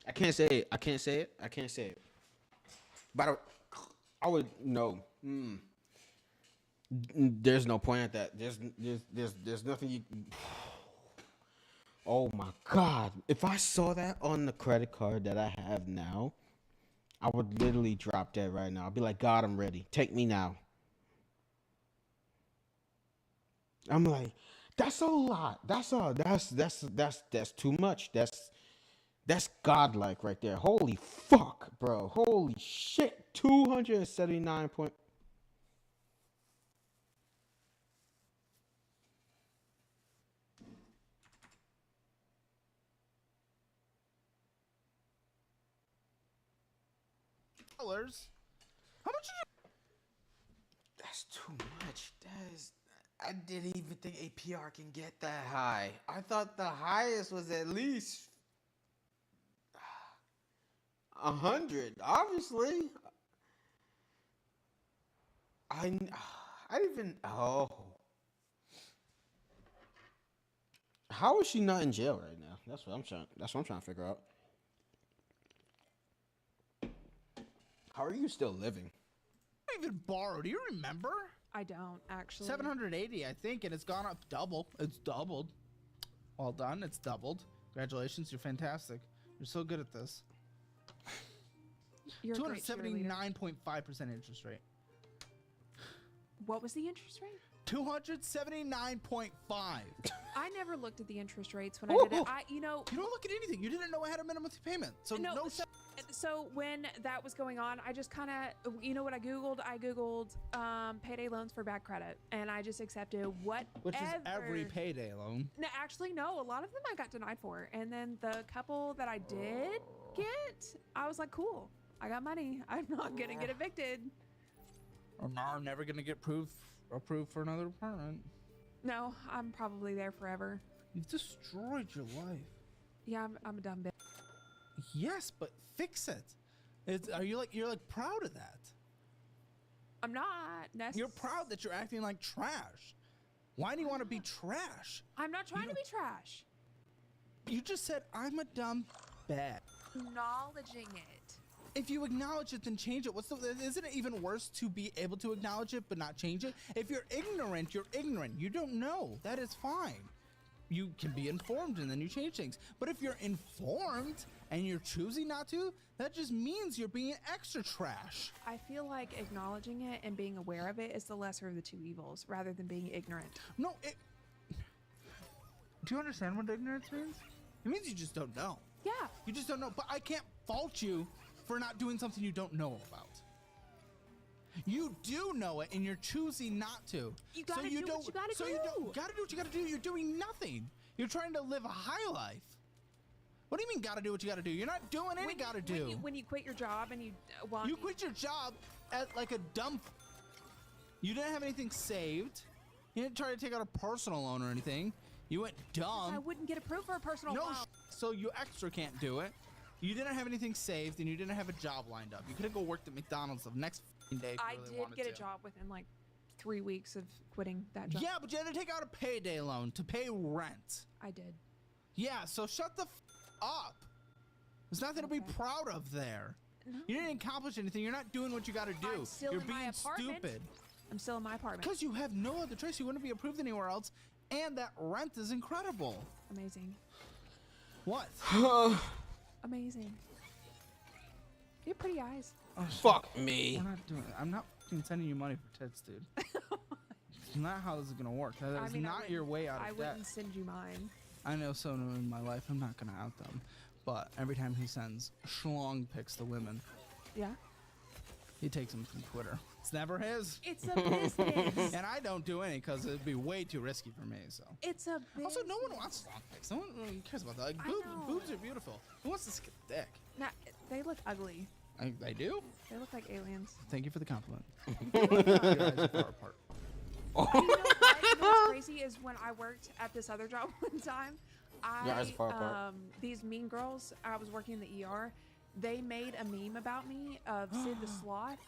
I can't say it. I can't say it. I can't say it. But I would no. There's no point at that. There's nothing you. Oh my God! If I saw that on the credit card that I have now, I would literally drop dead right now. I'd be like, God, I'm ready. Take me now. I'm like, that's a lot. That's all. That's too much. That's godlike right there. Holy fuck, bro. Holy shit. 279 point. How much did you? That's too much. I didn't even think APR can get that high. I thought the highest was at least 100. Obviously, I even How is she not in jail right now? That's what I'm trying to figure out. How are you still living? I even borrowed. Do you remember? I don't actually. 780, I think, and it's gone up double. It's doubled. Well done. It's doubled. Congratulations. You're fantastic. You're so good at this. You're a great cheerleader. 279.5% interest rate. What was the interest rate? 279.5. I never looked at the interest rates when I did it. You don't look at anything. You didn't know I had a minimum payment. So no. So when that was going on, I just kind of, you know what I Googled? I Googled payday loans for bad credit, and I just accepted whatever. Which is every payday loan. No, actually, no. A lot of them I got denied for. And then the couple that I did get, I was like, cool. I got money. I'm not going to get evicted. Or no, I'm never going to get approved for another apartment. No, I'm probably there forever. You've destroyed your life. Yeah, I'm a dumb bitch. Yes, but fix it. You're like proud of that? I'm not necessarily. You're proud that you're acting like trash. Why do you want to be trash? I'm not trying to be trash. You just said I'm a dumb bitch. Acknowledging it. If you acknowledge it, then change it. Isn't it even worse to be able to acknowledge it but not change it? If you're ignorant, you're ignorant. You don't know. That is fine. You can be informed and then you change things. But if you're informed and you're choosing not to, that just means you're being extra trash. I feel like acknowledging it and being aware of it is the lesser of the two evils, rather than being ignorant. No, do you understand what ignorance means? It means you just don't know. Yeah. You just don't know. But I can't fault you for not doing something you don't know about. You do know it, and you're choosing not to. You gotta do what you gotta do. You gotta do what you gotta do. You're doing nothing. You're trying to live a high life. What do you mean gotta do what you gotta do? You're not doing any gotta do. When you quit your job and you You quit your job at like a dump. You didn't have anything saved. You didn't try to take out a personal loan or anything. You went dumb. I wouldn't get approved for a personal loan. So you extra can't do it. You didn't have anything saved, and you didn't have a job lined up. You could have go worked at McDonald's the next day. If you really wanted get a to. job within like 3 weeks of quitting that job. Yeah, but you had to take out a payday loan to pay rent. I did. Yeah, so shut the up. There's nothing to be proud of there. No. You didn't accomplish anything. You're not doing what you got to do. I'm still You're in being my apartment. stupid. I'm still in my apartment. Because you have no other choice. You wouldn't be approved anywhere else, and that rent is incredible. Amazing. What? Amazing. You have pretty eyes. Oh, fuck me. I'm not sending you money for tits, dude. It's not how this is gonna work. That is not your way out of I debt. wouldn't send you mine. I know someone in my life. I'm not gonna out them, but every time he sends schlong pics to women, Yeah. he takes them from Twitter. It's never his. It's a business. And I don't do any because it'd be way too risky for me. So. It's a business. Also, no one wants schlong pics. No one really cares about that. Like, boobs are beautiful. Who wants to see a dick? Nah, they look ugly. They do? They look like aliens. Thank you for the compliment. Your eyes are far apart. You know what? You know what's crazy is when I worked at this other job one time, Your eyes are far apart. these mean girls, I was working in the ER, they made a meme about me of Sid the Sloth,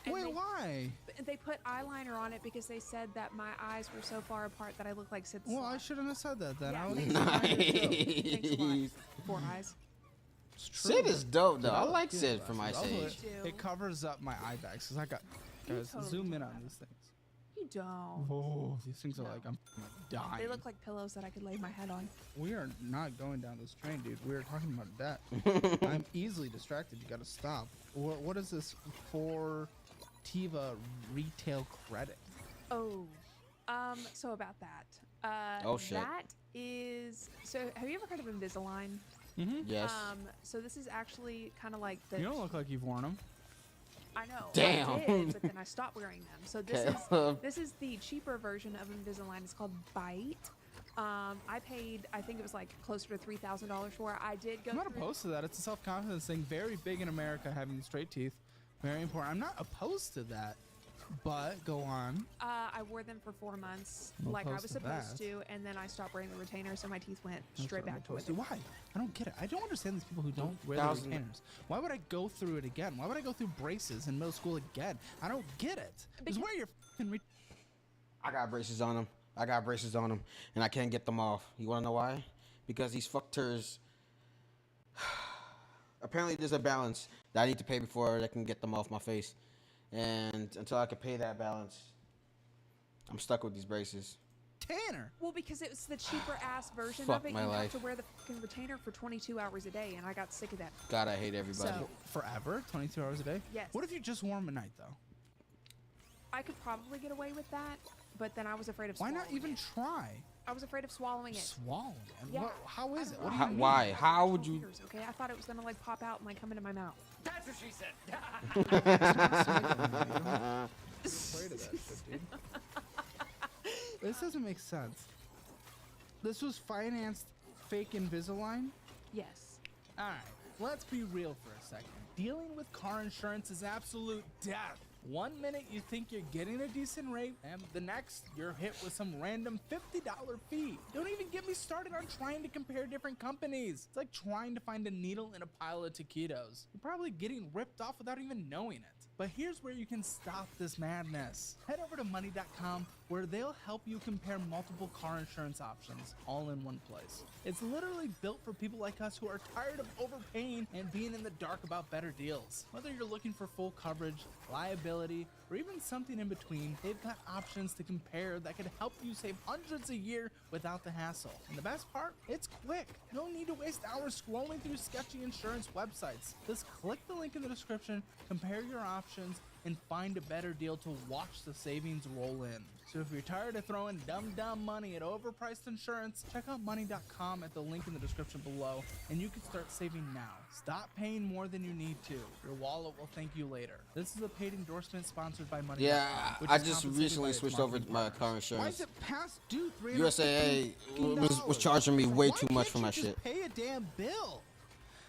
And Wait, why? They put eyeliner on it because they said that my eyes were so far apart that I looked like Sid. Well, I shouldn't have said that then. Yeah, I was thanks a lot. 4 eyes. Sid is dope though. I Dude, like yeah, Sid from glasses. Ice Also, Age. It covers up my eye bags because I got. Guys, totally zoom in on these things. You don't. Oh, these things are like I'm dying. They look like pillows that I could lay my head on. We are not going down this train, dude. We are talking about that. I'm easily distracted. You gotta stop. What is this for? Tiva retail credit. Oh, so about that. Oh, shit. That is. So, have you ever heard of Invisalign? Yes. So this is actually kind of like the. You don't look like you've worn them. I know. Damn. I did, but then I stopped wearing them. So this is the cheaper version of Invisalign. It's called Bite. I paid, I think it was like closer to $3,000 for it. I did go. I'm not opposed to that. It's a self-confidence thing. Very big in America, having straight teeth. Very important. I'm not opposed to that. But go on. I wore them for 4 months, I'm like I opposed was to supposed that. to, and then I stopped wearing the retainer, so my teeth went That's straight what I'm back to opposed it. Why? I don't get it. I don't understand these people who don't wear the 1,000. retainers. Why would I go through it again? Why would I go through braces in middle school again? I don't get it. Just wear your fucking I got braces on them. And I can't get them off. You wanna know why? Because these fuckters. Apparently, there's a balance that I need to pay before I can get them off my face. And until I can pay that balance, I'm stuck with these braces. Tanner. Well, because it was the cheaper ass version Fuck of it. my You life. have to wear the fucking retainer for 22 hours a day, and I got sick of that. God, I hate everybody. So- Forever? 22 hours a day? Yes. What if you just wore them at night, though? I could probably get away with that, but then I was afraid of Why swallowing not even it. try? I was afraid of swallowing it. Swallowing it? Yeah. How is it? I What don't do know. you mean? Why? How would you? Years, okay, I thought it was gonna like pop out and like come into my mouth. That's what she said. Afraid of that shit, dude. This doesn't make sense. This was financed fake Invisalign? Yes. Alright, let's be real for a second. Dealing with car insurance is absolute death. 1 minute you think you're getting a decent rate, and the next you're hit with some random $50 fee. Don't even get me started on trying to compare different companies. It's like trying to find a needle in a pile of taquitos. You're probably getting ripped off without even knowing it. But here's where you can stop this madness. Head over to money.com where they'll help you compare multiple car insurance options all in one place. It's literally built for people like us who are tired of overpaying and being in the dark about better deals. Whether you're looking for full coverage, liability, or even something in between, they've got options to compare that could help you save hundreds a year without the hassle. And the best part, it's quick. No need to waste hours scrolling through sketchy insurance websites. Just click the link in the description, compare your options, and find a better deal to watch the savings roll in. So if you're tired of throwing dumb money at overpriced insurance, check out money.com at the link in the description below, and you can start saving now. Stop paying more than you need to. Your wallet will thank you later. This is a paid endorsement sponsored by Money.com. Yeah, which I is just compensated by recently its switched over marketing my partners. car Why is insurance. it past due? USAA $315? was charging me way Why too much can't for you my just shit. Pay a damn bill.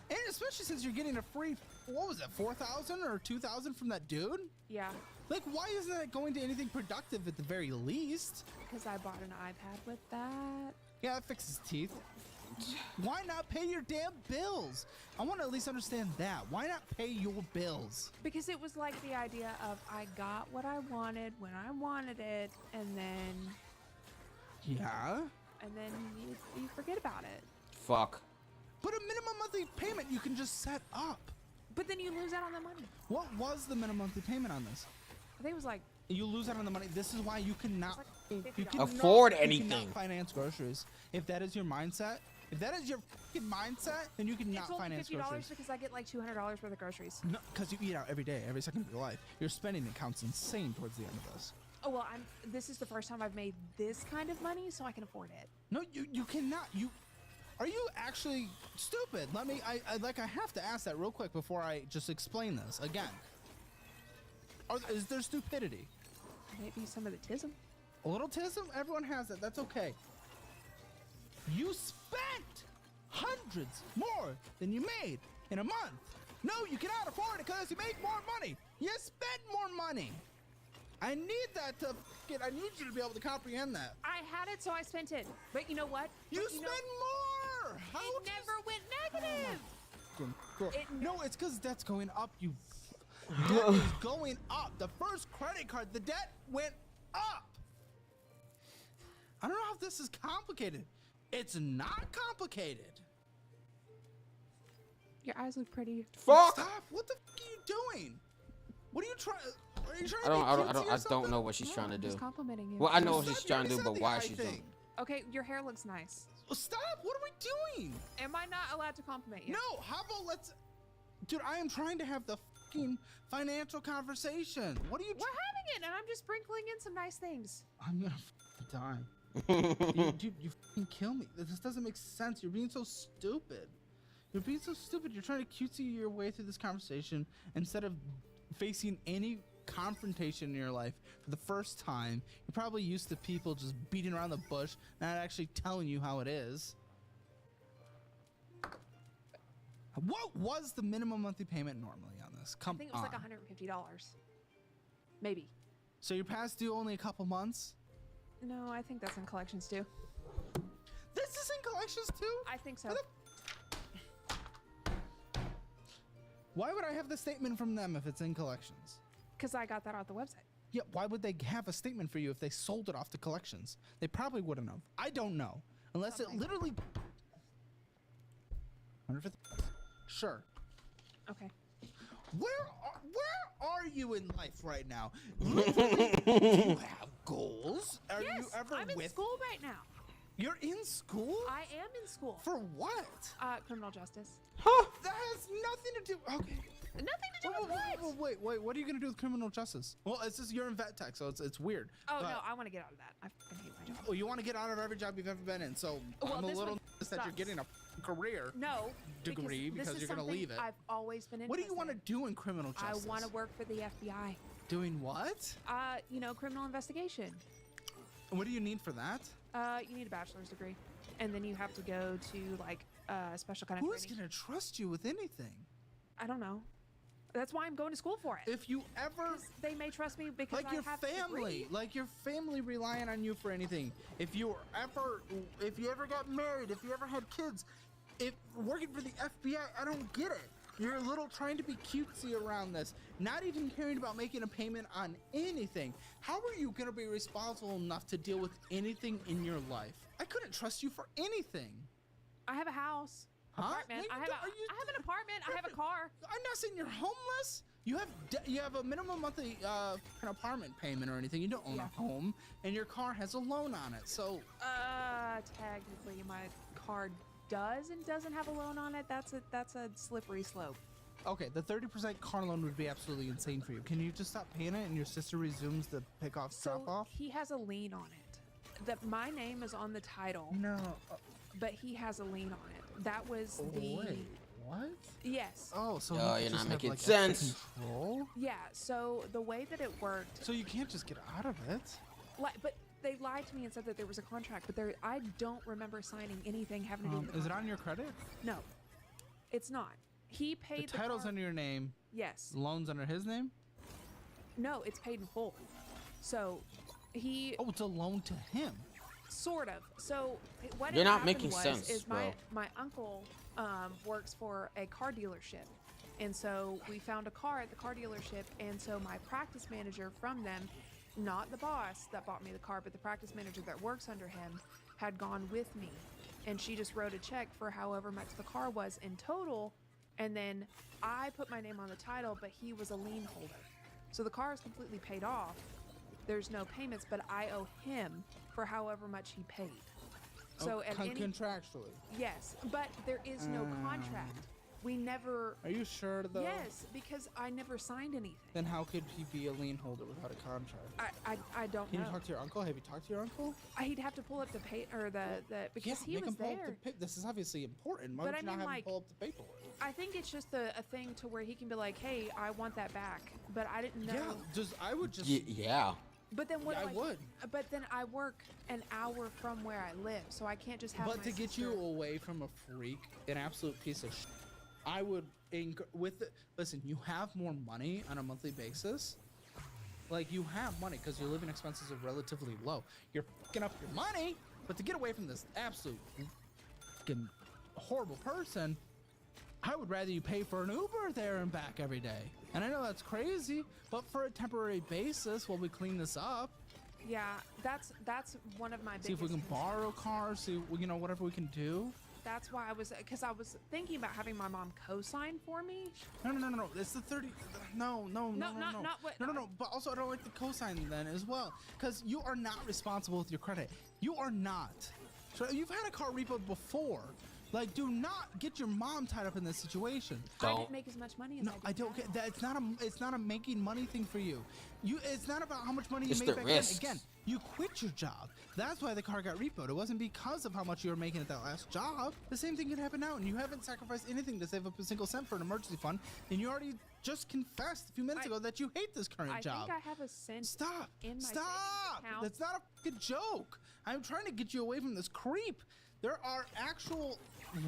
And especially since you're getting a free, what was it, 4,000 or 2,000 from that dude? Yeah. Like, why isn't that going to anything productive at the very least? Because I bought an iPad with that. Yeah, that fixes teeth. Why not pay your damn bills? I want to at least understand that. Why not pay your bills? Because it was like the idea of I got what I wanted when I wanted it, and then Yeah? you forget about it. Fuck. But a minimum monthly payment you can just set up. But then you lose out on the money. What was the minimum monthly payment on this? I think it was like You lose out on the money. This is why you cannot Afford you anything. cannot finance groceries. If that is your mindset, if that is your fucking mindset, then you cannot it's only finance $50 groceries. because I get like $200 worth of groceries. No, because you eat out every day, every second of your life. Your spending account's insane towards the end of this. Oh well, this is the first time I've made this kind of money, so I can afford it. No, you cannot. Are you actually stupid? I have to ask that real quick before I just explain this again. Is there stupidity? Maybe some of the tism. A little tism? Everyone has it. That's okay. You spent hundreds more than you made in a month. No, you cannot afford it because you make more money. You spent more money. I need that to I need you to be able to comprehend that. I had it, so I spent it. But you know what? You spent more. How it never went negative. No, it's because that's going up. You. Debt is going up. The first credit card, the debt went up. I don't know how this is complicated. It's not complicated. Your eyes look pretty. Fuck! Stop! What the fuck are you doing? What are you trying? Are you trying I don't know what she's trying to do. Just complimenting you. Well, I know what she's trying to do, but why she's doing? Okay, your hair looks nice. Well, stop! What are we doing? Am I not allowed to compliment you? No. How about let's? Dude, I am trying to have the fucking financial conversation. What are you? We're having it, and I'm just sprinkling in some nice things. I'm gonna die. Dude, you fucking kill me. This doesn't make sense. You're being so stupid. You're being so stupid. You're trying to cutesy your way through this conversation instead of facing any confrontation in your life for the first time. You're probably used to people just beating around the bush, not actually telling you how it is. What was the minimum monthly payment normally on this? I think it was like $150. Maybe. So you're past due only a couple months? No, I think that's in collections too. This is in collections too? I think so. Why would I have the statement from them if it's in collections? Because I got that off the website. Yeah, why would they have a statement for you if they sold it off to collections? They probably wouldn't have. I don't know. Unless it literally... 150. Sure. Okay. Where are you in life right now? Literally, do you have goals? Are Yes, you ever I'm in with... school right now. You're in school? I am in school. For what? Criminal justice. Huh? That has nothing to do... Okay. Nothing to do with what? Wait, what are you gonna do with criminal justice? Well, it's just you're in vet tech, so it's weird. Oh, but, no, I want to get out of that. I fucking hate my job. Oh, you want to get out of every job you've ever been in, so Well, I'm a this little one nervous that you're sucks. getting a career No. degree because this is you're gonna something leave it. I've always been What do interested you want to do in criminal I justice? want to work for the FBI. Doing what? Criminal investigation. What do you need for that? You need a bachelor's degree. And then you have to go to, like, a special kind of Who's training. gonna trust you with anything? I don't know. That's why I'm going to school for it. If you ever... They may trust me because like I your have a family, degree. like your family relying on you for anything. If you ever got married, if you ever had kids, if working for the FBI, I don't get it. You're a little trying to be cutesy around this, not even caring about making a payment on anything. How are you gonna be responsible enough to deal with anything in your life? I couldn't trust you for anything. I have a house. Huh? Apartment. No, I have an apartment. I have a car. I'm not saying you're homeless. You have a minimum monthly an apartment payment or anything. You don't own a home, and your car has a loan on it. So Technically, my car does and doesn't have a loan on it. That's a slippery slope. okay, the 30% car loan would be absolutely insane for you. Can you just stop paying it and your sister resumes the pickoff drop off? He has a lien on it. My name is on the title. No. But he has a lien on it. That was the. Wait, what? Yes. Oh, so Oh, he you're just not have, making like, sense. Control? Yeah. So the way that it worked. So you can't just get out of it. But they lied to me and said that there was a contract, but I don't remember signing anything having to do with the Is it contract. on your credit? No, it's not. He paid The title's car- under your name. Yes. The loan's under his name? No, it's paid in full. So he. Oh, it's a loan to him. Sort of. So what You're had not happened making was, sense, is bro. my uncle works for a car dealership, and so we found a car at the car dealership, and so my practice manager from them, not the boss that bought me the car, but the practice manager that works under him, had gone with me, and she just wrote a check for however much the car was in total, and then I put my name on the title, but he was a lien holder, so the car is completely paid off. There's no payments, but I owe him for however much he paid. So at any contractually. yes, but there is no contract. We never. Are you sure though? Yes, because I never signed anything. Then how could he be a lien holder without a contract? I don't Can know. you talk to your uncle? Have you talked to your uncle? He'd have to pull up the pay or the because he make was him pull there. up the this is obviously important. Why But would I you not mean, have like, him pull up the paperwork? I think it's just a thing to where he can be like, hey, I want that back, but I didn't know. Yeah, I would just. Yeah. But then what? Yeah, I like, would. But then I work an hour from where I live, so I can't just have. But my to get you sister- away from a freak, an absolute piece of shit, I would listen. You have more money on a monthly basis. Like you have money because your living expenses are relatively low. You're fucking up your money, but to get away from this absolute fucking horrible person, I would rather you pay for an Uber there and back every day. And I know that's crazy, but for a temporary basis while we clean this up. Yeah, that's one of my biggest. See if we can borrow cars, see, you know, whatever we can do. That's why because I was thinking about having my mom co-sign for me. No. It's the 30. No. Not what. No. But also, I don't like the co-sign then as well, because you are not responsible with your credit. You are not. So you've had a car repoed before. Like, do not get your mom tied up in this situation. I didn't make as much money as I don't get that. It's not a making money thing for you. It's not about how much money you It's made the back risks. then. Again, you quit your job. That's why the car got repoed. It wasn't because of how much you were making at that last job. The same thing could happen now, and you haven't sacrificed anything to save up a single cent for an emergency fund, and you already just confessed a few minutes ago that you hate this current job. I think I have a cent. Stop! In my Stop! savings account. That's not a fucking joke. I'm trying to get you away from this creep. There are actual,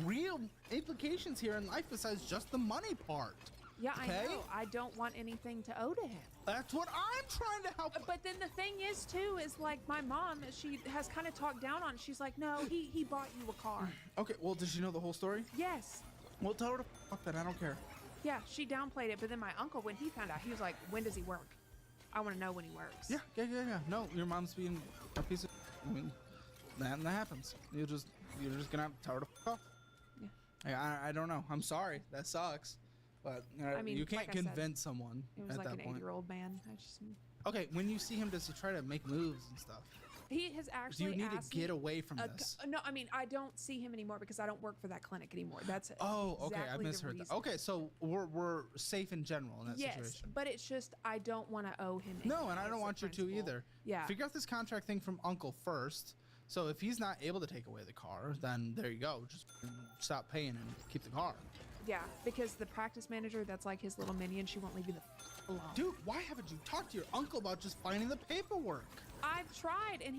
real implications here in life besides just the money part. Yeah, okay? I know. I don't want anything to owe to him. That's what I'm trying to help. But then the thing is, too, is like my mom, she has kind of talked down on it. She's like, no, he bought you a car. Okay, well, does she know the whole story? Yes. Well, tell her to fuck that. I don't care. Yeah, she downplayed it. But then my uncle, when he found out, he was like, when does he work? I want to know when he works. Yeah. No, your mom's being a piece of. I mean, that happens. You're just gonna have to tell her to fuck off. Yeah. I don't know. I'm sorry. That sucks. But I mean, you can't like I said, convince someone It was at like that an point. 8-year-old man. I just. Okay, when you see him, does he try to make moves and stuff? He has actually. Do you need to asked get me away from this? No, I mean, I don't see him anymore because I don't work for that clinic anymore. That's it. Oh, okay, exactly I the misheard that. reason. Okay, so we're safe in general in that Yes, situation. but it's just I don't want to owe him. No, anything. and I don't That's want the you to principle. either. Yeah. Figure out this contract thing from Uncle first. So if he's not able to take away the car, then there you go. Just stop paying and keep the car. Yeah, because the practice manager, that's like his little minion. She won't leave you the alone. Dude, why haven't you talked to your uncle about just finding the paperwork? I've tried, and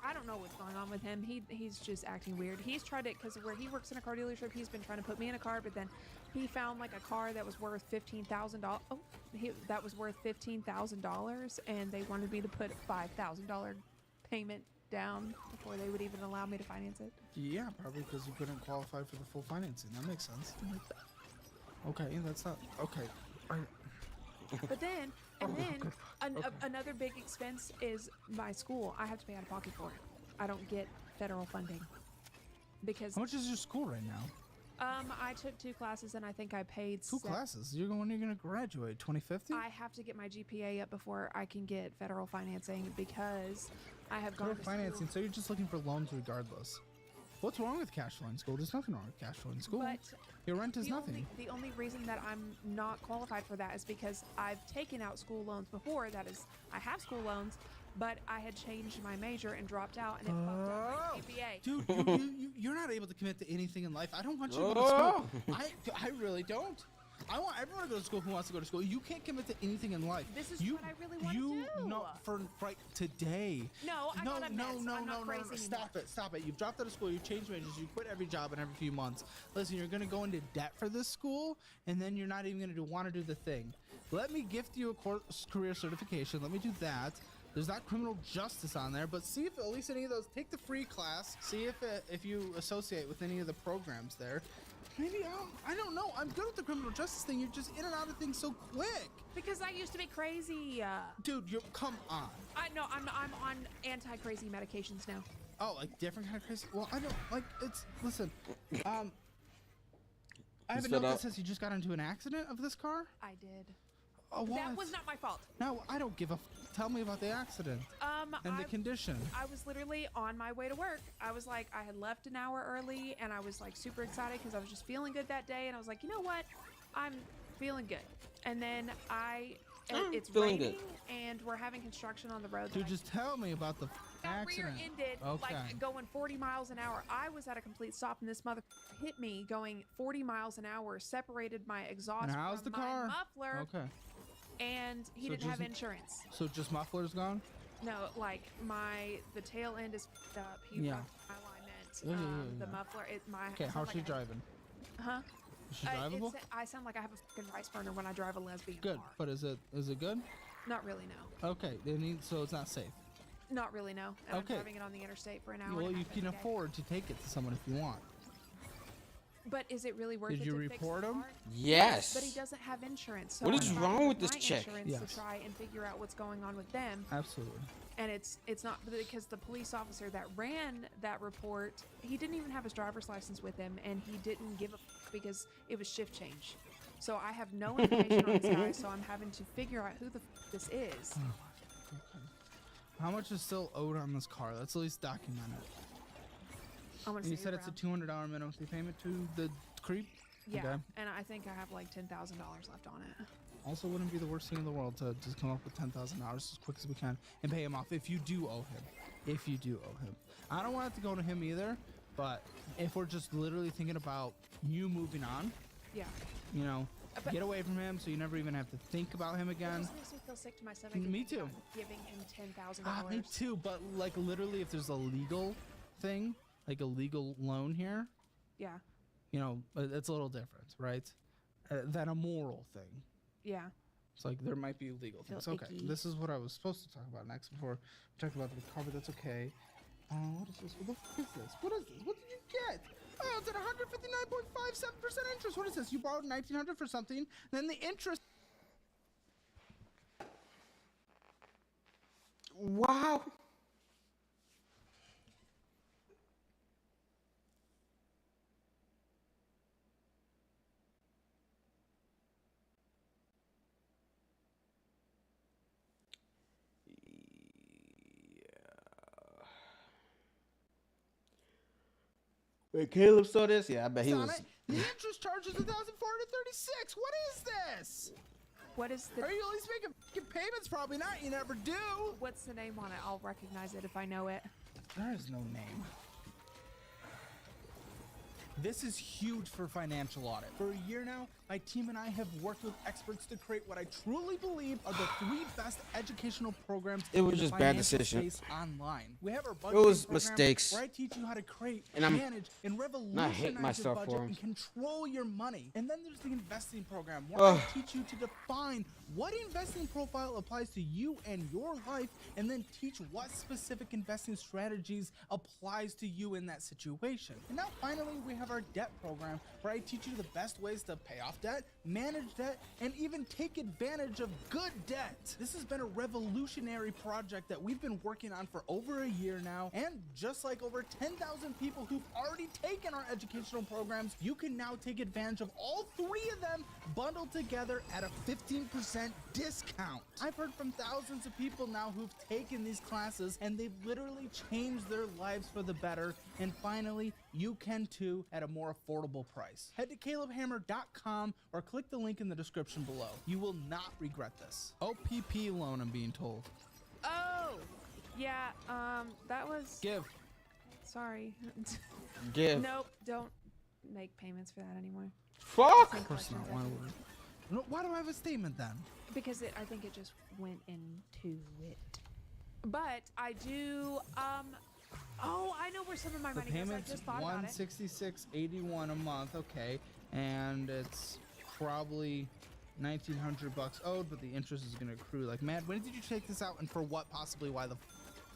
I don't know what's going on with him. He's just acting weird. He's tried it because where he works in a car dealership, he's been trying to put me in a car, but then he found like a car that was worth $15,000. Oh, that was worth $15,000, and they wanted me to put $5,000 payment down before they would even allow me to finance it. Yeah, probably because you couldn't qualify for the full financing. That makes sense. Okay, that's not okay. But then, another big expense is my school. I have to pay out of pocket for it. I don't get federal funding because. How much is your school right now? I took 2 classes and I think I paid. 2 classes? When you're gonna graduate? 2050? I have to get my GPA up before I can get federal financing because I have gone to financing. school. So you're just looking for loans regardless. What's wrong with cash flow in school? There's nothing wrong with cash flow in school. But your rent is nothing. The only reason that I'm not qualified for that is because I've taken out school loans before. That is, I have school loans, but I had changed my major and dropped out, and it fucked up my GPA. Dude, you're not able to commit to anything in life. I don't want you to go to school. I really don't. I want everyone to go to school who wants to go to school. You can't commit to anything in life. This is what I really want to do. No, for right today. No, I'm not a mess. I'm not crazy anymore. Stop it. You've dropped out of school. You changed majors. You quit every job in every few months. Listen, you're going to go into debt for this school, and then you're not even going to want to do the thing. Let me gift you a course career certification. Let me do that. There's not criminal justice on there, but see if at least any of those. Take the free class. See if you associate with any of the programs there. Maybe I don't know. I'm good with the criminal justice thing. You're just in and out of things so quick. Because I used to be crazy. Dude, come on. I know. I'm on anti-crazy medications now. Oh, like different kind of crazy. Well, I don't like. It's listen. I have a note that says you just got into an accident of this car. I did. Oh, what? That was not my fault. No, I don't give a. Tell me about the accident. And the condition. I was literally on my way to work. I was like, I had left an hour early, and I was like super excited because I was just feeling good that day, and I was like, you know what, I'm feeling good. And then it's feeling raining, good. and we're having construction on the road. Dude, just tell me about the accident. Rear-ended, like going 40 miles an hour. I was at a complete stop, and this mother hit me going 40 miles an hour, separated my exhaust And how's from the my car? muffler. Okay. And he didn't have insurance. So just muffler's gone? No, like the tail end is f***ed up. He Yeah. fucked my alignment. The muffler. Okay, how's she driving? Huh? Is she drivable? I sound like I have a fucking rice burner when I drive a lesbian Good, car. but is it good? Not really, no. Okay, so it's not safe. Not really, no. And Okay. I'm driving it on the interstate for an hour. Well, and a you half can every day. afford to take it to someone if you want. But is it really worth Did it you to fix report the him? car? Yes. But he doesn't have insurance. So What I'm is trying wrong with my this chick? insurance Yes. to try and figure out what's going on with them. Absolutely. And it's not because the police officer that ran that report, he didn't even have his driver's license with him, and he didn't give a because it was shift change. So I have no information on this guy, so I'm having to figure out who the this is. How much is still owed on this car? Let's at least document it. I'm gonna You say said it's a $200 minimum monthly payment to the creep? Yeah, Okay. and I think I have like $10,000 left on it. Also, wouldn't be the worst thing in the world to just come up with $10,000 as quick as we can and pay him off if you do owe him. If you do owe him. I don't want it to go to him either, but if we're just literally thinking about you moving on, Yeah. you know, But- get away from him so you never even have to think about him It again. just makes me feel sick to my stomach. Me and too. Giving him $10,000. Me too, but like literally if there's a legal thing, like a legal loan here, Yeah. you know, it's a little different, right? Than a moral thing. Yeah. It's like there might be legal Feel things. Okay, icky. this is what I was supposed to talk about next before we talked about the car, but that's okay. What is this? What the f is this? What is this? What did you get? Oh, it's at 159.57% interest. What is this? You borrowed $1,900 for something, then the interest. Wow. Wait, Caleb saw this? Yeah, I bet he was. The interest charge is $1,436. What is this? What is the? Are you at least making payments? Probably not. You never do. What's the name on it? I'll recognize it if I know it. There is no name. This is huge for financial audit. For a year now, my team and I have worked with experts to create what I truly believe are the 3 best educational programs It was in the just bad financial decision. space online. We have our It was budgeting program mistakes. where I teach you how to create, And I'm manage, and not revolutionize hate your myself budget for 'em. and control your money. And then there's the investing program where Ugh. I teach you to define what investing profile applies to you and your life, and then teach what specific investing strategies applies to you in that situation. And now finally we have our debt program where I teach you the best ways to pay off debt, manage debt, and even take advantage of good debt. This has been a revolutionary project that we've been working on for over a year now, and just like over 10,000 people who've already taken our educational programs, you can now take advantage of all 3 of them bundled together at a 15% discount. I've heard from thousands of people now who've taken these classes and they've literally changed their lives for the better, and finally you can too at a more affordable price. Head to calebhammer.com or click the link in the description below. You will not regret this. OPP loan, I'm being told. Oh, yeah. That was. Give. Sorry. Give. Nope. Don't make payments for that anymore. Fuck. Of course not. Why would we? No, why do I have a statement then? Because I think it just went into it. But I do. Oh, I know where some of my The money goes. I payment's just thought about it. $166.81 a month. Okay, and it's probably $1,900 owed, but the interest is gonna accrue. Like, man, when did you take this out, and for what? Possibly why the?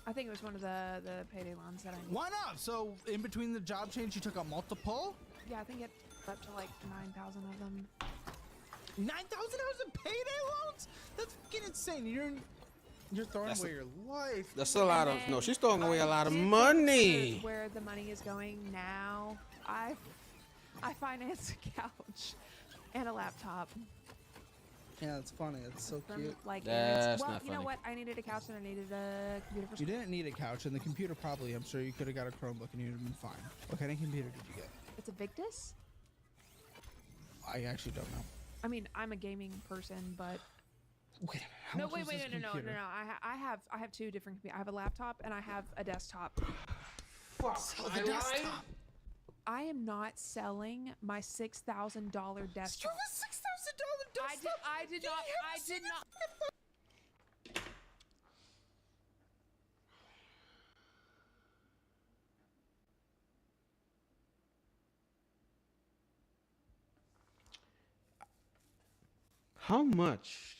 I think it was one of the payday loans that I. Why not? So in between the job change, you took out multiple. Yeah, I think it up to like 9,000 of them. $9,000 in payday loans? That's fucking insane. You're throwing That's away your life. That's a lot of. No, she's throwing away a lot of Did money. Where the money is going now, I financed a couch and a laptop. Yeah, it's funny. It's so From, cute. like, That's well, not you know funny. what? I needed a couch and I needed a computer for You didn't need a couch, and the computer probably. I'm sure you could have got a Chromebook, and you'd have been fine. What kind of computer did you get? It's a Victus. I actually don't know. I mean, I'm a gaming person, but Wait a minute. How no, much was this no. computer? I have 2 different computers. I have a laptop and I have a desktop. Sell the desktop. I am not selling my $6,000 desktop. You have a $6,000 desktop. I did not. How much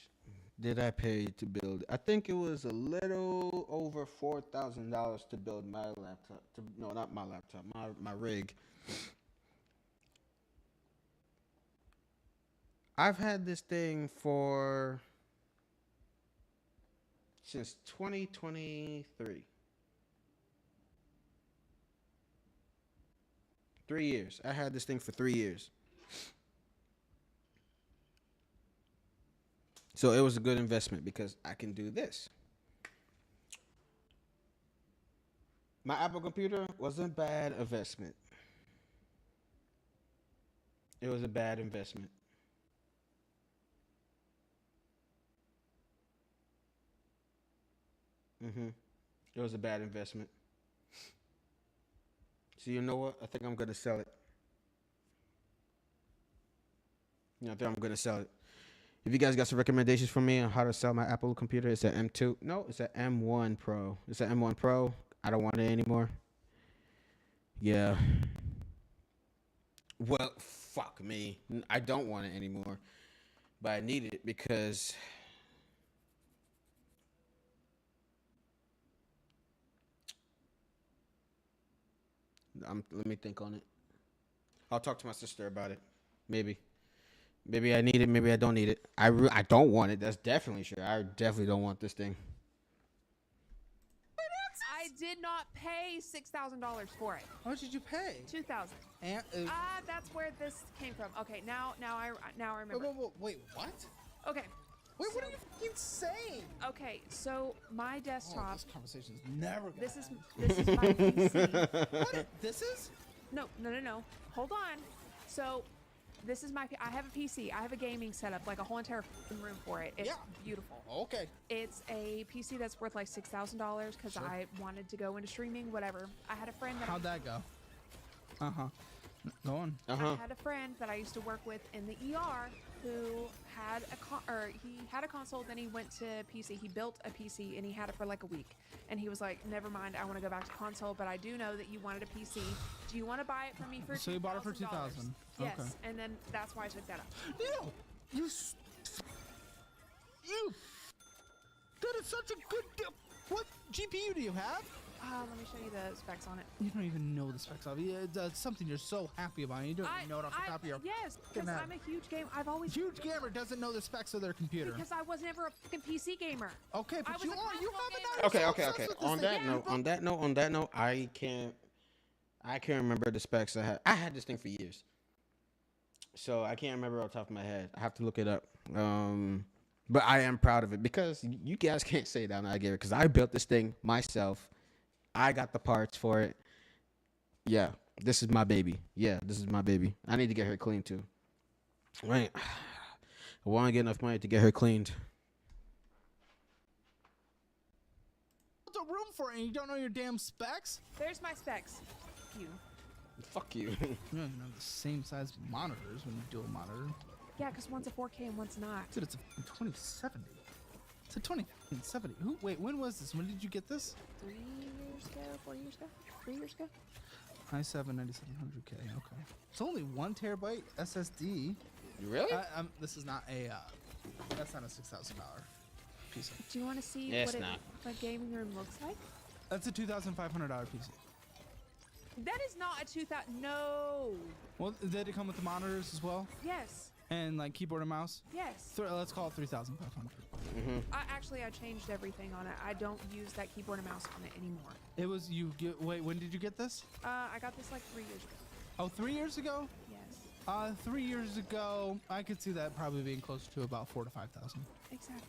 did I pay to build? I think it was a little over $4,000 to build my laptop. No, not my laptop. My rig. I've had this thing for since 2023. 3 years. I had this thing for 3 years. So it was a good investment because I can do this. My Apple computer was a bad investment. It was a bad investment. It was a bad investment. So you know what? I think I'm gonna sell it. I think I'm gonna sell it. If you guys got some recommendations for me on how to sell my Apple computer, it's an M2. No, it's an M1 Pro. It's an M1 Pro. I don't want it anymore. Yeah. Well, fuck me. I don't want it anymore. But I need it because let me think on it. I'll talk to my sister about it. Maybe. Maybe I need it. Maybe I don't need it. I don't want it. That's definitely sure. I definitely don't want this thing. I did not pay $6,000 for it. How much did you pay? $2,000. And That's where this came from. Okay, now I remember. Wait, what? Okay. Wait, what are you fucking saying? Okay, so my desktop. This conversation is never gonna This is end. my PC. What? This is? No. Hold on. So this is my. I have a PC. I have a gaming setup, like a whole entire room for it. It's beautiful. Okay. It's a PC that's worth like $6,000 because Sure. I wanted to go into streaming, whatever. I had a friend that. How'd that go? Go on. I had a friend that I used to work with in the ER who had he had a console, then he went to PC. He built a PC and he had it for like a week. And he was like, never mind, I want to go back to console, but I do know that you wanted a PC. Do you want to buy it for me for $2,000? So you bought it for $2,000. Yes, Okay. and then that's why I took that up. You that is such a good deal. What GPU do you have? Let me show you the specs on it. You don't even know the specs of it. It's something you're so happy about. And you don't even know it off the top of your Yes, because I'm a huge gamer. I've always huge gamer doesn't know the specs of their computer. Because I was never a fucking PC gamer. Okay, but you are. You have Okay. On that note, I can't remember the specs I had. I had this thing for years, so I can't remember off the top of my head. I have to look it up. But I am proud of it because you guys can't say that I'm not a gamer because I built this thing myself. I got the parts for it. Yeah, this is my baby. I need to get her cleaned too. Right. I want to get enough money to get her cleaned. What's a room for it and you don't know your damn specs? There's my specs. Fuck you. You don't even have the same size monitors when you do a monitor. Yeah, because one's a 4K and one's not. Dude, it's a 2070. It's a 2070. Wait, when was this? When did you get this? 3 years ago? 4 years ago? 3 years ago? i7 9700K. Okay. It's only 1 terabyte SSD. Really? This is not a. That's not a $6,000 PC. Do you want to see what a gaming room looks like? That's a $2,500 PC. That is not a 2000. No. Well, did it come with the monitors as well? Yes. And like keyboard and mouse? Yes. Let's call it 3,500. I changed everything on it. I don't use that keyboard and mouse on it anymore. It was wait, when did you get this? I got this like 3 years ago. Oh, 3 years ago? Yes. 3 years ago, I could see that probably being close to about 4,000 to 5,000. Exactly.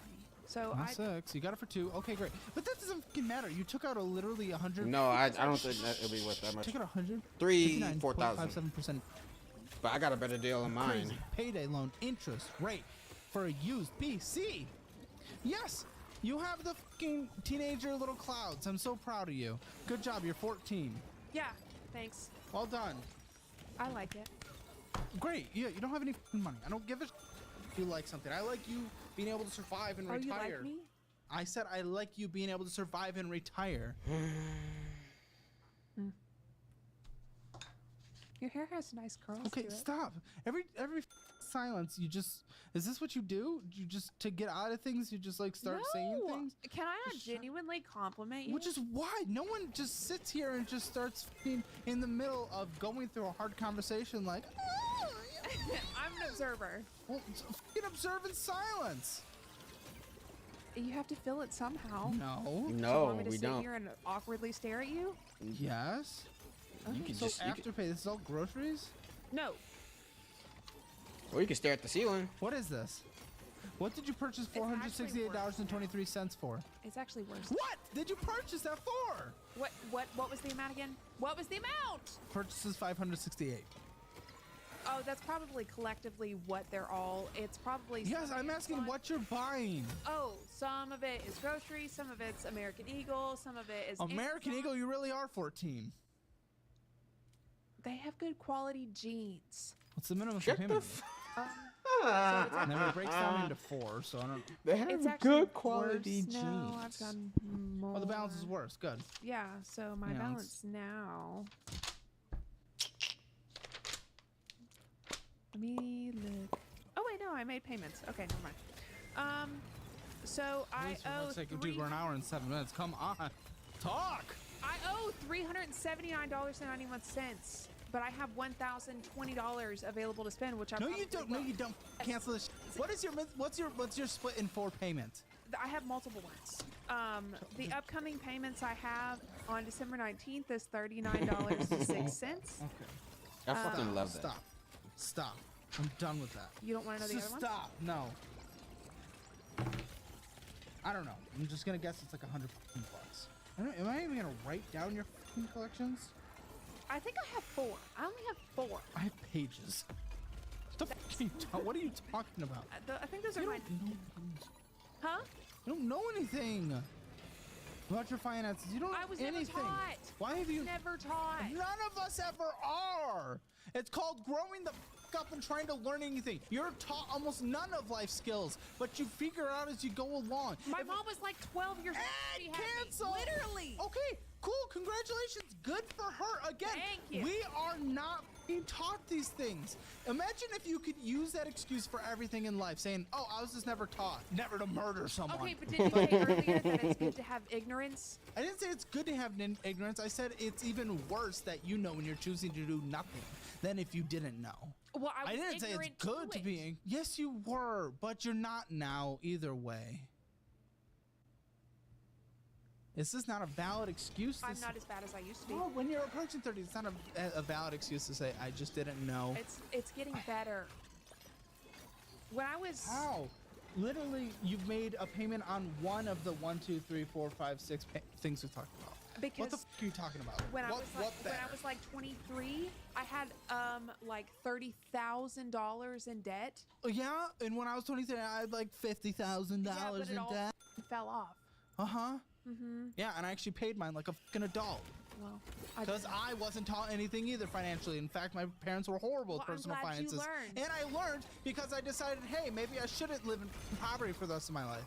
So Not 6. You got it for 2. Okay, great. But that doesn't fucking matter. You took out literally 100. No, I don't think that it'll be worth that much. Took out 100. 4,000. 7%. But I got a better deal on mine. Crazy payday loan interest rate for a used PC. Yes, you have the fucking teenager little clouds. I'm so proud of you. Good job. You're 14. Yeah. Thanks. Well done. I like it. Great. Yeah, you don't have any fucking money. I don't give a if you like something. I like you being able to survive and retire. You like me? I said I like you being able to survive and retire. Your hair has nice curls. Okay, to it. stop. Every silence, you just is this what you do? You just to get out of things, you just like start saying things? Can I not genuinely compliment you? Which is why no one just sits here and just starts in the middle of going through a hard conversation like, oh, I'm an observer. Well, fucking observe in silence. You have to fill it somehow. No. Do you No, want me to we sit don't. here and awkwardly stare at you? Yes. You can So just, you afterpay, this is all groceries? No. or you can stare at the ceiling. What is this? What did you purchase $468.23 for? It's actually worse. What did you purchase that for? What was the amount again? What was the amount? Purchases $568. Oh, that's probably collectively what they're all. It's probably. Yes, I'm asking what you're buying. Oh, some of it is groceries, some of it's American Eagle, some of it is American Amazon. Eagle, you really are 14. They have good quality jeans. What's the minimum Shut payment? And then it breaks down into 4, so I don't. They have It's good actually quality worse jeans. now. I've done more. Oh, the balance is worse. Good. Yeah, so my Yeah, balance now. Let me look. Oh wait, no, I made payments. Okay, never mind. So I owe. Dude, we're an hour and 7 minutes. Come on, talk. I owe $379.91, but I have $1,020 available to spend, which I No, you don't. No, you don't. Cancel this. What's your split in 4 payments? I have multiple ones. The upcoming payments I have on December 19th is $39.06. Okay. I fucking love that. Stop. I'm done with that. You don't want to know the other one? Stop. No. I don't know. I'm just gonna guess it's like $100 bucks. Am I even gonna write down your fucking collections? I think I have 4. I only have 4. I have pages. What are you talking about? I think those are my. Huh? You don't know anything about your finances. You don't know I was anything. never taught. Why have you never taught? None of us ever are. It's called growing the fuck up and trying to learn anything. You're taught almost none of life skills, but you figure out as you go along. My mom was like 12 years old. And cancel. Literally. Okay, cool. Congratulations. Good for her. Again, Thank you. we are not being taught these things. Imagine if you could use that excuse for everything in life, saying, "Oh, I was just never taught, never to murder someone." Okay, but did you say earlier that it's good to have ignorance? I didn't say it's good to have ignorance. I said it's even worse that you know when you're choosing to do nothing than if you didn't know. Well, I was didn't say it's ignorant good to be. Yes, you were, but you're not now either way. This is not a valid excuse. I'm not as bad as I used to be. No, when you're approaching 30, it's not a valid excuse to say, I just didn't know. It's getting better. When I was How? Literally, you've made a payment on one of the 1, 2, 3, 4, 5, 6 things we talked about. Because what the f are you talking about? When I was like 23, I had like $30,000 in debt. Oh, yeah, and when I was 23, I had like $50,000 in debt. Fell off. Uh-huh. Mm-hmm. Yeah, and I actually paid mine like a fucking adult. Well, because I wasn't taught anything either financially. In fact, my parents were horrible with personal I'm glad finances. You learned. And I learned because I decided, hey, maybe I shouldn't live in poverty for the rest of my life.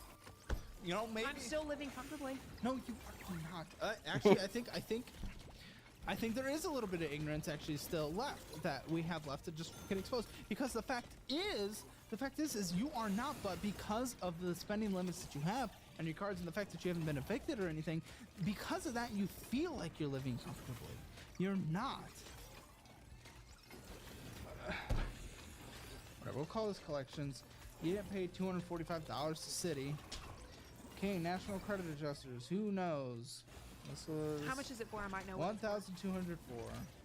You know, maybe I'm still living comfortably. No, you are not. Actually, I think there is a little bit of ignorance actually still left that we have left to just get exposed. Because the fact is you are not. But because of the spending limits that you have on your cards and the fact that you haven't been evicted or anything, because of that, you feel like you're living comfortably. You're not. Whatever. We'll call this collections. You didn't pay $245 to Citi. Okay, National Credit Adjusters. Who knows? This was How much is it for? I might know. $1,204.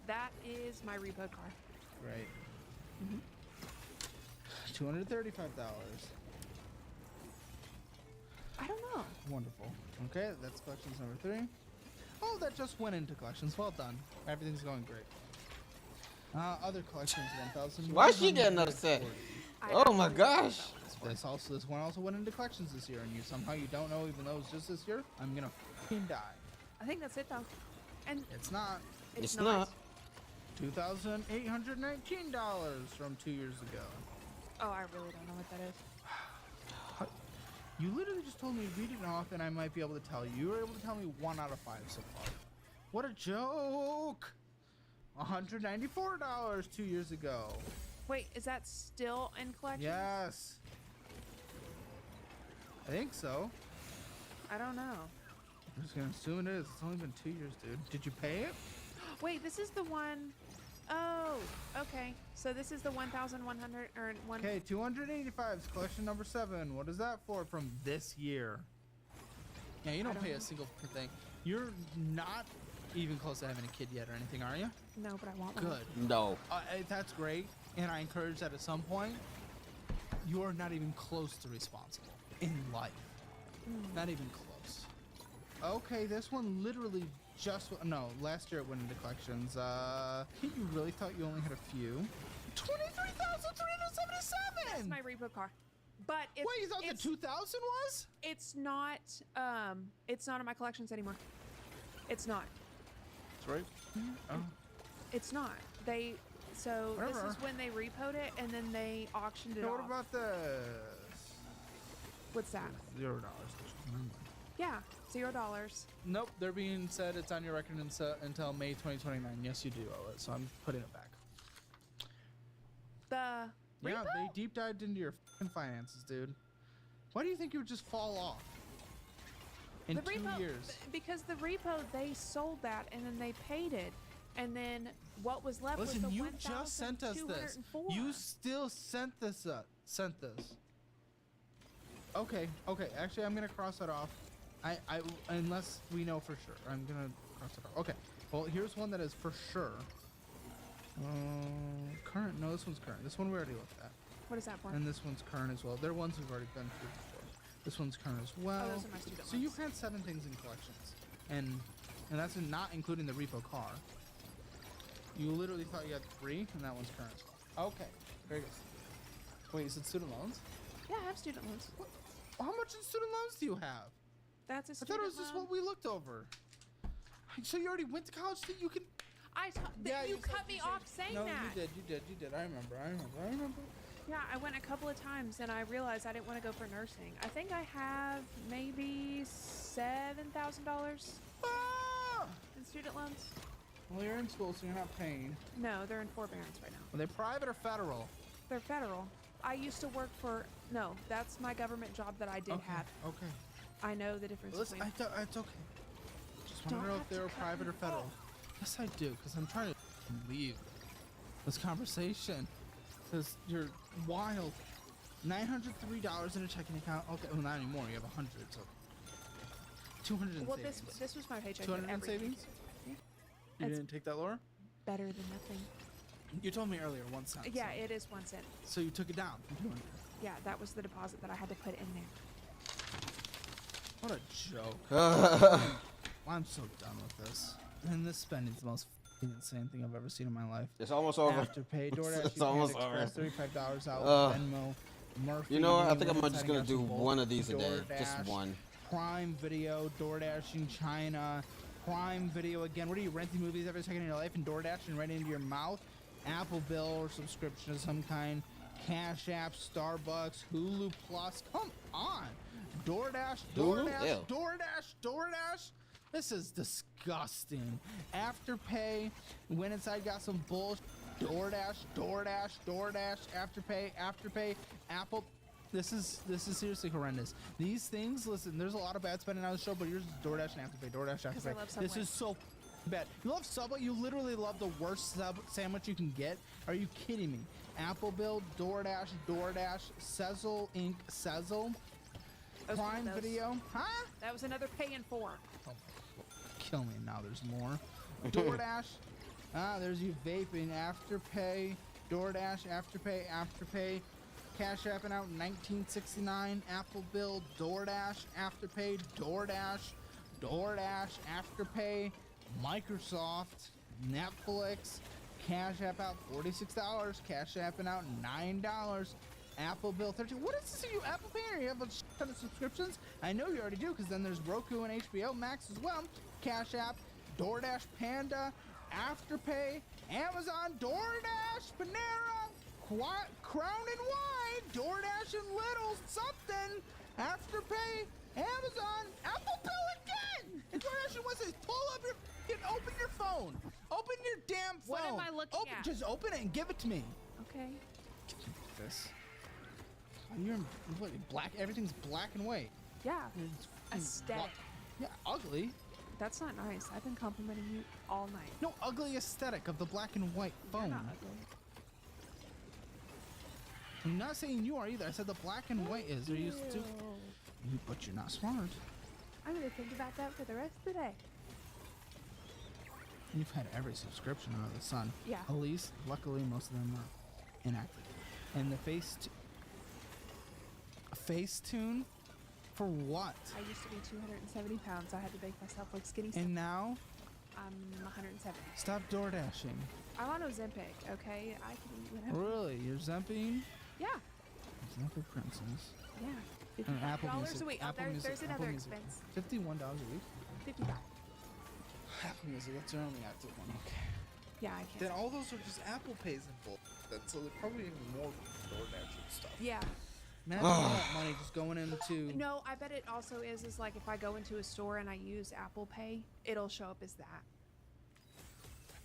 That is my repo card. Right. $235. I don't know. Wonderful. Okay, that's collections number 3. Oh, that just went into collections. Well done. Everything's going great. Other collections, 1,000. Why is she getting upset? Oh my gosh. This one also went into collections this year, and somehow you don't know, even though it's just this year. I'm gonna f***ing die. I think that's it though. And it's not. It's not. $2,819 from 2 years ago. Oh, I really don't know what that is. You literally just told me read it off, and I might be able to tell you. You were able to tell me 1 out of 5 so far. What a joke! $194 2 years ago. Wait, is that still in collections? Yes. I think so. I don't know. I'm just gonna assume it is. It's only been 2 years, dude. Did you pay it? Wait, this is the one. Oh, okay. So this is the 1,100 or one. Okay, 285 is collection number 7. What is that for from this year? Yeah, you don't pay a single thing. You're not even close to having a kid yet or anything, are you? No, but I want one. Good. No. That's great, and I encourage that at some point. You're not even close to responsible in life. Not even close. Okay, this one literally just last year it went into collections. You really thought you only had a few? 23,377. That's my repo car. But it's, wait, you thought the 2,000 was? It's not in my collections anymore. It's not. That's right. Oh. It's not. This is when they repoed it and then they auctioned it off. What about this? What's that? $0. Yeah, $0. Nope, they're being said it's on your record until May 2029. Yes, you do owe it, so I'm putting it back. The yeah, repo? they deep dived into your f***ing finances, dude. Why do you think you would just fall off in the 2 repo, years? Because the repo, they sold that and then they paid it. And then what was left was the Listen, you just sent us this. You still sent this. Okay. Actually, I'm gonna cross it off. I unless we know for sure, I'm gonna cross it off. Okay. Well, here's one that is for sure. Current. No, this one's current. This one we already looked at. What is that for? And this one's current as well. They're ones we've already been through before. This one's current as well. Oh, those are my student so you had 7 things in collections, and that's not including the repo car. You literally thought you had 3, and that one's current as well. Okay, very good. Wait, you said student loans? Yeah, I have student loans. What? How much in student loans do you have? That's a I student thought it was just loan. what we looked over. So you already went to college, so you can. You cut me off saying no, that. you did. I remember. Yeah, I went a couple of times, and I realized I didn't want to go for nursing. I think I have maybe $7,000 in student loans. Well, you're in school, so you're not paying. No, they're in forbearance right now. Are they private or federal? They're federal. I used to work for. No, that's my government job that I did have. Okay. I know the difference. Listen, between... it's okay. Just want to know if they were private or federal. Yes, I do, because I'm trying to leave this conversation. Because you're wild. $903 in a checking account. Okay, well, not anymore. You have 100, so 200 in well, savings. this was my paycheck. 200 in savings? You didn't take that lower? Better than nothing. You told me earlier 1 cent. Yeah, it is 1 cent. So you took it down from 200. Yeah, that was the deposit that I had to put in there. What a joke. I'm so done with this. And this spending's the most insane thing I've ever seen in my life. It's almost over. Afterpay, DoorDash, It's almost over. $35 out, Venmo, Murphy. You know what? I think I'm just gonna do one of these a day. Just DoorDash, one. Prime Video, DoorDash in China, Prime Video again. What are you renting movies every second in your life and DoorDash right into your mouth? Apple Bill or subscription of some kind. Cash App, Starbucks, Hulu Plus. Come on. DoorDash. This is disgusting. Afterpay. Went inside, got some bullshit. DoorDash. Afterpay. Apple. This is seriously horrendous. These things, listen, there's a lot of bad spending on the show, but yours is DoorDash and Afterpay. DoorDash, Afterpay. I love Subway. This is so bad. You love Subway? You literally love the worst sandwich you can get? Are you kidding me? Apple Bill, DoorDash, Sezzle Inc., Sezzle, Prime Video. Huh? That was another pay in 4. Oh, kill me now. There's more. DoorDash. There's you vaping. Afterpay. DoorDash. Afterpay. Cash Apping out $19.69. Apple Bill. DoorDash. Afterpay. DoorDash. Afterpay. Microsoft. Netflix. Cash App out $46. Cash Apping out $9. Apple Bill $13. What is this? Are you Apple Pay or you have a ton of subscriptions? I know you already do, because then there's Roku and HBO Max as well. Cash App, DoorDash Panda, Afterpay, Amazon, DoorDash, Panera, Crown and Wine, DoorDash and Little something, Afterpay, Amazon, Apple Bill again, and DoorDash wants to pull up open your phone. Open your damn phone. What am I looking at? Just open it and give it to me. Okay. This. You're black. Everything's black and white. Yeah. Aesthetic. Yeah, ugly. That's not nice. I've been complimenting you all night. No, ugly aesthetic of the black and white You're phone. not ugly. I'm not saying you are either. I said the black and white is. Are you stupid? But you're not smart. I'm gonna think about that for the rest of the day. You've had every subscription under the sun. Yeah. At least, luckily, most of them are inactive. And the Facetune, for what? I used to be 270 pounds. I had to make myself look skinny. And now? I'm 170. Stop door dashing. I'm on Ozempic, okay? I can eat whatever. Really? You're Zemping? Yeah. Zempic Princess. Yeah. And Apple $50 Music. a week. Apple Music. There's another Apple Music. expense. $51 a week? 55. Apple Music, that's your only active one. Okay. Yeah, I can't. Then all those are just Apple Pays and bull. So they're probably even more DoorDash and stuff. Yeah. Imagine all that money just going into. No, I bet it also is like if I go into a store and I use Apple Pay, it'll show up as that.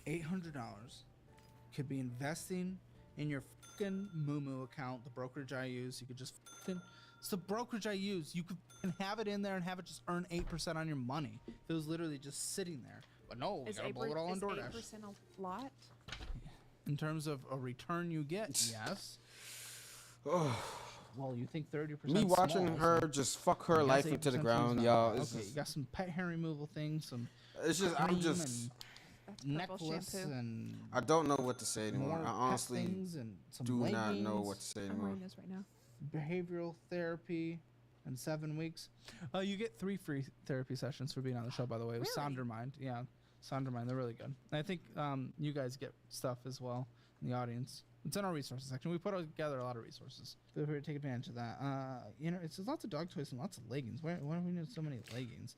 $800 could be investing in your fucking Moomoo account, the brokerage I use. You could just fucking. It's the brokerage I use. You could have it in there and have it just earn 8% on your money. If it was literally just sitting there. But no, we gotta blow it all on DoorDash. Is 8% a lot? In terms of a return you get, yes. Well, you think 30%? Me watching small, her so just fuck her I guess life into the 8% ground, seems y'all. not bad. It's Okay, just, you got some pet hair removal things, some. it's just I'm cream just. and necklace and. I don't know what to say anymore. more I pet honestly things and some do not know leggings. what to say I'm anymore. wearing this right now. Behavioral therapy in 7 weeks. You get 3 free therapy sessions for being on the show, by the way. It was Really? Sondermind. Yeah, Sondermind. They're really good. And I think you guys get stuff as well in the audience. It's in our resources section. We put together a lot of resources. Feel free to take advantage of that. You know, it's lots of dog toys and lots of leggings. Why do we need so many leggings?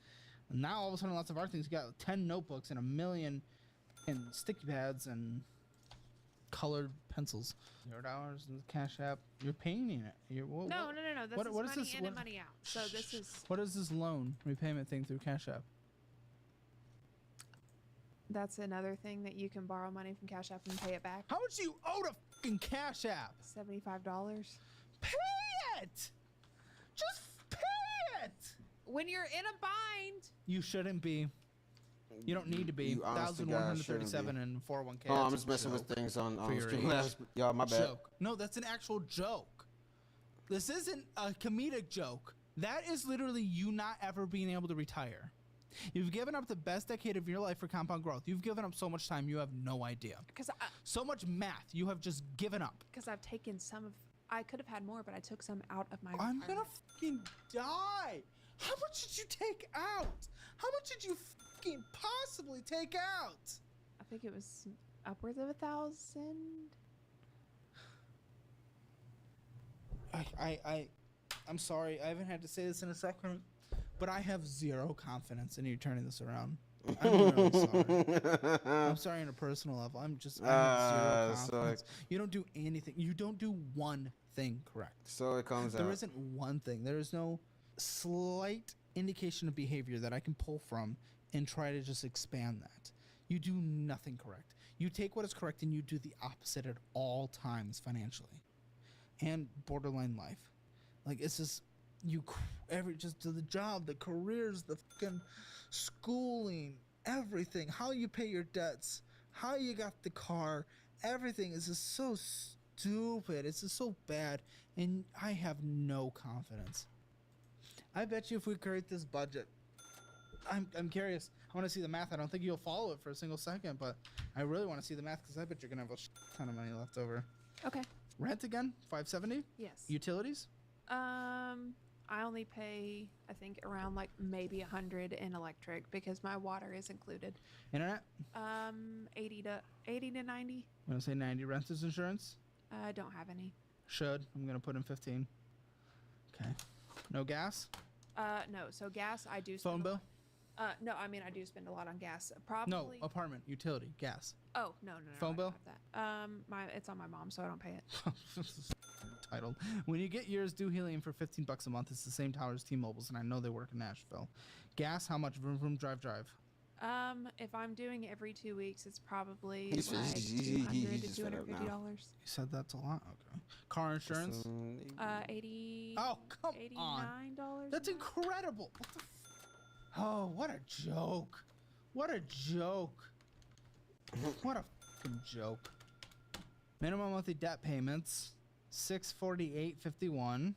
And now all of a sudden, lots of our things. You got 10 notebooks and 1 million and sticky pads and colored pencils. $0 in the Cash App. You're painting it. No. This is money in and money out. So this is. What is this loan repayment thing through Cash App? That's another thing that you can borrow money from Cash App and pay it back. How much do you owe to fucking Cash App? $75. Pay it! Just pay it! When you're in a bind. You shouldn't be. You don't need to be. You honest to God shouldn't 1,137 be. and 401k. Oh, I'm That's just a messing with joke things on for your Streamlabs. age. Y'all, my bad. Joke. No, that's an actual joke. This isn't a comedic joke. That is literally you not ever being able to retire. You've given up the best decade of your life for compound growth. You've given up so much time, you have no idea. So much math, you have just given up. Because I've taken some of. I could have had more, but I took some out of my. I'm retirement. gonna fucking die. How much did you take out? How much did you fucking possibly take out? I think it was upwards of 1,000. I'm sorry. I haven't had to say this in a second, but I have zero confidence in you turning this around. I'm really sorry. I'm sorry on a personal level. I have zero confidence. You don't do anything. You don't do one thing correct. So it comes out. There isn't one thing. There is no slight indication of behavior that I can pull from and try to just expand that. You do nothing correct. You take what is correct and you do the opposite at all times financially and borderline life. Like it's just just do the job, the careers, the fucking schooling, everything, how you pay your debts, how you got the car, everything is just so stupid. It's just so bad, and I have no confidence. I bet you if we create this budget, I'm curious. I want to see the math. I don't think you'll follow it for a single second, but I really want to see the math because I bet you're gonna have a ton of money left over. Okay. Rent again, $570. Yes. Utilities. I only pay, I think, around like maybe 100 in electric because my water is included. Internet. 80 to 90. I'm gonna say 90. Renters insurance. I don't have any. Should. I'm gonna put in 15. Okay. No gas. No. So gas, I do. Phone bill. No, I mean I do spend a lot on gas. Probably. No, apartment, utility, gas. Oh no. Phone I bill. don't have that. It's on my mom, so I don't pay it. Titled. When you get yours, do helium for $15 a month. It's the same tower as T-Mobile's, and I know they work in Nashville. Gas, how much? Vroom, vroom, drive, drive. If I'm doing every 2 weeks, it's probably He's like just $200 to fed up $250. now. You said that's a lot. Okay. Car insurance. 80. Oh come on. $89. That's incredible. What the Oh, what a joke. What a joke. What a fucking joke. Minimum monthly debt payments, $648.51.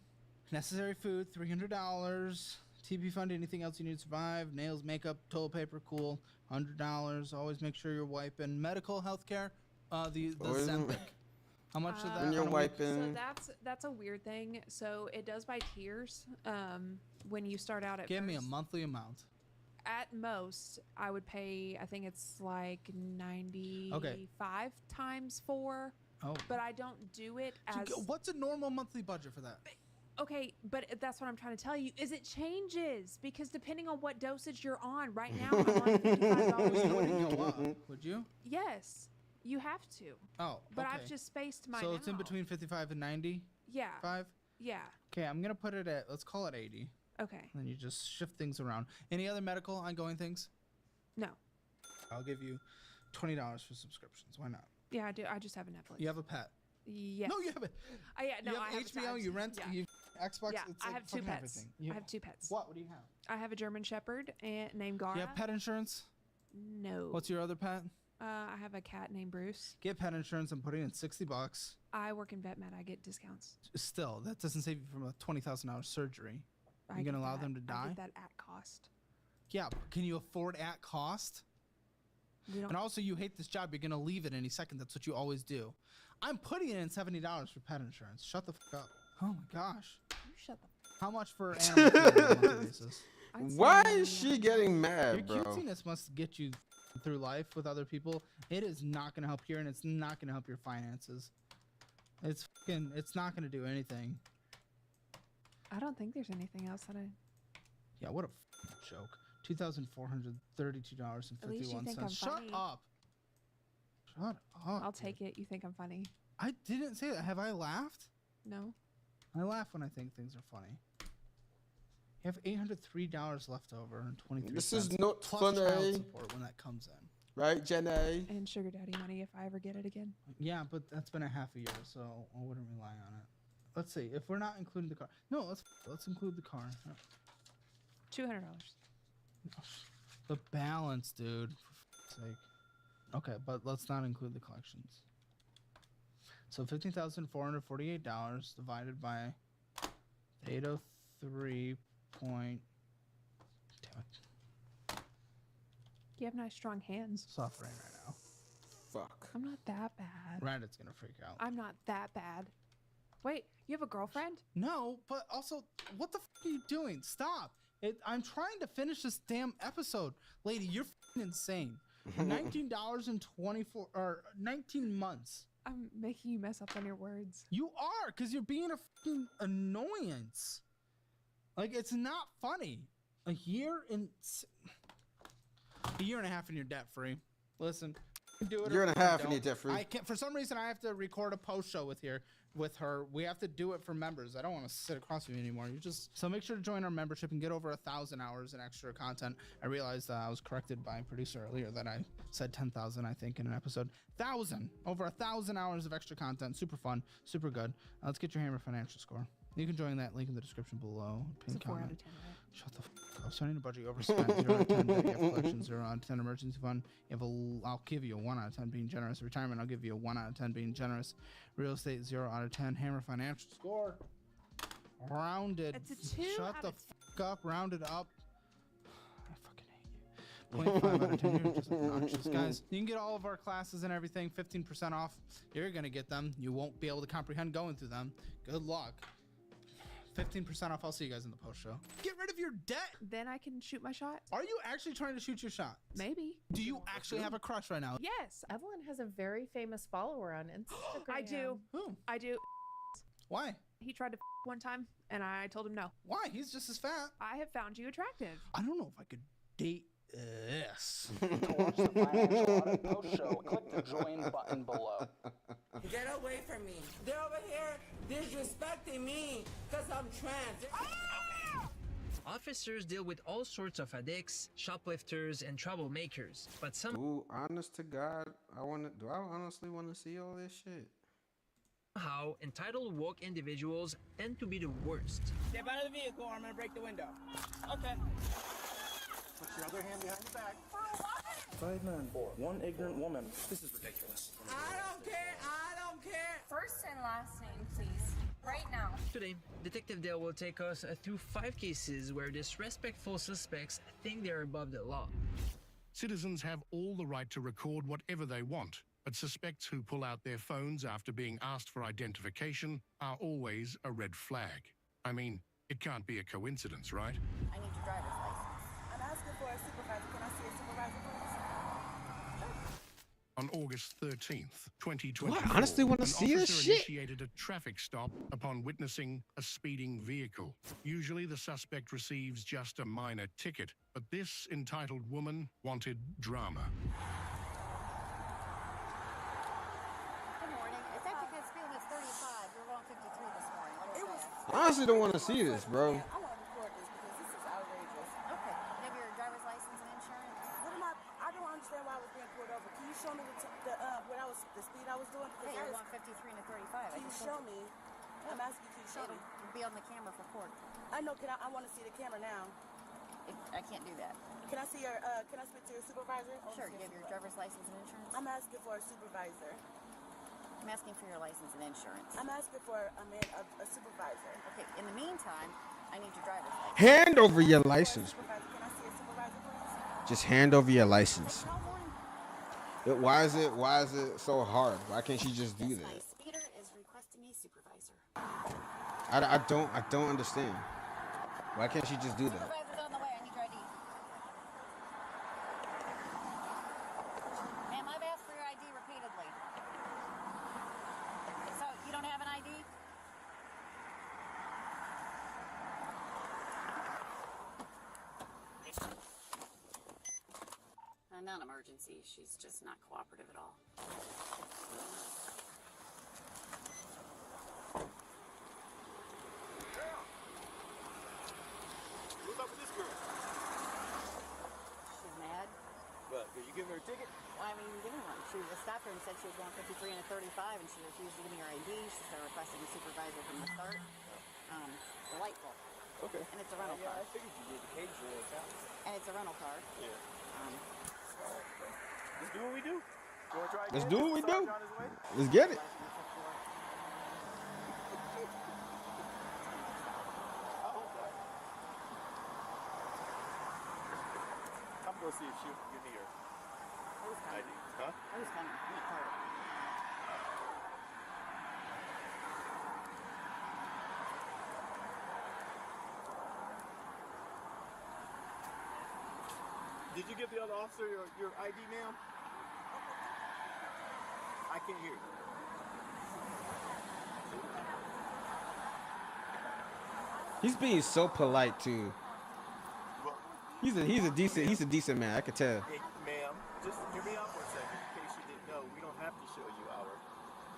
Necessary food, $300. TP fund, anything else you need to survive. Nails, makeup, toilet paper, cool, $100. Always make sure you're wiping. Medical, healthcare, the Zempic. How much of that? When you're how wiping. So that's a weird thing. So it does by tiers. When you start out at Give first, me a monthly amount. At most, I would pay. I think it's like 95 times 4. Oh. But I don't do it as. What's a normal monthly budget for that? Okay, but that's what I'm trying to tell you. Is it changes because depending on what dosage you're on. Right now, I'm on $55. You wouldn't go up, would you? Yes, you have to. Oh, but okay. I've just spaced mine. So it's in between 55 and 90. Yeah. 5. Yeah. Okay, I'm gonna put it at. Let's call it 80. Okay. And then you just shift things around. Any other medical ongoing things? No. I'll give you $20 for subscriptions. Why not? Yeah, I do. I just have a Netflix. You have a pet. Yes. No, you have it. Yeah, no, you have I have HBO. You rent. Yeah. You Xbox. Yeah, It's I like have 2 fucking pets. everything. You- I have 2 pets. What? What do you have? I have a German Shepherd named Gara. You have pet insurance? No. What's your other pet? I have a cat named Bruce. Get pet insurance. I'm putting in $60. I work in vet med. I get discounts. Still, that doesn't save you from a $20,000 surgery. I You're gonna get allow that. them to I die? get that at cost. Yeah, but can you afford at cost? We don't. And also, you hate this job. You're gonna leave it any second. That's what you always do. I'm putting in $70 for pet insurance. Shut the fuck up. Oh my gosh. You shut the. How much for animal feed on a monthly basis? Why is she getting mad, Your bro? cuteness must get you through life with other people. It is not gonna help here, and it's not gonna help your finances. It's not gonna do anything. I don't think there's anything else that I. Yeah, what a joke. $2,432.51. At least you think I'm Shut funny. up. Shut up. I'll take it. You think I'm funny? I didn't say that. Have I laughed? No. I laugh when I think things are funny. You have $803 left over and 23 This cents. is not plus funny. child support when that comes in. Right, Jenny? And sugar daddy money if I ever get it again. Yeah, but that's been a half a year, so I wouldn't rely on it. Let's see. If we're not including the car. No, let's include the car. $200. The balance, dude. For fuck's sake. Okay, but let's not include the collections. So $15,448 divided by 803 point. Damn it. You have nice strong hands. Suffering right now. Fuck. I'm not that bad. Reddit's gonna freak out. I'm not that bad. Wait, you have a girlfriend? No, but also, what the fuck are you doing? Stop. I'm trying to finish this damn episode. Lady, you're fucking insane. $19.24 or 19 months. I'm making you mess up on your words. You are, because you're being a fucking annoyance. Like, it's not funny. A year and a half and you're debt free. Listen, do it. Year and a half and don't. you're debt free. I can't. For some reason, I have to record a post show with her. We have to do it for members. I don't want to sit across from you anymore. So make sure to join our membership and get over 1,000 hours in extra content. I realized I was corrected by a producer earlier that I said 10,000, I think, in an episode. Over 1,000 hours of extra content. Super fun, super good. Let's get your Hammer financial score. You can join that link in the description below. Pin It's a 4 out comment. of 10, right? Shut the fuck up. Starting to budget, you overspent. 0 out of 10 debt, you have collection. 0 out of 10 emergency fund. I'll give you a 1 out of 10 being generous. Retirement, I'll give you a 1 out of 10 being generous. Real estate, 0 out of 10. Hammer financial score. Rounded. It's a 2 Shut out the of fuck up. Rounded up. I fucking hate you. 0.5 out of 10. You're just obnoxious. Guys, you can get all of our classes and everything 15% off. You're going to get them. You won't be able to comprehend going through them. Good luck. 15% off. I'll see you guys in the post show. Get rid of your debt. Then I can shoot my shot. Are you actually trying to shoot your shot? Maybe. Do you actually have a crush right now? Yes. Evelyn has a very famous follower on Instagram. I do. Who? I do. Why? He tried to one time, and I told him no. Why? He's just as fat. I have found you attractive. I don't know if I could date this. To watch the Financial Audit Post Show, click the join button below. Get away from me. They're over here disrespecting me because I'm trans. Officers deal with all sorts of addicts, shoplifters, and troublemakers, but some. Ooh, honest to God, do I honestly want to see all this shit? Somehow, entitled woke individuals tend to be the worst. Step out of the vehicle or I'm gonna break the window. Okay. Put your other hand behind your back. 5 men, 1 ignorant woman. This is ridiculous. I don't care. I don't care. First and last name, please. Right now. Today, Detective Dale will take us through 5 cases where disrespectful suspects think they're above the law. Citizens have all the right to record whatever they want, but suspects who pull out their phones after being asked for identification are always a red flag. I mean, it can't be a coincidence, right? I need your driver's license. I'm asking for a supervisor. Can I see a supervisor, please? On August 13th, 2024, I honestly want to an see this officer shit. initiated a traffic stop upon witnessing a speeding vehicle. Usually the suspect receives just a minor ticket, but this entitled woman wanted drama. Good morning. It's actually because speed limit's 35. You're going 53 this morning. What is that? I honestly don't want to see this, bro. I want to record this because this is outrageous. Okay. You have your driver's license and insurance? What am I don't understand why I was being pulled over. Can you show me the speed I was doing? Because Yeah, you're going 53 and a 35. Can you show me? I'm asking you, can you show me? It'll be on the camera for court. I know. I want to see the camera now. I can't do that. Can I see your? Can I speak to your supervisor? Sure. You have your driver's license and insurance? I'm asking for a supervisor. I'm asking for your license and insurance. I'm asking for a supervisor. Okay. In the meantime, I need your driver's license. Hand over your license. Supervisor, can I see a supervisor, please? Just hand over your license. Why is it so hard? Why can't she just do My that? speeder is requesting a supervisor. I don't understand. Why can't she just do that? Supervisor's on the way. I need your ID. Ma'am, I've asked for your ID repeatedly. So, you don't have an ID? Non-emergency. She's just not cooperative at all. What's up with this girl? She's mad. What, did you give her a ticket? Well, I mean, give me one. She stopped her and said she was going 53 and a 35, and she refused to give me her ID. She started requesting a supervisor from the start. Delightful. Okay. And it's a rental car. I figured you did the cage roll account. And it's a rental car. Yeah. Let's do what we do. You wanna try Let's again? do what we Mr. do. Sarge on his way? Let's get it. I'm gonna see if she'll give me her ID. Huh? I was coming. I'm not tired. Did you give the other officer your ID, ma'am? I can't hear you. He's being so polite too. He's a decent man. I could tell. Hey, ma'am, just hear me out for a second. In case you didn't know, we don't have to show you our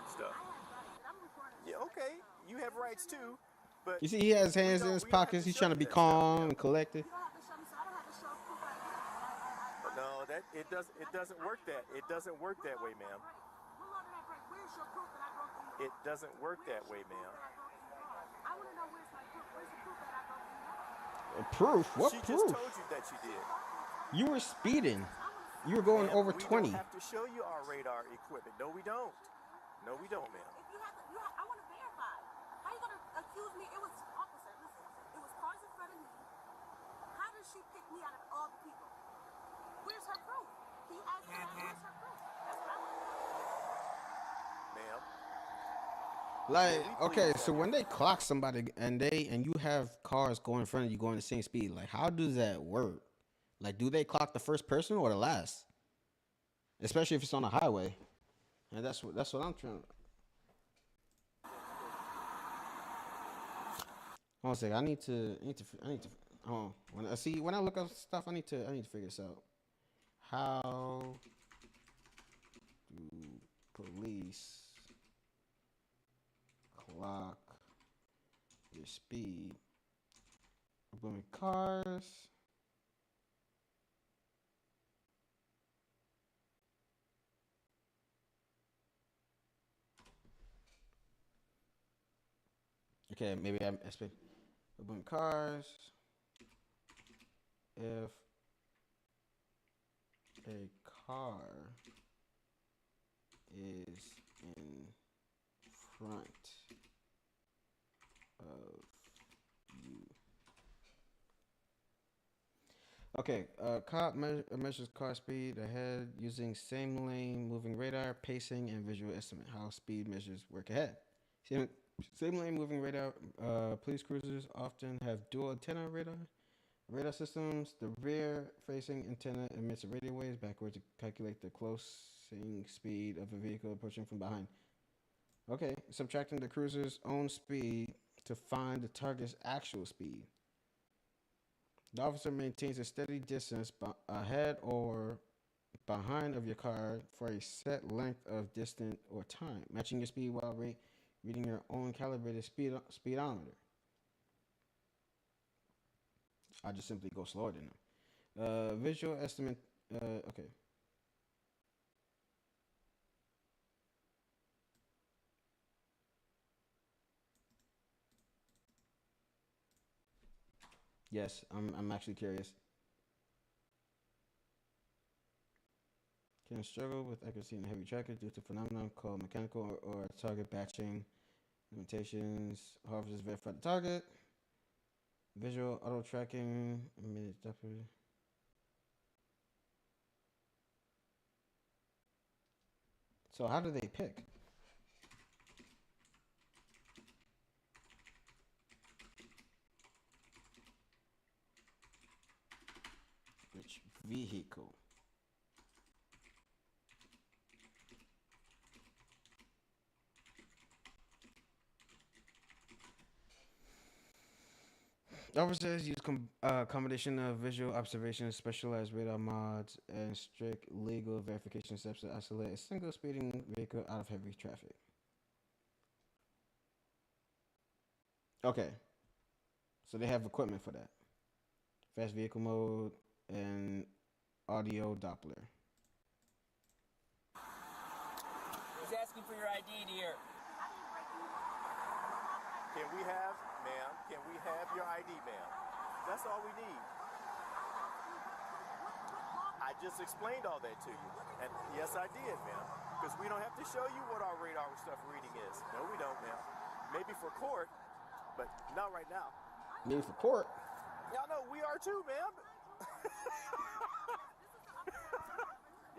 stuff. Yeah, okay. You have rights too, but You see, he has hands in his pockets. He's trying to be calm and collected. no, it doesn't work that way, ma'am. It doesn't work that way, ma'am. Proof? What She proof? just told you that you did. You were speeding. You were going over 20. We don't have to show you our radar equipment. No, we don't. No, we don't, ma'am. I want to verify. How you gonna accuse me? It was officer. Listen, it was cars in front of me. How does she pick me out of all the people? Where's her proof? Can you ask her that? Where's her proof? That's what I want to know. Ma'am. Like, okay, so when they clock somebody and you have cars going in front of you going the same speed, like how does that work? Like, do they clock the first person or the last? Especially if it's on a highway. And that's what I'm trying to. Hold on a second. I need to. Oh, when I look up stuff, I need to figure this out. How do police clock your speed? Booming cars. Okay, maybe I expect booming cars. If a car is in front of you. Okay, cop measures car speed ahead using same lane moving radar, pacing, and visual estimate. How speed measures work ahead. Same lane moving radar. Police cruisers often have dual antenna radar systems. The rear-facing antenna emits radio waves backwards to calculate the closing speed of a vehicle approaching from behind. Okay, subtracting the cruiser's own speed to find the target's actual speed. The officer maintains a steady distance ahead or behind of your car for a set length of distance or time, matching your speed while reading your own calibrated speedometer. I just simply go slower than them. Visual estimate. Okay. Yes, I'm actually curious. Can struggle with accuracy in heavy traffic due to phenomenon called mechanical or target batching limitations. Officers verify the target. Visual auto tracking. So how do they pick? Which vehicle? Officers use combination of visual observation, specialized radar mods, and strict legal verification steps to isolate a single speeding vehicle out of heavy traffic. Okay, so they have equipment for that. Fast vehicle mode and audio Doppler. He's asking for your ID, dear. Can we have, ma'am, can we have your ID, ma'am? That's all we need. I just explained all that to you. And yes, I did, ma'am. Because we don't have to show you what our radar stuff reading is. No, we don't, ma'am. Maybe for court, but not right now. Maybe for court? Y'all know we are too, ma'am.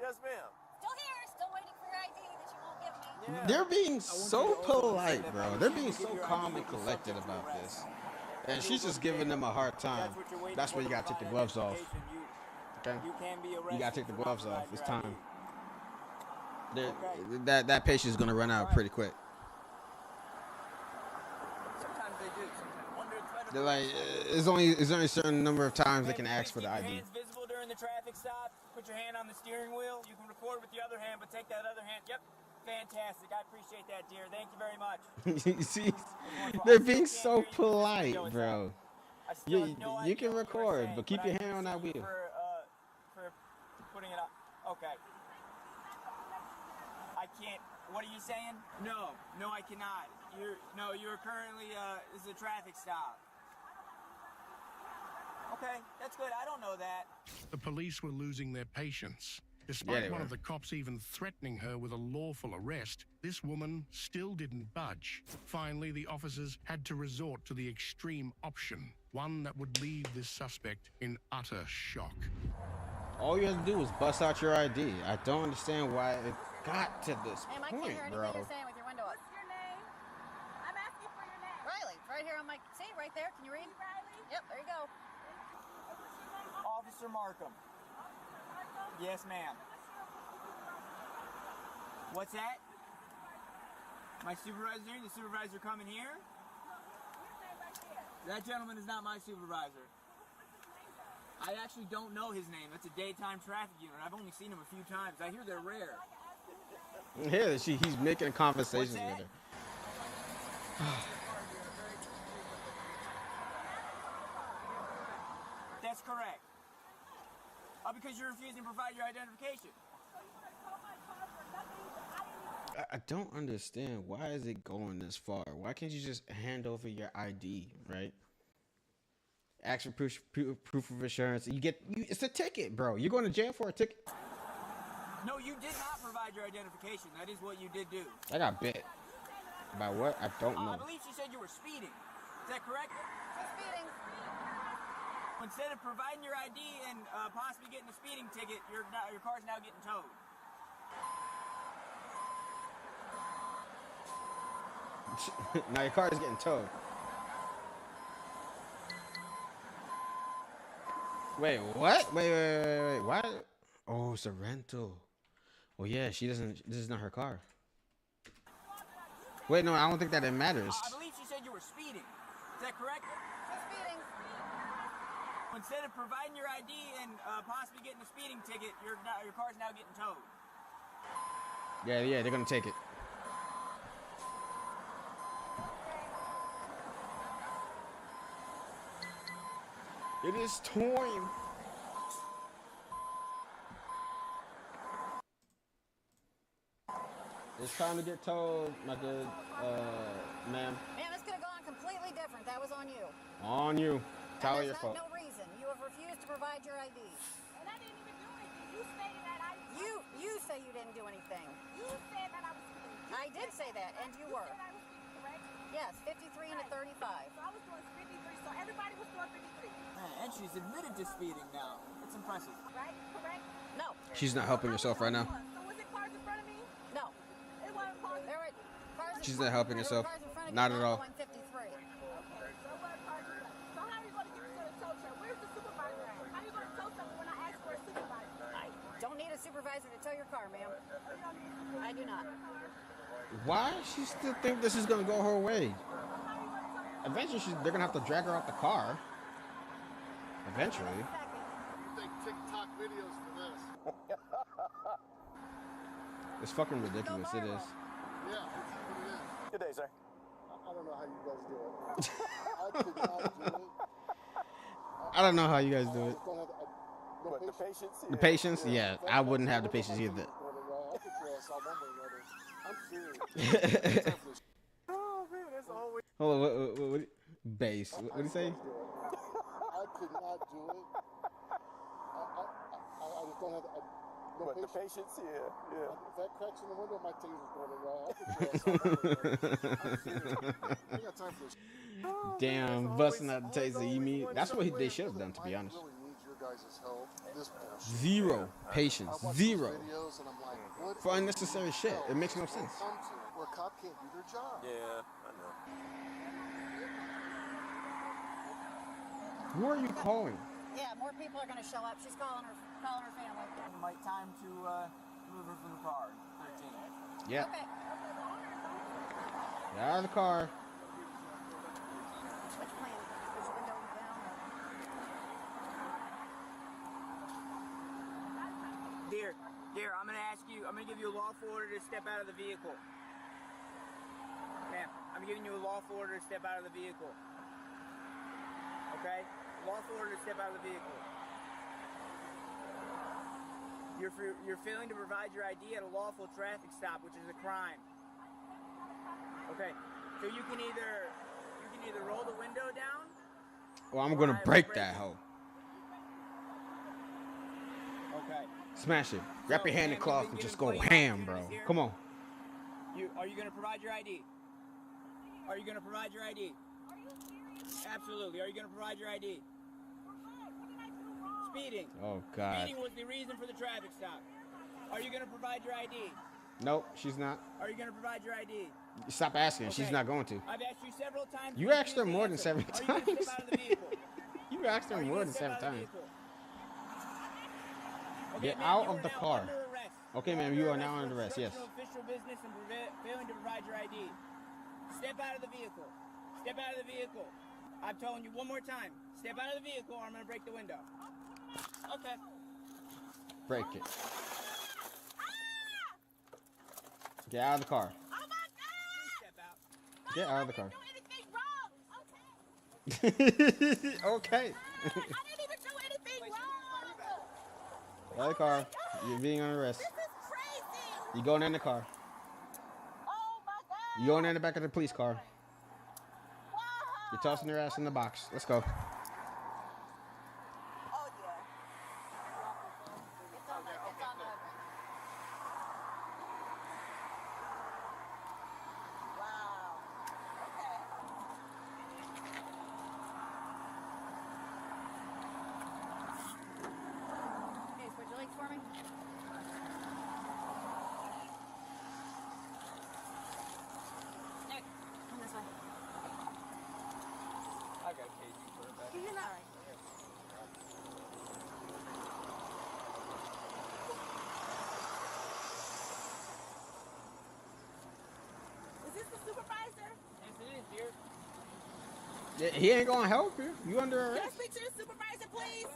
Yes, ma'am. Still here, still waiting for your ID that you won't give me. Yeah. They're being so polite, bro. They're being so calm and collected about this. And she's just giving them a hard time. That's where you gotta take the gloves off. Okay? You gotta take the gloves off. It's time. That patient's gonna run out pretty quick. Sometimes they do. They're like, there's only a certain number of times they can ask for the ID. Hands visible during the traffic stop. Put your hand on the steering wheel. You can record with the other hand, but take that other hand. Yep. Fantastic. I appreciate that, dear. Thank you very much. You see, they're being so polite, bro. You can record, but keep your hand on that wheel. For putting it up. Okay. I can't. What are you saying? No, I cannot. You're currently, this is a traffic stop. Okay, that's good. I don't know that. The police were losing their patience. Despite one of the cops even threatening her with a lawful arrest, this woman still didn't budge. Finally, the officers had to resort to the extreme option, one that would leave this suspect in utter shock. All you have to do is bust out your ID. I don't understand why it got to this Ma'am, I point, can't hear anything bro. you're saying with your window up. What's your name? I'm asking for your name. Riley, it's right here on my, see, right there. Can you read? Riley? Yep, there you go. Officer Markham. Yes, ma'am. What's that? My supervisor? The supervisor coming here? That gentleman is not my supervisor. I actually don't know his name. That's a daytime traffic unit. I've only seen him a few times. I hear they're rare. Yeah, he's making conversations with her. That's correct. Because you're refusing to provide your identification. I don't understand. Why is it going this far? Why can't you just hand over your ID, right? Action proof of insurance. It's a ticket, bro. You're going to jail for a ticket. No, you did not provide your identification. That is what you did do. I got bit. By what? I don't know. I believe she said you were speeding. Is that correct? Speeding. Instead of providing your ID and possibly getting a speeding ticket, your car's now getting towed. Now your car is getting towed. Wait, what? Wait. What? Oh, it's a rental. Well, yeah, this is not her car. Wait, no, I don't think that it matters. I believe she said you were speeding. Is that correct? Speeding. Instead of providing your ID and possibly getting a speeding ticket, your car's now getting towed. Yeah, they're gonna take it. It is time. It's time to get told, my good ma'am. Man, this could have gone completely different. That was on you. On you. Tell her And your there's fault. no reason. You have refused to provide your ID. And I didn't even do anything. You stated that I was You say you didn't do anything. You said that I was speeding. I did say that, and you were. Said I was speeding, correct? Yes, 53 and a 35. So I was doing 53, so everybody was doing 53. Man, and she's admitted to speeding now. It's impressive. Right? Correct? No. She's not helping herself right now. So was it cars in front of me? No. It wasn't cars. There were cars in She's front not helping of you. herself. Cars in front of you, Not at all. going 53. Okay, so it wasn't cars in front. So how are you going to get me to the tow truck? Where's the supervisor at? How are you going to tow something when I ask for a supervisor? I don't need a supervisor to tow your car, ma'am. I do not. Why she still think this is gonna go her way? Eventually, they're gonna have to drag her out the car. Eventually. Take TikTok videos for this. It's fucking ridiculous. It is. Yeah, it is. Good day, sir. I don't know how you guys do it. I could not do it. I don't know how you guys do it. Don't have But the patience? The patience? Yeah, I wouldn't have the patience either. I'll get your ass out one way or another. I'm serious. Oh, man, that's always... Hold on, what bass? What do you say? I could not do it. I just don't have But the patience, yeah. If that cracks in the window, my teeth is going around. I'll get your ass out one way or another. I'm serious. I ain't got time for this. Damn, busting out the taser. You mean that's what they should have done, to be honest. I really need your guys' help. This bullshit. Zero patience. I watch Zero. those videos and I'm like, what For in unnecessary the shit. hell It makes no did they sense. come to where a cop can't do their job? Yeah, I know. Who are you calling? Yeah, more people are going to show up. She's calling her family. Might time to move her from the car. 13. Yeah. Okay. Get out of the car. Which plan? Push the window down? Dear, I'm gonna give you a lawful order to step out of the vehicle. Ma'am, I'm giving you a lawful order to step out of the vehicle. Okay? Lawful order to step out of the vehicle. You're failing to provide your ID at a lawful traffic stop, which is a crime. Okay, so you can either roll the window down. Well, I'm gonna break that hoe. Okay. Smash it. Wrap your hand in cloth and just go ham, bro. Come on. Are you gonna provide your ID? Are you gonna provide your ID? Absolutely. Are you gonna provide your ID? Speeding. Oh God. Speeding was the reason for the traffic stop. Are you gonna provide your ID? Nope, she's not. Are you gonna provide your ID? Stop asking. Okay. She's not going to. I've asked you several times. You asked her more than 7 Are you gonna times. step out of the vehicle? You asked her Are you more gonna than step 7 out of the times. vehicle? Get ma'am, out you of are the now car. under arrest. Okay, ma'am, you are now under arrest. Yes. For obstruction of official business and failing to provide your ID. Step out of the vehicle. Step out of the vehicle. I'm telling you one more time. Step out of the vehicle or I'm going to break the window. Okay. Break it. Get out of the car. Get out of the car. Okay. Get out of the car. You're being under arrest. You going in the car. You going in the back of the police car. You're tossing your ass in the box. Let's go. You know. Is this the supervisor? Yes, it is, dear. Yeah, he ain't gonna help you. You under Can I arrest. speak to the supervisor, please?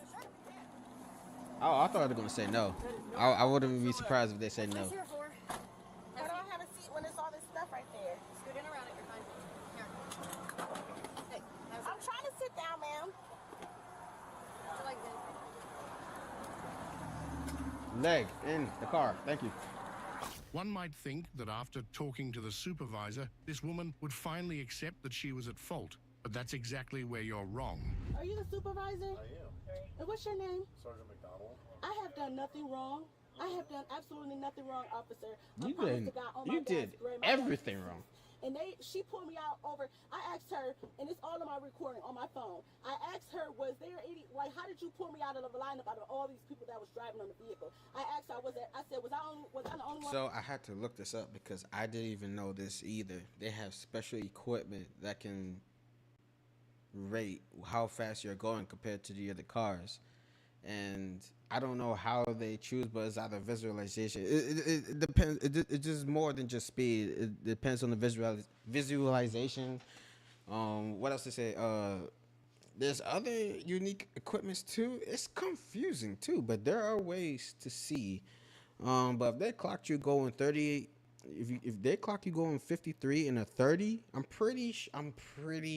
Oh, I thought they were gonna say no. I wouldn't be surprised if they said no. What's here for? How do I have a seat when there's all this stuff right there? Scoot in around it, you're fine. Here. Hey, I'm trying to sit down, ma'am. put your legs in. Leg in the car. Thank you. One might think that after talking to the supervisor, this woman would finally accept that she was at fault. But that's exactly where you're wrong. Are you the supervisor? I am. And what's your name? Sergeant McDonald. I have done nothing wrong. I have done absolutely nothing wrong, officer. I You promise did. to God, on my You dad's did grave, my dad's everything innocent. wrong. And she pulled me out over. I asked her, and it's all in my recording on my phone. I asked her, was there any, like, how did you pull me out of the lineup out of all these people that was driving on the vehicle? I asked her, I said, was I the only one? So I had to look this up because I didn't even know this either. They have special equipment that can rate how fast you're going compared to the other cars. And I don't know how they choose, but it's either visualization. It depends. It's just more than just speed. It depends on the visualization. What else to say? There's other unique equipments too. It's confusing too, but there are ways to see. But if they clocked you going 38, if they clock you going 53 in a 30, I'm pretty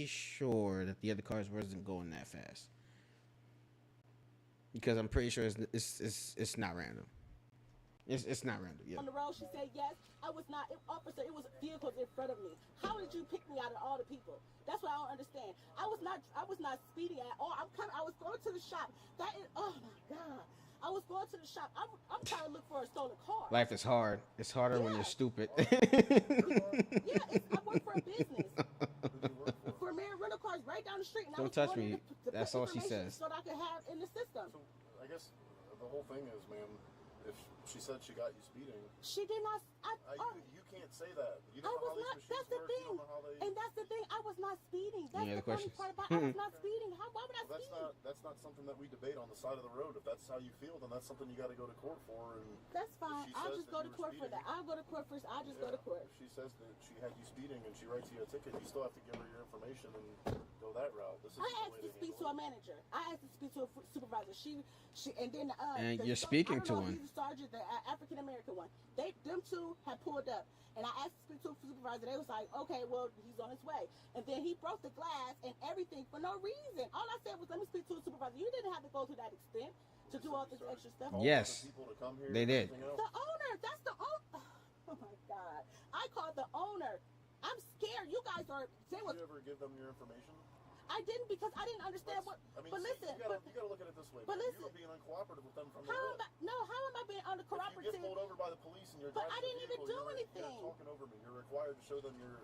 sure that the other cars wasn't going that fast. Because I'm pretty sure it's not random. It's not random. Yeah. On the road, she said yes. I was not, officer. It was vehicles in front of me. How did you pick me out of all the people? That's what I don't understand. I was not speeding at all. I was going to the shop. That is, oh my God. I was going to the shop. I'm trying to look for a stolen car. Life is hard. It's harder when you're stupid. I work for a business. For Mary Rental Cars right down the street. And Don't I was touch going me. to That's put all she information says. So that I could have in the system. So I guess the whole thing is, ma'am, if she said she got you speeding, She did not. you can't say that. You I don't know was how not. these That's machines the work. thing. You don't know how they. And that's the thing. I was not speeding. That's Any the other funny questions? part about. I was not speeding. Why would I Well, speed? that's not something that we debate on the side of the road. If that's how you feel, then that's something you got to go to court for. And That's fine. she I'll says just that go you to were court for speeding, that. I'll go to court first. I'll just go to court. If she says that she had you speeding and she writes you a ticket, you still have to give her your information and go that route. This is I asked to speak to a manager. I asked to speak to a supervisor. And then And the you're speaking to one. He's the sergeant, the African American one. Them two had pulled up, and I asked to speak to a supervisor. They was like, okay, well, he's on his way. And then he broke the glass and everything for no reason. All I said was, let me speak to a supervisor. You didn't have to go to that extent to do all this extra stuff. Yes, they did. The owner. That's the owner. Oh my God! I called the owner. I'm scared. You guys are. Did you ever give them your information? I didn't because I didn't understand what. I mean, but see, listen, you gotta look at it this way. but man. listen. You were being uncooperative with them from the How rip. am I? No, how am I being If you uncooperative? get pulled over by the police and you're But driving I didn't the even vehicle, do you're anything. talking over me. You're required to show them your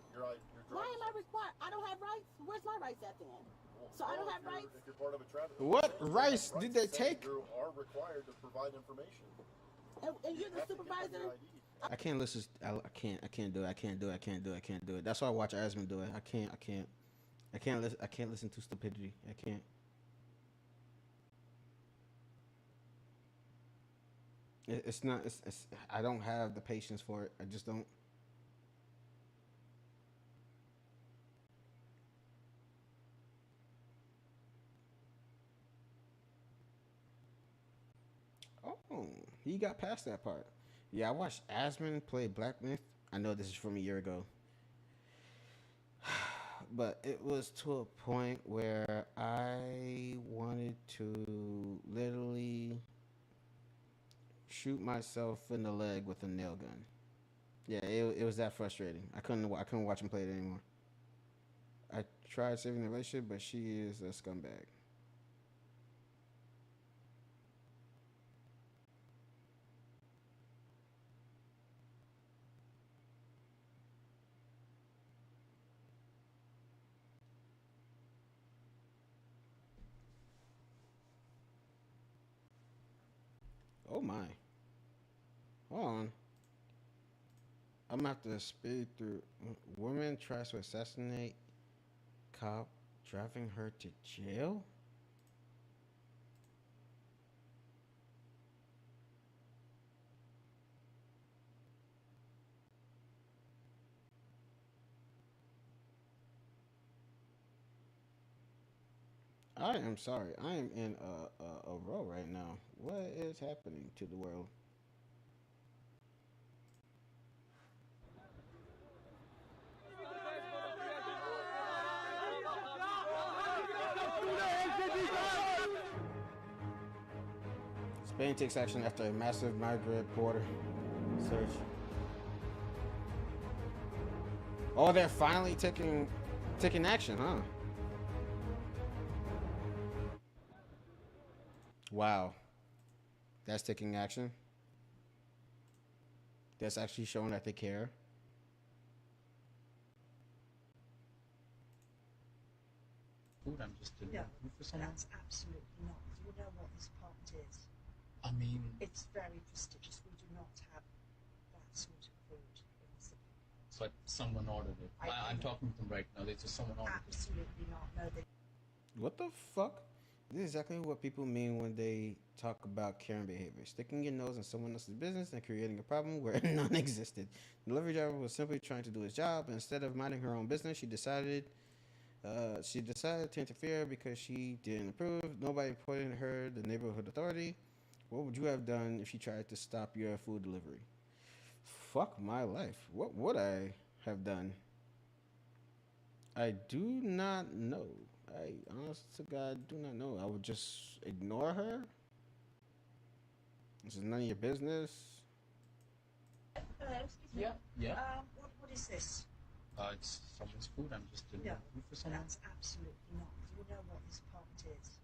Why am I required? I don't have rights. Where's my rights at the end? So I don't have rights. If you're part of a traffic. What offense, you rights have did they to say take? You are required to provide information. And you're the supervisor. I can't listen. I can't do it. I can't do it. That's why I watch Asmund do it. I can't listen to stupidity. I can't. It's not. It's. I don't have the patience for it. I just don't. Oh, he got past that part. Yeah, I watched Asmund play Black Myth. I know this is from a year ago. But it was to a point where I wanted to literally shoot myself in the leg with a nail gun. Yeah, it was that frustrating. I couldn't watch him play it anymore. I tried saving the relationship, but she is a scumbag. Oh my. Hold on. I'm gonna have to speed through. Woman tries to assassinate cop, driving her to jail. I am sorry. I am in a row right now. What is happening to the world? Spain takes action after a massive migrant border search. Oh, they're finally taking action, huh? Wow. That's taking action. That's actually showing that they care. Food, I'm just No, for someone. that's absolutely not. You know what this part is. I mean, It's very prestigious. We do not have that sort of food in the city. but someone ordered it. I'm talking to them right now. They just someone ordered it. Absolutely not. No, they. What the fuck? This is exactly what people mean when they talk about caring behavior. Sticking your nose in someone else's business and creating a problem where none existed. The delivery driver was simply trying to do his job. Instead of minding her own business, she decided to interfere because she didn't approve. Nobody pointed her the neighborhood authority. What would you have done if she tried to stop your food delivery? Fuck my life. What would I have done? I do not know. I honest to God do not know. I would just ignore her. This is none of your business. Hello, excuse me. Yeah. What is this? It's someone's food. I'm just delivering No, food for someone. that's absolutely not. You know what this part is.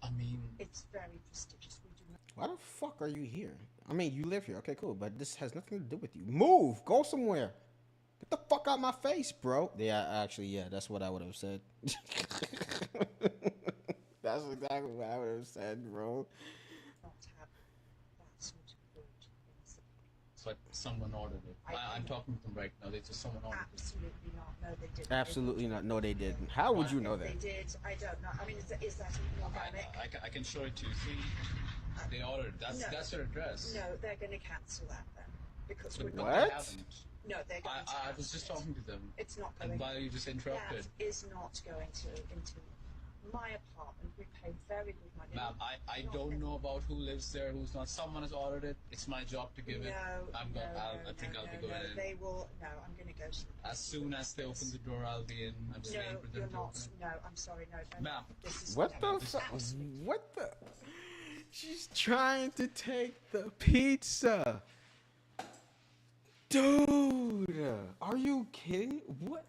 I mean, It's very prestigious. We do not. Why the fuck are you here? I mean, you live here. Okay, cool. But this has nothing to do with you. Move. Go somewhere. Get the fuck out my face, bro. Yeah, actually, yeah, that's what I would have said. That's exactly what I would have said, bro. Not have that sort of food in the city. but someone ordered it. I'm talking to them right now. They just someone ordered it. Absolutely not. No, they didn't. Absolutely not. No, they didn't. How would you know If that? they did, I don't know. I mean, is that organic? I can show it to you. See, they ordered. That's your address. No, they're going to cancel that then because But we're they not. haven't. No, they're going to. I was just talking to them. It's not going. And why you just interrupted? That is not going to into my apartment. We pay very good money. Ma'am, I don't know about who lives there, who's not. Someone has ordered it. It's my job to give it. I think I'll be going in. They will. No, I'm going to go to the. As soon as they open the door, I'll be in. I'm just waiting for them you're to not. open. No, I'm sorry. No, Ma'am. This is What the fuck? What the? She's trying to take the pizza. Dude, are you kidding? What?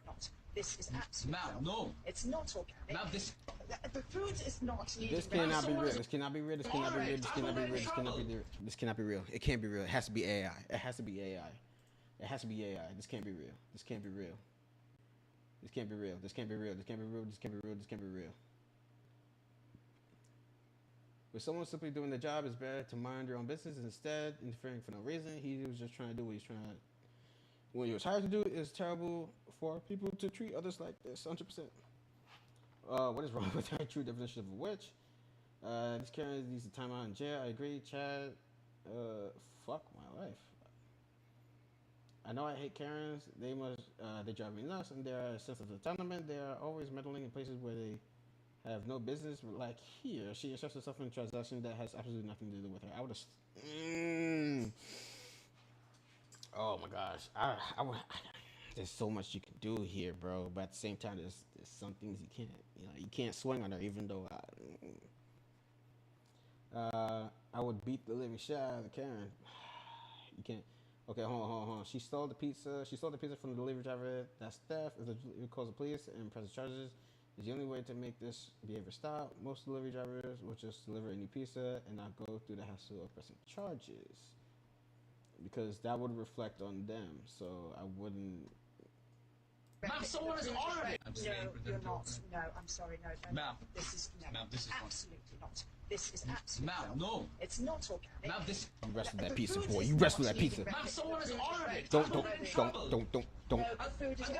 This is absolutely. Ma'am, no. It's not organic. Ma'am, this. The food is not needed. This cannot be real. This cannot be real. This cannot be real. This cannot be real. This cannot be real. This cannot be real. It can't be real. It has to be AI. It has to be AI. It has to be AI. This can't be real. This can't be real. This can't be real. This can't be real. This can't be real. This can't be real. This can't be real. With someone simply doing the job, it's better to mind your own business instead interfering for no reason. He was just trying to do what he's trying to. What he was hired to do is terrible for people to treat others like this. 100%. What is wrong with that true definition of a witch? This Karen needs a time out in jail. I agree, Chad. Fuck my life. I know I hate Karens. They drive me nuts, and they're a sense of entitlement. They are always meddling in places where they have no business. Like here, she accepts herself in a transaction that has absolutely nothing to do with her. I would have. Oh my gosh, I would. There's so much you can do here, bro. But at the same time, there's some things you can't. You can't swing on her, even though I would beat the living shit out of the Karen. You can't. Okay, hold on. She stole the pizza. She stole the pizza from the delivery driver. That's theft. If the calls the police and presses charges, is the only way to make this behavior stop. Most delivery drivers will just deliver a new pizza and not go through the hassle of pressing charges, because that would reflect on them. So I wouldn't. Ma'am, someone has ordered it. I'm just waiting for them you're to not. open. No, I'm sorry. No, Ma'am. This is no. Ma'am, this is absolutely not. This is absolutely. Ma'am, no. It's not organic. Ma'am, this. You wrestle that pizza, boy. You wrestle that pizza. Ma'am, someone has ordered it. Don't.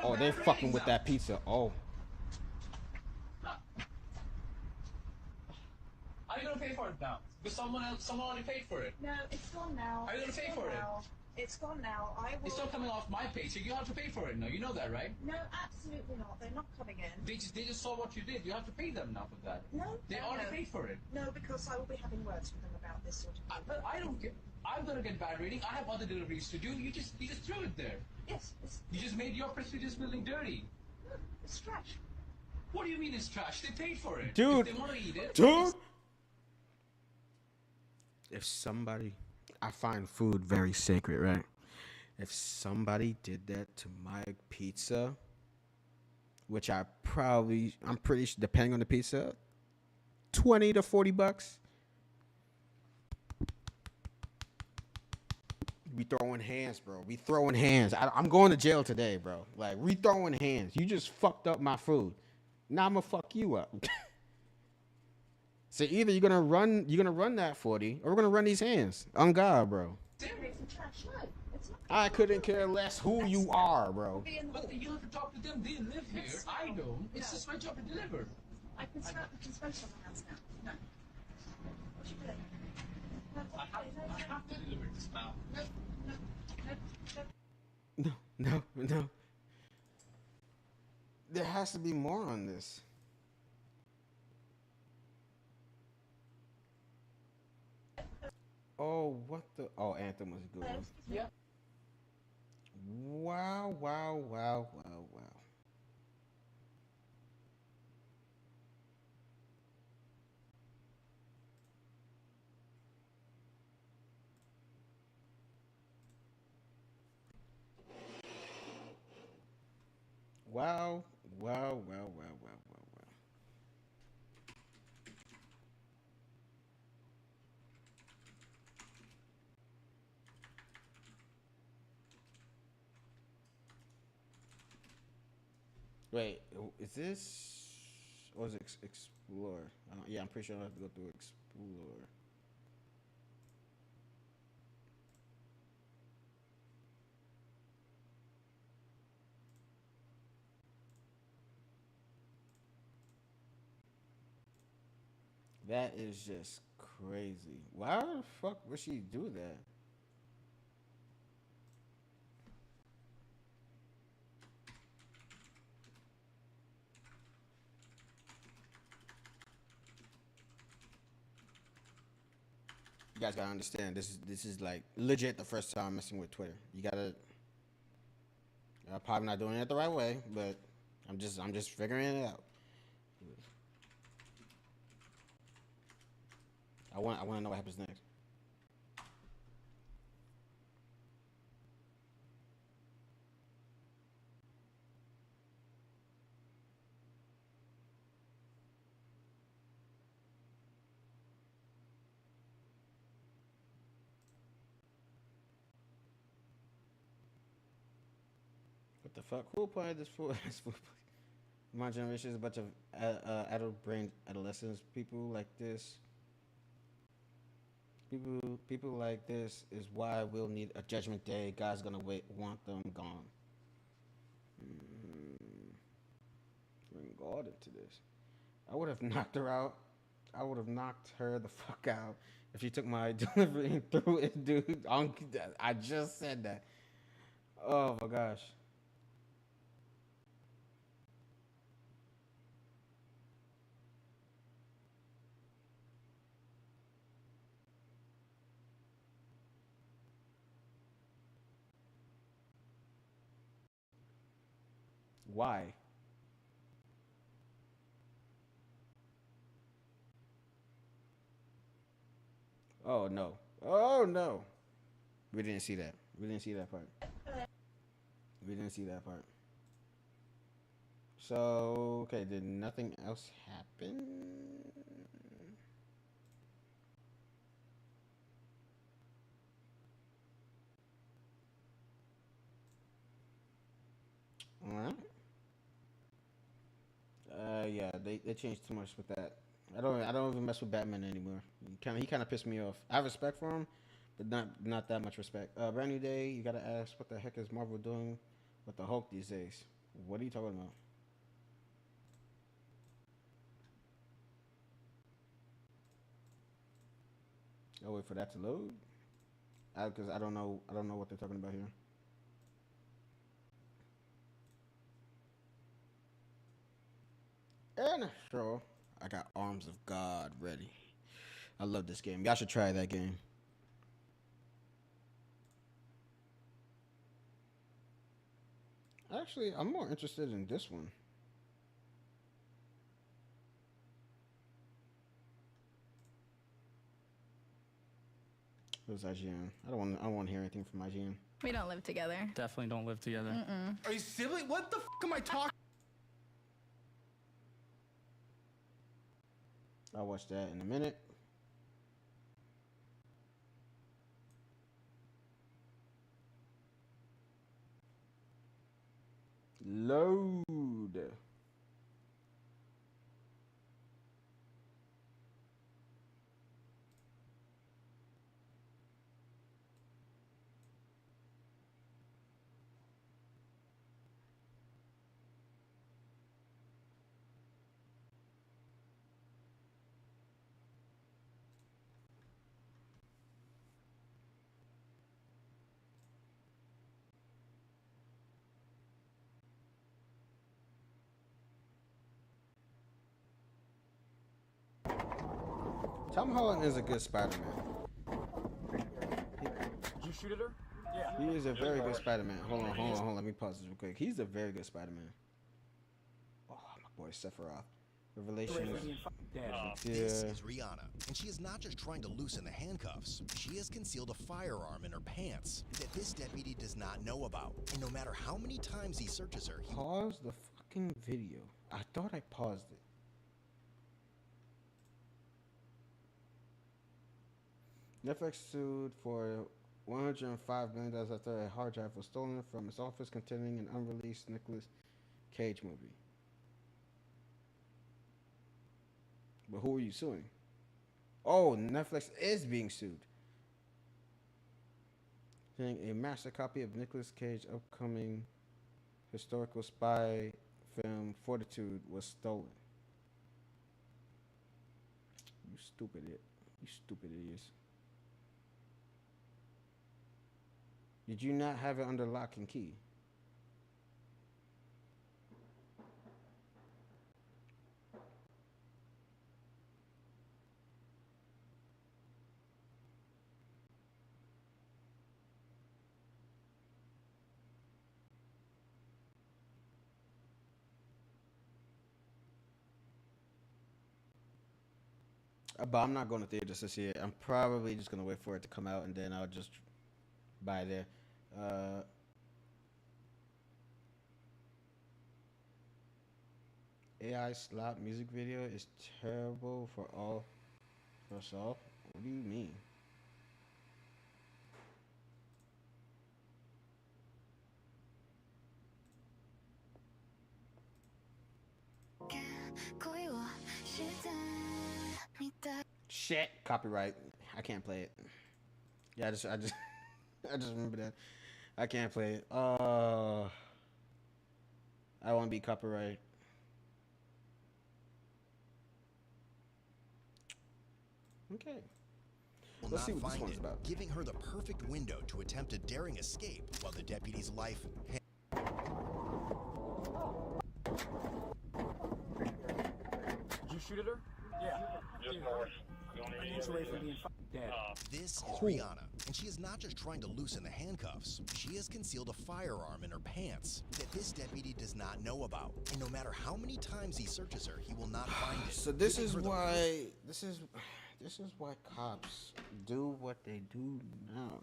Oh, they're fucking with that pizza. Oh. Are you gonna pay for it now? Because someone already paid for it. No, it's gone now. Are you gonna pay for it? It's gone now. I will. It's not coming off my paycheck. You have to pay for it now. You know that, right? No, absolutely not. They're not coming in. They just saw what you did. You have to pay them now for that. No, They no, already no. paid for it. No, because I will be having words with them about this sort of thing. But I don't get. I'm gonna get bad rating. I have other deliveries to do. You just threw it there. Yes, it's, You just made your prestigious building dirty. it's trash. What do you mean it's trash? They paid for it. Dude, If they want to eat it, dude. If somebody, I find food very sacred, right? If somebody did that to my pizza, which I'm pretty sure, depending on the pizza, 20 to 40 bucks. We throwing hands, bro. We throwing hands. I'm going to jail today, bro. Like, we throwing hands. You just fucked up my food. Now I'm gonna fuck you up. So either you're gonna run that 40, or we're gonna run these hands. On God, bro. I couldn't care less who you are, bro. But you have to talk to them. They live here. I don't. It's just my job to deliver. I can smell my hands now. No. What you doing? I have to deliver this now. No. There has to be more on this. Oh, what the? Oh, Anthem was a good one. Yeah. Wow. Wow. Wait, is this? Or is it Explore? Yeah, I'm pretty sure I have to go through Explore. That is just crazy. Why the fuck would she do that? You guys gotta understand. This is like legit the first time messing with Twitter. You gotta. I'm probably not doing it the right way, but I'm just figuring it out. I want to know what happens next. What the fuck? Who applied this for? My generation is a bunch of adult brain adolescents. People like this. People like this is why we'll need a judgment day. God's gonna want them gone. Bring God into this. I would have knocked her out. I would have knocked her the fuck out if she took my delivery and threw it, dude. I just said that. Oh my gosh. Why? Oh no. Oh no. We didn't see that. We didn't see that part. We didn't see that part. So, okay, did nothing else happen? All right. Yeah, they changed too much with that. I don't even mess with Batman anymore. He kind of pissed me off. I have respect for him, but not that much respect. Brand new day. You gotta ask, what the heck is Marvel doing with the Hulk these days? What are you talking about? Oh, wait for that to load. because I don't know what they're talking about here. And so I got Arms of God ready. I love this game. Y'all should try that game. Actually, I'm more interested in this one. It was IGN. I don't want to hear anything from IGN. We don't live together. Definitely don't live together. Mm-mm. Are you silly? What the f am I talking? I'll watch that in a minute. Load. Tom Holland is a good Spider-Man. Did you shoot at her? Yeah. He is a very good Spider-Man. Hold on. Let me pause this real quick. He's a very good Spider-Man. Oh, my boy Sephiroth. Revelations. This is Rihanna, and she is not just trying to loosen the handcuffs. She has concealed a firearm in her pants that this deputy does not know about. And no matter how many times he searches her, Pause the fucking video. I thought I paused it. Netflix sued for $105 million after a hard drive was stolen from its office containing an unreleased Nicolas Cage movie. But who are you suing? Oh, Netflix is being sued. Saying a master copy of Nicolas Cage's upcoming historical spy film Fortitude was stolen. You stupid idiots. Did you not have it under lock and key? But I'm not going to theaters to see it. I'm probably just going to wait for it to come out and then I'll just buy there. AI slap music video is terrible for us all. What do you mean? Shit, copyright. I can't play it. Yeah, I just I just remember that. I can't play it. I want to be copyright. Okay. Let's see what this one's about. Giving her the perfect window to attempt a daring escape while the deputy's life. Did you shoot at her? Yeah. Just north. An inch away from being dead. This is Rihanna, and she is not just trying to loosen the handcuffs. She has concealed a firearm in her pants that this deputy does not know about. And no matter how many times he searches her, he will not find it. So this is why cops do what they do now.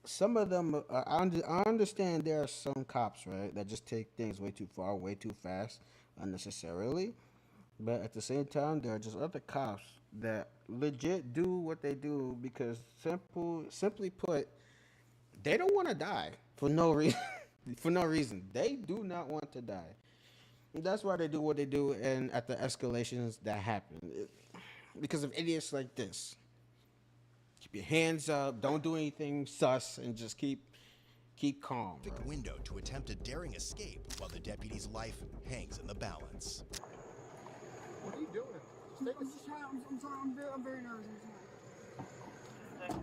Some of them, I understand there are some cops, right, that just take things way too far, way too fast, unnecessarily. But at the same time, there are just other cops that legit do what they do because, simply put, they don't want to die for no reason. For no reason, they do not want to die. And that's why they do what they do, and at the escalations that happen, because of idiots like this. Keep your hands up. Don't do anything sus, and just keep calm. Perfect window to attempt a daring escape while the deputy's life hangs in the balance. What are you doing? I'm sorry, I'm very nervous. All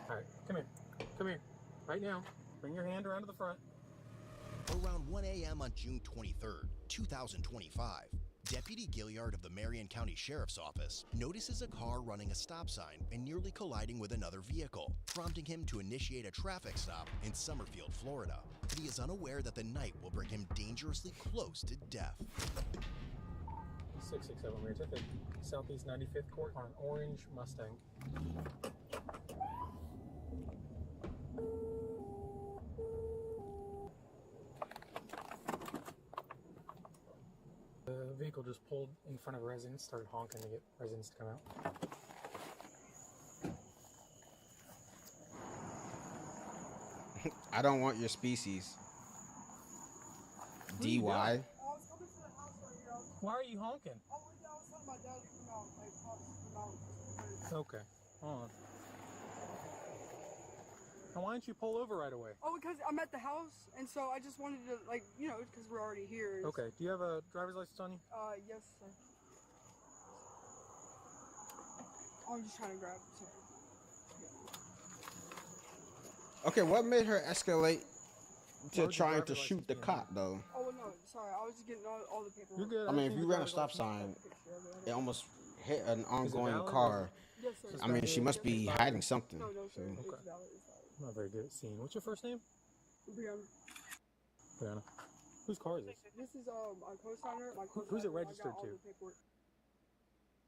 right, come here. Come here. Right now. Bring your hand around to the front. Around 1 a.m. on June 23rd, 2025, Deputy Gilliard of the Marion County Sheriff's Office notices a car running a stop sign and nearly colliding with another vehicle, prompting him to initiate a traffic stop in Summerfield, Florida. But he is unaware that the night will bring him dangerously close to death. 667, we're going to take Southeast 95th Court on an orange Mustang. The vehicle just pulled in front of a residence, started honking to get residents to come out. I don't want your species. What are you DY. doing? I was coming to the house right here. Why are you honking? I was telling my dad to come out, like, come out. Okay, hold on. Now why didn't you pull over right away? Oh, because I'm at the house, and so I just wanted to, like, you know, because we're already here. Okay, do you have a driver's license on you? Yes, sir. I'm just trying to grab something. Okay, what made her escalate to Why would your trying to driver's shoot license the be on cop, though? Oh, well, no, sorry. I was just getting all the paperwork. You're good. I mean, if think you the ran a driver's stop license- sign, it almost hit an Is it ongoing valid or car. Yes, sir. I mean, she must be hiding something. No, no, sir. So. It's Okay. valid. It's valid. I'm not very good at seeing. What's your first name? Brianna. Brianna. Whose car is this? This is my co-signer. My co-signer. Who's it I got registered all to? the paperwork.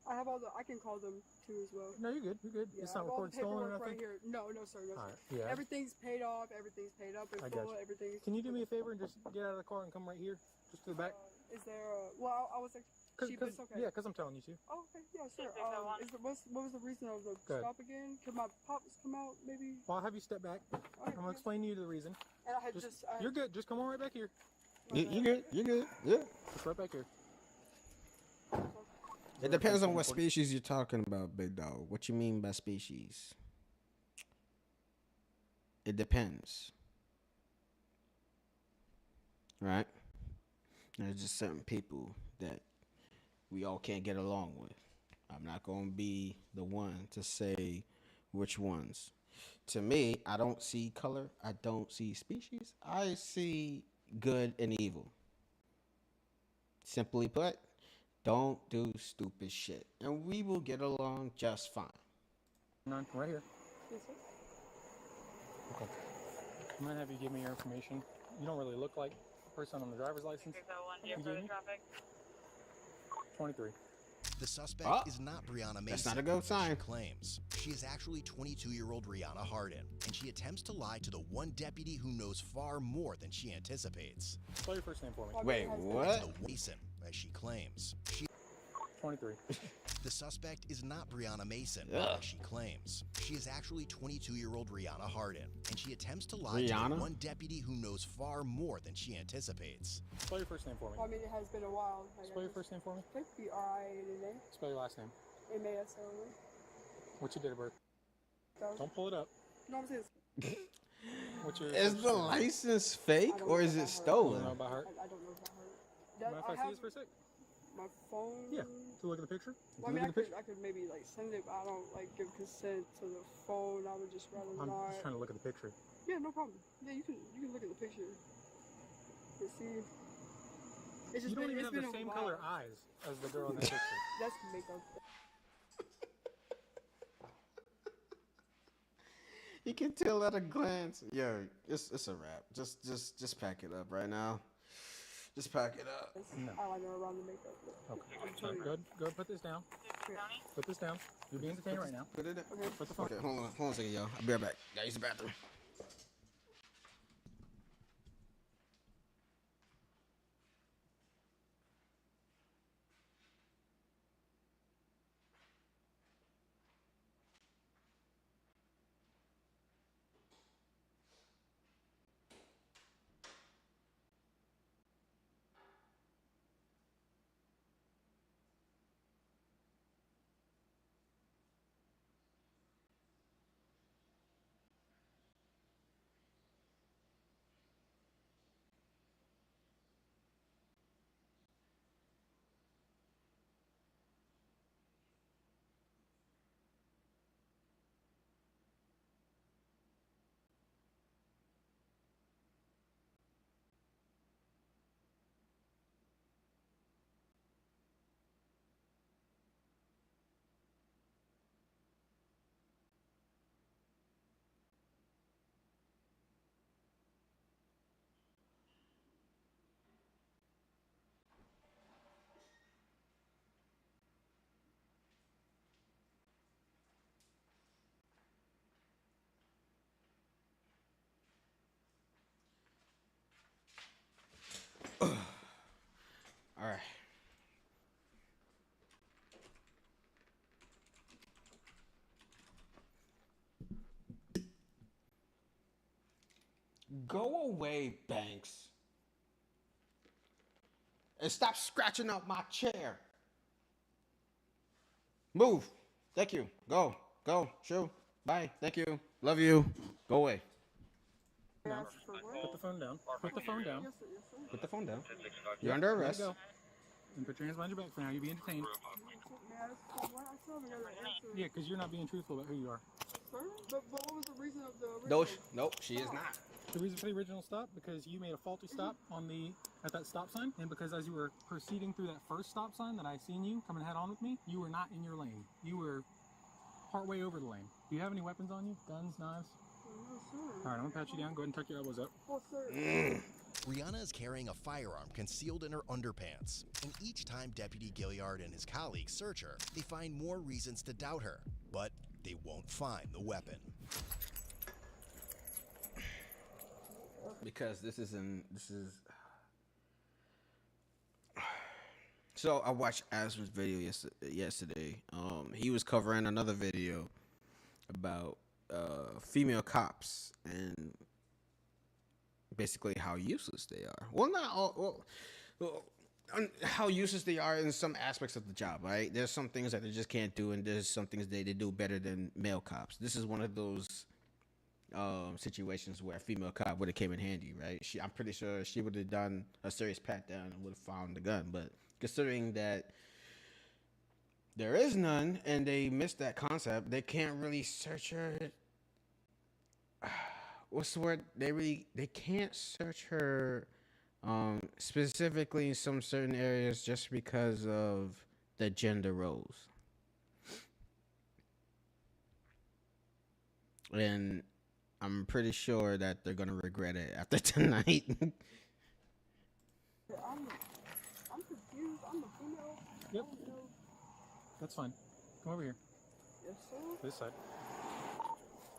I have all the. I can call them too as well. No, you're good. You're good. Yeah, It's I not have all the recorded stolen or paperwork nothing? right here. No, no, sir. No, sir. Alright, yeah. Everything's paid off. Everything's paid up in I got full. you. Everything's. Can you do me a favor and just get out of the car and come right here? Just to the back? Is there? Well, I was actually. But it's okay. Yeah, because I'm telling you to. Oh, okay. Yeah, sure. What was the reason of the Go ahead. stop again? Could my pops come out maybe? Well, I'll have you step back. I'm going to explain to you the reason. And I had just. You're good. Just come on right back here. You good? You good? Yeah. Just right back here. It depends on what species you're talking about, big dog. What you mean by species? It depends. Right? There's just certain people that we all can't get along with. I'm not going to be the one to say which ones. To me, I don't see color. I don't see species. I see good and evil. Simply put, don't do stupid shit, and we will get along just fine. None, right here. Yes, sir. Okay. I'm going to have you give me your information. You don't really look like the person on the driver's license. You gave me? 23. The suspect is not Brianna Mason. That's not a good sign. She claims she is actually 22-year-old Rihanna Hardin, and she attempts to lie to the one deputy who knows far more than she anticipates. Spell your first name for me. Wait, what? The Mason, as she claims. 23. The suspect is not Brianna Mason, Ugh. as she claims. She is actually 22-year-old Rihanna Hardin, and she attempts to lie to Rihanna? the one deputy who knows far more than she anticipates. Spell your first name for me. I mean, it has been a while. Spell your first name for me. B-R-I-A-N-A. Spell your last name. M-A-S-O-N. What's your date of birth? Don't pull it up. No, I'm saying. What's your? Is the license fake or is it You stolen? don't know about heart? I don't know about her. Mind if I see this for a sec? My phone. Yeah. To look at the picture. Well, I mean, I could maybe like send it, but I don't like give consent to the phone. I would just rather I'm not. just trying to look at the picture. Yeah, no problem. Yeah, you can look at the picture. You see. It's just You don't been, even it's have been the a same while. color eyes as the girl in the picture. That's makeup. You can tell at a glance. Yo, it's a wrap. Just pack it up right now. Just pack it up. No. Eyeliner around the makeup. Okay. Go ahead, put this down. Put this down. You're being detained right now. Put it in. Okay. Put the phone. Okay, hold on a second, y'all. I'll be right back. Gotta use the bathroom. Go away, Banks. And stop scratching up my chair. Move. Thank you. Go. Go. Shoo. Bye. Thank you. Love you. Go away. No. Put the phone down. Put the phone down. Put the phone down. You're under arrest. Let it go. And put your hands behind your back for now. You'll be entertained. Yeah, because you're not being truthful about who you are. Sir? But what was the reason of the No, original? nope, she is not. The reason for the original stop, because you made a faulty stop at that stop sign, and because as you were proceeding through that first stop sign that I seen you coming head on with me, you were not in your lane. You were partway over the lane. Do you have any weapons on you? Guns, knives? No, sir. All right, I'm gonna pat you down. Go ahead and tuck your elbows up. Well, sir. Rihanna is carrying a firearm concealed in her underpants, and each time Deputy Gilliard and his colleagues search her, they find more reasons to doubt her, but they won't find the weapon. Because this is. So I watched Azra's video yesterday. He was covering another video about female cops and basically how useless they are. Well, not all. Well, how useless they are in some aspects of the job, right? There's some things that they just can't do, and there's some things they do better than male cops. This is one of those situations where a female cop would have came in handy, right? I'm pretty sure she would have done a serious pat down and would have found the gun. But considering that there is none and they missed that concept, they can't really search her. What's the word? They can't search her specifically in some certain areas just because of the gender roles. And I'm pretty sure that they're gonna regret it after tonight. I'm confused. I'm a female. Yep. That's fine. Come over here. Yes, sir. This side.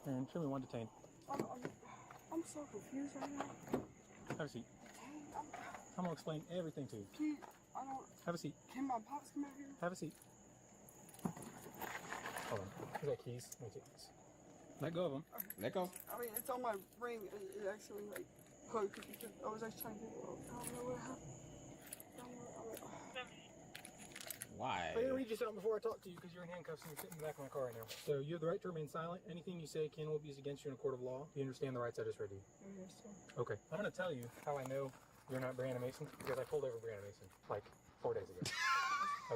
And show me one detained. I'm so confused right now. Have a seat. I'm gonna explain everything to you. Have a seat. Can my pops come out here? Have a seat. Hold on. You got keys. Let me take these. Let go of them. Let go. I mean, it's on my ring. It actually, like, hooked. I was actually trying to get it. I don't know what happened. Why? I'm gonna read you something before I talk to you because you're in handcuffs and you're sitting in the back of my car right now. So you have the right to remain silent. Anything you say can or will be used against you in a court of law. Do you understand the rights I just read to you? Yes, sir. Okay. I'm gonna tell you how I know you're not Brianna Mason because I pulled over Brianna Mason like 4 days ago.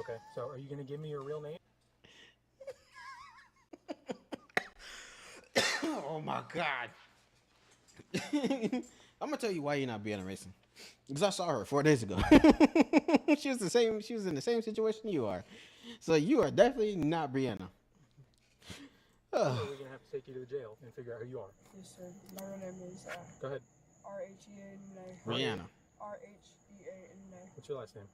Okay. So are you gonna give me your real name? Oh my God. I'm gonna tell you why you're not being a racing. Because I saw her 4 days ago. She was in the same situation you are. So you are definitely not Brianna. We're gonna have to take you to the jail and figure out who you are. Yes, sir. My real name is Go ahead. R-H-E-A-N-A. Rihanna. R-H-E-A-N-A. What's your last name?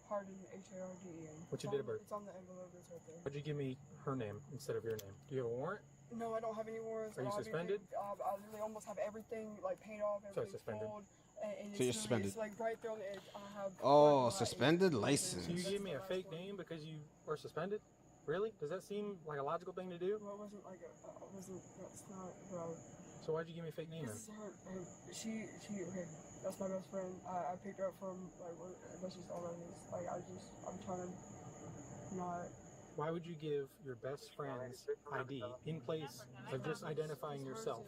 Harden, H-A-R-D-E-N. What's your date of birth? It's on the envelope. It's right there. Why'd you give me her name instead of your name? Do you have a warrant? No, I don't have any warrants. Are you suspended? I literally almost have everything like paid off. So suspended. Pulled, and So you're suspended. It's like right there on the edge. I have. Oh, suspended license. So you gave me a fake name because you were suspended? Really? Does that seem like a logical thing to do? Well, it wasn't like that's not, bro. So why'd you give me a fake name then? This is her, she, okay, that's my best friend. I picked her up from, like, that's just all that is. Like, I'm trying to not. Why would you give your best friend's ID in place of just identifying yourself?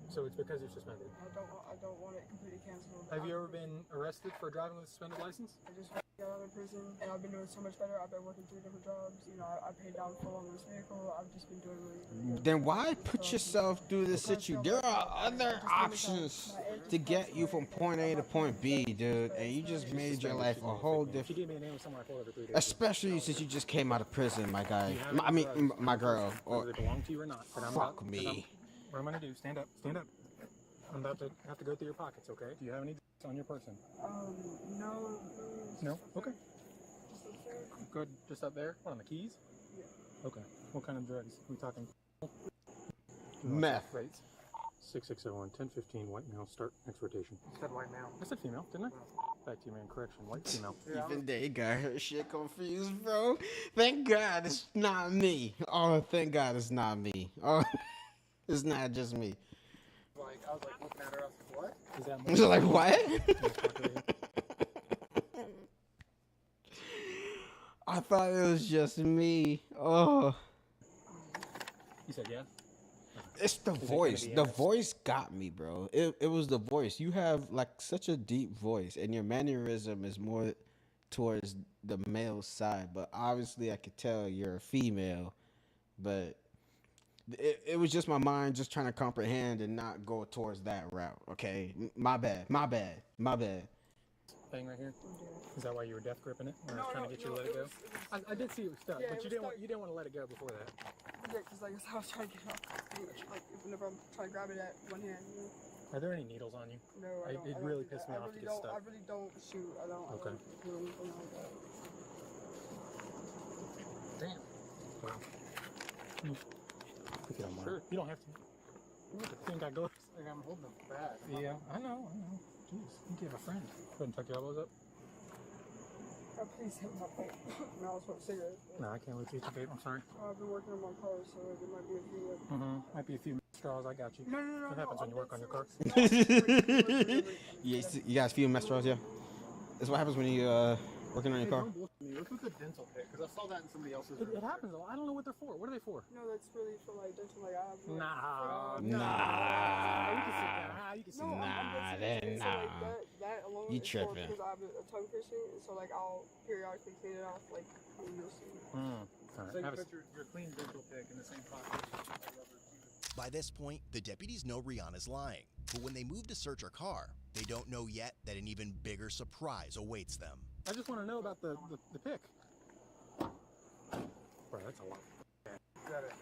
So it's because you're suspended. I don't want it completely canceled. Have you ever been arrested for driving with a suspended license? I just got out of prison, and I've been doing so much better. I've been working 3 different jobs. You know, I paid down full on this vehicle. I've just been doing really good. Then why put yourself through this situation? There are other options to get you from point A to point B, dude, and you just made your life a whole different. Especially since you just came out of prison, my guy. My girl. Whether they belong to you or not. Fuck me. What I'm gonna do? Stand up. Stand up. I'm about to have to go through your pockets. Okay? Do you have any on your person? No. No. Okay. Good. Just up there. What, on the keys? Yeah. Okay. What kind of drugs? We talking? Meth. Rates. 6601 1015 white male. Start next rotation. You said white male. I said female, didn't I? Back to you, man. Correction. White female. Even they got her shit confused, bro. Thank God it's not me. Oh, thank God it's not me. Oh, it's not just me. Like, I was like looking at her. I was like, what? Is that You're like, what? I thought it was just me. Oh. You said yeah? It's the voice. The voice got me, bro. It was the voice. You have like such a deep voice, and your mannerism is more towards the male side. But obviously, I could tell you're a female. But it was just my mind just trying to comprehend and not go towards that route. Okay, my bad. Thing right here. Is that why you were death gripping it? When I was trying to get you to let it go? I did see it was stuck, but you didn't want to let it go before that. Yeah, because like I was trying to get it off. Like whenever I'm trying to grab it at one hand. You know? Are there any needles on you? No, I don't. It really pissed me off to get stuck. I really don't shoot. I don't. Okay. I don't do anything like that. Damn. Wow. Sure. You don't have to. You think I go? Like I'm holding them bad. Yeah, I know. Jeez, I think you have a friend. Go ahead and tuck your elbows up. Oh, please hit my vape. No, I was about to cigarette. No, I can't let you eat your vape. I'm sorry. I've been working on my car, so there might be a few. Might be a few straws. I got you. No. What happens when you work on your car? You guys feel mess yeah? That's what happens when you working on your car. What's with the dental pick? Because I saw that in somebody else's. It happens though. I don't know what they're for. What are they for? No, that's really for like dental. Like I have. You can sit down. You can sit down. That alone You is tripping. because I have a tongue piercing, so like I'll periodically clean it off. Like you'll see. All right. So you put your clean dental pick in the same pocket. By this point, the deputies know Rihanna's lying, but when they move to search her car, they don't know yet that an even bigger surprise awaits them. I just want to know about the pick. Bro, that's a lot.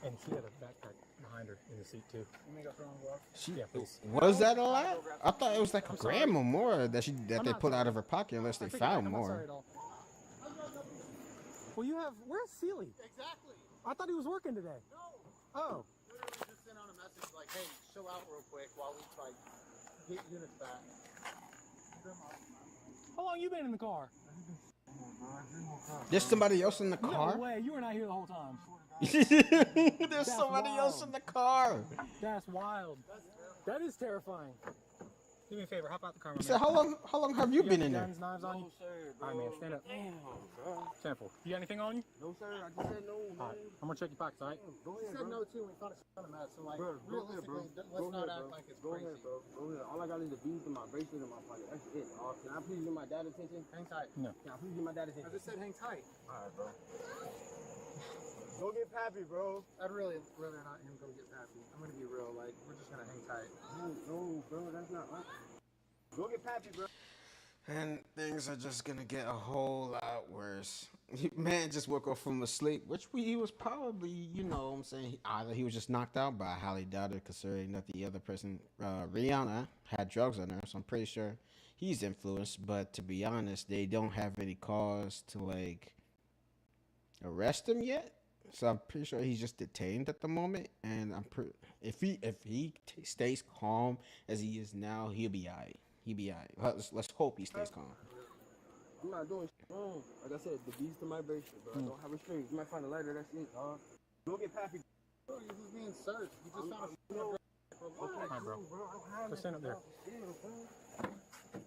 And she had a backpack behind her in the seat too. You may go throw on gloves. Yeah, please. Was that a lot? I thought it was like a gram or more that they pulled out of her pocket unless they found more. Well, where's Sealy? Exactly. I thought he was working today. No. Oh. Literally just sent out a message like, hey, chill out real quick while we try to get units back. How long you been in the car? There's somebody else in the car? No way, you were not here the whole time. There's somebody else in the car. That's wild. That is terrifying. Do me a favor, hop out the car. You said, how long have you been in there? Guns, knives on you? No, sir, bro. All right, man, stand up. Stand up. You got anything on you? No, sir. I just said no. All right, I'm gonna check your pockets, all right? Go ahead, You said bro. no, too, and we thought it was mad, so like, Bro, go ahead, bro. let's not act like it's Go crazy. ahead, bro. Go ahead. All I got is the beads and my bracelet in my pocket. That's it. Can I please get my dad attention? Hang tight. No. Can I please get my dad attention? I just said hang tight. All right, bro. Go get Pappy, bro. I'd really rather not him go get Pappy. I'm gonna be real, like, we're just gonna hang tight. No, bro, that's not right. Go get Pappy, bro. And things are just gonna get a whole lot worse. Man just woke up from asleep, which he was probably, you know what I'm saying, either he was just knocked out, but I highly doubt it considering that the other person, Rihanna, had drugs on her, so I'm pretty sure he's influenced. But to be honest, they don't have any cause to, like, arrest him yet. So I'm pretty sure he's just detained at the moment. And if he stays calm as he is now, he'll be all right. He'll be all right. Let's hope he stays calm. I'm not doing shit wrong. Like I said, the beads to my bracelet, bro. I don't have restraints. You might find a letter that's in it, dog. Go get Pappy. Bro, you're just being searched. You just found a Okay, bro. Just stand up there.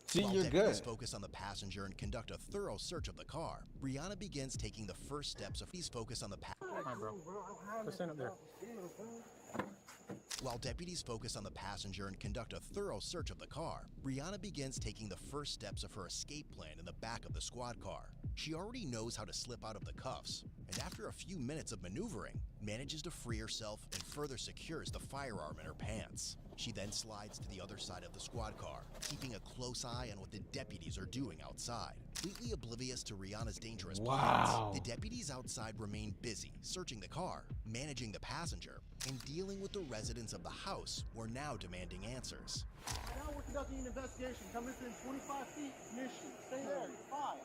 See, While you're deputies good. focus on the passenger and conduct a thorough search of the car, Rihanna begins taking the first steps of these focus on the Hi, bro. Just stand up there. While deputies focus on the passenger and conduct a thorough search of the car, Rihanna begins taking the first steps of her escape plan in the back of the squad car. She already knows how to slip out of the cuffs, and after a few minutes of maneuvering, manages to free herself and further secures the firearm in her pants. She then slides to the other side of the squad car, keeping a close eye on what the deputies are doing outside. Completely oblivious to Rihanna's dangerous plans, the deputies outside remain busy searching the car, managing the passenger, and dealing with the residents of the house who are now demanding answers. Now we're conducting an investigation. Come within 25 feet. Mission. Stay there. You're fine.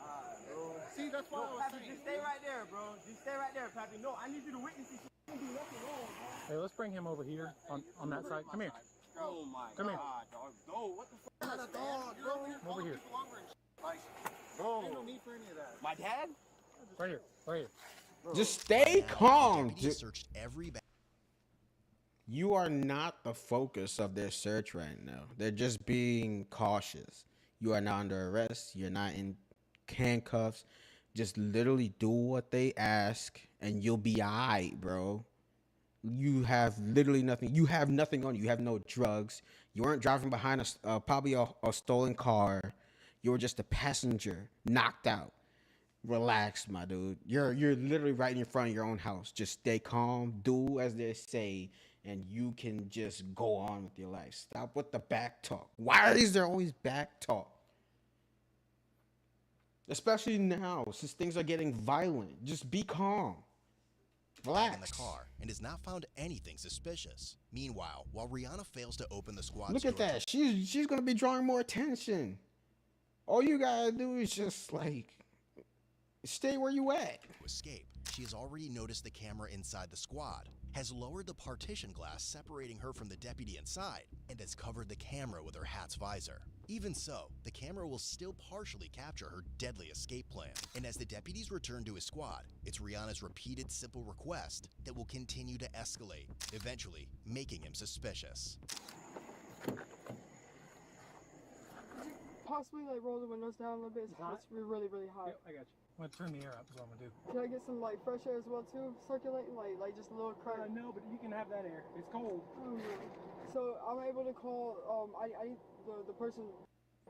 See, that's why I was Pappy, saying. just stay right there, bro. Just stay right there, Pappy. No, I need you to witness this. You can't do nothing wrong, bro. Hey, let's bring him over here on that side. Come here. Oh my Come here. God, dog. No, what the fuck? Not a dog, bro. Over here. Like, Bro. Ain't no need for any of that. my dad? Right here. Just stay calm. Deputies searched every bag. You are not the focus of their search right now. They're just being cautious. You are not under arrest. You're not in handcuffs. Just literally do what they ask, and you'll be alright, bro. You have literally nothing. You have nothing on you. You have no drugs. You weren't driving behind probably a stolen car. You were just a passenger, knocked out. Relax, my dude. You're literally right in front of your own house. Just stay calm, do as they say, and you can just go on with your life. Stop with the back talk. Why is there always back talk? Especially now, since things are getting violent. Just be calm. Back in the Relax. car and has not found anything suspicious. Meanwhile, while Rihanna fails to open the squad's Look at door that. She's gonna be drawing more attention. All you gotta do is just like stay where you at. to escape, she has already noticed the camera inside the squad, has lowered the partition glass separating her from the deputy inside, and has covered the camera with her hat's visor. Even so, the camera will still partially capture her deadly escape plan. And as the deputies return to his squad, it's Rihanna's repeated simple request that will continue to escalate, eventually making him suspicious. Possibly like roll the windows down a little bit. It's really, really hot. Yep, I got you. I'm gonna turn the air up. Is what I'm gonna do. Can I get some like fresh air as well too, circulating like just a little crack? No, but you can have that air. It's cold. Oh, no. So I'm able to call. I need the person.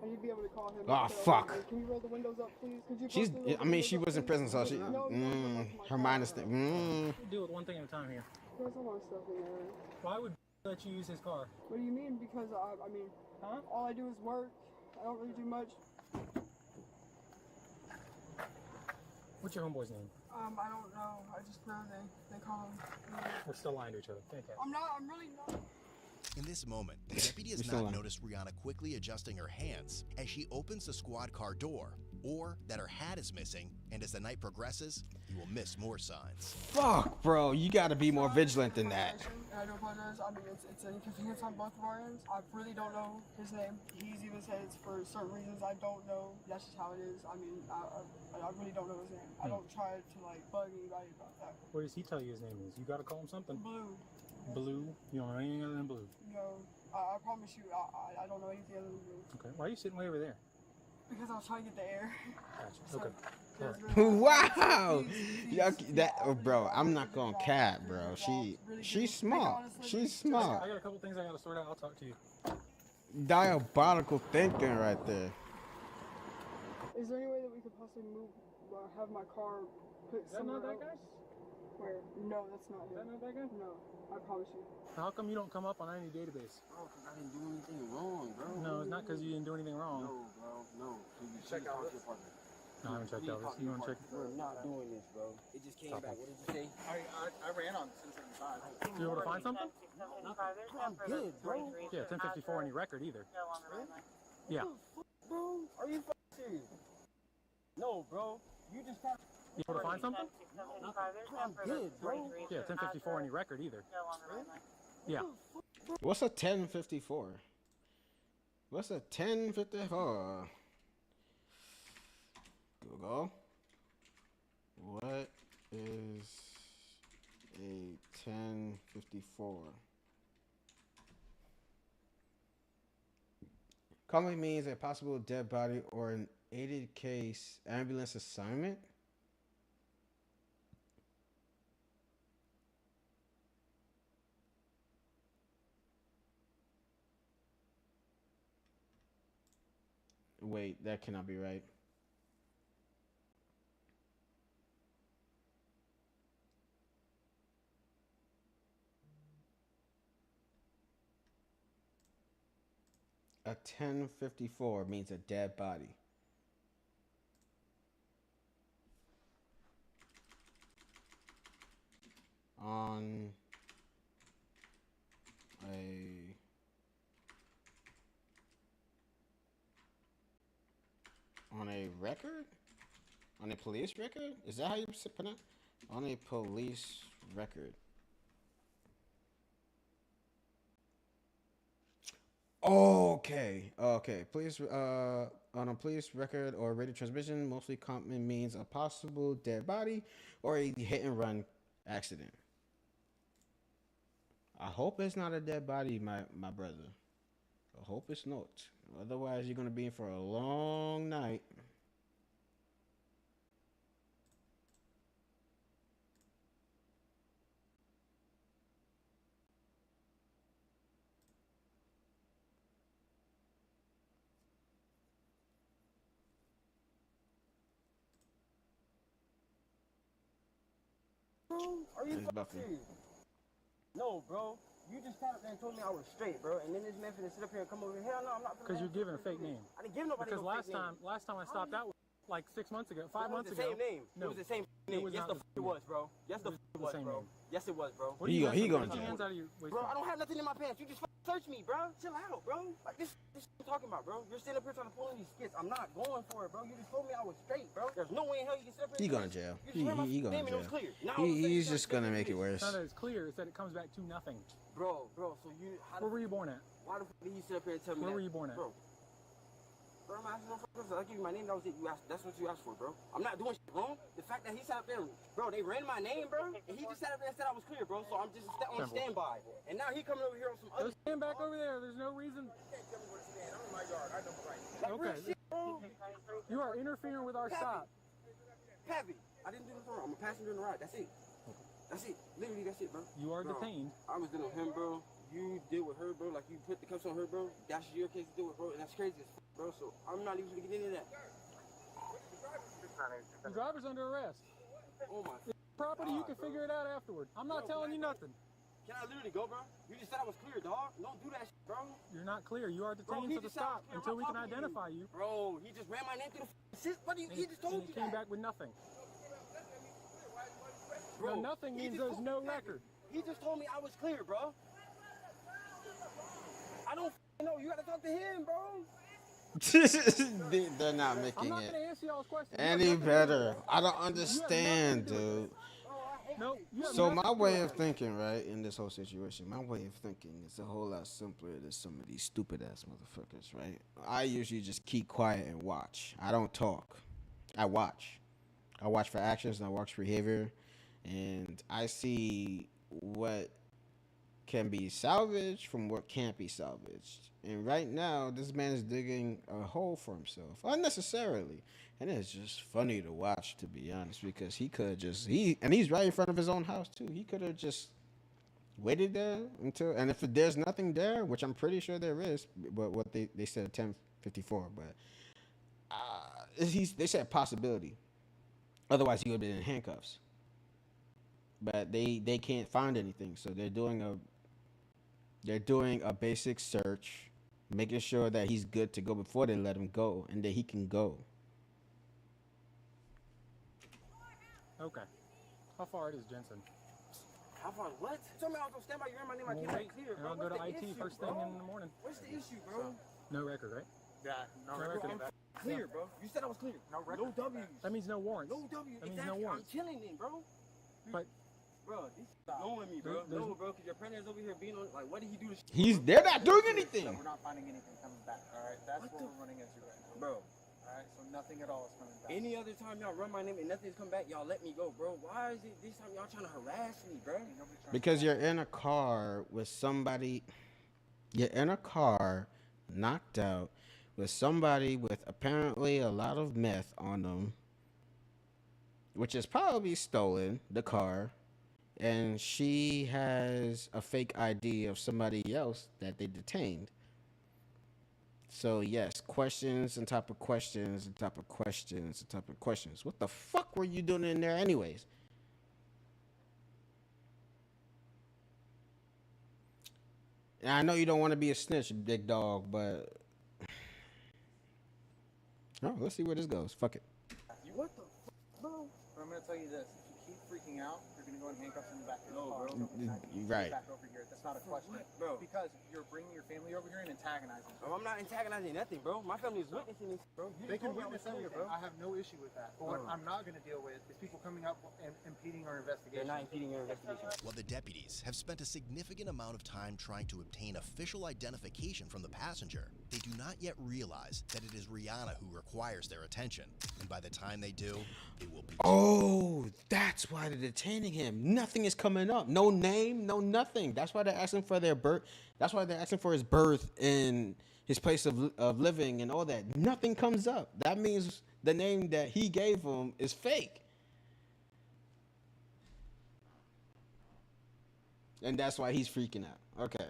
I need to be able to call him. Oh, fuck. Can you roll the windows up, please? Could you? She's. I mean, she was in prison, so she. Her mind is. We'll do it one thing at a time here. There's a lot of stuff in there. Why would let you use his car? What do you mean? Because I mean, all I do is work. I don't really do much. What's your homeboy's name? I don't know. I just know they call him. We're still lying to each other. Fantastic. I'm not. I'm really not. In this moment, the deputy has not noticed Rihanna quickly adjusting her hands as she opens the squad car door, or that her hat is missing, and as the night progresses, you will miss more signs. Fuck, bro. You gotta be more vigilant than that. I do apologize. I mean, it's an inconvenience on both of our ends. I really don't know his name. He's even said it's for certain reasons I don't know. That's just how it is. I mean, I really don't know his name. I don't try to like bug anybody about that. What does he tell you his name is? You gotta call him something. Blue. Blue? You don't know anything other than Blue? No, I promise you, I don't know anything other than Blue. Okay. Why are you sitting way over there? Because I was trying to get the air. Gotcha. So, okay. Wow. Bro, I'm not gonna cap, bro. She's smart. She's smart. I got a couple things I gotta sort out. I'll talk to you. Diabolical thinking right there. Is there any way that we could possibly move, have my car put somewhere Is that not that else? guy? Where? No, that's not him. Is that not that guy? No, I promise you. How come you don't come up on any database? Bro, because I didn't do anything wrong, bro. No, it's not because you didn't do anything wrong. No, bro, no. Check out this. No, I haven't checked out this. You want to check? We're not doing this, bro. It just came back. What did you say? I ran on 1075. You able to find something? I'm good, bro. Yeah, 1054 on your record either. Yeah. Bro, are you fucking serious? No, bro. You just found. You able to find something? I'm good, bro. Yeah, 1054 on your record either. Yeah. What's a 1054? What's a 1054? Google. What is a 1054? Commonly means a possible dead body or an aided case ambulance assignment. Wait, that cannot be right. A 1054 means a dead body. On a record? On a police record? Is that how you pronounce? On a police record. Okay. Police on a police record or radio transmission, mostly common means a possible dead body or a hit and run accident. I hope it's not a dead body, my brother. I hope it's not. Otherwise, you're gonna be in for a long night. Bro, are you It's fucking buffing. serious? No, bro. You just sat up there and told me I was straight, bro. And then this man finna sit up here and come over here. Hell no, I'm not. Because you're giving a fake name. I didn't give nobody Because no fake name. last time I stopped out, like 6 months ago, 5 months It was ago. the same name. No, It was the same name. was Yes, not the the f it was, bro. Yes, the f it was, same bro. name. Yes, it was, bro. What are you He doing? going Get your to hands jail. out of your waist Bro, pocket. I don't have nothing in my pants. You just search me, bro. Chill out, bro. Like this what I'm talking about, bro. You're sitting up here trying to pull in these skits. I'm not going for it, bro. You just told me I was straight, bro. There's no way in hell you can sit up here. He and going to say- jail. You just ran my He going name to and it was jail. clear. Now all of a sudden He's you just trying gonna to make it me. worse. It's not that it's clear, it's that it comes back to nothing. Bro, so you. Where were you born at? Why the fuck did he sit up here and tell me Where that? were you born at? Bro, I'm asking no fuckers. I give you my name. That was it. You asked. That's what you asked for, bro. I'm not doing shit wrong. The fact that he sat up there, bro, they ran my name, bro, and he just sat up there and said I was clear, bro. So I'm just on Simple. standby. And now he coming over here on some Go other. stand back over there. There's no reason. I'm in my yard. I know right. Like Okay. real shit, bro. You are interfering with our stop. Pappy, I didn't do this wrong. I'm a passenger in the ride. That's it. That's it. Literally, that's it, bro. You are Bro, detained. I was dealing with him, bro. You deal with her, bro. Like you put the cuffs on her, bro. That's your case to deal with, bro. And that's crazy as fuck, bro. So I'm not even gonna get into that. The driver's under arrest. Oh my. It's property, you can figure it out afterward. I'm not telling you nothing. Can I literally go, bro? You just said I was clear, dog. Don't do that shit, bro. You're not clear. You are Bro, detained he for the just said I was stop clear. until I'm we can talking to you. identify you. Bro, he just ran my name through the shit. What do you? And He just told and you he came that. back with nothing. Bro, No, nothing he means just there's told no me that. record. He just told me I was clear, bro. I don't know. You gotta talk to him, bro. They're not I'm making not it going to answer y'all's questions. any better. I don't understand, dude. No, you have So nothing my to do way with of it. thinking, right, in this whole situation, my way of thinking is a whole lot simpler than some of these stupid ass motherfuckers, right? I usually just keep quiet and watch. I don't talk. I watch. I watch for actions and I watch for behavior, and I see what can be salvaged from what can't be salvaged. And right now, this man is digging a hole for himself unnecessarily, and it's just funny to watch, to be honest, because he could just he's right in front of his own house too. He could have just waited there until, and if there's nothing there, which I'm pretty sure there is, but what they said 10:54, but they said possibility. Otherwise, he would have been in handcuffs. But they can't find anything, so they're doing a basic search, making sure that he's good to go before they let him go, and that he can go. Okay. How far it is, Jensen? How far? What? Tell me I was gonna stand by you. Ran my name. I We'll came wait, back clear, and bro. I'll go What's to the IT issue, first bro? thing in the morning. What's the issue, bro? No record, right? Yeah, no Bro, record. I'm clear, bro. You said I was clear. No record. No W's. That means no warrants. No W. That means Exactly. no I'm warrants. chilling then, bro. But Bro, this is knowing me, bro. There's- No, bro, because your partner's over here being on, like, what did he do to They're not doing So anything. we're not finding anything coming back. All right, that's what we're running into right now. Bro, All right, so nothing at all is coming back. any other time y'all run my name and nothing's come back, y'all let me go, bro. Why is it this time y'all trying to harass me, bro? Because you're in a car with somebody, you're in a car, knocked out, with somebody with apparently a lot of meth on them, which is probably stolen, the car, and she has a fake ID of somebody else that they detained. So yes, questions on top of questions on top of questions on top of questions. What the fuck were you doing in there anyways? And I know you don't want to be a snitch, big dog, but oh, let's see where this goes. Fuck it. You what the fuck, bro? But I'm gonna tell you this: if you keep freaking out, you're gonna go in handcuffs in the back of your car. Right. Back over here. That's not a question, Bro. Because you're bringing your family over here and antagonizing. Bro, I'm not antagonizing nothing, bro. My family is witnessing this, bro. You They just can told me I was witness clear, anything. I have no issue with that. But what I'm not going to deal with is people coming up and impeding our investigation. They're not impeding your investigation. While the deputies have spent a significant amount of time trying to obtain official identification from the passenger, they do not yet realize that it is Rihanna who requires their attention. And by the time they do, it will be... Oh, that's That's why they're detaining him. Nothing is coming up. No name, no nothing. That's why they're asking for their birth. That's why they're asking for his birth and his place of living and all that. Nothing comes up. That means the name that he gave him is fake. And that's why he's freaking out. Okay.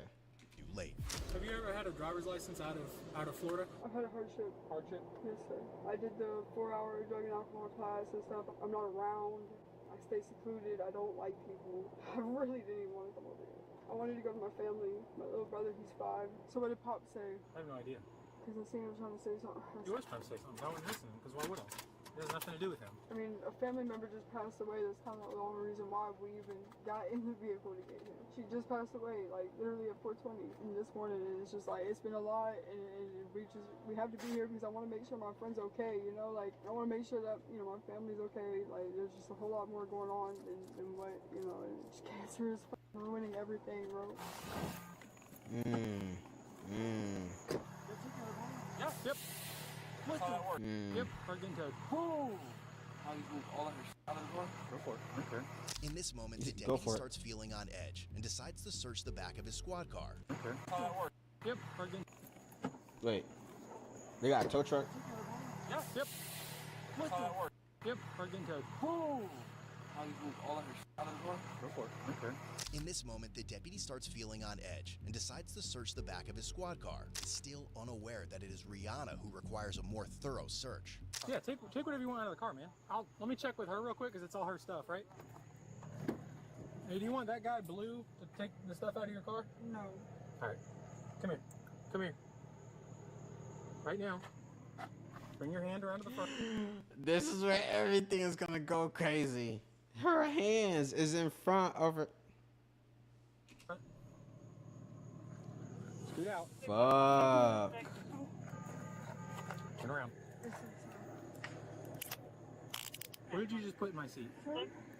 Too late. Have you ever had a driver's license out of Florida? I've had a hardship. Hardship? Yes, sir. I did the 4-hour drug and alcohol class and stuff. I'm not around. I stay secluded. I don't like people. I really didn't even want to come over here. I wanted to go to my family. My little brother, he's 5. So what did Pop say? I have no idea. Because I seen him trying to say something. He was trying to say something. I wasn't listening, because why would I? It has nothing to do with him. I mean, a family member just passed away. That's kind of the only reason why we even got in the vehicle to get him. She just passed away, like, literally at 4:20. And this morning, and it's just like, it's been a lot, and we have to be here because I want to make sure my friend's okay, you know? Like, I want to make sure that, you know, my family's okay. Like, there's just a whole lot more going on than what, you know, and just cancer is ruining everything, bro. Yep. That's how that works. Yep, we're getting code. Woo! How you move all of your out of the door? Go for it. Okay. In this moment, the deputy starts feeling on edge and decides to search the back of his squad car. Okay. How that works. Yep, we're getting. Wait. They got a tow truck? Yep. That's how that works. Yep, we're getting code. Woo! How you move all of your out of the door? Go for it. Okay. In this moment, the deputy starts feeling on edge and decides to search the back of his squad car, still unaware that it is Rihanna who requires a more thorough search. Yeah, take whatever you want out of the car, man. Let me check with her real quick, because it's all her stuff, right? Hey, do you want that guy Blue to take the stuff out of your car? No. All right. Come here. Right now. Bring your hand around to the front. This is where everything is gonna go crazy. Her hands is in front of her. Scoot out. Fuck. Turn around. What did you just put in my seat?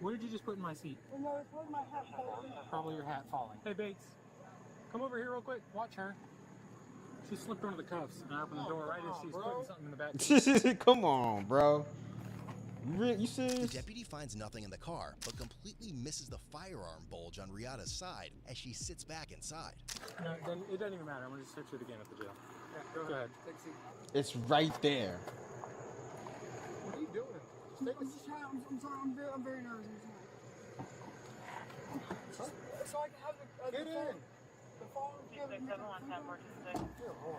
What did you just put in my seat? No, it's probably my hat falling. Probably your hat falling. Hey, Bates. Come over here real quick. Watch her. She slipped under the cuffs, and I opened the door right as she's putting something in the back. Come on, bro. You serious? The deputy finds nothing in the car, but completely misses the firearm bulge on Rihanna's side as she sits back inside. No, then it doesn't even matter. I'm going to just search it again at the jail. Yeah, go ahead. Take a seat. It's right there. What are you doing? I'm just trying. I'm sorry. I'm very nervous. So I can have the Get in. The phone.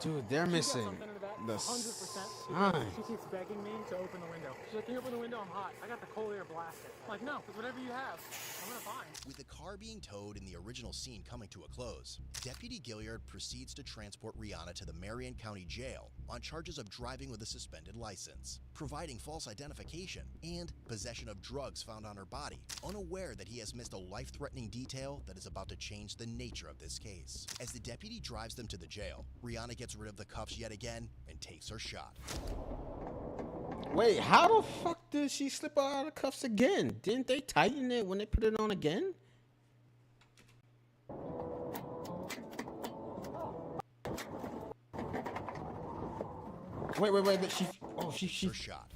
Dude, they're missing the 100%. sign. She keeps begging me to open the window. She's like, can you open the window? I'm hot. I got the cold air blasted. I'm like, no, because whatever you have, I'm going to find. With the car being towed and the original scene coming to a close, Deputy Gilliard proceeds to transport Rihanna to the Marion County Jail on charges of driving with a suspended license, providing false identification, and possession of drugs found on her body, unaware that he has missed a life-threatening detail that is about to change the nature of this case. As the deputy drives them to the jail, Rihanna gets rid of the cuffs yet again and takes her shot. Wait, how the fuck did she slip out of the cuffs again? Didn't they tighten it when they put it on again? Wait, she her shot.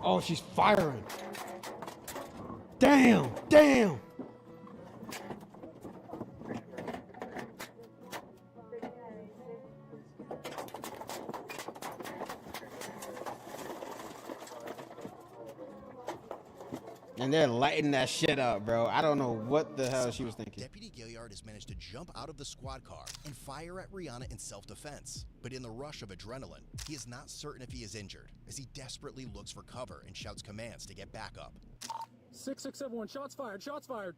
Oh, she's firing. Damn. And they're lighting that shit up, bro. I don't know what the hell she was thinking. Deputy Gilliard has managed to jump out of the squad car and fire at Rihanna in self-defense. But in the rush of adrenaline, he is not certain if he is injured, as he desperately looks for cover and shouts commands to get back up. 6671, shots fired. Shots fired,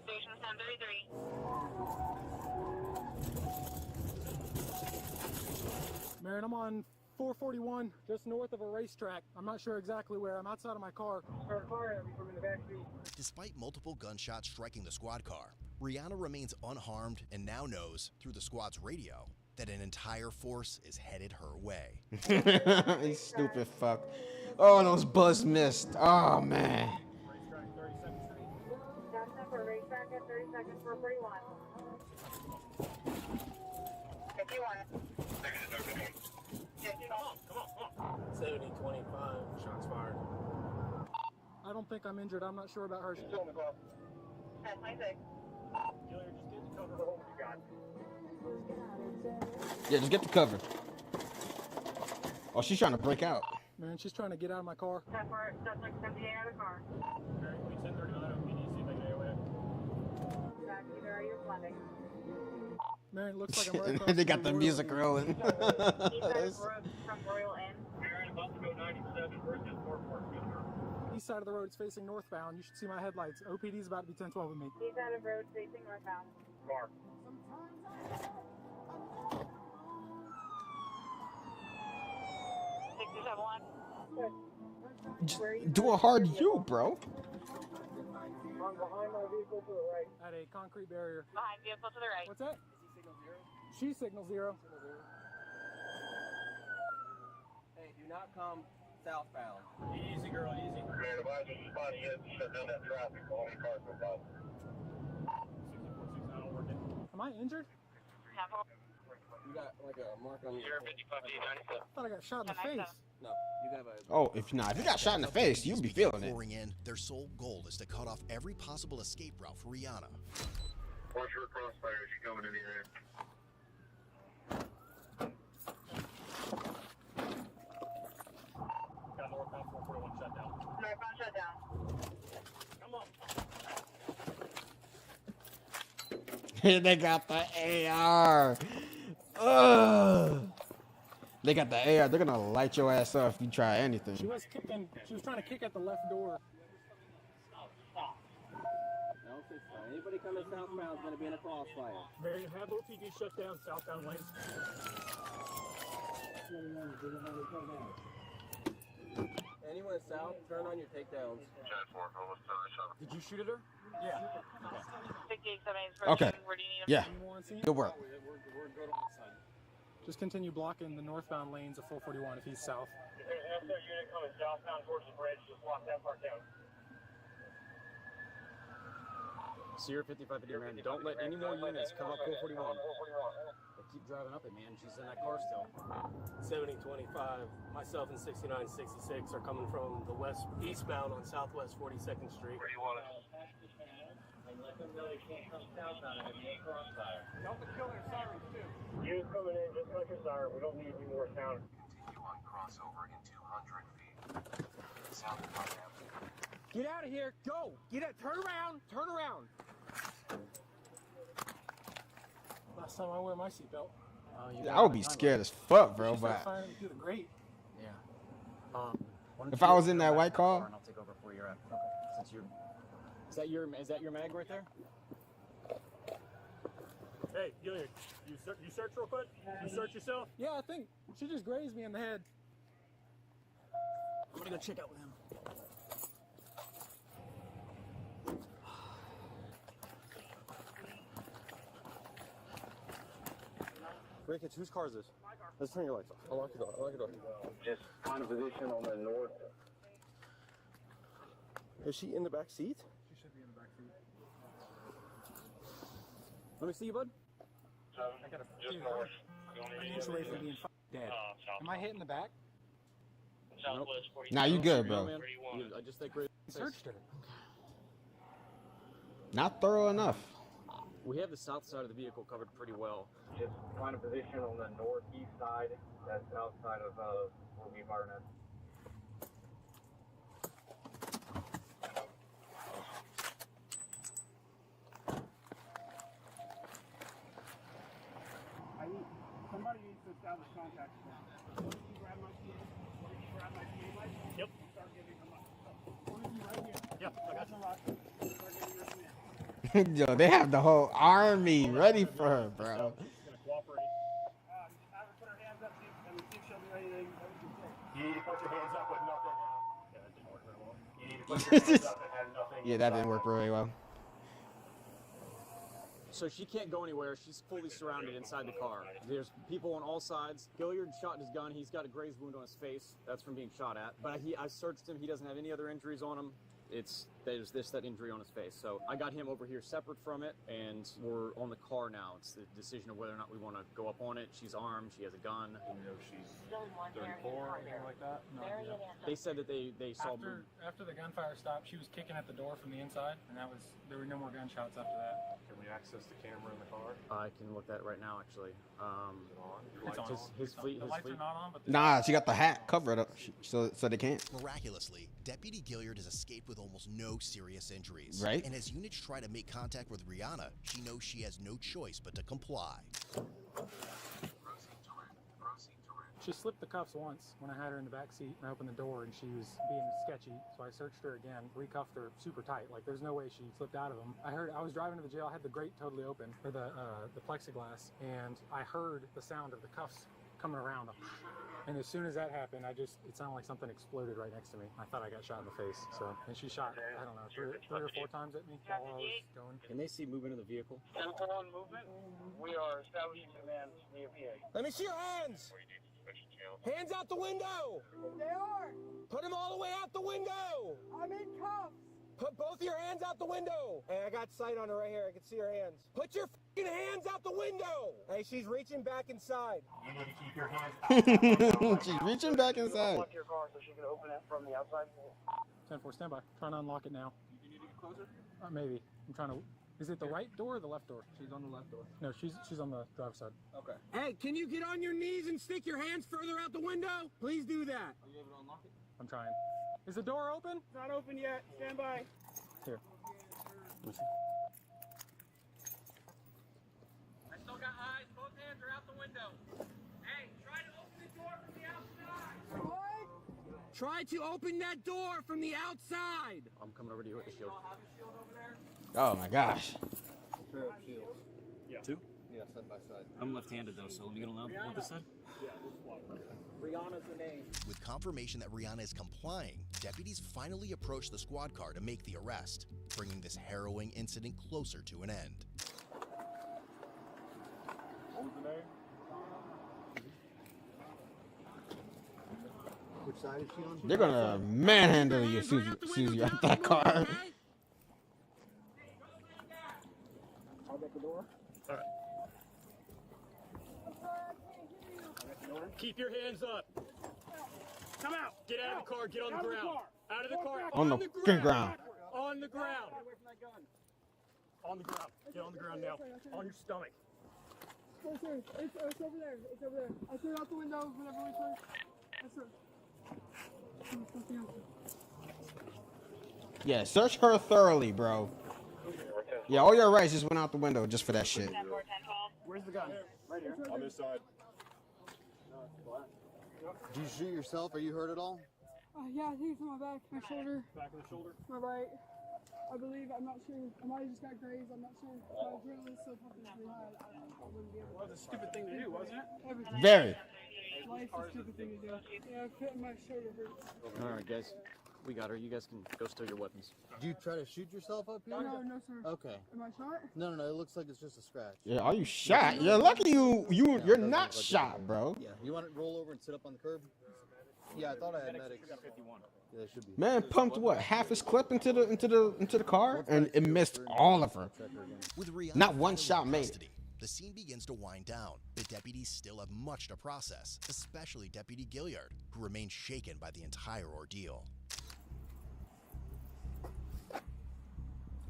station 1033. Marion, I'm on 441, just north of a racetrack. I'm not sure exactly where. I'm outside of my car. From in the back seat. Despite multiple gunshots striking the squad car, Rihanna remains unharmed and now knows, through the squad's radio, that an entire force is headed her way. You stupid fuck. Oh, those bullets missed. Oh, man. Racetrack 32nd Street. That's number racetrack at 32nd 441. 51. don't think I'm injured. I'm not sure about her. She's still in the car. 1026. Gilliard, just get the cover. What you got? Yeah, just get the cover. Oh, she's trying to break out. Man, she's trying to get out of my car. That's like 78 out of the car. Mary, we 1039 OPD, see if they get away. Back either are you flooding? Man, it looks like I'm right across They got the Royal music Inn. rolling. East side of from Royal Inn. Aaron, about to go 97 versus 414. East side of the road is facing northbound. You should see my headlights. OPD is about to be 1012 with me. East side of road facing northbound. Car. 671. Do a hard U, bro. I'm behind my vehicle to the right. At a concrete barrier. Behind vehicle to the right. What's that? She signal zero. Hey, do not come southbound. Easy, girl, easy. Man, if I just spot you, shut down that traffic. All these cars go by. 6469 not working. Am I injured? You got like a mark on your 55 I thought I got shot in the face. No, you have a. Oh, if you got shot in the face, you'd be feeling it. Pouring in, their sole goal is to cut off every possible escape route for Rihanna. Watch your crossfire as you're coming in the area. Got northbound 441 shut down. Northbound shut down. Come on. They got the AR. Ugh. They got the AR. They're gonna light your ass up if you try anything. She was kicking. She was trying to kick at the left door. Anybody coming southbound is going to be in a crossfire. Mary, have OPD shut down southbound lanes. Anyone south, turn on your takedowns. Did you shoot at her? Yeah. 6878 Okay. Where do you need Yeah. Anyone on scene? Good work. We're good on that side. Just continue blocking the northbound lanes of 441 if he's south. If there's an SO unit coming southbound towards the bridge, just lock that part down. Sierra 5550, man. Don't let any more units come up 441. They keep driving up it, man. She's in that car still. 7025. Myself and 6966 are coming from the eastbound on Southwest 42nd Street. Where do you want us? Let them know they can't come southbound and be a crossfire. Don't kill their sirens too. You coming in just like a siren. We don't need any more sound. Continue on crossover in 200 feet. Sound contact. Get out of here. Go. Get out. Turn around. Turn around. Last time I wear my seatbelt. I would be scared as fuck, bro. But Through the grate. Yeah. if I was in that white car, I'll take over where you're at. Okay. Since you're. Is that your mag right there? Hey, Gilliard, you search real quick? You search yourself? Yeah, I think she just grazed me in the head. I'm gonna go check out with him. Ricketts, whose car is this? Let's turn your lights off. I'll lock your door. I'll lock your door. Just find a position on the north. Is she in the back seat? She should be in the back seat. Let me see you, bud. I gotta an inch away from being dead. Am I hitting the back? Nope. nah, you good, bro. I just think great. Searched her. Not thorough enough. We have the south side of the vehicle covered pretty well. Just find a position on the northeast side, that's outside of where we are now. Somebody needs to establish contact. Can you grab my PA? Can you grab my PA light? Yep. Start giving them up. Right here. Yep, I got you. Start giving your command. Yo, they have the whole army ready for her, bro. Gonna cooperate. Have her put her hands up, see if she'll do anything. You need to put your hands up with nothing. Yeah, that didn't work very well. You need to put your hands up and have nothing. Yeah, that didn't work very well. So she can't go anywhere. She's fully surrounded inside the car. There's people on all sides. Gilliard shot his gun. He's got a grazed wound on his face. That's from being shot at. But I searched him. He doesn't have any other injuries on him. there's that injury on his face. So I got him over here separate from it, and we're on the car now. It's the decision of whether or not we want to go up on it. She's armed. She has a gun. You know she's 34 or anything like that? No idea. They said that they saw... After the gunfire stopped, she was kicking at the door from the inside, and there were no more gunshots after that. Can we access the camera in the car? I can look at it right now, actually. It's on. The lights are not on, but Nah, she got the hat covered up, so they can't. Miraculously, Deputy Gilliard has escaped with almost no serious injuries. Right. And as units try to make contact with Rihanna, she knows she has no choice but to comply. She slipped the cuffs once when I had her in the back seat and I opened the door and she was being sketchy. So I searched her again, recuffed her super tight. Like there's no way she slipped out of them. I was driving to the jail. I had the grate totally open, or the plexiglass, and I heard the sound of the cuffs coming around them. And as soon as that happened, it sounded like something exploded right next to me. I thought I got shot in the face. And she shot, I don't know, three or four times at me while I was going. Can they see movement of the vehicle? 10-4 movement. We are establishing command near PA. Let me see your hands. Hands out the window. They are. Put them all the way out the window. I'm in cuffs. Put both your hands out the window. Hey, I got sight on her right here. I can see her hands. Put your f***ing hands out the window. Hey, she's reaching back inside. You need to keep your hands out the window. She's reaching back inside. Unlock your car so she can open it from the outside. 10-4, stand by. Trying to unlock it now. You need to get closer? Maybe. I'm trying to... Is it the right door or the left door? She's on the left door. No, she's on the driver's side. Okay. Hey, can you get on your knees and stick your hands further out the window? Please do that. Are you able to unlock it? I'm trying. Is the door open? It's not open yet. Stand by. Here. I still got eyes. Both hands are out the window. Hey, try to open the door from the outside. What? Try to open that door from the outside. I'm coming over to you with the shield. Oh my gosh. Pair of shields. Yeah. Two? Yeah, side by side. I'm left-handed though, so let me get on this side. Rihanna's the name. With confirmation that Rihanna is complying, deputies finally approach the squad car to make the arrest, bringing this harrowing incident closer to an end. What was the name? Which side is she on? They're gonna manhandle you as soon as you out that car. I'll get the door. All right. Keep your hands up. Come out. Get out of the car. Get on the ground. Out of the car. On the ground. On the ground. On the ground. Get on the ground now. On your stomach. Yes, sir. It's over there. It's over there. I threw it out the window whenever we first. Yes, sir. Yeah, search her thoroughly, bro. Yeah, all your rights just went out the window just for that shit. Where's the gun? Right here. On this side. Did you shoot yourself? Are you hurt at all? Yeah, I think it's on my back, my shoulder. Back of the shoulder? My right. I believe, I'm not sure. I might have just got grazed, I'm not sure. My adrenaline's so pumping really high, I wouldn't be able to. Well, it's a stupid thing to do, wasn't it? Everything. Very. Life's a stupid thing to do. Yeah, my shoulder hurts. All right, guys. We got her. You guys can go steal your weapons. Did you try to shoot yourself up here? No, sir. Okay. Am I shot? No, it looks like it's just a scratch. Yeah, are you shot? You're lucky you're not shot, bro. Yeah, you want to roll over and sit up on the curb? Yeah, I thought I had medics. Yeah, they should be. Man pumped what, half his clip into the car, and it missed all of her. With Rihanna Not one finally shot in made it. custody, the scene begins to wind down. The deputies still have much to process, especially Deputy Gilliard, who remains shaken by the entire ordeal.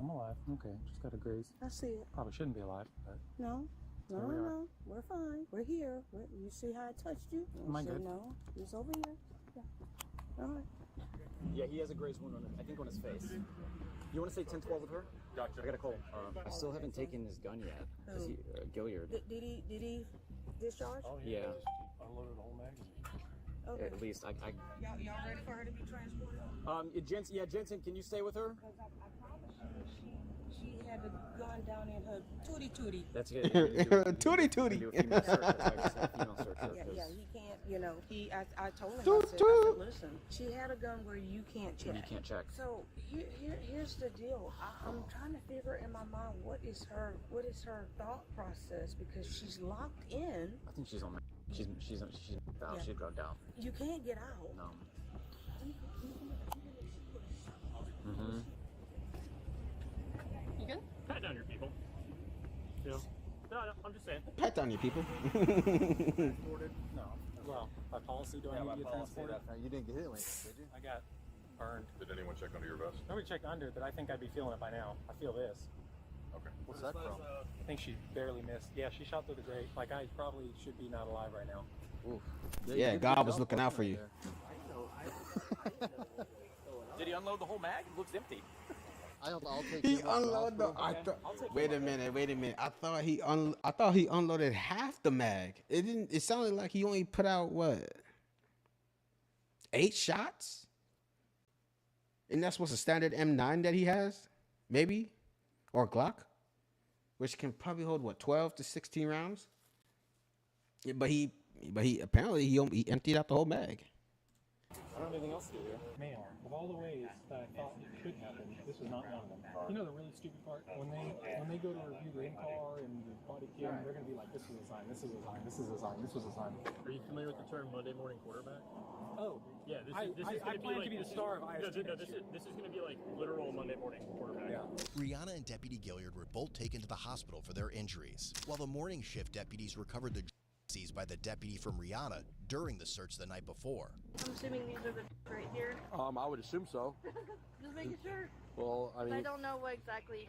I'm alive. Okay, just got a graze. I see it. Probably shouldn't be alive, but No. Here we are. We're fine. We're here. You see how I touched you? Am I good? No, he's over here. Yeah. All right. Yeah, he has a graze wound on I think on his face. You want to say 10-12 with her? Gotcha. I got a call. I still haven't taken his gun yet. Is he, Gilliard. Did he discharge? oh, Yeah. Unloaded the whole magazine. Okay. At least I Y'all ready for her to be transported? Jensen, can you stay with her? Because I promise you, she had a gun down in her tootie. That's it. Tootie tootie. Do a female search. That's why I just said female search. Yeah, he can't, I told him, I Toot, said, toot. listen, she had a gun where you can't check. You can't check. So here's the deal. I'm trying to figure in my mind what is her thought process, because she's locked in. I think she's on. She's out. Yeah. She's drugged out. You can't get out. No. Mm-hmm. Pat down your people. You know? No, I'm just saying. Pat down your people. Transported? No. Well, by policy, do I need to get transported? You didn't get hit, Link, did you? I got burned. Did anyone check under your vest? Nobody checked under, but I think I'd be feeling it by now. I feel this. Okay. What's that from? I think she barely missed. Yeah, she shot through the grate. Like, I probably should be not alive right now. Oof. Yeah, God was looking out for you. Did he unload the whole mag? It looks empty. I'll take He him up to the unloaded the. hospital. Wait a minute. I thought he unloaded half the mag. It didn't. It sounded like he only put out what? 8 shots. And that's what's a standard M9 that he has, maybe, or Glock, which can probably hold what 12 to 16 rounds. Yeah, but he apparently he emptied out the whole mag. I don't have anything else to do here. Man, of all the ways that I thought it could happen, this was not one of them. You know the really stupid part? When they go to review the in-car and the body cam, they're going to be like, this was a sign, this is a sign, this is a sign, this was a sign. Are you familiar with the term Monday morning quarterback? Oh, yeah. This I is going to plan to be the star of IST. No, this is going to be like literal Monday morning quarterback. Yeah. Rihanna and Deputy Gilliard were both taken to the hospital for their injuries, while the morning shift deputies recovered the seized by the deputy from Rihanna during the search the night before. I'm assuming these are the right here. I would assume so. Just making sure. Well, I mean, I don't know what exactly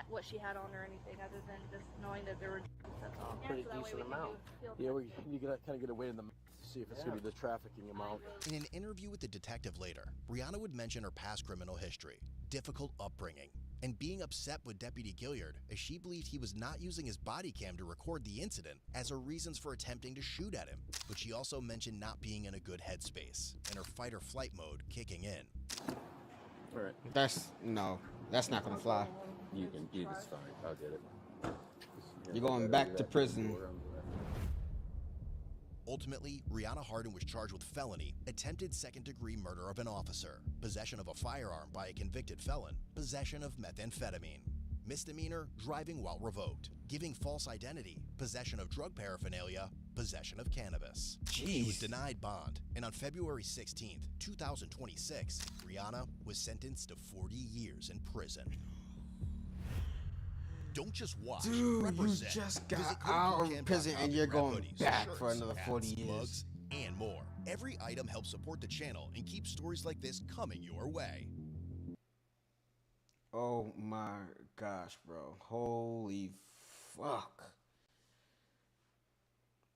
what she had on or anything, other than just knowing that there were. That's all. pretty decent amount. Yeah, you kind of get a weight in the to see if it's going to be the trafficking amount. In an interview with the detective later, Rihanna would mention her past criminal history, difficult upbringing, and being upset with Deputy Gilliard as she believed he was not using his body cam to record the incident as her reasons for attempting to shoot at him. But she also mentioned not being in a good headspace and her fight or flight mode kicking in. All right. That's not gonna fly. It's fine. I'll get it. You're going back to prison. Ultimately, Rihanna Hardin was charged with felony, attempted second-degree murder of an officer, possession of a firearm by a convicted felon, possession of methamphetamine, misdemeanor, driving while revoked, giving false identity, possession of drug paraphernalia, possession of cannabis. She was denied bond, and on February 16th, 2026, Rihanna was sentenced to 40 years in prison. Don't just watch, Dude, represent. you just Visit got out of prison and you're going hoodies, back shirts, for another 40 hats, years. mugs, and more. Every item helps support the channel and keep stories like this coming your way. Oh my gosh, bro. Holy fuck.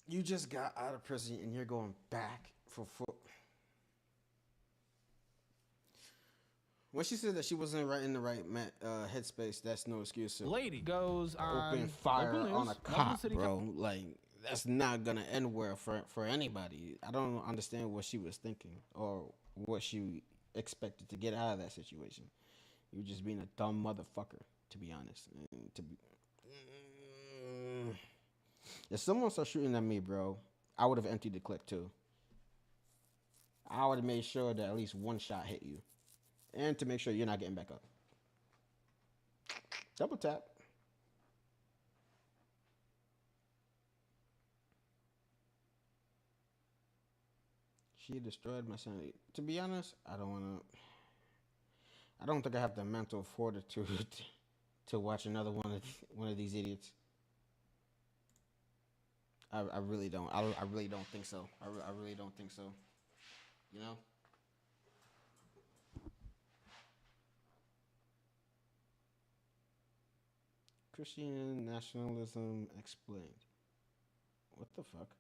You just got out of prison and you're going back for when she said that she wasn't right in the right headspace, that's no excuse. Lady goes on open fire local on a news, cop, City bro. Like, that's not gonna end well for anybody. I don't understand what she was thinking or what she expected to get out of that situation. You just being a dumb motherfucker, to be honest. And if someone started shooting at me, bro, I would have emptied the clip too. I would have made sure that at least one shot hit you. And to make sure you're not getting back up. Double tap. She destroyed my sanity. To be honest, I don't think I have the mental fortitude to watch another one of these idiots. I really don't. I really don't think so. I really don't think so. You know? Christian nationalism explained. What the fuck?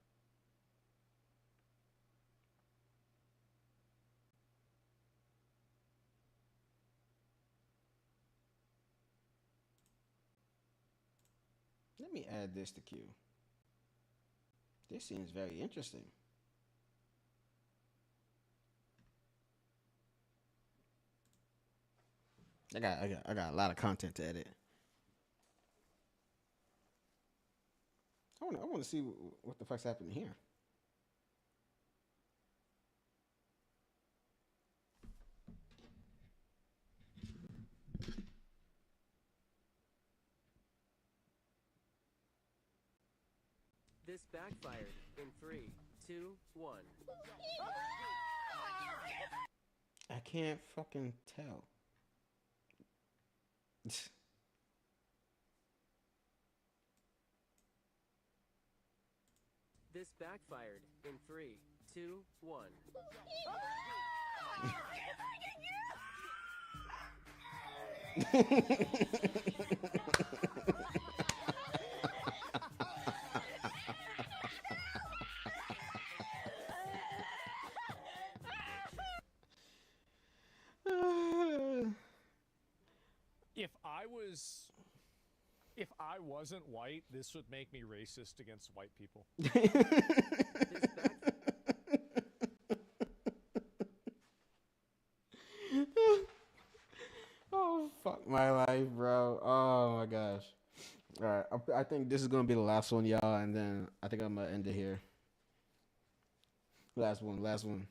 Let me add this to queue. This seems very interesting. I got a lot of content to edit. I want to see what the fuck's happening here. This backfired in 3, 2, 1. I can't fucking tell. backfired in 3, 2, 1. If I wasn't white, this would make me racist against white people. Oh, fuck my life, bro. Oh my gosh. All right, I think this is gonna be the last one, y'all, and then I think I'm gonna end it here. Last one, last one.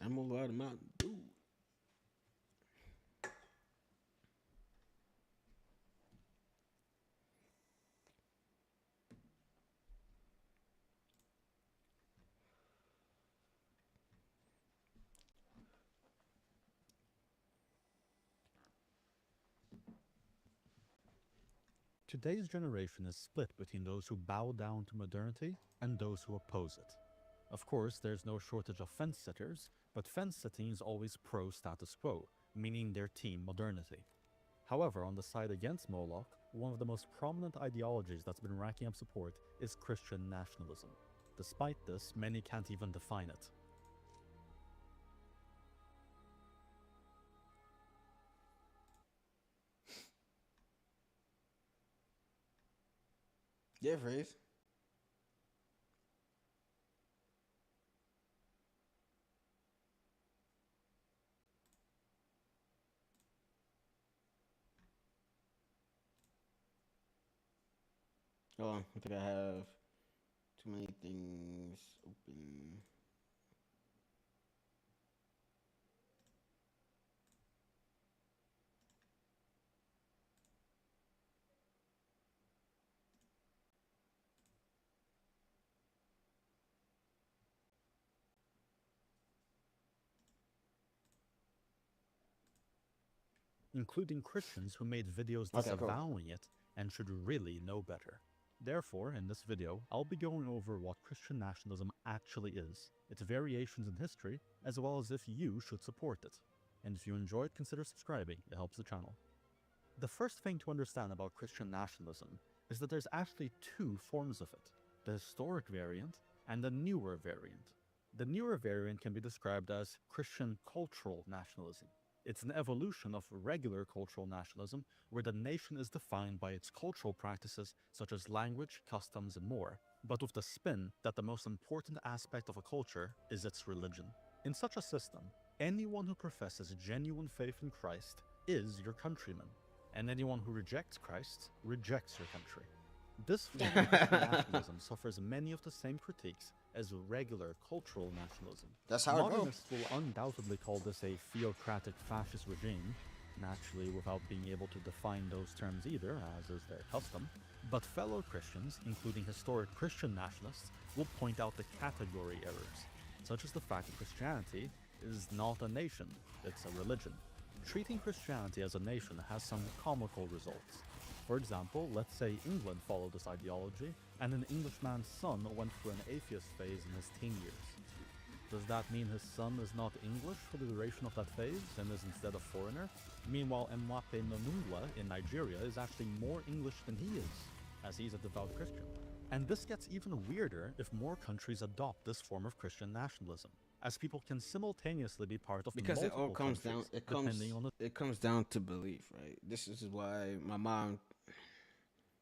I'm gonna go out of Mountain Dew. Today's generation is split between those who bow down to modernity and those who oppose it. Of course, there's no shortage of fence sitters, but fence sitting is always pro status quo, meaning they're team modernity. However, on the side against Moloch, one of the most prominent ideologies that's been racking up support is Christian nationalism. Despite this, many can't even define it. Yeah, Freeze. Hold on, I think I have too many things open. Including Christians who made videos Okay, cool. disavowing it and should really know better. Therefore, in this video, I'll be going over what Christian nationalism actually is, its variations in history, as well as if you should support it. And if you enjoyed, consider subscribing, it helps the channel. The first thing to understand about Christian nationalism is that there's actually two forms of it, the historic variant and the newer variant. The newer variant can be described as Christian cultural nationalism. It's an evolution of regular cultural nationalism, where the nation is defined by its cultural practices such as language, customs, and more, but with the spin that the most important aspect of a culture is its religion. In such a system, anyone who professes genuine faith in Christ is your countryman, and anyone who rejects Christ rejects your country. This form of Christian nationalism suffers many of the same critiques as regular cultural nationalism. That's how it goes. Modernists will undoubtedly call this a theocratic fascist regime, naturally without being able to define those terms either, as is their custom. But fellow Christians, including historic Christian nationalists, will point out the category errors, such as the fact that Christianity is not a nation, it's a religion. Treating Christianity as a nation has some comical results. For example, let's say England followed this ideology, and an Englishman's son went through an atheist phase in his teen years. Does that mean his son is not English for the duration of that phase, and is instead a foreigner? Meanwhile, Mwape Nonungwa in Nigeria is actually more English than he is, as he's a devout Christian. And this gets even weirder if more countries adopt this form of Christian nationalism, as people can simultaneously be part of Because it all comes down. depending on It comes down to belief, right? This is why my mom.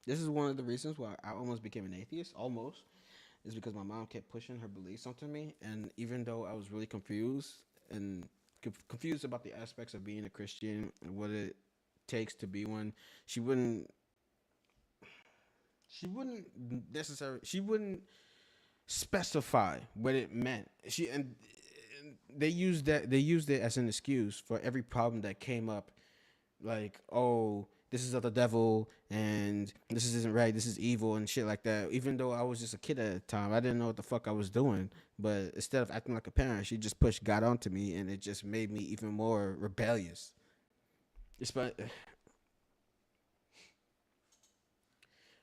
This is one of the reasons why I almost became an atheist. Almost, is because my mom kept pushing her beliefs onto me, and even though I was really confused confused about the aspects of being a Christian and what it takes to be one, she wouldn't she wouldn't specify what it meant. And they used it as an excuse for every problem that came up, like, oh, this is of the devil and this isn't right, this is evil and shit like that. Even though I was just a kid at the time, I didn't know what the fuck I was doing. But instead of acting like a parent, she just pushed God onto me, and it just made me even more rebellious.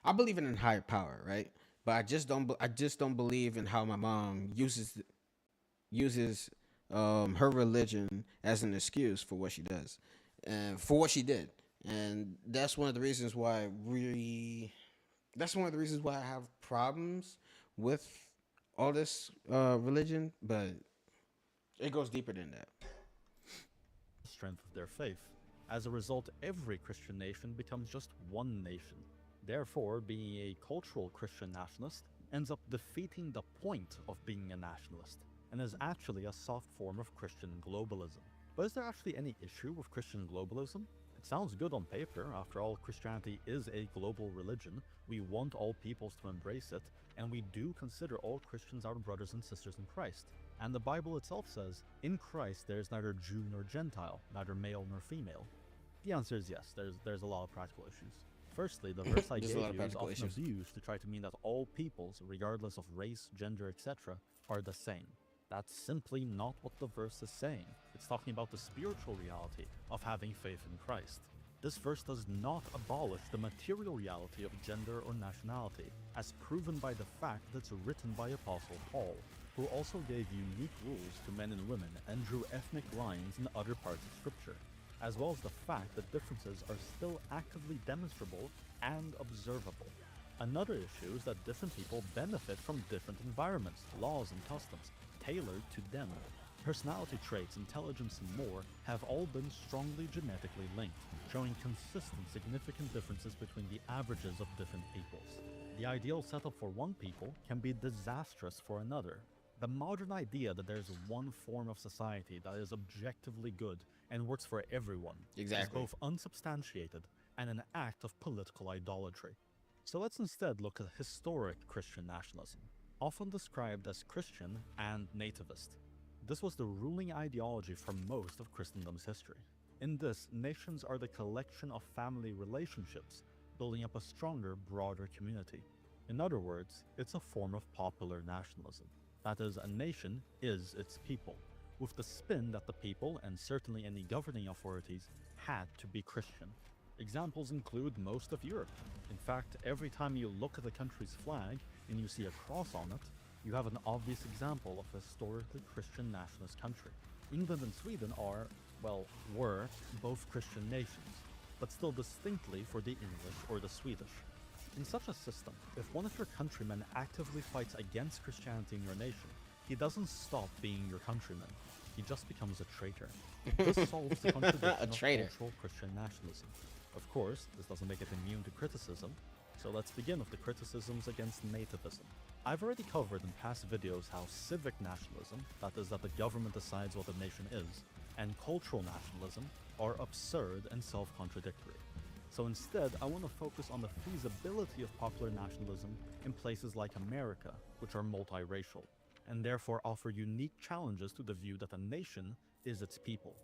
I believe in a higher power, right? But I just don't believe in how my mom uses her religion as an excuse for what she does and for what she did. And that's one of the reasons why I have problems with all this religion, but it goes deeper than that. Strength of their faith. As a result, every Christian nation becomes just one nation. Therefore, being a cultural Christian nationalist ends up defeating the point of being a nationalist, and is actually a soft form of Christian globalism. But is there actually any issue with Christian globalism? It sounds good on paper. After all, Christianity is a global religion. We want all peoples to embrace it, and we do consider all Christians our brothers and sisters in Christ. And the Bible itself says, in Christ there is neither Jew nor Gentile, neither male nor female. The answer is yes, there's a lot of practical issues. Firstly, the verse I gave you is often abused to try to mean that all peoples, regardless of race, gender, etc., are the same. That's simply not what the verse is saying. It's talking about the spiritual reality of having faith in Christ. This verse does not abolish the material reality of gender or nationality, as proven by the fact that it's written by Apostle Paul, who also gave unique rules to men and women and drew ethnic lines in other parts of Scripture, as well as the fact that differences are still actively demonstrable and observable. Another issue is that different people benefit from different environments, laws, and customs, tailored to them. Personality traits, intelligence, and more have all been strongly genetically linked, showing consistent significant differences between the averages of different peoples. The ideal setup for one people can be disastrous for another. The modern idea that there's one form of society that is objectively good and works for everyone is both unsubstantiated and an act of political idolatry. So let's instead look at historic Christian nationalism, often described as Christian and nativist. This was the ruling ideology for most of Christendom's history. In this, nations are the collection of family relationships, building up a stronger, broader community. In other words, it's a form of popular nationalism. That is, a nation is its people, with the spin that the people, and certainly any governing authorities, had to be Christian. Examples include most of Europe. In fact, every time you look at a country's flag and you see a cross on it, you have an obvious example of a historically Christian nationalist country. England and Sweden were both Christian nations, but still distinctly for the English or the Swedish. In such a system, if one of your countrymen actively fights against Christianity in your nation, he doesn't stop being your countryman. He just becomes a traitor. This solves the contradiction of cultural Christian nationalism. Of course, this doesn't make it immune to criticism, so let's begin with the criticisms against nativism. I've already covered in past videos how civic nationalism, that is that the government decides what a nation is, and cultural nationalism are absurd and self-contradictory. So instead, I want to focus on the feasibility of popular nationalism in places like America, which are multiracial, and therefore offer unique challenges to the view that a nation is its people.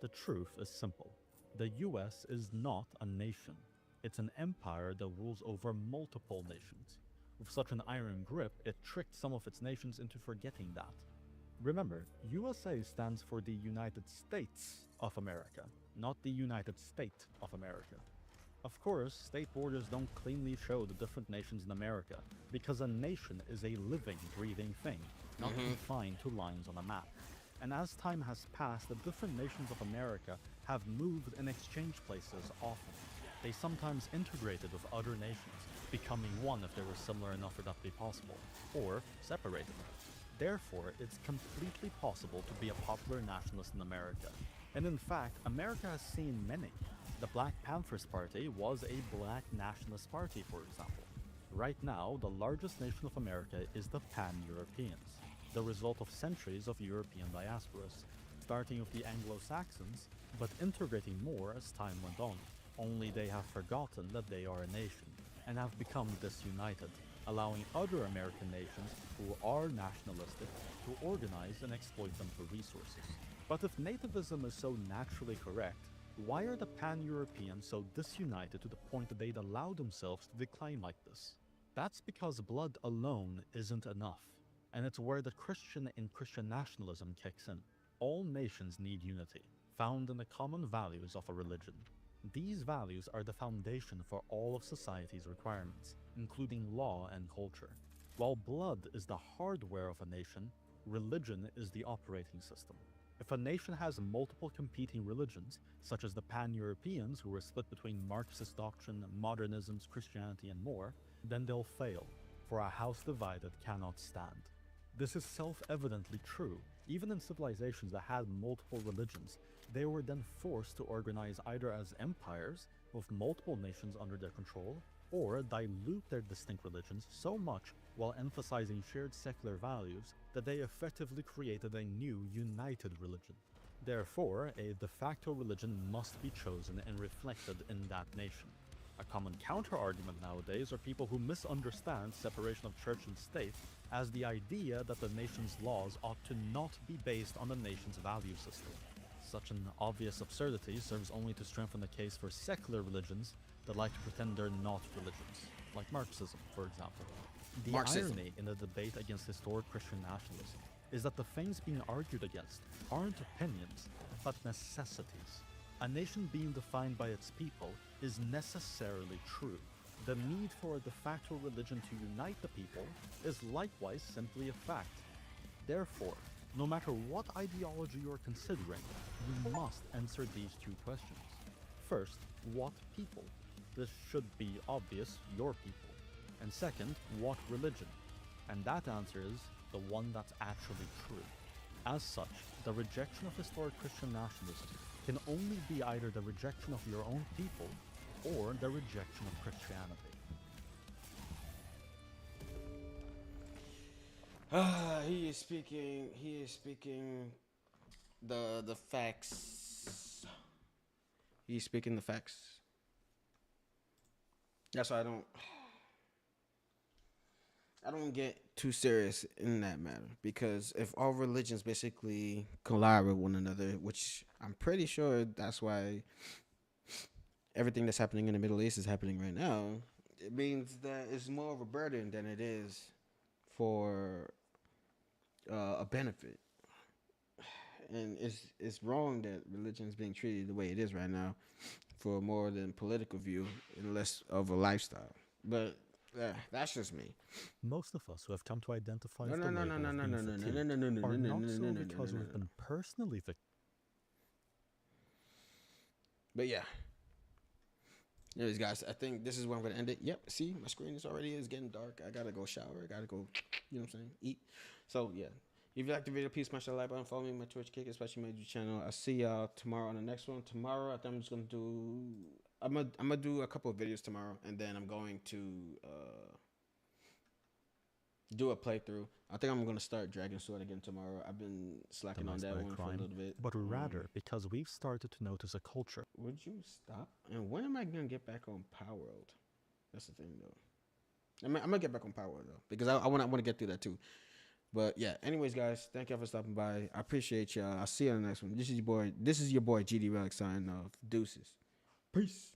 The truth is simple. The US is not a nation. It's an empire that rules over multiple nations. With such an iron grip, it tricked some of its nations into forgetting that. Remember, USA stands for the United States of America, not the United State of America. Of course, state borders don't cleanly show the different nations in America, because a nation is a living, breathing thing, not confined to lines on a map. And as time has passed, the different nations of America have moved and exchanged places often. They sometimes integrated with other nations, becoming one if they were similar enough for that to be possible, or separated. Therefore, it's completely possible to be a popular nationalist in America. And in fact, America has seen many. The Black Panthers Party was a black nationalist party, for example. Right now, the largest nation of America is the Pan-Europeans, the result of centuries of European diasporas, starting with the Anglo-Saxons, but integrating more as time went on. Only they have forgotten that they are a nation, and have become disunited, allowing other American nations who are nationalistic to organize and exploit them for resources. But if nativism is so naturally correct, Why are the pan-Europeans so disunited to the point that they'd allow themselves to decline like this? That's because blood alone isn't enough, and it's where the Christian in Christian nationalism kicks in. All nations need unity, found in the common values of a religion. These values are the foundation for all of society's requirements, including law and culture. While blood is the hardware of a nation, religion is the operating system. If a nation has multiple competing religions, such as the pan-Europeans who were split between Marxist doctrine, modernisms, Christianity, and more, then they'll fail, for a house divided cannot stand. This is self-evidently true. Even in civilizations that had multiple religions, they were then forced to organize either as empires, with multiple nations under their control, or dilute their distinct religions so much while emphasizing shared secular values that they effectively created a new united religion. Therefore, a de facto religion must be chosen and reflected in that nation. A common counter-argument nowadays are people who misunderstand separation of church and state as the idea that the nation's laws ought to not be based on the nation's value system. Such an obvious absurdity serves only to strengthen the case for secular religions that like to pretend they're not religions, like Marxism, for example. The irony in the debate against historic Christian nationalism is that the things being argued against aren't opinions, but necessities. A nation being defined by its people is necessarily true. The need for a de facto religion to unite the people is likewise simply a fact. Therefore, no matter what ideology you're considering, you must answer these two questions. First, what people? This should be obvious, your people. And second, what religion? And that answer is the one that's actually true. As such, the rejection of historic Christian nationalism can only be either the rejection of your own people or the rejection of Christianity. He is speaking the facts. He's speaking the facts. That's why I don't get too serious in that matter, because if all religions basically collide with one another, which I'm pretty sure that's why everything that's happening in the Middle East is happening right now, it means that it's more of a burden than it is for a benefit. And it's wrong that religion is being treated the way it is right now for more than political view and less of a lifestyle. But that's just me. Most of us who have come to identify as the label of being fatigued are not so because we've been personally victimized. But yeah. Anyways, guys, I think this is where I'm going to end it. Yep, see, my screen is getting dark. I got to go shower. I got to go, you know what I'm saying, eat. So, yeah. If you like the video, please smash that like button. Follow me on my Twitch kick, especially my YouTube channel. I'll see y'all tomorrow on the next one. Tomorrow, I think I'm just going to do... I'm gonna do a couple of videos tomorrow, and then I'm going to do a playthrough. I think I'm going to start Dragon Sword again tomorrow. I've been slacking on that one for a little bit. But rather, because we've started to notice a culture. Would you stop? And when am I going to get back on Power World? That's the thing, though. I'm going to get back on Power World, though, because I want to get through that, too. But, yeah. Anyways, guys, thank y'all for stopping by. I appreciate y'all. I'll see you on the next one. This is your boy, GD Relic signing off. Deuces. Peace.